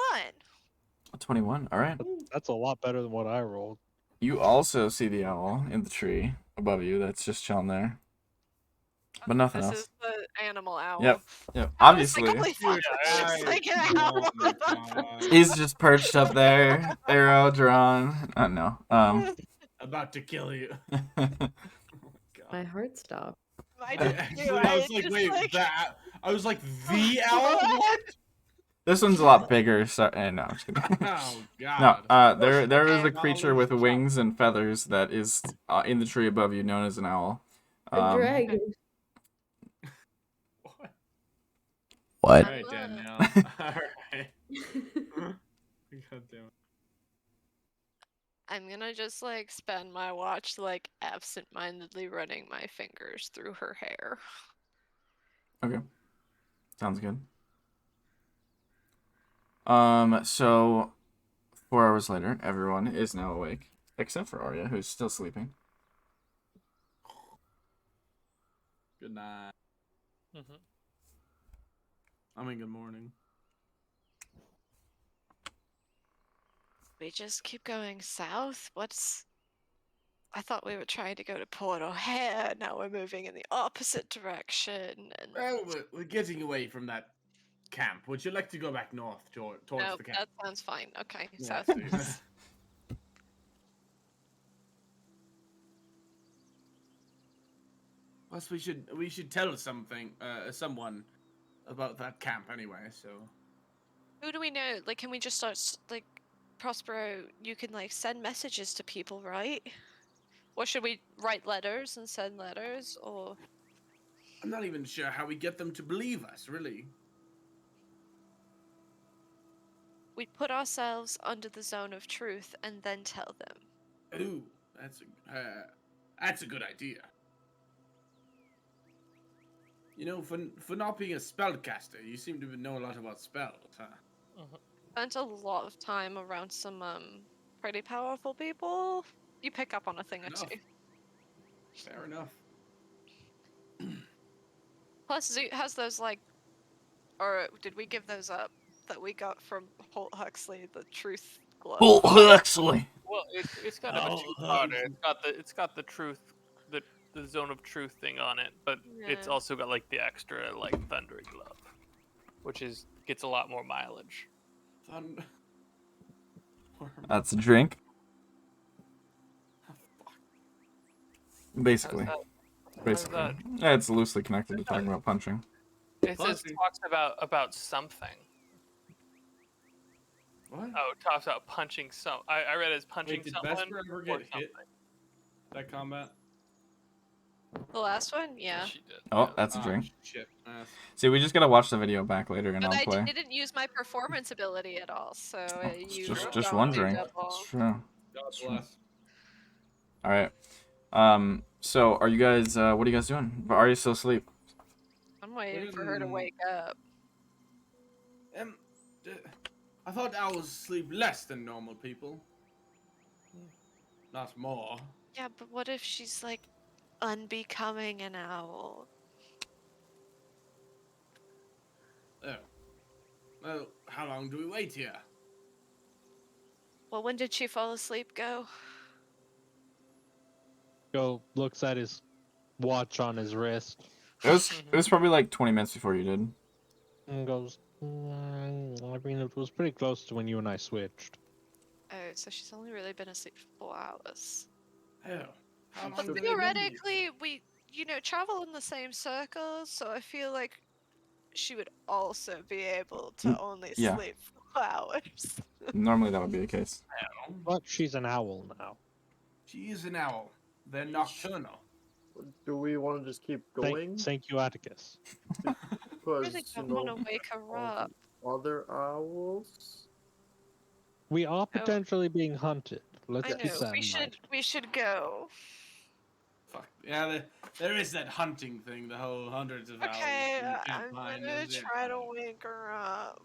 A 21. All right. That's a lot better than what I rolled. You also see the owl in the tree above you that's just chilling there. But nothing This else. is the animal owl. Yep. I was Obviously. like, holy fuck, Yeah, it's like an oh owl. my God. He's just perched up there, arrow drawn. I don't know. About to kill you. My heart stopped. I Yeah, did too. I was like, just, wait, that. I was like, the owl? What? This one's a lot bigger. So, no, I'm just kidding. Oh God. No, there is a Okay. creature with wings and feathers that is in the tree above you, known as an owl. A dragon. What? What? All right, Danielle. All right. God damn it. I'm gonna just like spend my watch like absent-mindedly running my fingers through her hair. Okay. Sounds good. So 4 hours later, everyone is now awake, except for Arya, who's still sleeping. Good night. Mm-hmm. I mean, good morning. We just keep going south? I thought we were trying to go to Port O'Hare, now we're moving in the opposite direction, and... Well, we're getting away from that camp. Would you like to go back north towards No, the camp? that sounds fine. Okay, Yeah, south. see. Plus, we should tell someone about that camp anyway. So Who do we know? Like, can we just start, like, Prospero, you can, like, send messages to people, right? Or should we write letters and send letters, or... I'm not even sure how we get them to believe us. Really. We put ourselves under the zone of truth and then tell them. Ooh, that's a good idea. You know, for not being a spellcaster, you seem to know a lot about spells, huh? Spent a lot of time around some, pretty powerful people. You pick up on a thing or Enough. two. Fair enough. Plus, Zoot has those, like... Or did we give those up? That we got from Holt Huxley, the truth glove. Holt Huxley. Well, it's kind of a two-parter. It's got the truth, the zone of truth thing on it, but it's Yeah. also got like the extra like thundering glove, which gets a lot more mileage. Thunder. That's a drink. Basically. Basically. that? Yeah, it's loosely connected to talking about punching. It says Punching. talks about something. What? Oh, it talks about punching some. I read it as punching Wait, did someone. Vesper ever or get hit? something. That combat? The last one? Yeah. She did. Oh, yeah. that's a drink. Shit. See, we just gotta watch the video back later and But I'll I play. didn't use my performance ability at all, so It's you just got one to drink. double. It's true. God Sure. bless. All right. So are you guys? What are you guys doing? Are you still asleep? I'm waiting for her to wake up. I thought owls sleep less than normal people. Not more. Yeah, but what if she's like unbecoming an owl? Oh. Well, how long do we wait here? Well, when did she fall asleep, Go? Go looks at his watch on his wrist It was probably like 20 minutes before you did. and goes, I mean, it was pretty close to when you and I switched. Oh, so she's only really been asleep for 4 hours. Oh. How long But do they been theoretically, we, travel in the same circles, so I feel like she would also be able to only yeah. sleep 4 hours. Normally that would be the case. here? But she's an owl now. She is an owl. They're nocturnal. Do we want to just keep going? Thank you, Atticus. I Because, really you don't want know, to wake her all up. the other owls? We are potentially being hunted. Let's I keep know, that in mind. we should go. Fuck. Yeah, there is that hunting thing, the whole hundreds of owls. Okay, you can't I'm find gonna those, yeah. try to wake her up.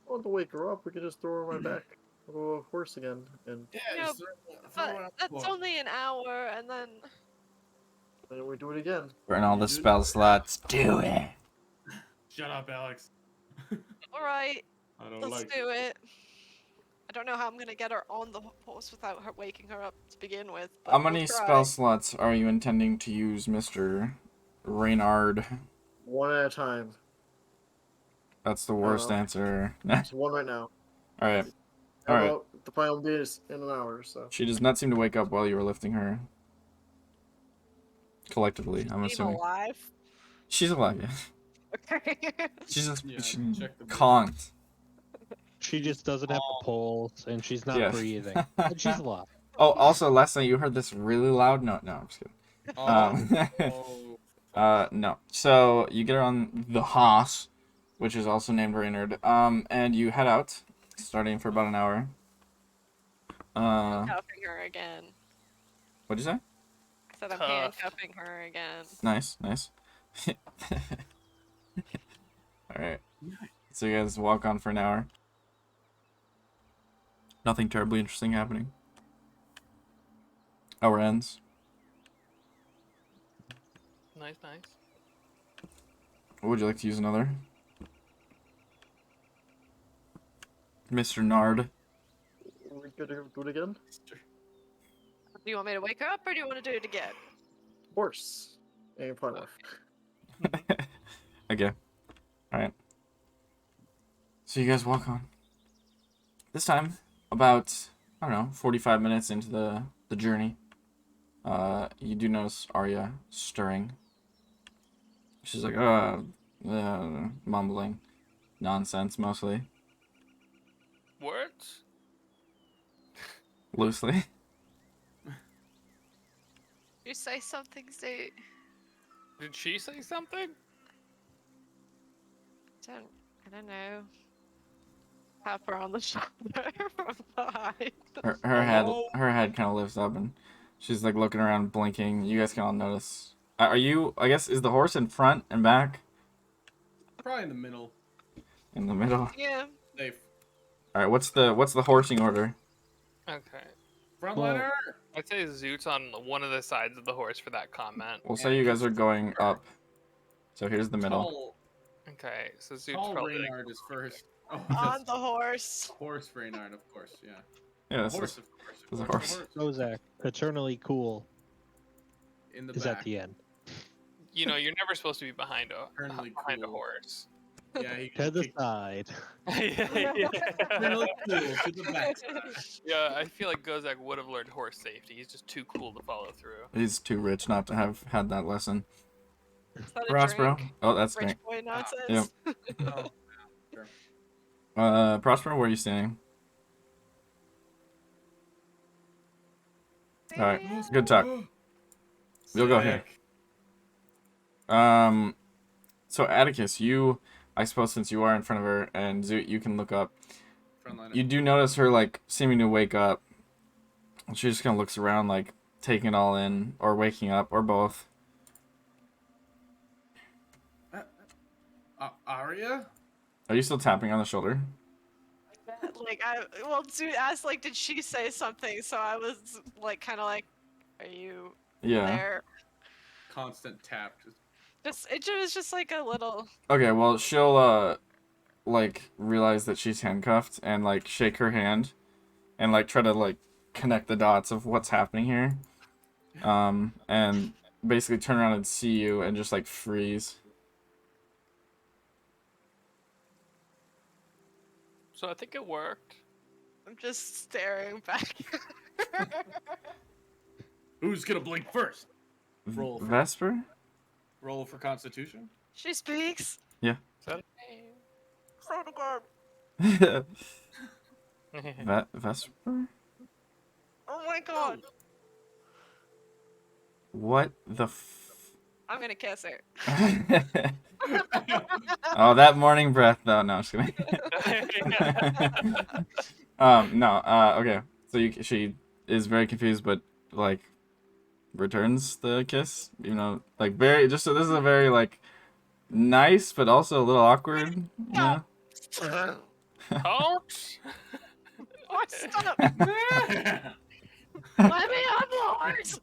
I want to wake her up. We could just throw her on my back of a horse again. And Yeah, No, just throw her But on that's board. only an hour, and then... then we do it again. Burn all the spell slots. Do it. Shut up, Alex. Alright, I don't let's like do it. I don't know how I'm gonna get her on the horse without her waking her up to begin with. But How many we'll try. spell slots are you intending to use, Mr. Reynard? One at a time. That's the worst answer. It's one right now. Alright. How Alright. about the final day is in an hour, so. She does not seem to wake up while you were lifting her. Collectively, I'm Being assuming. alive. She's alive, yeah. Okay. She's just Yeah, she check the conked. She just doesn't have a pulse, and she's not Yeah. breathing. But she's alive. Oh, also, last night you heard this really loud. No, I'm just kidding. Oh, No. So you get her on the Haas, which is also named Reynard. And you head out, starting for about an hour. Handcuffing her again. What'd you say? I said I'm Tough. handcuffing her again. Nice. Alright. So you guys walk on for an hour. Nothing terribly interesting happening. Hour ends. Nice. What would you like to use another? Mr. Nard. We gonna do it again? Do you want me to wake up or do you want to do it again? Horse. Ain't fun enough. Okay. Alright. So you guys walk on. This time, about, I don't know, 45 minutes into the journey, you do notice Arya stirring. She's like, mumbling. Nonsense, mostly. Words? Loosely. You say something, Zoot? Did she say something? I don't know. Tap her on the shoulder from behind. Her head kind of lifts up and she's like looking around, blinking. You guys can all notice. Are you? I guess is the horse in front and back? Probably in the middle. In the middle. Yeah. Safe. All right. What's the horsing order? Okay. Frontliner. I'd say Zoot's on one of the sides of the horse for that comment. We'll say you guys are going up. So here's the middle. Tall, Okay, so Zoot's tall probably like, Reynard is first. Oh, On that's the horse. horse Reynard, of course. Yeah. Yeah, this Horse, is of course. this is a Of course. horse. Kozak, eternally cool, In the is back. at the end. you know, you're never supposed to be behind Eternally a cool. horse. Yeah, he To the kicked side. eternally cool to the backside. Yeah, I feel like Gozak would have learned horse safety. He's just too cool to follow through. He's too rich not to have had that lesson. Is that a Prospero. drink? Oh, that's Rich great. boy nonsense. Yep. Oh, sure. Prospero, where are you standing? All right. Good talk. You'll go here. Sick. So Atticus, you, I suppose since you are in front of her, and Zoot, you can look up. Frontliner. You do notice her, like, seeming to wake up. She just kind of looks around, like, taking it all in, or waking up, or both. Arya? Are you still tapping on the shoulder? Dude asked, like, did she say something? So I was, like, kind of like, are you Yeah. there? Constant tap. It was just like a little. Okay, well, she'll, like, realize that she's handcuffed, and, like, shake her hand, and, like, try to, like, connect the dots of what's happening here. And basically turn around and see you, and just, like, freeze. So I think it worked. I'm just staring back. Who's gonna blink first? Roll for, Vesper? roll for Constitution. She speaks. So So to God. Vesper? Oh my God. What the I'm gonna kiss her. Oh, that morning breath, though. No, I'm just kidding. Okay. So she is very confused, but, like, returns the kiss. You know, like, very, just so this is a very, like, nice, but also a little awkward, you know? Ouch! Oh, stop! Let me on the horse!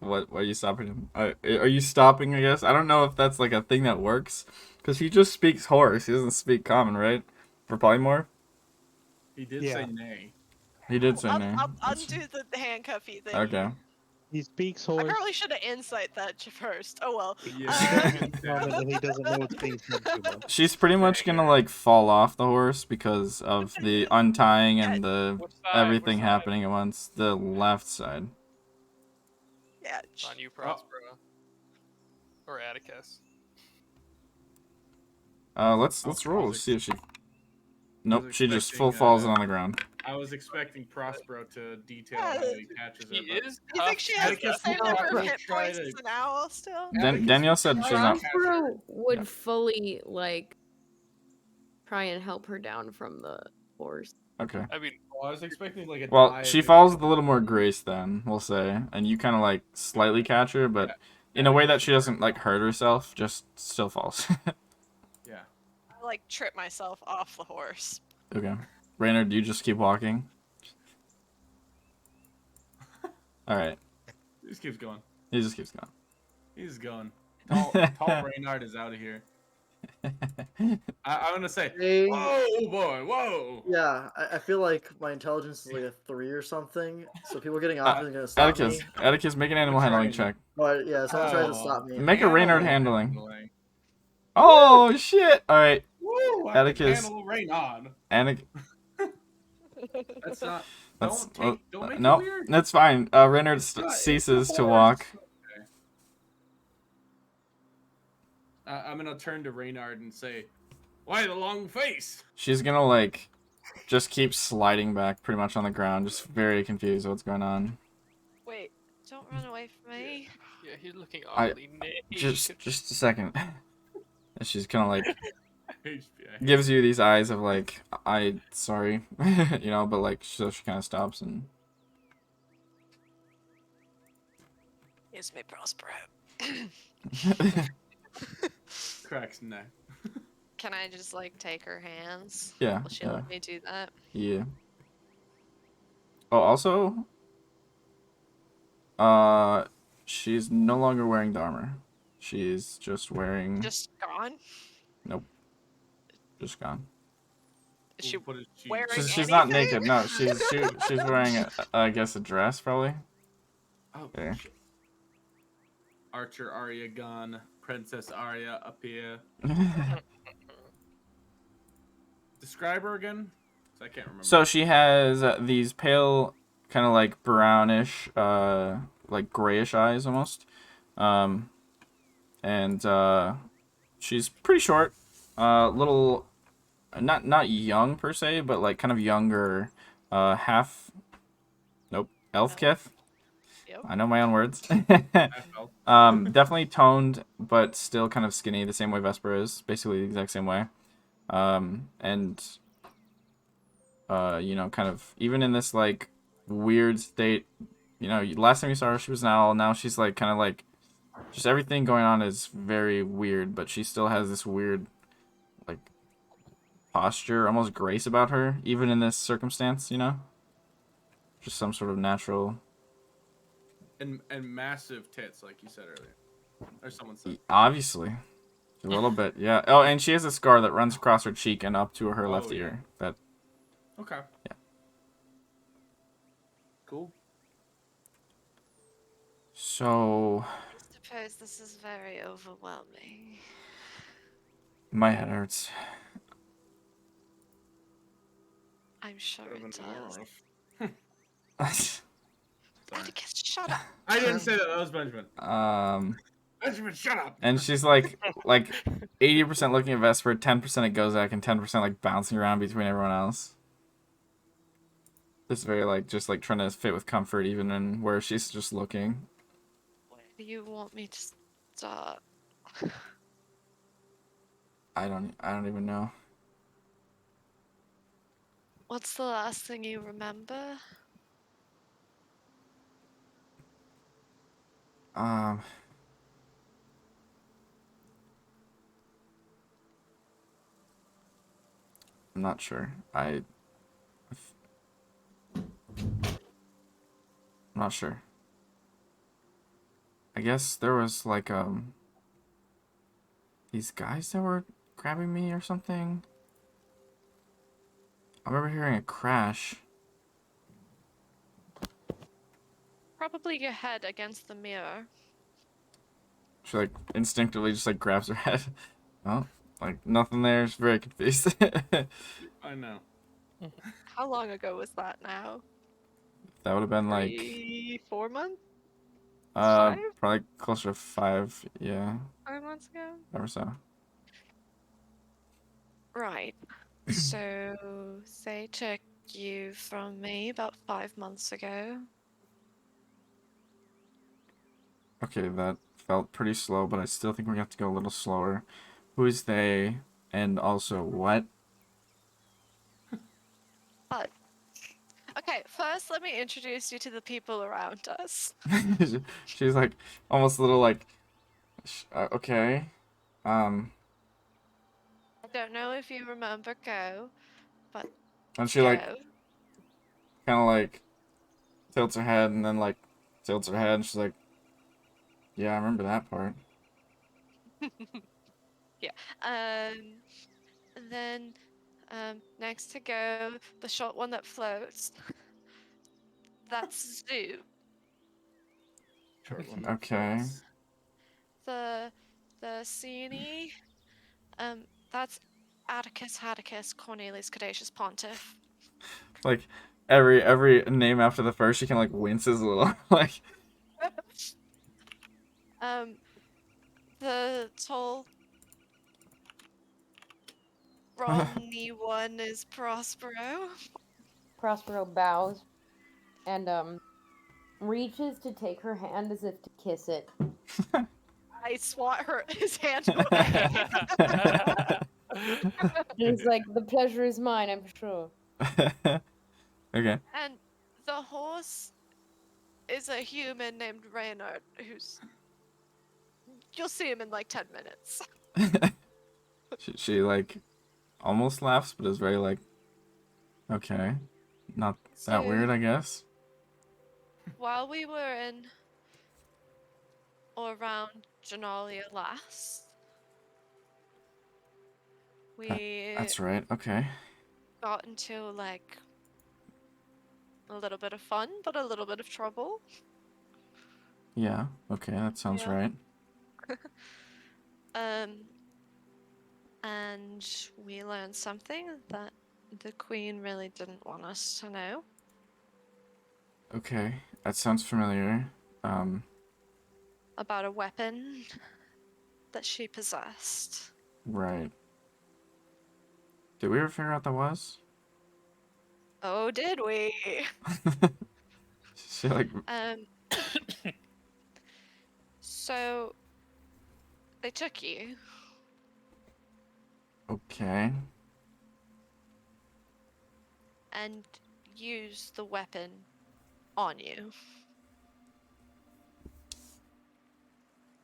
What? Why are you stopping him? Are you stopping? I guess I don't know if that's like a thing that works, because he just speaks horse. He doesn't speak common, right? For polymorph, He did Yeah. say nay. he did say I'll, no. I'll undo the handcuffy thing. Okay. He speaks I horse. probably should have insight that first. Oh well. Common, and he doesn't know what's being said to him. She's pretty much gonna like fall off the horse because of the untying and the Which side? everything Which side? happening at once. The left side. Yeah. On you, Prospero. Or Atticus. Let's roll. See if she. Nope, she just full expecting, falls on the ground. I was expecting Prospero to detail Yeah. how he catches He it. But is You think she has the Atticus, same will number of probably hit try points to- as an owl still? Atticus Danielle will said try she's to not. catch her. Prospero would Yeah. fully, like, try and help her down from the horse. Okay. I mean, Oh, I was expecting like a Well, dive she into falls with the- a little more grace then, we'll say, and you kind of like slightly catch her, but Yeah, in a way that because she doesn't like hurt herself, just still falls. Yeah. I like trip myself off the horse. Okay. Raynor, do you just keep walking? All right. He just keeps going. He just keeps going. He's going. Tall Reynard is out of here. I'm gonna say, Hey, whoa, boy, whoa. yeah, I feel like my intelligence is like a 3 or something. So people getting off isn't gonna stop Atticus, me. Atticus, make an animal handling check. But yeah, someone tries to Oh, stop me. Make a Reynard animal handling. Oh shit! All right, Woo! I can Atticus. handle Reynard. That's not. That's Don't make no, it weird. that's fine. Reynard It's a ceases to horse. walk. Okay. I'm gonna turn to Reynard and say, "Why the long face?" She's gonna like just keep sliding back pretty much on the ground, just very confused what's going on. Wait, Don't run away from me. yeah, he's looking I- awfully Just a second. And she's kind of like HPA. gives you these eyes of like, sorry, you know, but like so she kind of stops and use may prosper. Cracks neck. Can I just like take her hands? yeah, Will she yeah, let me do that? yeah. Oh, also, she's no longer wearing the armor. She's just wearing. Just gone? Nope. Just gone. Is she What is she? wearing She's not anything? naked. No, she's wearing I guess a dress probably. Oh, There. shit. Archer Arya gone. Princess Arya up here. Describe her again. 'Cause I can't remember. So she has these pale, kind of like brownish, like grayish eyes almost, and she's pretty short, little, not young per se, but like kind of younger, half, nope, Elfkith. Yep. I know my own words. I felt. Definitely toned, but still kind of skinny, the same way Vesper is, basically the exact same way. And you know, kind of even in this like weird state, you know, last time you saw her, she was an owl. Now she's like kind of like, just everything going on is very weird, but she still has this weird like posture, almost grace about her, even in this circumstance, you know, just some sort of natural. And massive tits, like you said earlier. Or someone said. Obviously, a little bit, yeah. Oh, and she has a scar that runs across her cheek and up to her left yeah. ear. That Okay. Yeah. Cool. so I suppose this is very overwhelming. my head hurts. I'm sure it does. Sorry. Atticus, shut up. I didn't say that. That was Benjamin. Benjamin, shut up. And she's like 80% looking at Vesper, 10% at Gozak, and 10% like bouncing around between everyone else. It's very like just like trying to fit with comfort, even in where she's just looking. Where do you want me to start? I don't even know. What's the last thing you remember? I'm not sure. I'm not sure. I guess there was like these guys that were grabbing me or something. I remember hearing a crash. Probably your head against the mirror. She like instinctively just like grabs her head. Oh, like nothing there. She's very confused. I know. How long ago was that now? That would have been like 3-4 months? probably closer to 5, yeah, 5 months ago? or so. Right. So they took you from me about 5 months ago. Okay, that felt pretty slow, but I still think we have to go a little slower. Who is they, and also what? But okay, first let me introduce you to the people around us. She's like almost a little like, okay. I don't know if you remember Go, but And she like Go. kind of like tilts her head and then like tilts her head and she's like, yeah, I remember that part. Yeah. And then next to Go, the short one that floats. That's Zoo. Short one. Okay. The Seanie, that's Atticus Hatticus Cornelius Caduceus Pontiff. Like every name after the first, she kind of like winces a little. Like, The tall Romney one is Prospero. Prospero bows and reaches to take her hand as if to kiss it. I swat his hand away. He's like, the pleasure is mine, I'm sure. okay. And the horse is a human named Reynard, who's... You'll see him in like 10 minutes. She like almost laughs, but is very like, okay, not that So- weird, I guess. While we were in or around Genalia last, we That's right. Okay. got into like a little bit of fun, but a little bit of trouble. Yeah. Okay, that sounds Yeah. right. And we learned something that the Queen really didn't want us to know. Okay, that sounds familiar. About a weapon that she possessed. Right. Did we ever figure out that was? Oh, did we? She like. So they took you. Okay. And used the weapon on you.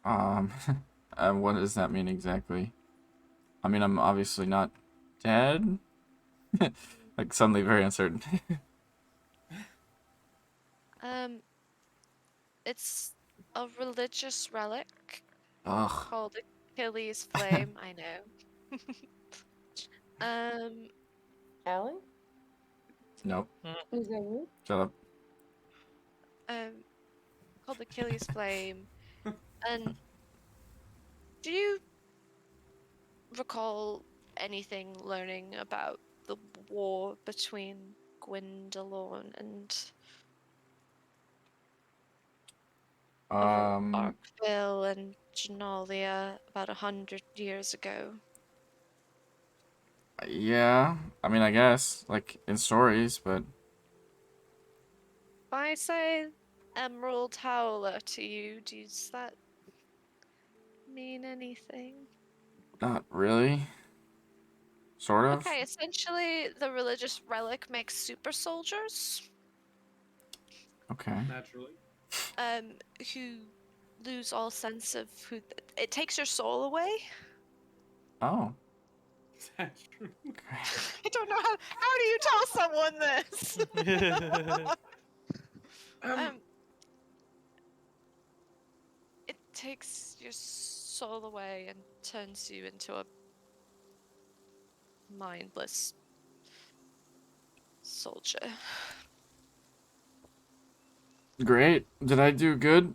What does that mean exactly? I mean, I'm obviously not dead. Like suddenly very uncertain. It's a religious relic Ugh. called Achilles' Flame. I know. Allie? Nope. Is that you? Shut up. Called Achilles' Flame. And do you recall anything learning about the war between Gwendolyn and Arkville and Genalia about 100 years ago? Yeah. I mean, I guess like in stories, but If I say Emerald Howler to you, does that mean anything? not really. Sort of. Okay, essentially, the religious relic makes super soldiers, Okay. Naturally. who lose all sense of who. It takes your soul away. Oh. That's true. I don't know how do you tell someone this? It takes your soul away and turns you into a mindless soldier. Great. Did I do good?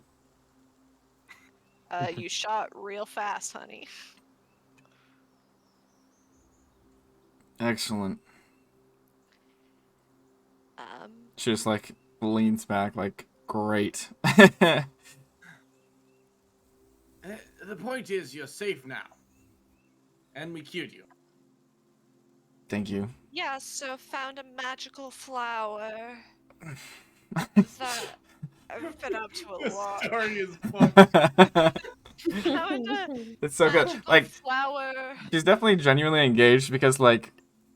You shot real fast, honey. Excellent. She just like leans back like, great. The point is, you're safe now. And we cured you. Thank you. Yeah, so found a magical flower that I've been up to a lot. Story is fun. Found a It's so good. magical Like flower. she's definitely genuinely engaged because like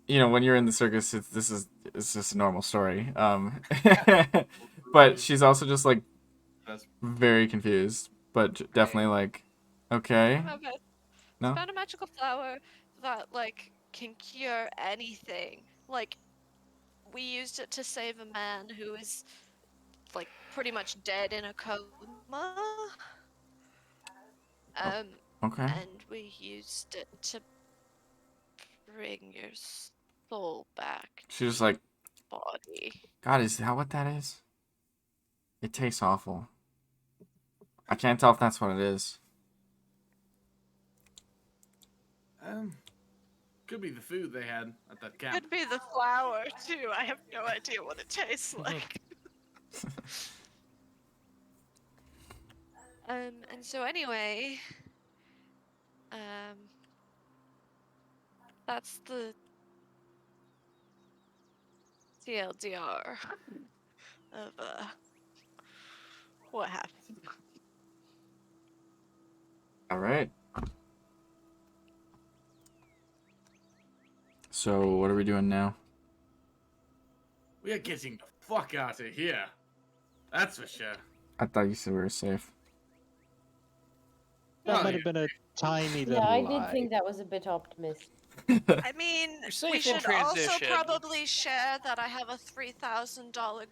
you know, when you're in the circus, it's just a normal story. But she's also just like That's very confused, but definitely like, okay, It's no, found a magical flower that like can cure anything. Like we used it to save a man who is like pretty much dead in a coma. Um, okay. and we used it to bring your soul back She's to just your like, body. God, is that what that is? It tastes awful. I can't tell if that's what it is. could be the food they had at that camp. Could be the flower too. I have no idea what it tastes like. And so anyway, um, that's the TLDR of what happened. All right. So what are we doing now? We are getting the fuck out of here. That's for sure. I thought you said we were safe. That Oh, might yeah. have been a tiny Yeah, little I lie. did think that was a bit optimistic. I mean, You're we safe in should also transition. probably share that I have a $3,000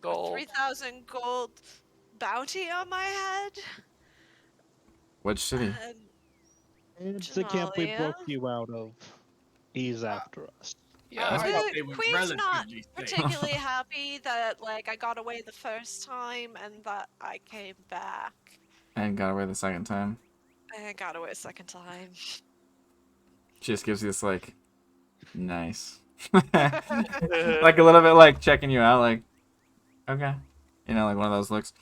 Gold. 3,000 gold bounty on my head. Which city? It's the camp we Genalia. broke you out of. He's after us. Yeah, I that's thought probably they were Queen's not relatively safe. particularly happy that like I got away the first time and that I came back And got away the second time. and got away a second time. She just gives you this like, nice. Like a little bit like checking you out, like, okay. You know, like one of those looks.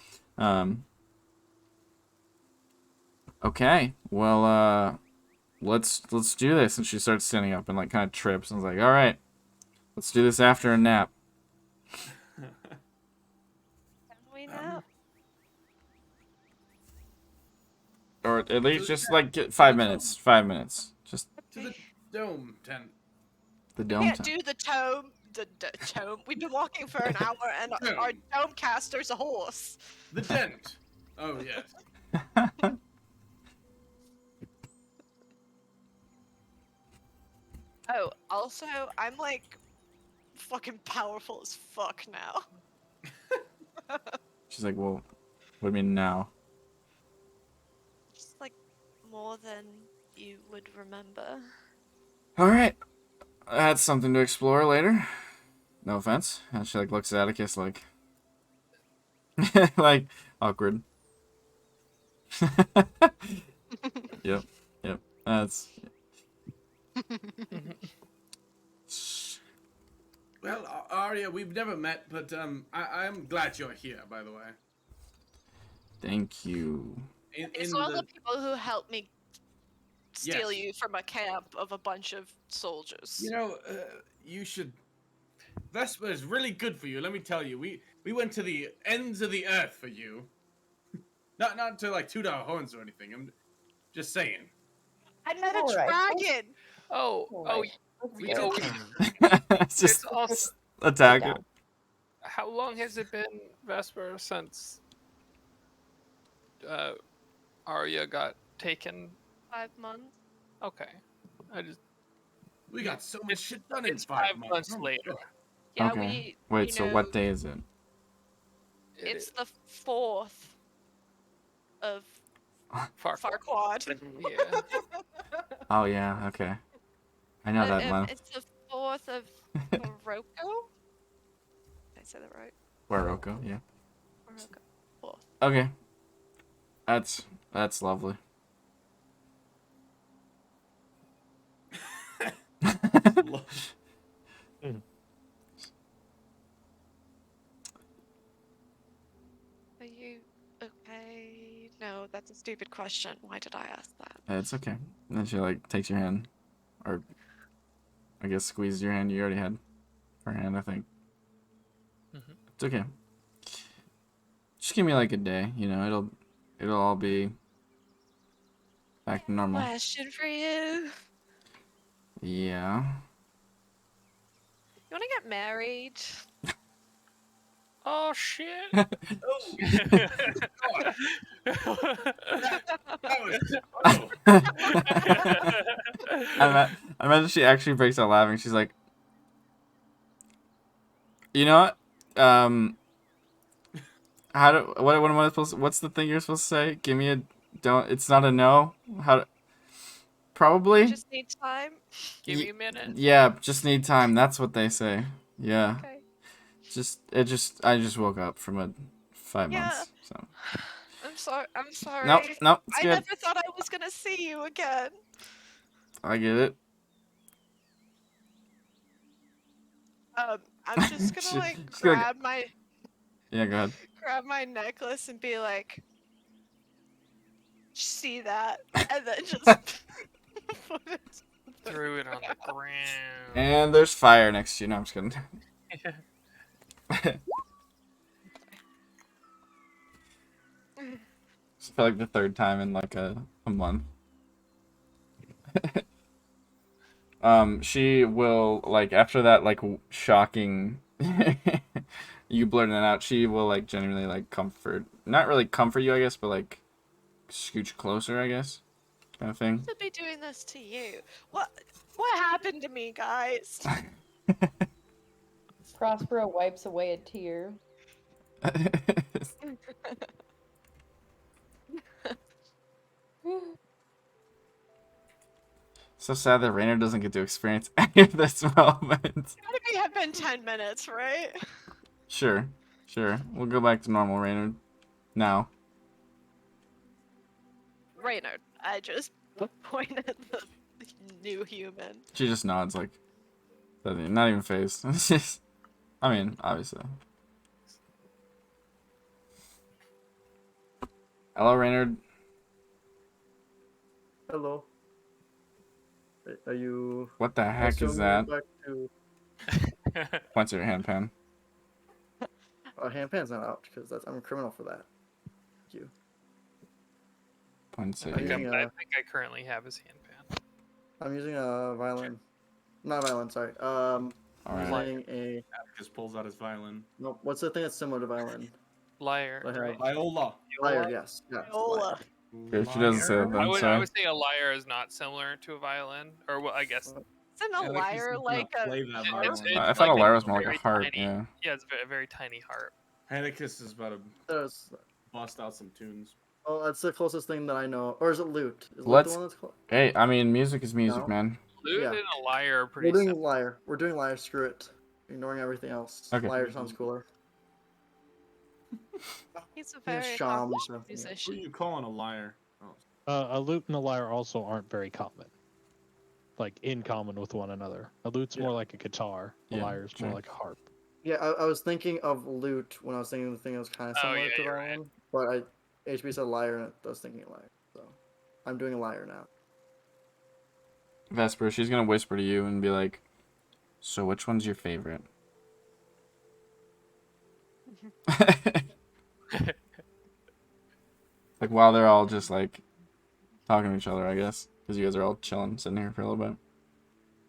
Okay. Well, let's do this. And she starts standing up and like kind of trips and is like, all right, let's do this after a nap. Can we now? Or at least just like get 5 minutes. 5 minutes. Just To the dome tent. the We dome can't time. do the tome. The tome. We've been walking for an hour and our dome caster's a horse. The dent. Oh, yes. Oh, also, I'm like fucking powerful as fuck now. She's like, well, what do you mean now? Just like more than you would remember. All right. That's something to explore later. No offense. And she like looks at Atticus like, like awkward. Yep. That's. Well, Arya, we've never met, but I'm glad you're here, by the way. Thank you. It's all the people who helped me steal Yes. you from a camp of a bunch of soldiers. You know, you should. Vesper is really good for you. Let me tell you, we went to the ends of the earth for you. Not to like toot our horns or anything. I'm just saying. I met a Alright. dragon. Oh, Alright. Let's you get know, it we- done. It's just also- attack Sit it. down. how long has it been, Vesper, since Arya got taken? 5 months. Okay, I just We got so much shit done in it's 5 5 months. months later. God. Yeah, Okay. we. Wait, you so know, what day is it? It's the 4th of Far. Farquad. Yeah. Oh yeah, okay. I know that month. It's the 4th of Morocco. Did I say that right? Waroko, yeah. Morocco. 4th. Okay. That's lovely. Are you okay? No, that's a stupid question. Why did I ask that? It's okay. And then she like takes your hand, or I guess squeezes your hand. You already had her hand, I think. Mhm. It's okay. Just give me like a day. You know, it'll all be back to normal. Question for you. Yeah. want to get married? Oh shit. Oh, that was. Oh. I imagine she actually breaks out laughing. She's like, you know what? How do what am I supposed? What's the thing you're supposed to say? Give me a don't. It's not a no. How? Probably. Just need time. Give me a minute. Yeah, just need time. That's what they say. Yeah. Okay. I just woke up from a 5 Yeah. months. So. I'm sorry. I'm sorry. Nope, it's I good. never thought I was gonna see you again. I get it. I'm just gonna like She's gonna- grab my Yeah, go ahead. necklace and be like, see that, and then just put it. Threw it on the ground. And there's fire next to you. No, I'm just kidding. It's for like the third time in like a month. She will like after that like shocking you blurting it out, she will like genuinely like not really comfort you, I guess, but like scooch closer, I guess, kind of thing. To be doing this to you. What happened to me, guys? Prospero wipes away a tear. So sad that Rainer doesn't get to experience any of this moment. It may have been 10 minutes, right? Sure. We'll go back to normal, Rainer. Now. Reynard, I just pointed at the new human. She just nods like, not even phased. It's just, I mean, obviously. Hello, Raynard. Hello. Are you? What the I heck assume is you're that? Back to... Points at your handpan. Handpan's not out because I'm a criminal for that. Thank you. Points I at Are you your... using I a- think I currently have his handpan. I'm using a violin. Not a violin, sorry. I'm Alright. using a. Just pulls out his violin. No, what's the thing that's similar to violin? Lyre. I have Right? Viola. lyre, yes. Viola. Okay, if she doesn't say that, I then would sorry. say a lyre is not similar to a violin, or what I guess Isn't a lyre like a play that harp? violin. I thought a lyre was more like a very harp, tiny- yeah. Yeah, it's a very tiny harp. Hanicus is about to There's, bust out some tunes. oh, that's the closest thing that I know. Or is it lute? Is lute Let's- the one that's close? Hey, I mean, music is music, No. man. Lute Yeah. and a lyre are pretty We're doing similar. lyre. We're doing lyre. Screw it. Ignoring everything else. Okay. Lyre sounds cooler. He's a Yeah, very sham, accomplished something, yeah. Who are musician. you calling a liar? Oh. A lute and a lyre also aren't very common. Like, in common with one another. A lute's Yeah. more like a guitar. A Yeah, lyre's more sure. like a harp. Yeah, I was thinking of lute when I was thinking the thing that was kind of Oh, similar yeah, to you're right. violin. But HB said lyre, and I was thinking lyre. So I'm doing a lyre now. Vesper, she's gonna whisper to you and be like, so which one's your favorite? Like, while they're all just, like, talking to each other, I guess. Because you guys are all chilling, sitting here for a little bit.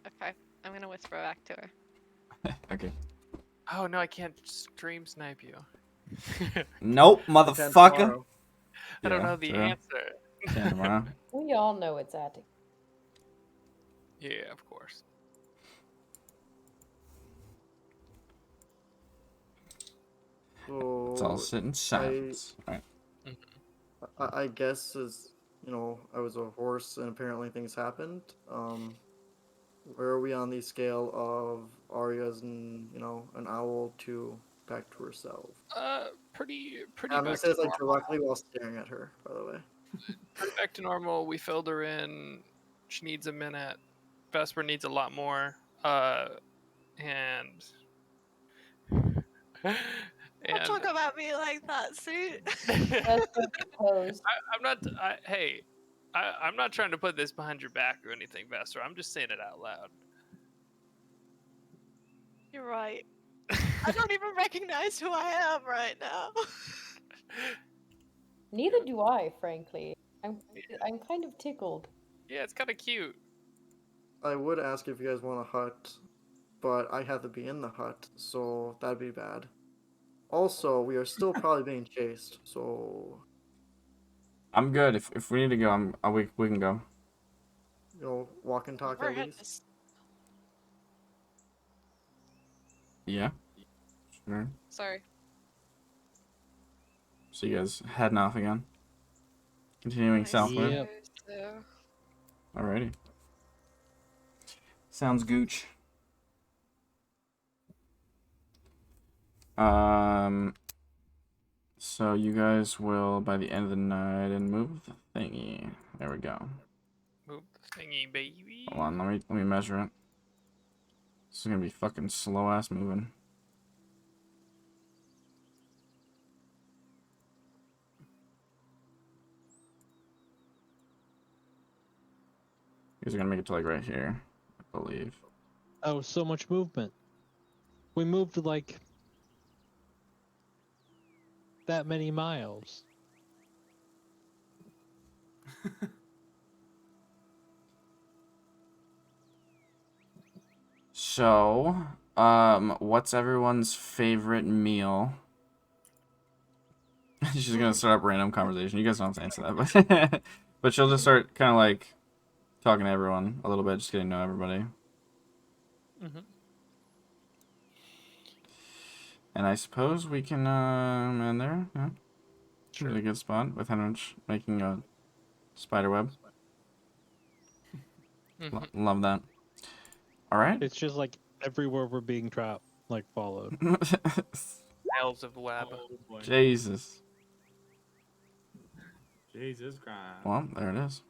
Okay, I'm gonna whisper back to her. Okay. Oh no, I can't stream snipe you. Nope, Can motherfucker. tomorrow. I don't Yeah, know the true. answer. Yeah, tomorrow. We all know it's Attic. Yeah, of course. So Let's all sit in silence. Alright. I guess as I was a horse and apparently things happened. Where are we on the scale of Arya's and an owl to back to herself? Pretty I'm gonna back say to this like normal. directly while staring at her, by the way. Pretty back to normal. We filled her in. She needs a minute. Vesper needs a lot more. And Don't talk about me like that, see? That's proposed. I'm not. I'm not trying to put this behind your back or anything, Vesper. I'm just saying it out loud. You're right. I don't even recognize who I am right now. Neither do I, frankly. I'm kind of tickled. Yeah, it's kind of cute. I would ask if you guys want a hut but I have to be in the hut, so that'd be bad. Also, we are still probably being chased, so I'm good. If we need to go, we can go. walk and talk Never at had least. this. Yeah. Sure. Sorry. So you guys heading off again? Continuing I southward. Yep. suppose so. Alrighty. Sounds gooch. So you guys will, by the end of the night, and move the thingy. There we go. Move the thingy, baby. Hold on, let me measure it. This is gonna be fucking slow ass moving. You guys are gonna make it to like right here, I believe. Oh, so much movement. We moved like that many miles. So, what's everyone's favorite meal? She's gonna start up random conversation. You guys don't have to answer that, but but she'll just start kind of like talking to everyone a little bit, just getting to know everybody. Mm-hmm. And I suppose we can end there. Yeah, Sure. really good spot with Henrich making a spider web. Mm-hmm. Love that. All right. It's just like everywhere we're being trapped, like followed. Elves of the web. Oh boy. Jesus. Jesus Christ. Well, there it is.